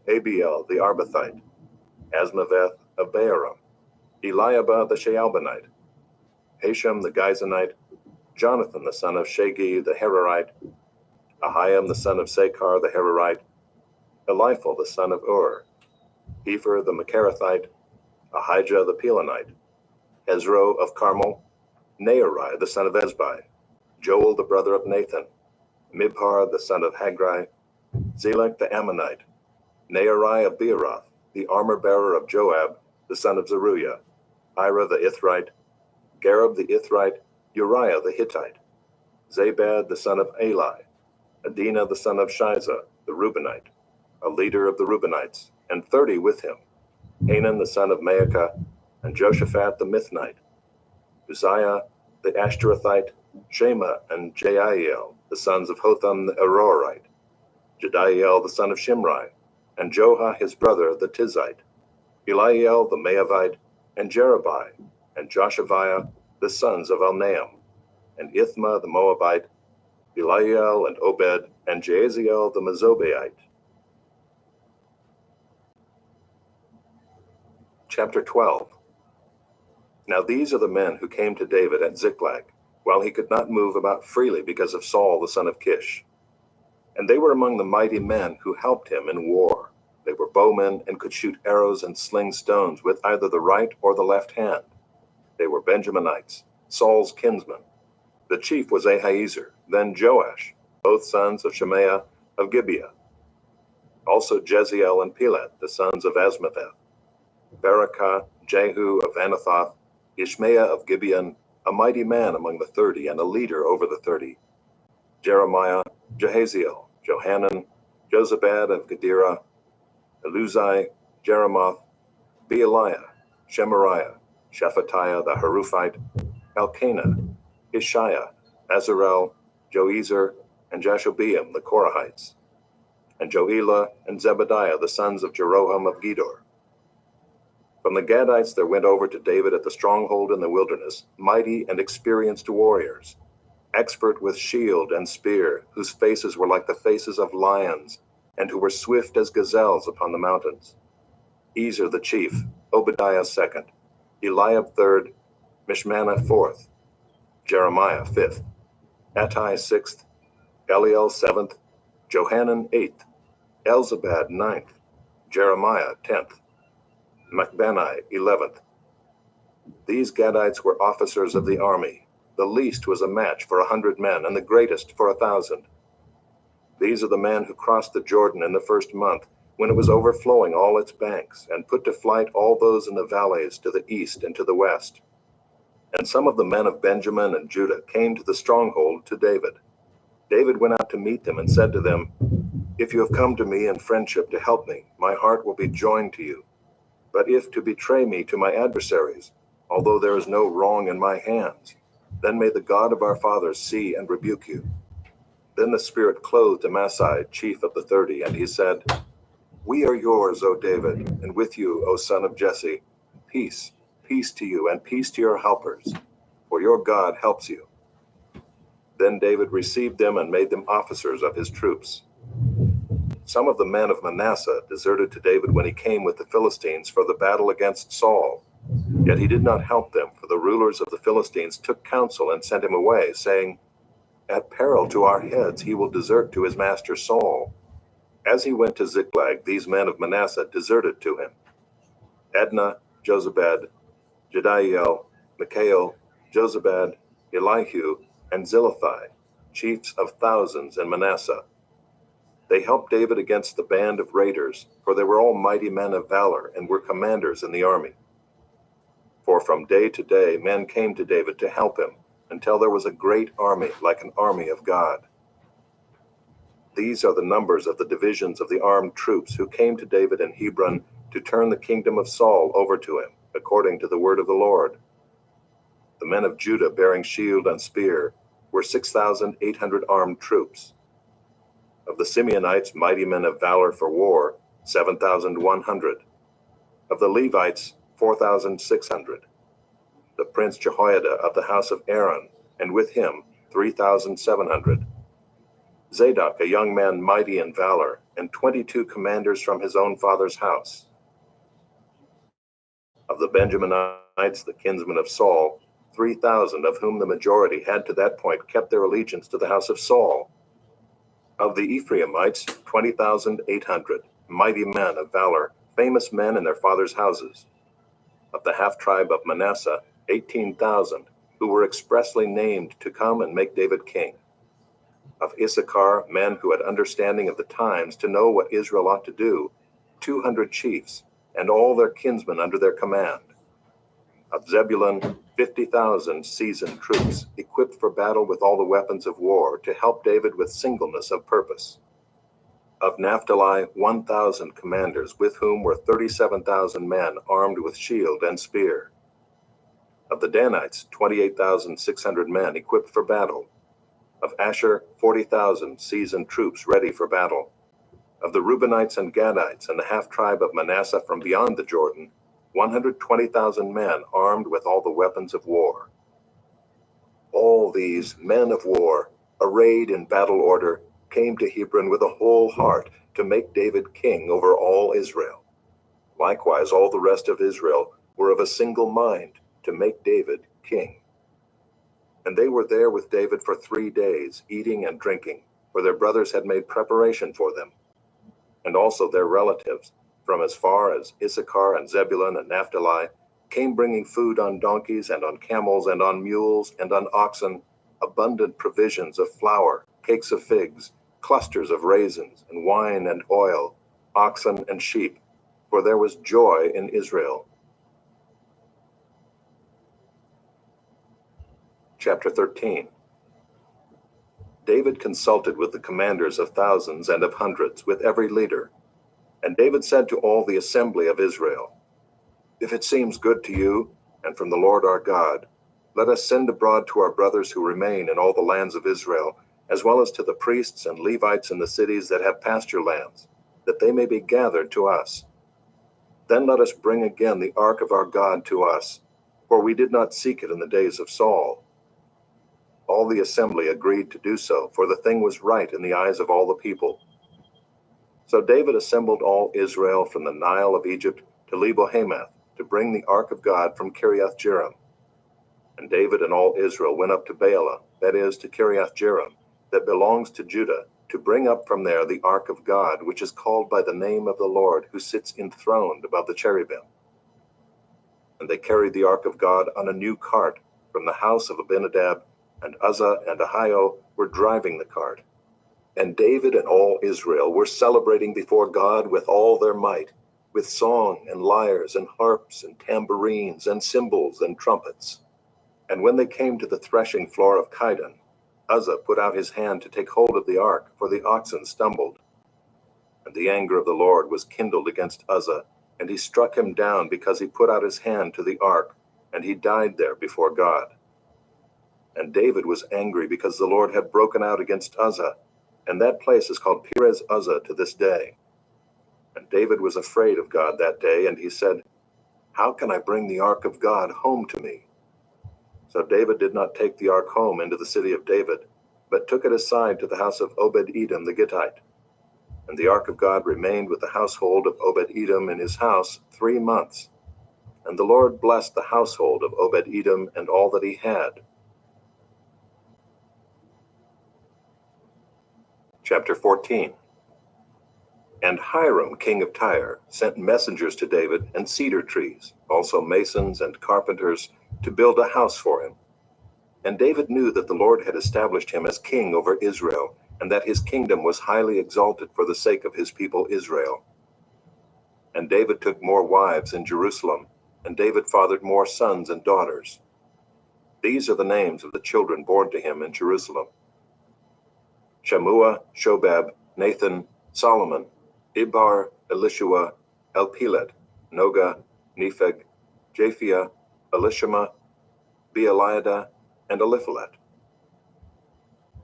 Abiel the Arbathite, Asmaveth of Bearim, Eliabah the Shaalbonite, Hashem the Gizonite, Jonathan the son of Shagi the Herorite, Ahiam the son of Sakar the Herorite, Eliphal the son of Ur, Hefer the Macharathite, Ahijah the Pelonite, Hezro of Carmel, Nearai the son of Ezbai, Joel the brother of Nathan, Mibhar the son of Hagri, Zelek the Ammonite, Nearai of Beeroth, the armor-bearer of Joab, the son of Zeruiah, Ira the Ithrite, Gareb the Ithrite, Uriah the Hittite, Zabad the son of Eli, Adina the son of Shiza, the Reubenite, a leader of the Reubenites, and 30 with him, Hanan the son of Maacah, and Joshaphat the Mithnite, Uzziah the Ashtorethite, Shema and Jaiel, the sons of Hotham the Arorite, Jediael the son of Shimri, and Joha his brother the Tizite, Eliel the Maavite, and Jerubai, and Joshaviah the sons of Elnaam, and Ithma the Moabite, Eliel and Obed, and Jaaziel the Mezobaite, Chapter 12. Now these are the men who came to David at Ziklag, while he could not move about freely because of Saul the son of Kish. And they were among the mighty men who helped him in war. They were bowmen and could shoot arrows and sling stones with either the right or the left hand. They were Benjaminites, Saul's kinsmen. The chief was Ahiezer, then Joash, both sons of Shemaiah of Gibeah. Also Jeziel and Pelet, the sons of Asmapheth. Barakah, Jehu of Anathoth, Ishmael of Gibeon, a mighty man among the 30 and a leader over the 30. Jeremiah, Jehaziel, Johanan, Jozabad of Gedera, Eluzai, Jeremoth, Bealiah, Shemariah, Shephatiah the Haruphite, Elkanah, Ishiah, Azarel, Joezer, and Jashobeam the Korahites, and Joelah and Zebadiah the sons of Jeroham of Gedor. From the Gadites there went over to David at the stronghold in the wilderness mighty and experienced warriors, expert with shield and spear, whose faces were like the faces of lions, and who were swift as gazelles upon the mountains. Ezer the chief, Obadiah second, Eliab third, Mishmannah fourth, Jeremiah fifth, Attai sixth, Eliel seventh, Johanan eighth, Elzabad ninth, Jeremiah 10th, Machbenai 11th. These Gadites were officers of the army. The least was a match for 100 men, and the greatest for 1,000. These are the men who crossed the Jordan in the first month, when it was overflowing all its banks, and put to flight all those in the valleys to the east and to the west. And some of the men of Benjamin and Judah came to the stronghold to David. David went out to meet them and said to them, "If you have come to me in friendship to help me, my heart will be joined to you. But if to betray me to my adversaries, although there is no wrong in my hands, then may the God of our fathers see and rebuke you." Then the Spirit clothed Amasai, chief of the 30, and he said, "We are yours, O David, and with you, O son of Jesse. Peace, peace to you, and peace to your helpers, for your God helps you." Then David received them and made them officers of his troops. Some of the men of Manasseh deserted to David when he came with the Philistines for the battle against Saul. Yet he did not help them, for the rulers of the Philistines took counsel and sent him away, saying, "At peril to our heads he will desert to his master Saul." As he went to Ziklag, these men of Manasseh deserted to him: Adnah, Jozabad, Jediael, Mikael, Jozabad, Elihu, and Zilithai, chiefs of thousands in Manasseh. They helped David against the band of raiders, for they were all mighty men of valor and were commanders in the army. For from day to day men came to David to help him, until there was a great army, like an army of God. These are the numbers of the divisions of the armed troops who came to David in Hebron to turn the kingdom of Saul over to him, according to the word of the Lord. The men of Judah bearing shield and spear were 6,800 armed troops. Of the Simeonites, mighty men of valor for war, 7,100. Of the Levites, 4,600. The prince Jehoiada of the house of Aaron, and with him 3,700. Zadok, a young man mighty in valor, and 22 commanders from his own father's house. Of the Benjaminites, the kinsmen of Saul, 3,000, of whom the majority had to that point kept their allegiance to the house of Saul. Of the Ephraimites, 20,800, mighty men of valor, famous men in their fathers' houses. Of the half-tribe of Manasseh, 18,000, who were expressly named to come and make David king. Of Issachar, men who had understanding of the times to know what Israel ought to do, 200 chiefs, and all their kinsmen under their command. Of Zebulun, 50,000 seasoned troops, equipped for battle with all the weapons of war, to help David with singleness of purpose. Of Naphtali, 1,000 commanders, with whom were 37,000 men armed with shield and spear. Of the Danites, 28,600 men equipped for battle. Of Asher, 40,000 seasoned troops ready for battle. Of the Reubenites and Gadites and the half-tribe of Manasseh from beyond the Jordan, 120,000 men armed with all the weapons of war. All these men of war, arrayed in battle order, came to Hebron with a whole heart to make David king over all Israel. Likewise, all the rest of Israel were of a single mind to make David king. And they were there with David for 3 days, eating and drinking, for their brothers had made preparation for them. And also their relatives, from as far as Issachar and Zebulun and Naphtali, came bringing food on donkeys and on camels and on mules and on oxen, abundant provisions of flour, cakes of figs, clusters of raisins, and wine and oil, oxen and sheep, for there was joy in Israel. Chapter 13. David consulted with the commanders of thousands and of hundreds, with every leader. And David said to all the assembly of Israel, "If it seems good to you, and from the Lord our God, let us send abroad to our brothers who remain in all the lands of Israel, as well as to the priests and Levites in the cities that have pasture lands, that they may be gathered to us. Then let us bring again the ark of our God to us, for we did not seek it in the days of Saul." All the assembly agreed to do so, for the thing was right in the eyes of all the people. So David assembled all Israel from the Nile of Egypt to Lebo-Hamath to bring the ark of God from Kiriath-Jearim. And David and all Israel went up to Baalah, that is, to Kiriath-Jearim, that belongs to Judah, to bring up from there the ark of God, which is called by the name of the Lord, who sits enthroned above the cherubim. And they carried the ark of God on a new cart from the house of Abinadab, and Uzzah and Ahio were driving the cart. And David and all Israel were celebrating before God with all their might, with song and lyres and harps and tambourines and cymbals and trumpets. And when they came to the threshing floor of Kidon, Uzzah put out his hand to take hold of the ark, for the oxen stumbled. And the anger of the Lord was kindled against Uzzah, and he struck him down because he put out his hand to the ark, and he died there before God. And David was angry because the Lord had broken out against Uzzah, and that place is called Perez Uzzah to this day. And David was afraid of God that day, and he said, "How can I bring the ark of God home to me?" So David did not take the ark home into the city of David, but took it aside to the house of Obed-Edom the Gittite. And the ark of God remained with the household of Obed-Edom in his house 3 months. And the Lord blessed the household of Obed-Edom and all that he had. Chapter 14. And Hiram, king of Tyre, sent messengers to David and cedar trees, also masons and carpenters, to build a house for him. And David knew that the Lord had established him as king over Israel, and that his kingdom was highly exalted for the sake of his people Israel. And David took more wives in Jerusalem, and David fathered more sons and daughters. These are the names of the children born to him in Jerusalem: Shammua, Shobab, Nathan, Solomon, Ibhar, Elishua, Elpelet, Noga, Nepheg, Japhia, Elishama, Beeliada, and Eliphalet.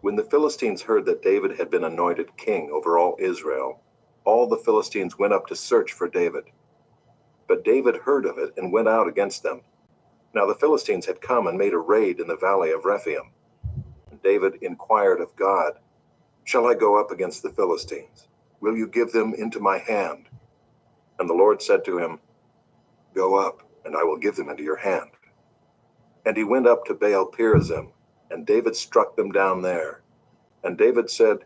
When the Philistines heard that David had been anointed king over all Israel, all the Philistines went up to search for David. But David heard of it and went out against them. Now the Philistines had come and made a raid in the valley of Rephaim. And David inquired of God, "Shall I go up against the Philistines? Will you give them into my hand?" And the Lord said to him, "Go up, and I will give them into your hand." And he went up to Baal-perazim, and David struck them down there. And David said,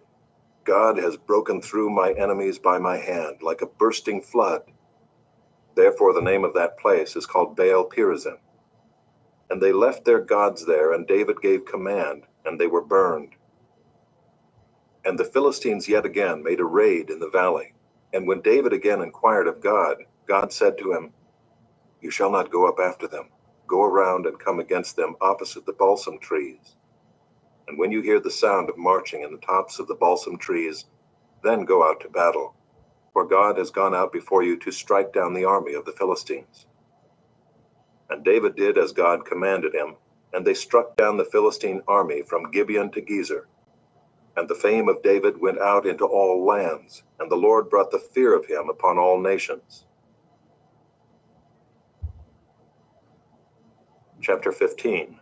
"God has broken through my enemies by my hand, like a bursting flood." Therefore the name of that place is called Baal-perazim. And they left their gods there, and David gave command, and they were burned. And the Philistines yet again made a raid in the valley. And when David again inquired of God, God said to him, "You shall not go up after them. Go around and come against them opposite the balsam trees. And when you hear the sound of marching in the tops of the balsam trees, then go out to battle. For God has gone out before you to strike down the army of the Philistines." And David did as God commanded him, and they struck down the Philistine army from Gibeon to Gezer. And the fame of David went out into all lands, and the Lord brought the fear of him upon all nations. Chapter 15.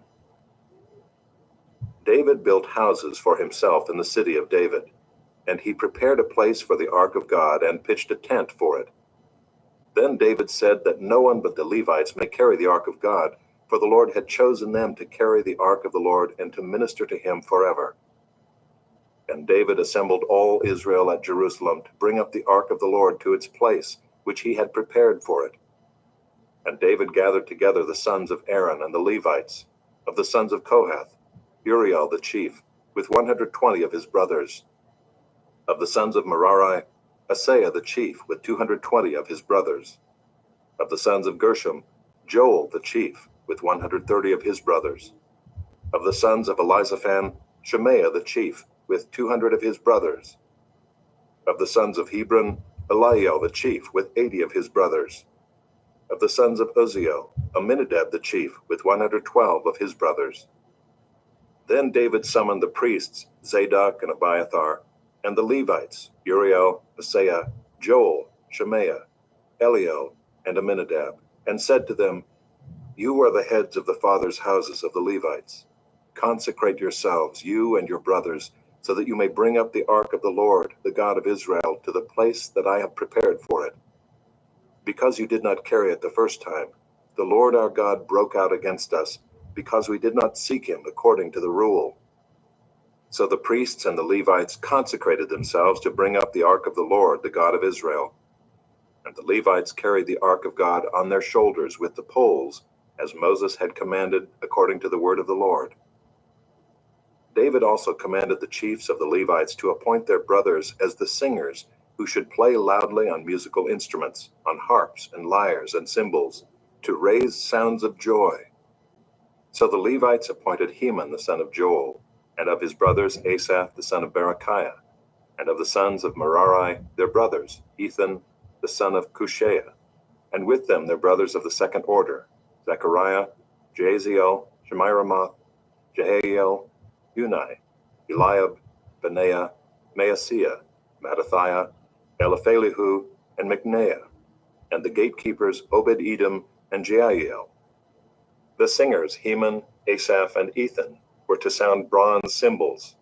David built houses for himself in the city of David, and he prepared a place for the ark of God and pitched a tent for it. Then David said that no one but the Levites may carry the ark of God, for the Lord had chosen them to carry the ark of the Lord and to minister to him forever. And David assembled all Israel at Jerusalem to bring up the ark of the Lord to its place, which he had prepared for it. And David gathered together the sons of Aaron and the Levites, of the sons of Kohath, Uriel the chief, with 120 of his brothers. Of the sons of Merari, Asaiah the chief, with 220 of his brothers. Of the sons of Gershom, Joel the chief, with 130 of his brothers. Of the sons of Elizaphan, Shemaiah the chief, with 200 of his brothers. Of the sons of Hebron, Eliel the chief, with 80 of his brothers. Of the sons of Uzziel, Aminadab the chief, with 112 of his brothers. Then David summoned the priests, Zadok and Abiathar, and the Levites, Uriel, Asaiah, Joel, Shemaiah, Eliel, and Aminadab, and said to them, "You are the heads of the fathers' houses of the Levites. Consecrate yourselves, you and your brothers, so that you may bring up the ark of the Lord, the God of Israel, to the place that I have prepared for it. Because you did not carry it the first time, the Lord our God broke out against us, because we did not seek him according to the rule." So the priests and the Levites consecrated themselves to bring up the ark of the Lord, the God of Israel. And the Levites carried the ark of God on their shoulders with the poles, as Moses had commanded according to the word of the Lord. David also commanded the chiefs of the Levites to appoint their brothers as the singers, who should play loudly on musical instruments, on harps and lyres and cymbals, to raise sounds of joy. So the Levites appointed Heman the son of Joel, and of his brothers Asaph the son of Berechiah, and of the sons of Merari their brothers, Ethan the son of Cushaiah, and with them their brothers of the second order, Zechariah, Jaziel, Shemiramoth, Jehiel, Unai, Eliab, Benaiah, Maaseiah, Mattathiah, Eliphalihu, and Micneiah, and the gatekeepers Obed-Edom and Jeiel. The singers Heman, Asaph, and Ethan were to sound bronze cymbals.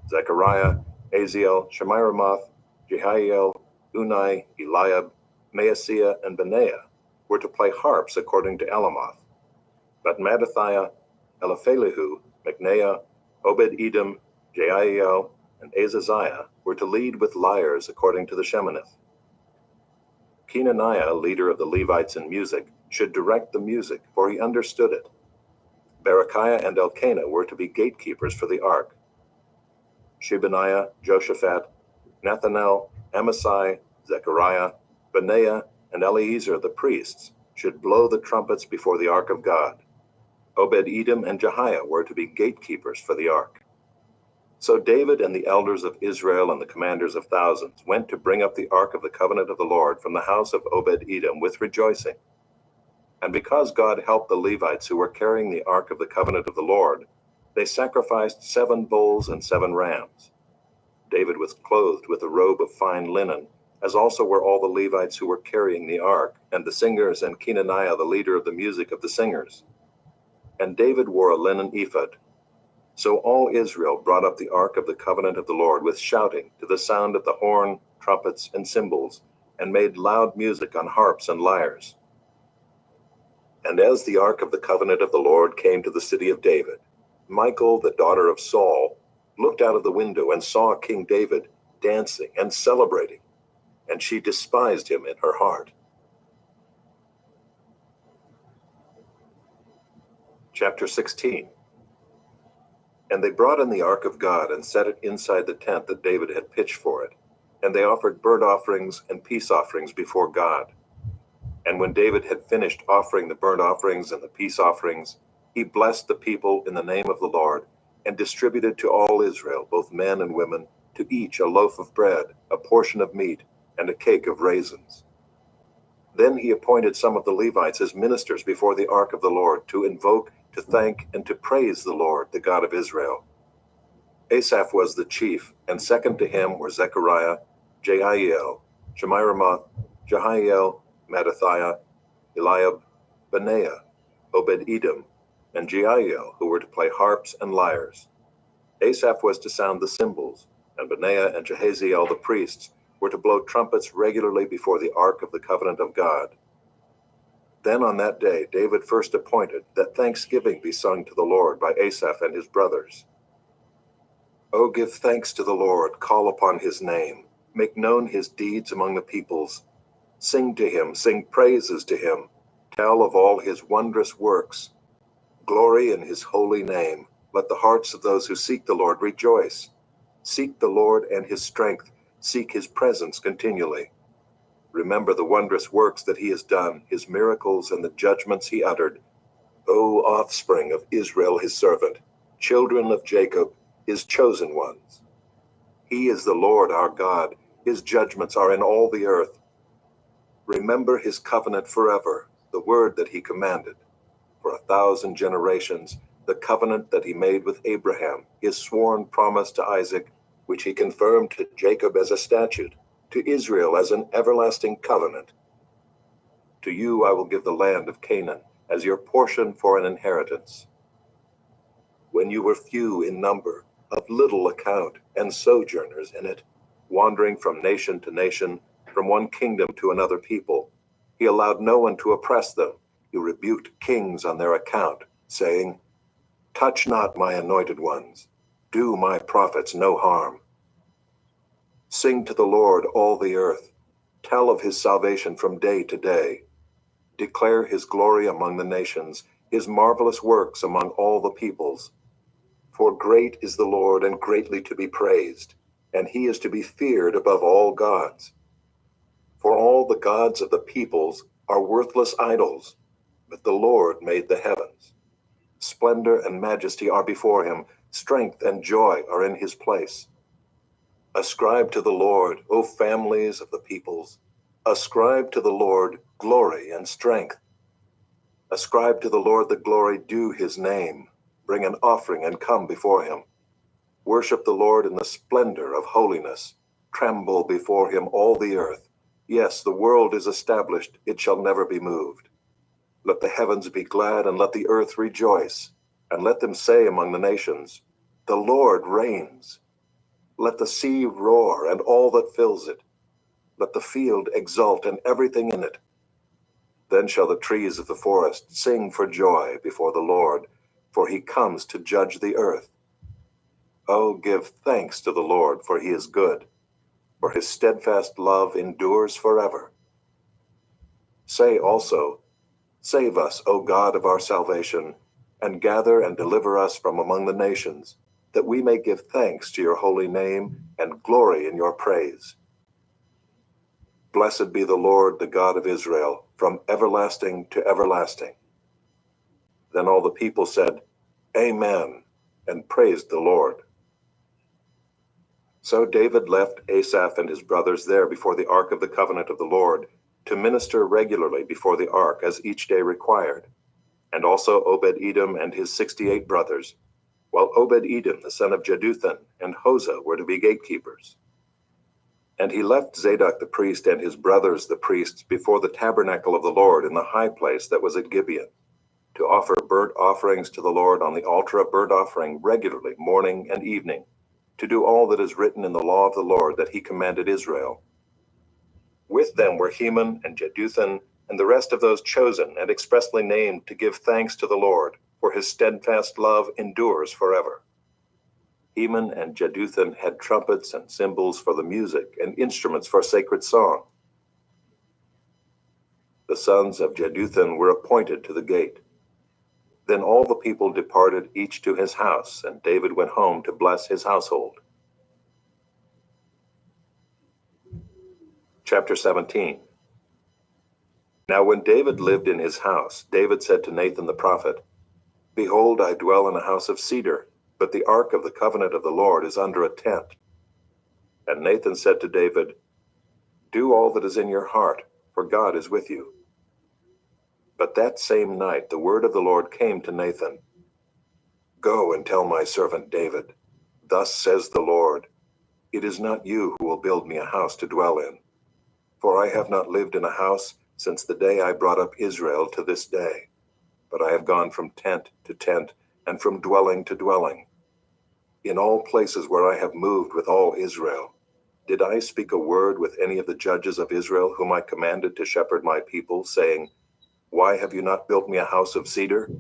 Zechariah, Aziel, Shemiramoth, Jehiel, Unai, Eliab, Maaseiah, and Benaiah were to play harps according to Alamoth. But Mattathiah, Eliphalihu, Micneiah, Obed-Edom, Jeiel, and Azaziah were to lead with lyres according to the Sheminith. Kenaniah, leader of the Levites in music, should direct the music, for he understood it. Berechiah and Elkanah were to be gatekeepers for the ark. Shebaniah, Joshaphat, Nathanael, Amasai, Zechariah, Benaiah, and Eleazar the priests should blow the trumpets before the ark of God. Obed-Edom and Jehiah were to be gatekeepers for the ark. So David and the elders of Israel and the commanders of thousands went to bring up the ark of the covenant of the Lord from the house of Obed-Edom with rejoicing. And because God helped the Levites who were carrying the ark of the covenant of the Lord, they sacrificed 7 bulls and 7 rams. David was clothed with a robe of fine linen, as also were all the Levites who were carrying the ark, and the singers, and Kenaniah the leader of the music of the singers. And David wore a linen ephod. So all Israel brought up the ark of the covenant of the Lord with shouting, to the sound of the horn, trumpets, and cymbals, and made loud music on harps and lyres. And as the ark of the covenant of the Lord came to the city of David, Michal, the daughter of Saul, looked out of the window and saw King David dancing and celebrating, and she despised him in her heart. Chapter 16. And they brought in the ark of God and set it inside the tent that David had pitched for it, and they offered burnt offerings and peace offerings before God. And when David had finished offering the burnt offerings and the peace offerings, he blessed the people in the name of the Lord, and distributed to all Israel, both men and women, to each a loaf of bread, a portion of meat, and a cake of raisins. Then he appointed some of the Levites as ministers before the ark of the Lord, to invoke, to thank, and to praise the Lord, the God of Israel. Asaph was the chief, and second to him were Zechariah, Jehiel, Shemiramoth, Jehiel, Mattathiah, Eliab, Benaiah, Obed-Edom, and Jeiel, who were to play harps and lyres. Asaph was to sound the cymbals, and Benaiah and Jehaziel the priests were to blow trumpets regularly before the ark of the covenant of God. Then on that day David first appointed that thanksgiving be sung to the Lord by Asaph and his brothers. O give thanks to the Lord, call upon his name, make known his deeds among the peoples. Sing to him, sing praises to him, tell of all his wondrous works. Glory in his holy name. Let the hearts of those who seek the Lord rejoice. Seek the Lord and his strength, seek his presence continually. Remember the wondrous works that he has done, his miracles and the judgments he uttered. O offspring of Israel his servant, children of Jacob, his chosen ones. He is the Lord our God, his judgments are in all the earth. Remember his covenant forever, the word that he commanded. For 1,000 generations, the covenant that he made with Abraham, his sworn promise to Isaac, which he confirmed to Jacob as a statute, to Israel as an everlasting covenant. To you I will give the land of Canaan as your portion for an inheritance. When you were few in number, of little account, and sojourners in it, wandering from nation to nation, from one kingdom to another people, he allowed no one to oppress them. He rebuked kings on their account, saying, Touch not my anointed ones, do my prophets no harm. Sing to the Lord all the earth, tell of his salvation from day to day. Declare his glory among the nations, his marvelous works among all the peoples. For great is the Lord and greatly to be praised, and he is to be feared above all gods. For all the gods of the peoples are worthless idols, but the Lord made the heavens. Splendor and majesty are before him, strength and joy are in his place. Ascribe to the Lord, O families of the peoples. Ascribe to the Lord glory and strength. Ascribe to the Lord the glory due his name. Bring an offering and come before him. Worship the Lord in the splendor of holiness. Tremble before him all the earth. Yes, the world is established, it shall never be moved. Let the heavens be glad and let the earth rejoice. And let them say among the nations, The Lord reigns. Let the sea roar and all that fills it. Let the field exult and everything in it. Then shall the trees of the forest sing for joy before the Lord, for he comes to judge the earth. Oh, give thanks to the Lord, for he is good, for his steadfast love endures forever. Say also, Save us, O God of our salvation, and gather and deliver us from among the nations, that we may give thanks to your holy name and glory in your praise. Blessed be the Lord, the God of Israel, from everlasting to everlasting. Then all the people said, Amen, and praised the Lord. So David left Asaph and his brothers there before the ark of the covenant of the Lord, to minister regularly before the ark as each day required, and also Obed-Edom and his 68 brothers, while Obed-Edom the son of Jeduthun and Hosah were to be gatekeepers. And he left Zadok the priest and his brothers the priests before the tabernacle of the Lord in the high place that was at Gibeon, to offer burnt offerings to the Lord on the altar of burnt offering regularly morning and evening, to do all that is written in the law of the Lord that he commanded Israel. With them were Heman and Jeduthun and the rest of those chosen and expressly named to give thanks to the Lord, for his steadfast love endures forever. Heman and Jeduthun had trumpets and cymbals for the music and instruments for sacred song. The sons of Jeduthun were appointed to the gate. Then all the people departed each to his house, and David went home to bless his household. Chapter 17. Now when David lived in his house, David said to Nathan the prophet, Behold, I dwell in a house of cedar, but the ark of the covenant of the Lord is under a tent. And Nathan said to David, Do all that is in your heart, for God is with you. But that same night the word of the Lord came to Nathan. Go and tell my servant David, Thus says the Lord, It is not you who will build me a house to dwell in. For I have not lived in a house since the day I brought up Israel to this day, but I have gone from tent to tent and from dwelling to dwelling, in all places where I have moved with all Israel. Did I speak a word with any of the judges of Israel whom I commanded to shepherd my people, saying, Why have you not built me a house of cedar?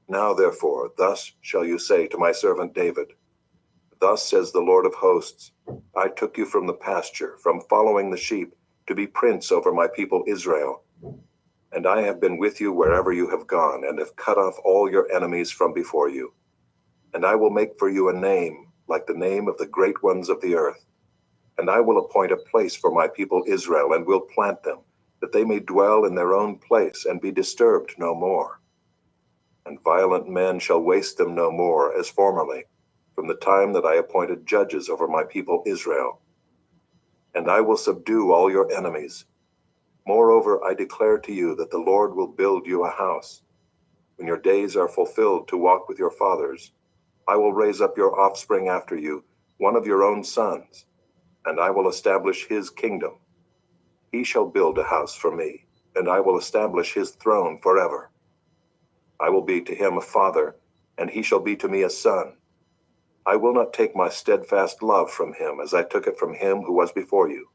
Now therefore, thus shall you say to my servant David, Thus says the Lord of hosts, I took you from the pasture, from following the sheep, to be prince over my people Israel. And I have been with you wherever you have gone, and have cut off all your enemies from before you. And I will make for you a name, like the name of the great ones of the earth. And I will appoint a place for my people Israel, and will plant them, that they may dwell in their own place, and be disturbed no more. And violent men shall waste them no more, as formerly, from the time that I appointed judges over my people Israel. And I will subdue all your enemies. Moreover, I declare to you that the Lord will build you a house. When your days are fulfilled to walk with your fathers, I will raise up your offspring after you, one of your own sons, and I will establish his kingdom. He shall build a house for me, and I will establish his throne forever. I will be to him a father, and he shall be to me a son. I will not take my steadfast love from him as I took it from him who was before you,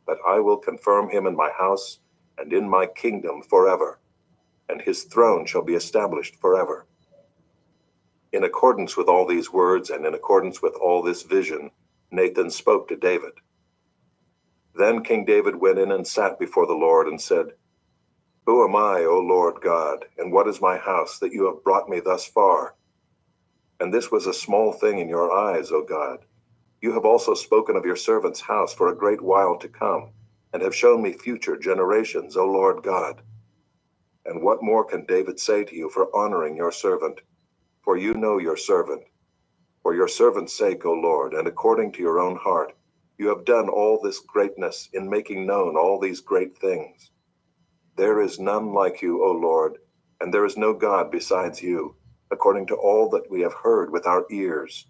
but I will confirm him in my house and in my kingdom forever, and his throne shall be established forever. In accordance with all these words and in accordance with all this vision, Nathan spoke to David. Then King David went in and sat before the Lord and said, Who am I, O Lord God, and what is my house that you have brought me thus far? And this was a small thing in your eyes, O God. You have also spoken of your servant's house for a great while to come, and have shown me future generations, O Lord God. And what more can David say to you for honoring your servant? For you know your servant. For your servant's sake, O Lord, and according to your own heart, you have done all this greatness in making known all these great things. There is none like you, O Lord, and there is no God besides you, according to all that we have heard with our ears.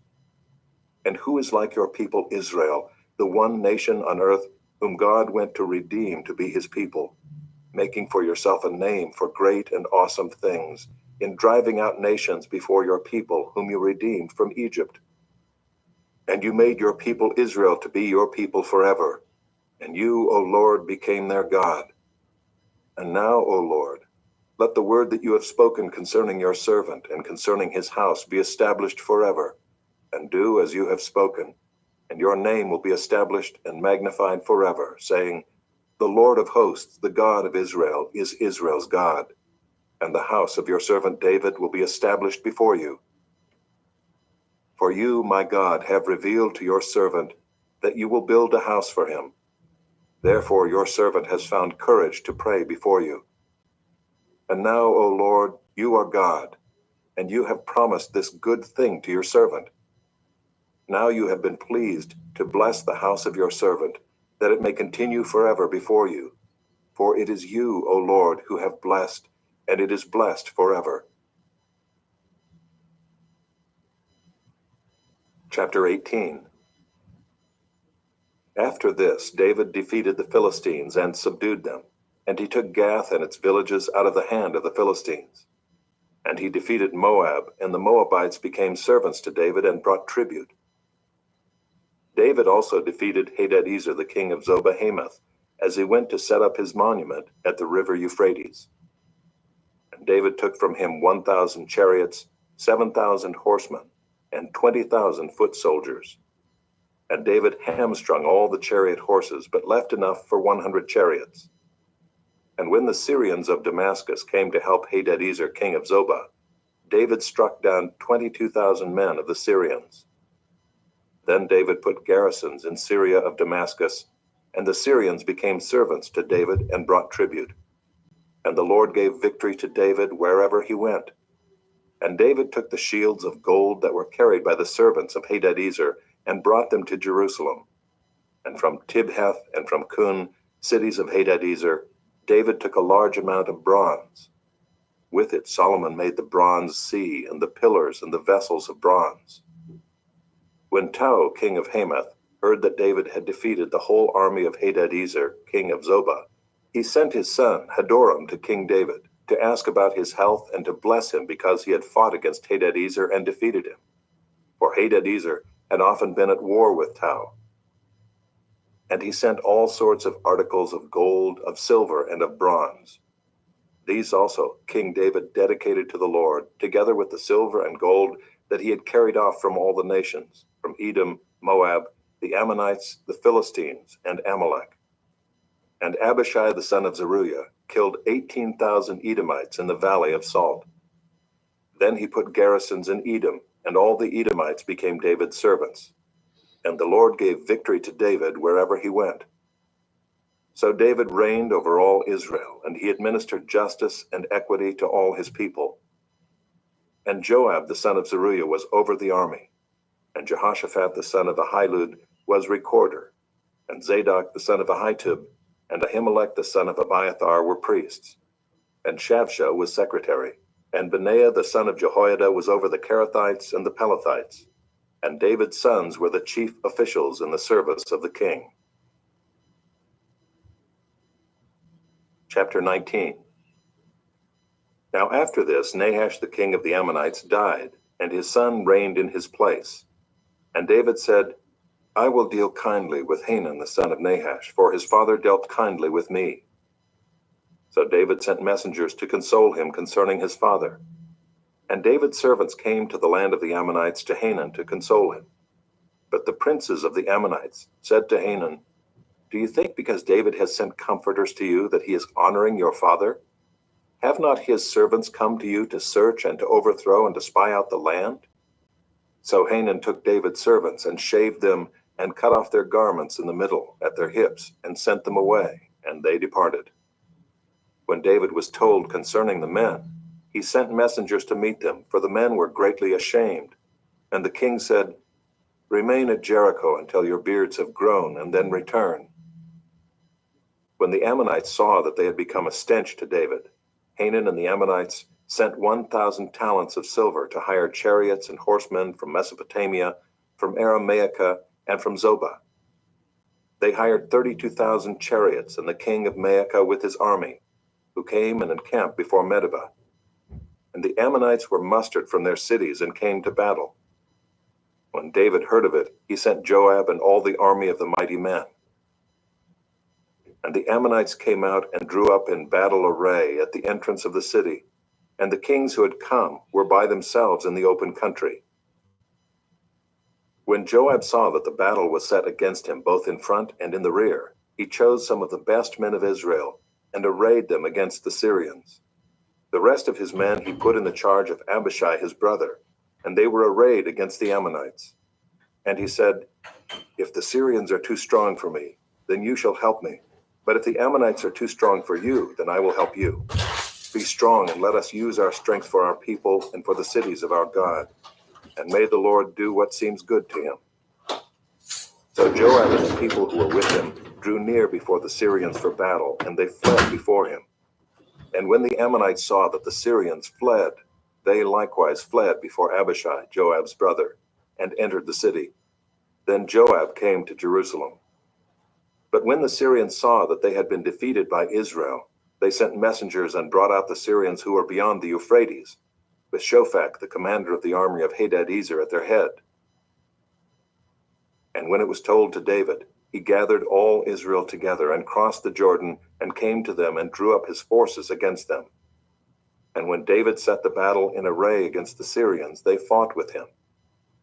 And who is like your people Israel, the one nation on earth whom God went to redeem to be his people, making for yourself a name for great and awesome things, in driving out nations before your people whom you redeemed from Egypt? And you made your people Israel to be your people forever, and you, O Lord, became their God. And now, O Lord, let the word that you have spoken concerning your servant and concerning his house be established forever, and do as you have spoken, and your name will be established and magnified forever, saying, The Lord of hosts, the God of Israel, is Israel's God, and the house of your servant David will be established before you. For you, my God, have revealed to your servant that you will build a house for him. Therefore your servant has found courage to pray before you. And now, O Lord, you are God, and you have promised this good thing to your servant. Now you have been pleased to bless the house of your servant, that it may continue forever before you. For it is you, O Lord, who have blessed, and it is blessed forever. Chapter 18. After this, David defeated the Philistines and subdued them, and he took Gath and its villages out of the hand of the Philistines. And he defeated Moab, and the Moabites became servants to David and brought tribute. David also defeated Hadadezer the king of Zobah-Hamath, as he went to set up his monument at the river Euphrates. And David took from him 1,000 chariots, 7,000 horsemen, and 20,000 foot soldiers. And David hamstrung all the chariot horses, but left enough for 100 chariots. And when the Syrians of Damascus came to help Hadadezer king of Zobah, David struck down 22,000 men of the Syrians. Then David put garrisons in Syria of Damascus, and the Syrians became servants to David and brought tribute. And the Lord gave victory to David wherever he went. And David took the shields of gold that were carried by the servants of Hadadezer and brought them to Jerusalem. And from Tibhath and from Kun, cities of Hadadezer, David took a large amount of bronze. With it Solomon made the bronze sea and the pillars and the vessels of bronze. When Tou, king of Hamath, heard that David had defeated the whole army of Hadadezer, king of Zobah, he sent his son Hadoram to King David to ask about his health and to bless him because he had fought against Hadadezer and defeated him. For Hadadezer had often been at war with Tou. And he sent all sorts of articles of gold, of silver, and of bronze. These also King David dedicated to the Lord, together with the silver and gold that he had carried off from all the nations, from Edom, Moab, the Ammonites, the Philistines, and Amalek. And Abishai the son of Zeruiah killed 18,000 Edomites in the valley of Salt. Then he put garrisons in Edom, and all the Edomites became David's servants. And the Lord gave victory to David wherever he went. So David reigned over all Israel, and he administered justice and equity to all his people. And Joab the son of Zeruiah was over the army, and Jehoshaphat the son of Ahilud was recorder, and Zadok the son of Ahitub, and Ahimelech the son of Abiathar were priests, and Shavsha was secretary, and Benaiah the son of Jehoiada was over the Kerethites and the Pelethites, and David's sons were the chief officials in the service of the king. Chapter 19. Now after this, Nahash the king of the Ammonites died, and his son reigned in his place. And David said, I will deal kindly with Hanun the son of Nahash, for his father dealt kindly with me. So David sent messengers to console him concerning his father. And David's servants came to the land of the Ammonites to Hanun to console him. But the princes of the Ammonites said to Hanun, Do you think because David has sent comforters to you that he is honoring your father? Have not his servants come to you to search and to overthrow and to spy out the land? So Hanun took David's servants and shaved them and cut off their garments in the middle at their hips and sent them away, and they departed. When David was told concerning the men, he sent messengers to meet them, for the men were greatly ashamed. And the king said, Remain at Jericho until your beards have grown, and then return. When the Ammonites saw that they had become a stench to David, Hanun and the Ammonites sent 1,000 talents of silver to hire chariots and horsemen from Mesopotamia, from Aramaica, and from Zobah. They hired 32,000 chariots and the king of Maacah with his army, who came and encamped before Medeba. And the Ammonites were mustered from their cities and came to battle. When David heard of it, he sent Joab and all the army of the mighty men. And the Ammonites came out and drew up in battle array at the entrance of the city, and the kings who had come were by themselves in the open country. When Joab saw that the battle was set against him both in front and in the rear, he chose some of the best men of Israel and arrayed them against the Syrians. The rest of his men he put in the charge of Abishai his brother, and they were arrayed against the Ammonites. And he said, If the Syrians are too strong for me, then you shall help me. But if the Ammonites are too strong for you, then I will help you. Be strong and let us use our strength for our people and for the cities of our God. And may the Lord do what seems good to him. So Joab and the people who were with him drew near before the Syrians for battle, and they fled before him. And when the Ammonites saw that the Syrians fled, they likewise fled before Abishai, Joab's brother, and entered the city. Then Joab came to Jerusalem. But when the Syrians saw that they had been defeated by Israel, they sent messengers and brought out the Syrians who were beyond the Euphrates, with Shophak, the commander of the army of Hadadezer, at their head. And when it was told to David, he gathered all Israel together and crossed the Jordan and came to them and drew up his forces against them. And when David set the battle in array against the Syrians, they fought with him.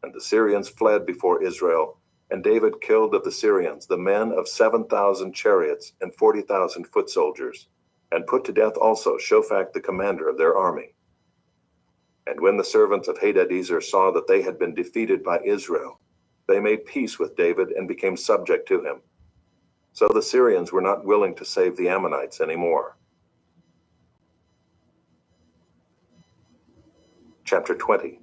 And the Syrians fled before Israel, and David killed of the Syrians the men of 7,000 chariots and 40,000 foot soldiers, and put to death also Shophak the commander of their army. And when the servants of Hadadezer saw that they had been defeated by Israel, they made peace with David and became subject to him. So the Syrians were not willing to save the Ammonites anymore. Chapter 20.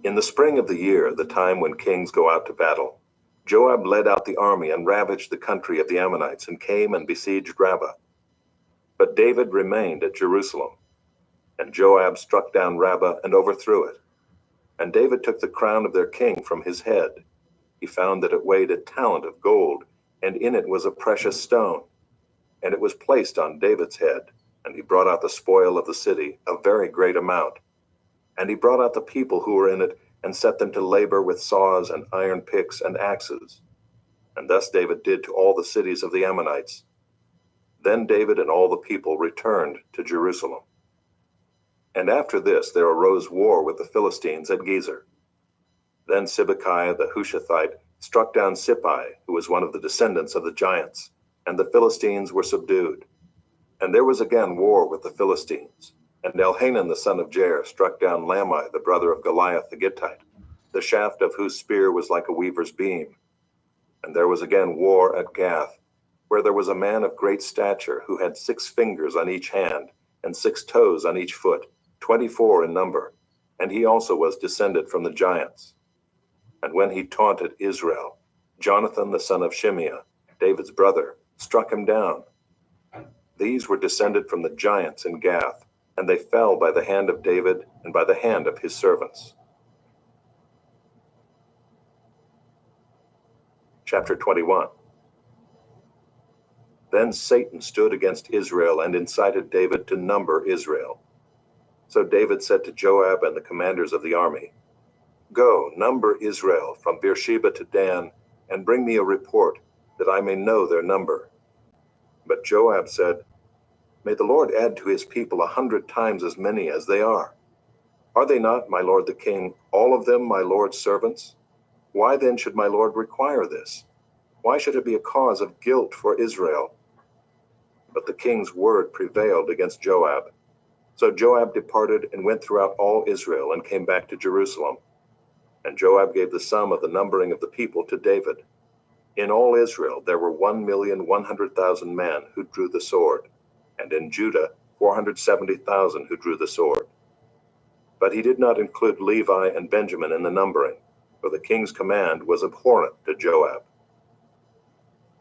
In the spring of the year, the time when kings go out to battle, Joab led out the army and ravaged the country of the Ammonites and came and besieged Rabbah. But David remained at Jerusalem, and Joab struck down Rabbah and overthrew it. And David took the crown of their king from his head. He found that it weighed a talent of gold, and in it was a precious stone. And it was placed on David's head, and he brought out the spoil of the city, a very great amount. And he brought out the people who were in it, and set them to labor with saws and iron picks and axes. And thus David did to all the cities of the Ammonites. Then David and all the people returned to Jerusalem. And after this there arose war with the Philistines at Gezer. Then Sibbecai the Hushathite struck down Sippai, who was one of the descendants of the giants, and the Philistines were subdued. And there was again war with the Philistines. And Elhanan the son of Jair struck down Lamai, the brother of Goliath the Gittite, the shaft of whose spear was like a weaver's beam. And there was again war at Gath, where there was a man of great stature who had 6 fingers on each hand, and 6 toes on each foot, 24 in number, and he also was descended from the giants. And when he taunted Israel, Jonathan the son of Shimeah, David's brother, struck him down. These were descended from the giants in Gath, and they fell by the hand of David and by the hand of his servants. Chapter 21. Then Satan stood against Israel and incited David to number Israel. So David said to Joab and the commanders of the army, "Go, number Israel from Beersheba to Dan, and bring me a report, that I may know their number." But Joab said, "May the Lord add to his people 100 times as many as they are. Are they not, my lord the king, all of them my lord's servants? Why then should my lord require this? Why should it be a cause of guilt for Israel?" But the king's word prevailed against Joab. So Joab departed and went throughout all Israel and came back to Jerusalem. And Joab gave the sum of the numbering of the people to David. In all Israel there were 1,100,000 men who drew the sword, and in Judah 470,000 who drew the sword. But he did not include Levi and Benjamin in the numbering, for the king's command was abhorrent to Joab.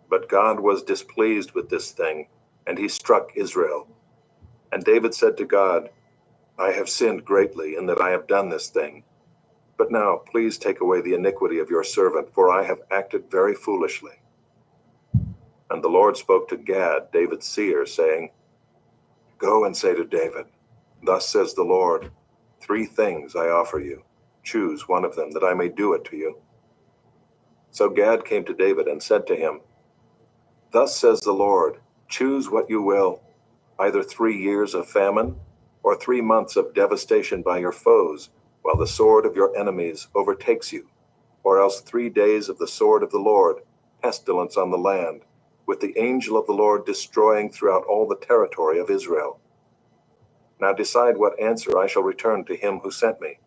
But God was displeased with this thing, and he struck Israel. And David said to God, "I have sinned greatly in that I have done this thing. But now please take away the iniquity of your servant, for I have acted very foolishly." And the Lord spoke to Gad, David's seer, saying, "Go and say to David, Thus says the Lord, 3 things I offer you. Choose one of them, that I may do it to you." So Gad came to David and said to him, "Thus says the Lord, choose what you will, either 3 years of famine, or 3 months of devastation by your foes, while the sword of your enemies overtakes you, or else 3 days of the sword of the Lord, pestilence on the land, with the angel of the Lord destroying throughout all the territory of Israel. Now decide what answer I shall return to him who sent me."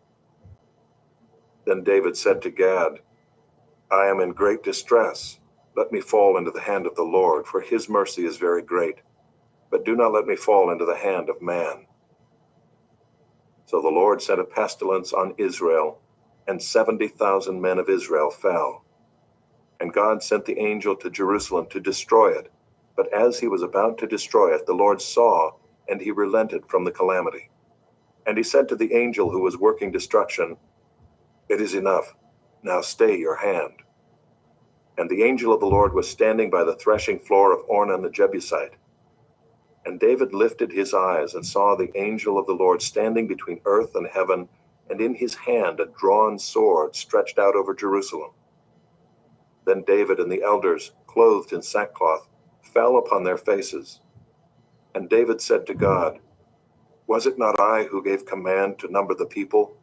Then David said to Gad, "I am in great distress. Let me fall into the hand of the Lord, for his mercy is very great. But do not let me fall into the hand of man." So the Lord sent a pestilence on Israel, and 70,000 men of Israel fell. And God sent the angel to Jerusalem to destroy it. But as he was about to destroy it, the Lord saw, and he relented from the calamity. And he said to the angel who was working destruction, "It is enough. Now stay your hand." And the angel of the Lord was standing by the threshing floor of Ornan the Jebusite. And David lifted his eyes and saw the angel of the Lord standing between earth and heaven, and in his hand a drawn sword stretched out over Jerusalem. Then David and the elders, clothed in sackcloth, fell upon their faces. And David said to God, "Was it not I who gave command to number the people?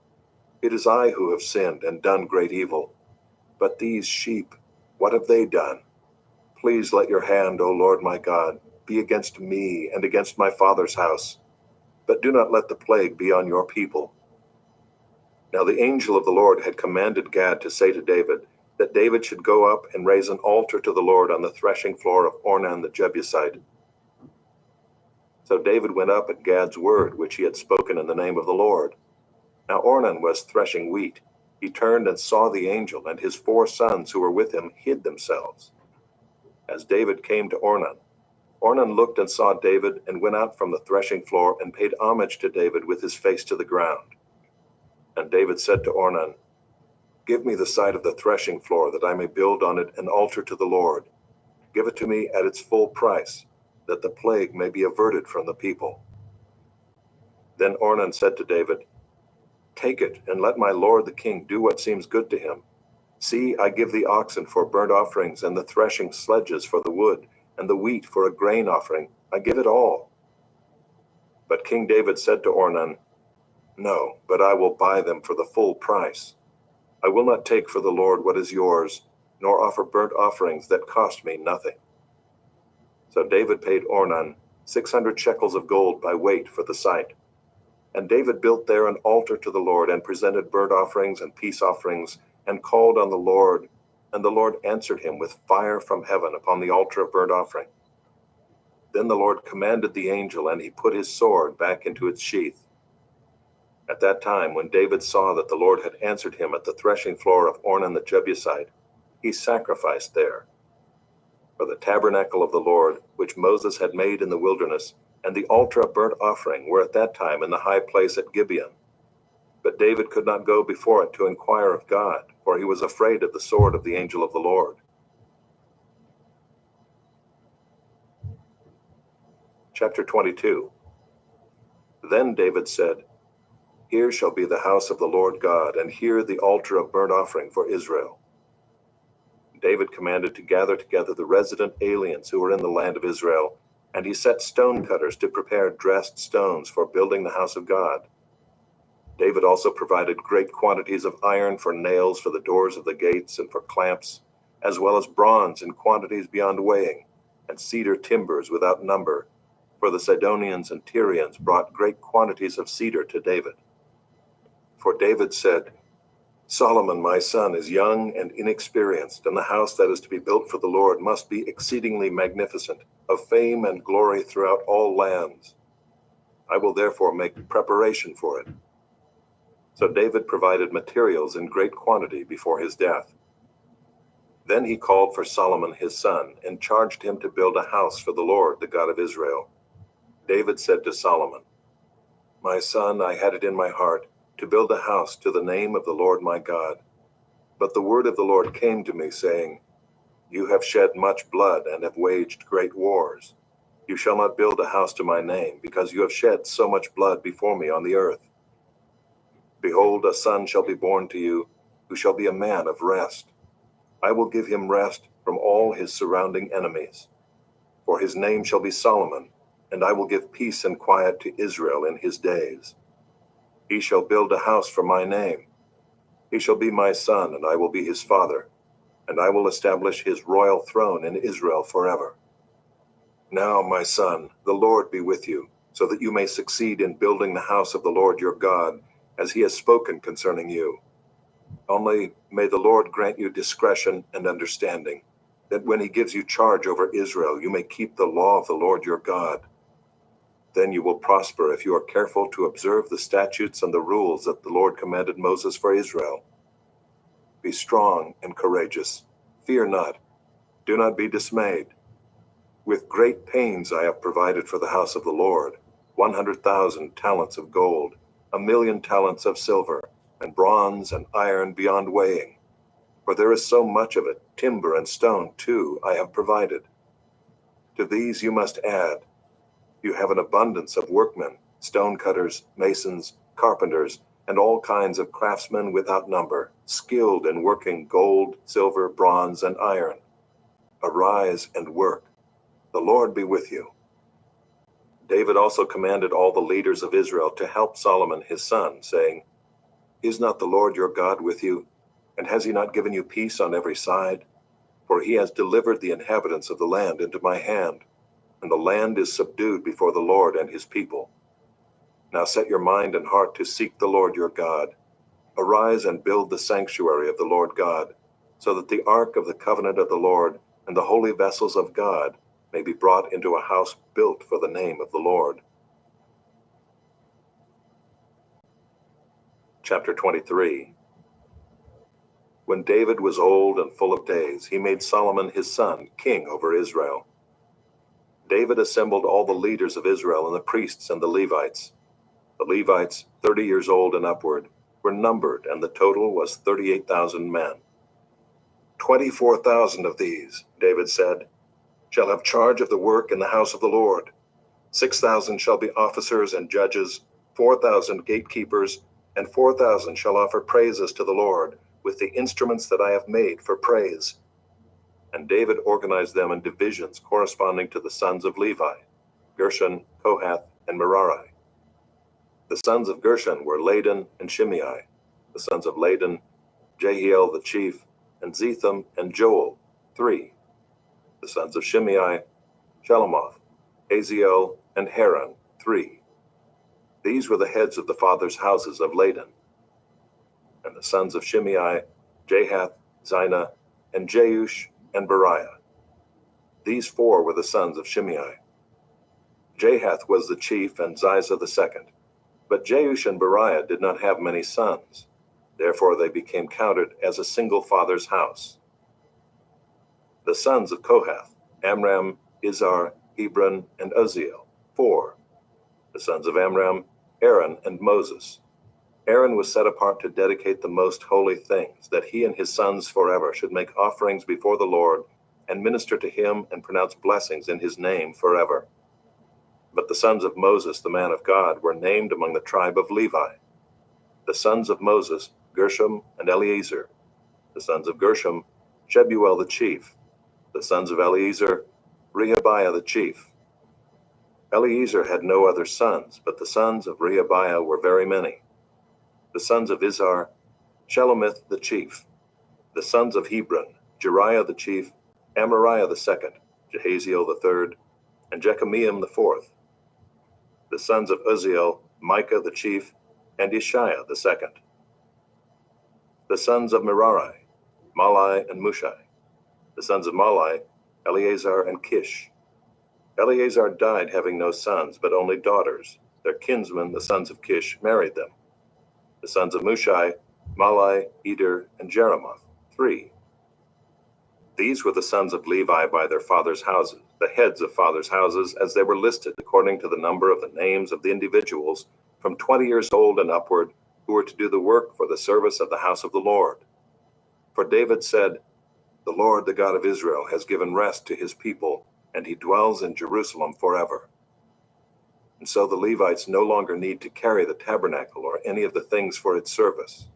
It is I who have sinned and done great evil. But these sheep, what have they done? Please let your hand, O Lord my God, be against me and against my father's house. But do not let the plague be on your people." Now the angel of the Lord had commanded Gad to say to David, that David should go up and raise an altar to the Lord on the threshing floor of Ornan the Jebusite. So David went up at Gad's word, which he had spoken in the name of the Lord. Now Ornan was threshing wheat. He turned and saw the angel, and his 4 sons who were with him hid themselves. As David came to Ornan, Ornan looked and saw David, and went out from the threshing floor and paid homage to David with his face to the ground. And David said to Ornan, "Give me the site of the threshing floor, that I may build on it an altar to the Lord. Give it to me at its full price, that the plague may be averted from the people." Then Ornan said to David, "Take it, and let my lord the king do what seems good to him. See, I give the oxen for burnt offerings, and the threshing sledges for the wood, and the wheat for a grain offering. I give it all. But King David said to Ornan, No, but I will buy them for the full price. I will not take for the Lord what is yours, nor offer burnt offerings that cost me nothing. So David paid Ornan 600 shekels of gold by weight for the site. And David built there an altar to the Lord, and presented burnt offerings and peace offerings, and called on the Lord, and the Lord answered him with fire from heaven upon the altar of burnt offering. Then the Lord commanded the angel, and he put his sword back into its sheath. At that time, when David saw that the Lord had answered him at the threshing floor of Ornan the Jebusite, he sacrificed there. For the tabernacle of the Lord, which Moses had made in the wilderness, and the altar of burnt offering were at that time in the high place at Gibeon. But David could not go before it to inquire of God, for he was afraid of the sword of the angel of the Lord. Chapter 22. Then David said, Here shall be the house of the Lord God, and here the altar of burnt offering for Israel. David commanded to gather together the resident aliens who were in the land of Israel, and he set stone cutters to prepare dressed stones for building the house of God. David also provided great quantities of iron for nails for the doors of the gates and for clamps, as well as bronze in quantities beyond weighing, and cedar timbers without number, for the Sidonians and Tyrians brought great quantities of cedar to David. For David said, Solomon my son is young and inexperienced, and the house that is to be built for the Lord must be exceedingly magnificent, of fame and glory throughout all lands. I will therefore make preparation for it. So David provided materials in great quantity before his death. Then he called for Solomon his son, and charged him to build a house for the Lord, the God of Israel. David said to Solomon, My son, I had it in my heart to build a house to the name of the Lord my God. But the word of the Lord came to me, saying, You have shed much blood and have waged great wars. You shall not build a house to my name, because you have shed so much blood before me on the earth. Behold, a son shall be born to you, who shall be a man of rest. I will give him rest from all his surrounding enemies. For his name shall be Solomon, and I will give peace and quiet to Israel in his days. He shall build a house for my name. He shall be my son, and I will be his father, and I will establish his royal throne in Israel forever. Now, my son, the Lord be with you, so that you may succeed in building the house of the Lord your God, as he has spoken concerning you. Only may the Lord grant you discretion and understanding, that when he gives you charge over Israel, you may keep the law of the Lord your God. Then you will prosper if you are careful to observe the statutes and the rules that the Lord commanded Moses for Israel. Be strong and courageous. Fear not. Do not be dismayed. With great pains I have provided for the house of the Lord 100,000 talents of gold, 1,000,000 talents of silver, and bronze and iron beyond weighing. For there is so much of it, timber and stone too, I have provided. To these you must add, you have an abundance of workmen, stone cutters, masons, carpenters, and all kinds of craftsmen without number, skilled in working gold, silver, bronze, and iron. Arise and work. The Lord be with you. David also commanded all the leaders of Israel to help Solomon his son, saying, Is not the Lord your God with you? And has he not given you peace on every side? For he has delivered the inhabitants of the land into my hand, and the land is subdued before the Lord and his people. Now set your mind and heart to seek the Lord your God. Arise and build the sanctuary of the Lord God, so that the ark of the covenant of the Lord and the holy vessels of God may be brought into a house built for the name of the Lord. Chapter 23. When David was old and full of days, he made Solomon his son king over Israel. David assembled all the leaders of Israel and the priests and the Levites. The Levites, 30 years old and upward, were numbered, and the total was 38,000 men. 24,000 of these, David said, shall have charge of the work in the house of the Lord. 6,000 shall be officers and judges, 4,000 gatekeepers, and 4,000 shall offer praises to the Lord, with the instruments that I have made for praise. And David organized them in divisions corresponding to the sons of Levi, Gershon, Kohath, and Merari. The sons of Gershon were Ladan and Shimei. The sons of Ladan, Jehiel the chief, and Zetham and Joel, 3. The sons of Shimei, Shelomoth, Haziel, and Haran, 3. These were the heads of the fathers' houses of Ladan. And the sons of Shimei, Jahath, Zina, and Jeush, and Beriah. These 4 were the sons of Shimei. Jahath was the chief and Ziza the second. But Jeush and Beriah did not have many sons. Therefore they became counted as a single father's house. The sons of Kohath, Amram, Izhar, Hebron, and Uzziel, 4. The sons of Amram, Aaron, and Moses. Aaron was set apart to dedicate the most holy things, that he and his sons forever should make offerings before the Lord, and minister to him and pronounce blessings in his name forever. But the sons of Moses, the man of God, were named among the tribe of Levi. The sons of Moses, Gershom and Eleazar. The sons of Gershom, Shebuel the chief. The sons of Eleazar, Rehabiah the chief. Eleazar had no other sons, but the sons of Rehabiah were very many. The sons of Izhar, Shelomith the chief. The sons of Hebron, Jeriah the chief, Amariah the second, Jehaziel the third, and Jekameam the fourth. The sons of Uzziel, Micah the chief, and Ishiah the second. The sons of Merari, Malai and Mushai. The sons of Malai, Eleazar and Kish. Eleazar died having no sons, but only daughters. Their kinsmen, the sons of Kish, married them. The sons of Mushai, Malai, Eder, and Jeremoth, 3. These were the sons of Levi by their fathers' houses, the heads of fathers' houses, as they were listed according to the number of the names of the individuals from 20 years old and upward, who were to do the work for the service of the house of the Lord. For David said, "The Lord, the God of Israel, has given rest to his people, and he dwells in Jerusalem forever." And so the Levites no longer need to carry the tabernacle or any of the things for its service.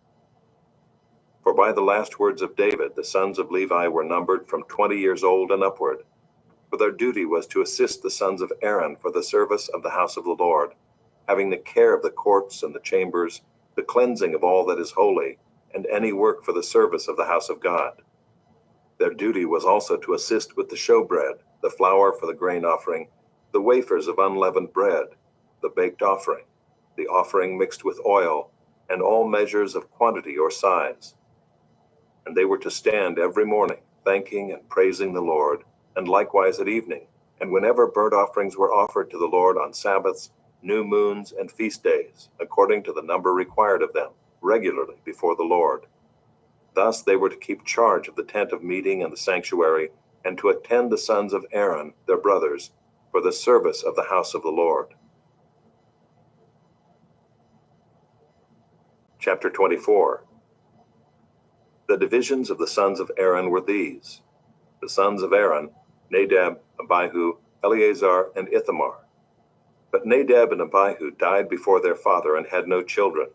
For by the last words of David, the sons of Levi were numbered from 20 years old and upward, for their duty was to assist the sons of Aaron for the service of the house of the Lord, having the care of the courts and the chambers, the cleansing of all that is holy, and any work for the service of the house of God. Their duty was also to assist with the showbread, the flour for the grain offering, the wafers of unleavened bread, the baked offering, the offering mixed with oil, and all measures of quantity or size. And they were to stand every morning, thanking and praising the Lord, and likewise at evening, and whenever burnt offerings were offered to the Lord on Sabbaths, new moons, and feast days, according to the number required of them, regularly before the Lord. Thus they were to keep charge of the tent of meeting and the sanctuary, and to attend the sons of Aaron, their brothers, for the service of the house of the Lord. Chapter 24. The divisions of the sons of Aaron were these. The sons of Aaron, Nadab, Abihu, Eleazar, and Ithamar. But Nadab and Abihu died before their father and had no children.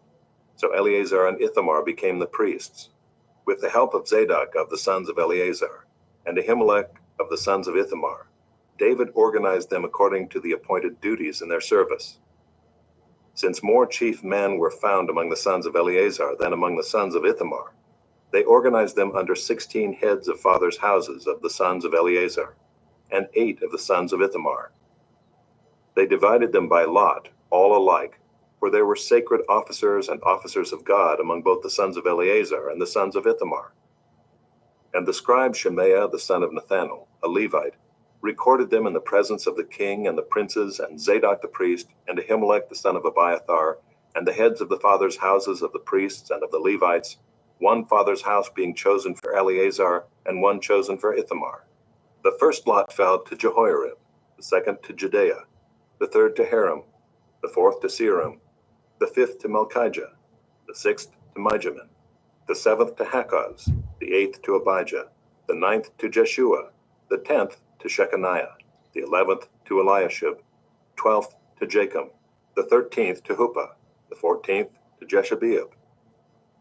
So Eleazar and Ithamar became the priests, with the help of Zadok of the sons of Eleazar, and Ahimelech of the sons of Ithamar. David organized them according to the appointed duties in their service. Since more chief men were found among the sons of Eleazar than among the sons of Ithamar, they organized them under 16 heads of fathers' houses of the sons of Eleazar, and 8 of the sons of Ithamar. They divided them by lot, all alike, for there were sacred officers and officers of God among both the sons of Eleazar and the sons of Ithamar. And the scribe Shemaiah the son of Nethanel, a Levite, recorded them in the presence of the king and the princes and Zadok the priest and Ahimelech the son of Abiathar, and the heads of the fathers' houses of the priests and of the Levites, one father's house being chosen for Eleazar and one chosen for Ithamar. The first lot fell to Jehoiarib, the second to Jedaiah, the third to Haram, the fourth to Seram, the fifth to Malchijah, the sixth to Mijamin, the seventh to Hakkoz, the eighth to Abijah, the ninth to Jeshua, the 10th to Shechaniah, the 11th to Eliashib, 12th to Jachim, the 13th to Huppah, the 14th to Jeshabeab,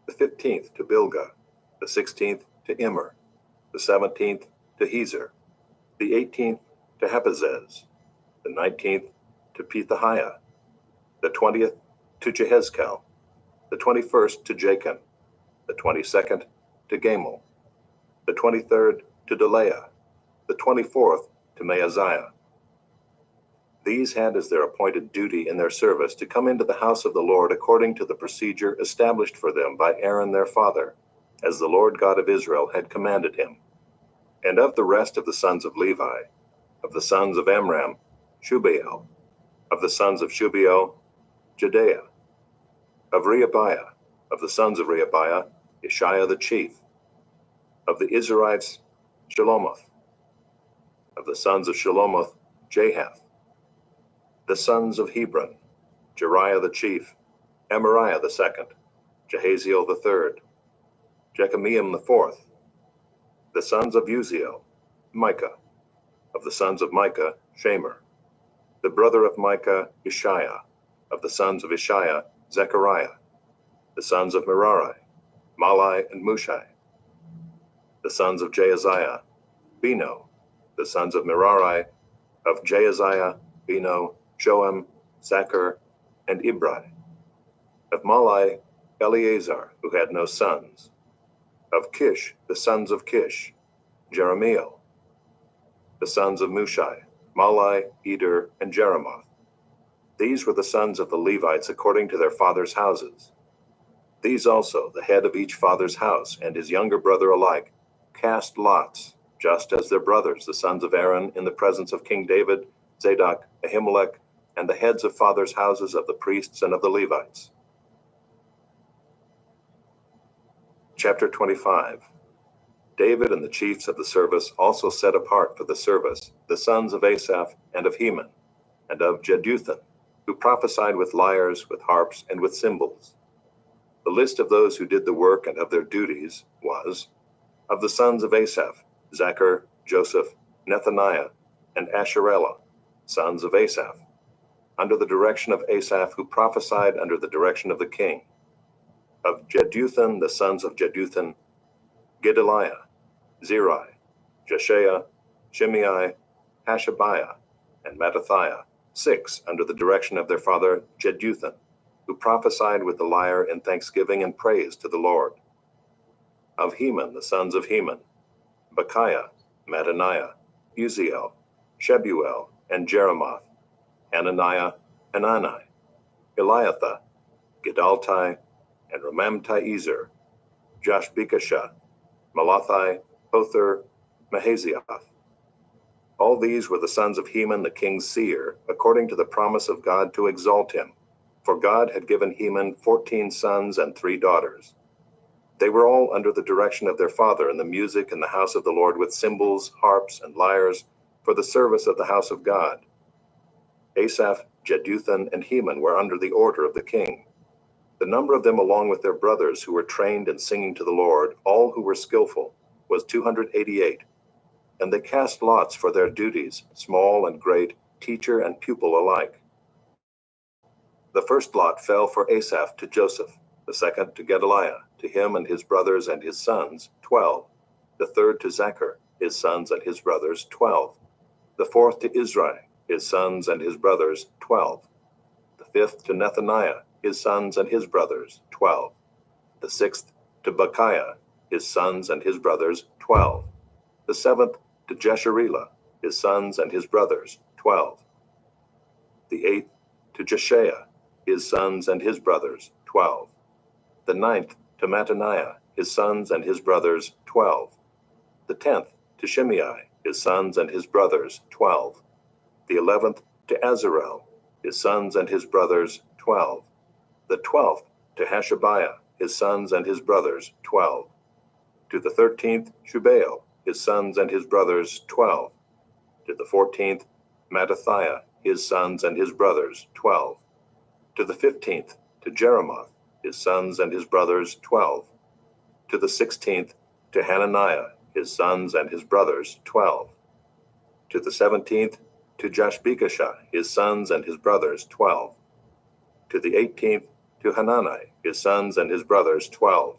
the 15th to Bilgah, the 16th to Immer, the 17th to Hezer, the 18th to Hapazez, the 19th to Pethahiah, the 20th to Jehezkel, the 21st to Jachin, the 22nd to Gamul, the 23rd to Delaiah, the 24th to Maaziah. These had as their appointed duty in their service to come into the house of the Lord according to the procedure established for them by Aaron their father, as the Lord God of Israel had commanded him. And of the rest of the sons of Levi, of the sons of Amram, Shubael, of the sons of Shubael, Jedaiah, of Rehabiah, of the sons of Rehabiah, Ishiah the chief, of the Israelites, Shelomoth, of the sons of Shelomoth, Jahath, the sons of Hebron, Jeriah the chief, Amariah the second, Jehaziel the third, Jekameam the fourth, the sons of Uziel, Micah, of the sons of Micah, Shamer, the brother of Micah, Ishiah, of the sons of Ishiah, Zechariah, the sons of Merari, Malai and Mushai, the sons of Jaaziah, Beno, the sons of Merari, of Jaaziah, Beno, Joam, Zachar, and Ibri, of Malai, Eleazar, who had no sons, of Kish, the sons of Kish, Jeremiel, the sons of Mushai, Malai, Eder, and Jeremoth. These were the sons of the Levites according to their fathers' houses. These also, the head of each father's house and his younger brother alike, cast lots, just as their brothers, the sons of Aaron, in the presence of King David, Zadok, Ahimelech, and the heads of fathers' houses of the priests and of the Levites. Chapter 25. David and the chiefs of the service also set apart for the service the sons of Asaph and of Heman, and of Jeduthun, who prophesied with lyres, with harps, and with cymbals. The list of those who did the work and of their duties was, of the sons of Asaph, Zachar, Joseph, Nethaniah, and Asherellah, sons of Asaph, under the direction of Asaph, who prophesied under the direction of the king. Of Jeduthun, the sons of Jeduthun, Gedaliah, Zeri, Jeshaiah, Shimei, Hashabiah, and Mattathiah, 6 under the direction of their father Jeduthun, who prophesied with the lyre in thanksgiving and praise to the Lord. Of Heman, the sons of Heman, Bechiah, Mattaniah, Uziel, Shebuel, and Jeremoth, Hananiah, Hanani, Eliathah, Gedaltai, and Ramamti-Ezer, Joshbekashah, Malathi, Hothar, Mahazioth. All these were the sons of Heman the king's seer, according to the promise of God to exalt him, for God had given Heman 14 sons and 3 daughters. They were all under the direction of their father in the music in the house of the Lord with cymbals, harps, and lyres for the service of the house of God. Asaph, Jeduthun, and Heman were under the order of the king. The number of them along with their brothers who were trained in singing to the Lord, all who were skillful, was 288. And they cast lots for their duties, small and great, teacher and pupil alike. The first lot fell for Asaph to Joseph, the second to Gedaliah, to him and his brothers and his sons, 12. The third to Zachar, his sons and his brothers, 12. The fourth to Israel, his sons and his brothers, 12. The fifth to Nethaniah, his sons and his brothers, 12. The sixth to Bechiah, his sons and his brothers, 12. The seventh to Jesharilah, his sons and his brothers, 12. The eighth to Jeshaiah, his sons and his brothers, 12. The ninth to Mattaniah, his sons and his brothers, 12. The 10th to Shimei, his sons and his brothers, 12. The 11th to Azarel, his sons and his brothers, 12. The 12th to Hashabiah, his sons and his brothers, 12. To the 13th, Shubael, his sons and his brothers, 12. To the 14th, Mattathiah, his sons and his brothers, 12. To the 15th, to Jeremoth, his sons and his brothers, 12. To the 16th, to Hananiah, his sons and his brothers, 12. To the 17th, to Joshbekashah, his sons and his brothers, 12. To the 18th, to Hanani, his sons and his brothers, 12.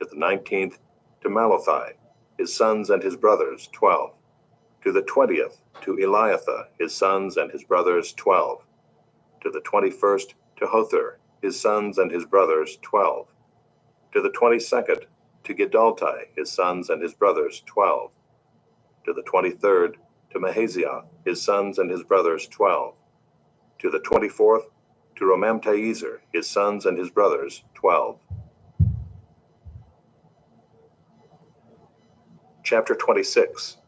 To the 19th, to Malathi, his sons and his brothers, 12. To the 20th, to Eliathah, his sons and his brothers, 12. To the 21st, to Hothir, his sons and his brothers, 12. To the 22nd, to Gedalti, his sons and his brothers, 12. To the 23rd, to Mahaziah, his sons and his brothers, 12. To the 24th, to Romamtiezer, his sons and his brothers, 12. Chapter 26.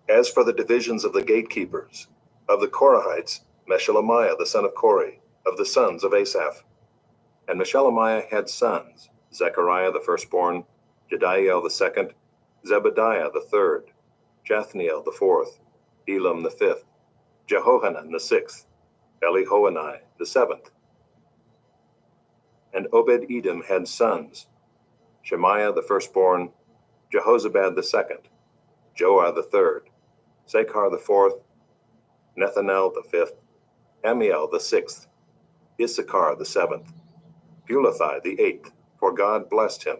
As for the divisions of the gatekeepers, of the Korahites, Meshelemiah the son of Kori, of the sons of Asaph. And Meshelemiah had sons, Zechariah the firstborn, Jediael the second, Zebediah the third, Jathniel the fourth, Elam the fifth, Jehohanan the sixth, Elihoenai the seventh. And Obed-Edom had sons, Shemaiah the firstborn, Jehozabad the second, Joah the third, Zachar the fourth, Nethanel the fifth, Amiel the sixth, Issachar the seventh, Pulathai the eighth, for God blessed him.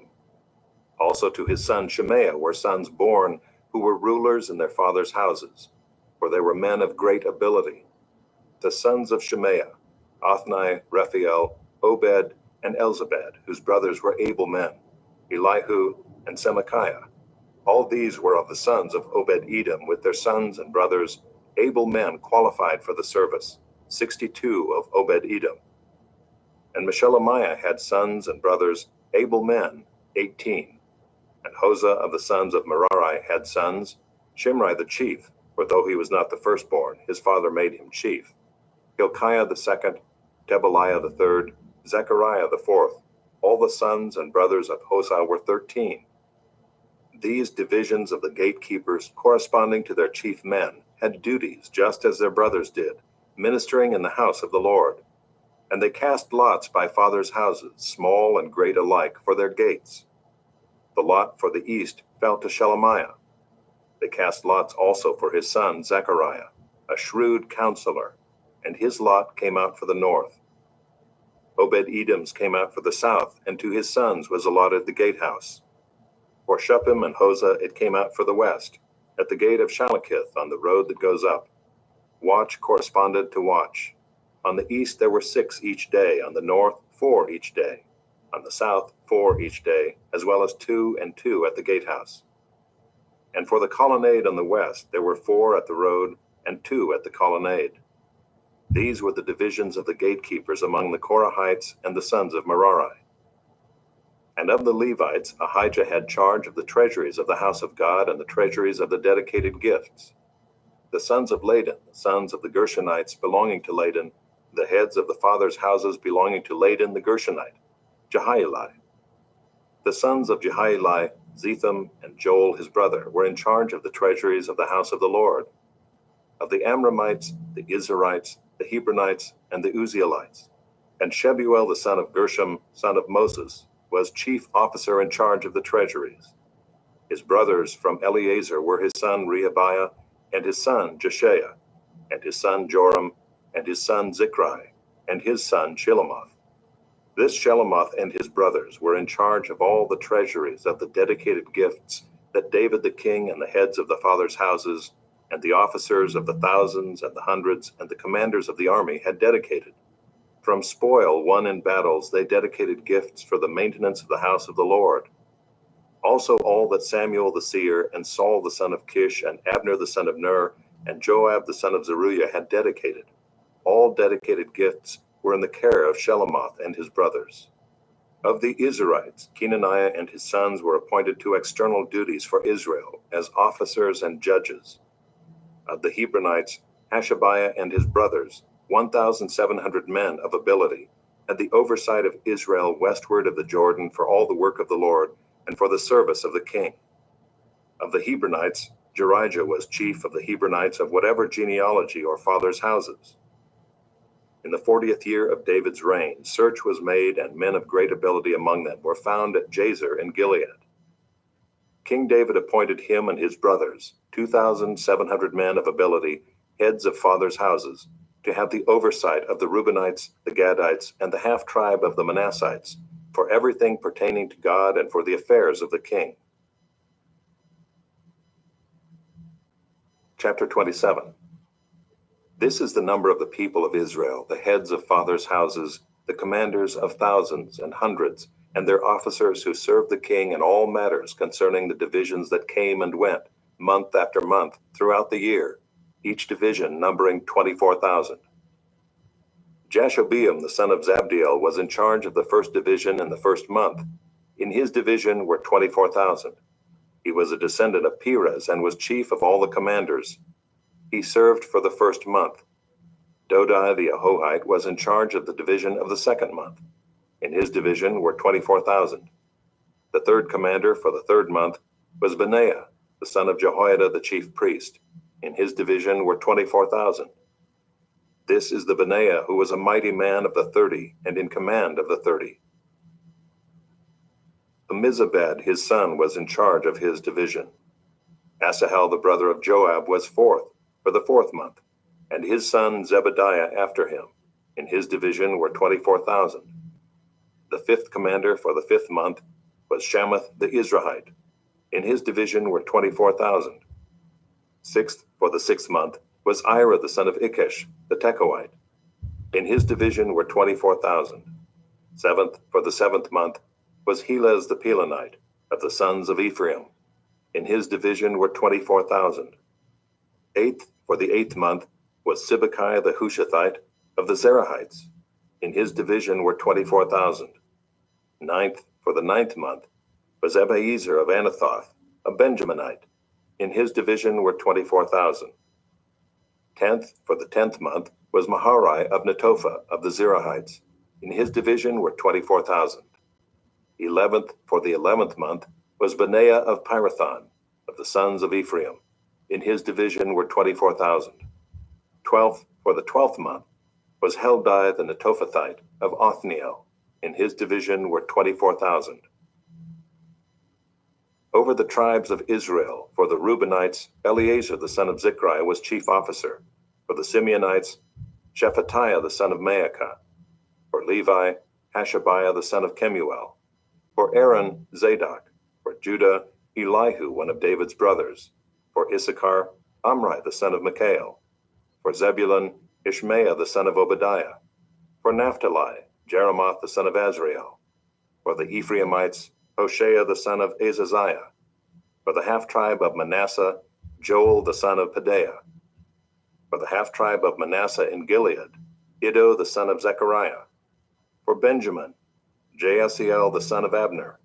Also to his son Shemaiah were sons born, who were rulers in their fathers' houses, for they were men of great ability. The sons of Shemaiah, Othni, Raphael, Obed, and Elzabad, whose brothers were able men, Elihu and Semachiah. All these were of the sons of Obed-Edom, with their sons and brothers, able men qualified for the service, 62 of Obed-Edom. And Meshelemiah had sons and brothers, able men, 18. And Hosah of the sons of Merari had sons, Shimri the chief, for though he was not the firstborn, his father made him chief, Hilkiah the second, Tebaliah the third, Zechariah the fourth. All the sons and brothers of Hosah were 13. These divisions of the gatekeepers, corresponding to their chief men, had duties just as their brothers did, ministering in the house of the Lord. And they cast lots by fathers' houses, small and great alike, for their gates. The lot for the east fell to Shelemiah. They cast lots also for his son Zechariah, a shrewd counselor, and his lot came out for the north. Obed-Edom's came out for the south, and to his sons was allotted the gatehouse. For Shuppim and Hosah it came out for the west, at the gate of Shalakith on the road that goes up. Watch corresponded to watch. On the east there were 6 each day, on the north 4 each day, on the south 4 each day, as well as 2 and 2 at the gatehouse. And for the colonnade on the west there were 4 at the road and 2 at the colonnade. These were the divisions of the gatekeepers among the Korahites and the sons of Merari. And of the Levites, Ahijah had charge of the treasuries of the house of God and the treasuries of the dedicated gifts. The sons of Ladan, the sons of the Gershonites belonging to Ladan, the heads of the fathers' houses belonging to Ladan the Gershonite, Jehieli. The sons of Jehieli, Zetham and Joel his brother, were in charge of the treasuries of the house of the Lord. Of the Amramites, the Izharites, the Hebronites, and the Uzzielites. And Shebuel the son of Gershom, son of Moses, was chief officer in charge of the treasuries. His brothers from Eleazar were his son Rehabiah, and his son Jeshaiah, and his son Joram, and his son Zichri, and his son Shelomoth. This Shelomoth and his brothers were in charge of all the treasuries of the dedicated gifts that David the king and the heads of the fathers' houses, and the officers of the thousands and the hundreds, and the commanders of the army had dedicated. From spoil won in battles they dedicated gifts for the maintenance of the house of the Lord. Also all that Samuel the seer, and Saul the son of Kish, and Abner the son of Ner, and Joab the son of Zeruiah had dedicated. All dedicated gifts were in the care of Shelomoth and his brothers. Of the Israelites, Kenaniah and his sons were appointed to external duties for Israel as officers and judges. Of the Hebronites, Hashabiah and his brothers, 1,700 men of ability, had the oversight of Israel westward of the Jordan for all the work of the Lord and for the service of the king. Of the Hebronites, Jerijah was chief of the Hebronites of whatever genealogy or fathers' houses. In the 40th year of David's reign, search was made, and men of great ability among them were found at Jazer in Gilead. King David appointed him and his brothers, 2,700 men of ability, heads of fathers' houses, to have the oversight of the Reubenites, the Gadites, and the half-tribe of the Manassites, for everything pertaining to God and for the affairs of the king. Chapter 27. This is the number of the people of Israel, the heads of fathers' houses, the commanders of thousands and hundreds, and their officers who served the king in all matters concerning the divisions that came and went, month after month, throughout the year, each division numbering 24,000. Jashobeam the son of Zabdiel was in charge of the first division in the first month. In his division were 24,000. He was a descendant of Perez and was chief of all the commanders. He served for the first month. Dodai the Ahohite was in charge of the division of the second month. In his division were 24,000. The third commander for the third month was Benaiah, the son of Jehoiada the chief priest. In his division were 24,000. This is the Benaiah who was a mighty man of the 30 and in command of the 30. Ammizabad his son was in charge of his division. Asahel the brother of Joab was fourth for the fourth month, and his son Zebediah after him. In his division were 24,000. The fifth commander for the fifth month was Shamath the Israelite. In his division were 24,000. Sixth for the sixth month was Ira the son of Ikesh the Tekoite. In his division were 24,000. Seventh for the seventh month was Helez the Pelonite of the sons of Ephraim. In his division were 24,000. Eighth for the eighth month was Sibbecai the Hushathite of the Zerahites. In his division were 24,000. Ninth for the ninth month was Ebiezer of Anathoth, a Benjaminite. In his division were 24,000. 10th for the 10th month was Maharai of Netophah of the Zerahites. In his division were 24,000. 11th for the 11th month was Benaiah of Pirathon of the sons of Ephraim. In his division were 24,000. 12th for the 12th month was Heldai the Netophathite of Othniel. In his division were 24,000. Over the tribes of Israel, for the Reubenites, Eleazar the son of Zichri was chief officer. For the Simeonites, Shephatiah the son of Maacah. For Levi, Hashabiah the son of Kemuel. For Aaron, Zadok. For Judah, Elihu, one of David's brothers. For Issachar, Amri the son of Mikael. For Zebulun, Ishmael the son of Obadiah. For Naphtali, Jeremoth the son of Azrael. For the Ephraimites, Hoshea the son of Azaziah. For the half-tribe of Manasseh, Joel the son of Pedaiah. For the half-tribe of Manasseh in Gilead, Iddo the son of Zechariah. For Benjamin, Jaasiel the son of Abner.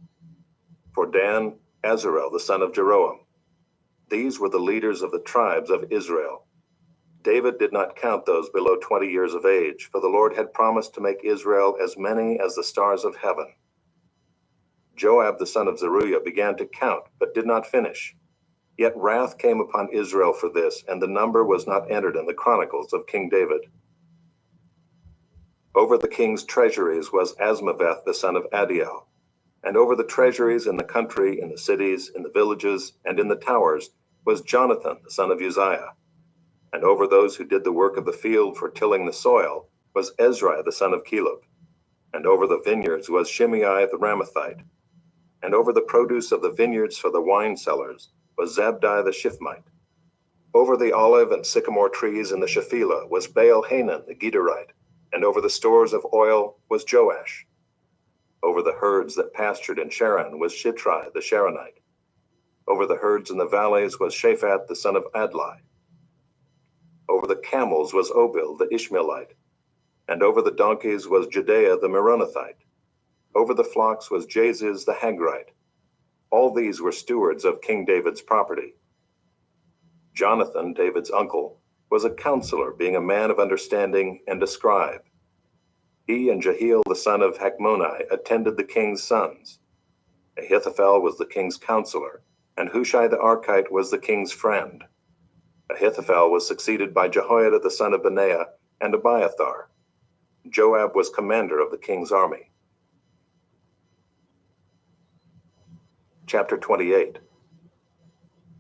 For Dan, Azarel the son of Jeroam. These were the leaders of the tribes of Israel. David did not count those below 20 years of age, for the Lord had promised to make Israel as many as the stars of heaven. Joab the son of Zeruiah began to count, but did not finish. Yet wrath came upon Israel for this, and the number was not entered in the chronicles of King David. Over the king's treasuries was Asmaveth the son of Adiel, and over the treasuries in the country, in the cities, in the villages, and in the towers was Jonathan the son of Uzziah. And over those who did the work of the field for tilling the soil was Ezra the son of Caleb. And over the vineyards was Shimei the Ramathite. And over the produce of the vineyards for the wine cellars was Zabdi the Shifmite. Over the olive and sycamore trees in the Shephelah was Baal-Hanan the Gederite. And over the stores of oil was Joash. Over the herds that pastured in Sharon was Shitrai the Sharonite. Over the herds in the valleys was Shaphat the son of Adlai. Over the camels was Obil the Ishmaelite. And over the donkeys was Judea the Meronothite. Over the flocks was Jaziz the Hagrite. All these were stewards of King David's property. Jonathan, David's uncle, was a counselor, being a man of understanding and a scribe. He and Jehiel the son of Hachmoni attended the king's sons. Ahithophel was the king's counselor, and Hushai the Archite was the king's friend. Ahithophel was succeeded by Jehoiada the son of Benaiah and Abiathar. Joab was commander of the king's army. Chapter 28.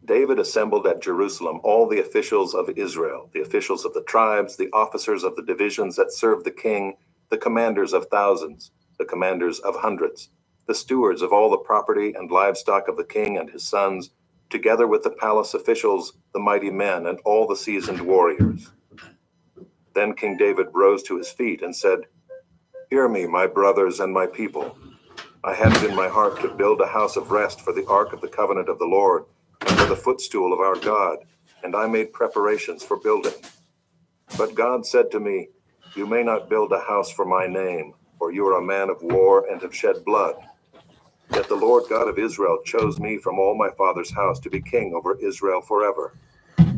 David assembled at Jerusalem all the officials of Israel, the officials of the tribes, the officers of the divisions that served the king, the commanders of thousands, the commanders of hundreds, the stewards of all the property and livestock of the king and his sons, together with the palace officials, the mighty men, and all the seasoned warriors. Then King David rose to his feet and said, "Hear me, my brothers and my people. I had it in my heart to build a house of rest for the ark of the covenant of the Lord and for the footstool of our God, and I made preparations for building. But God said to me, 'You may not build a house for my name, for you are a man of war and have shed blood.' Yet the Lord God of Israel chose me from all my father's house to be king over Israel forever.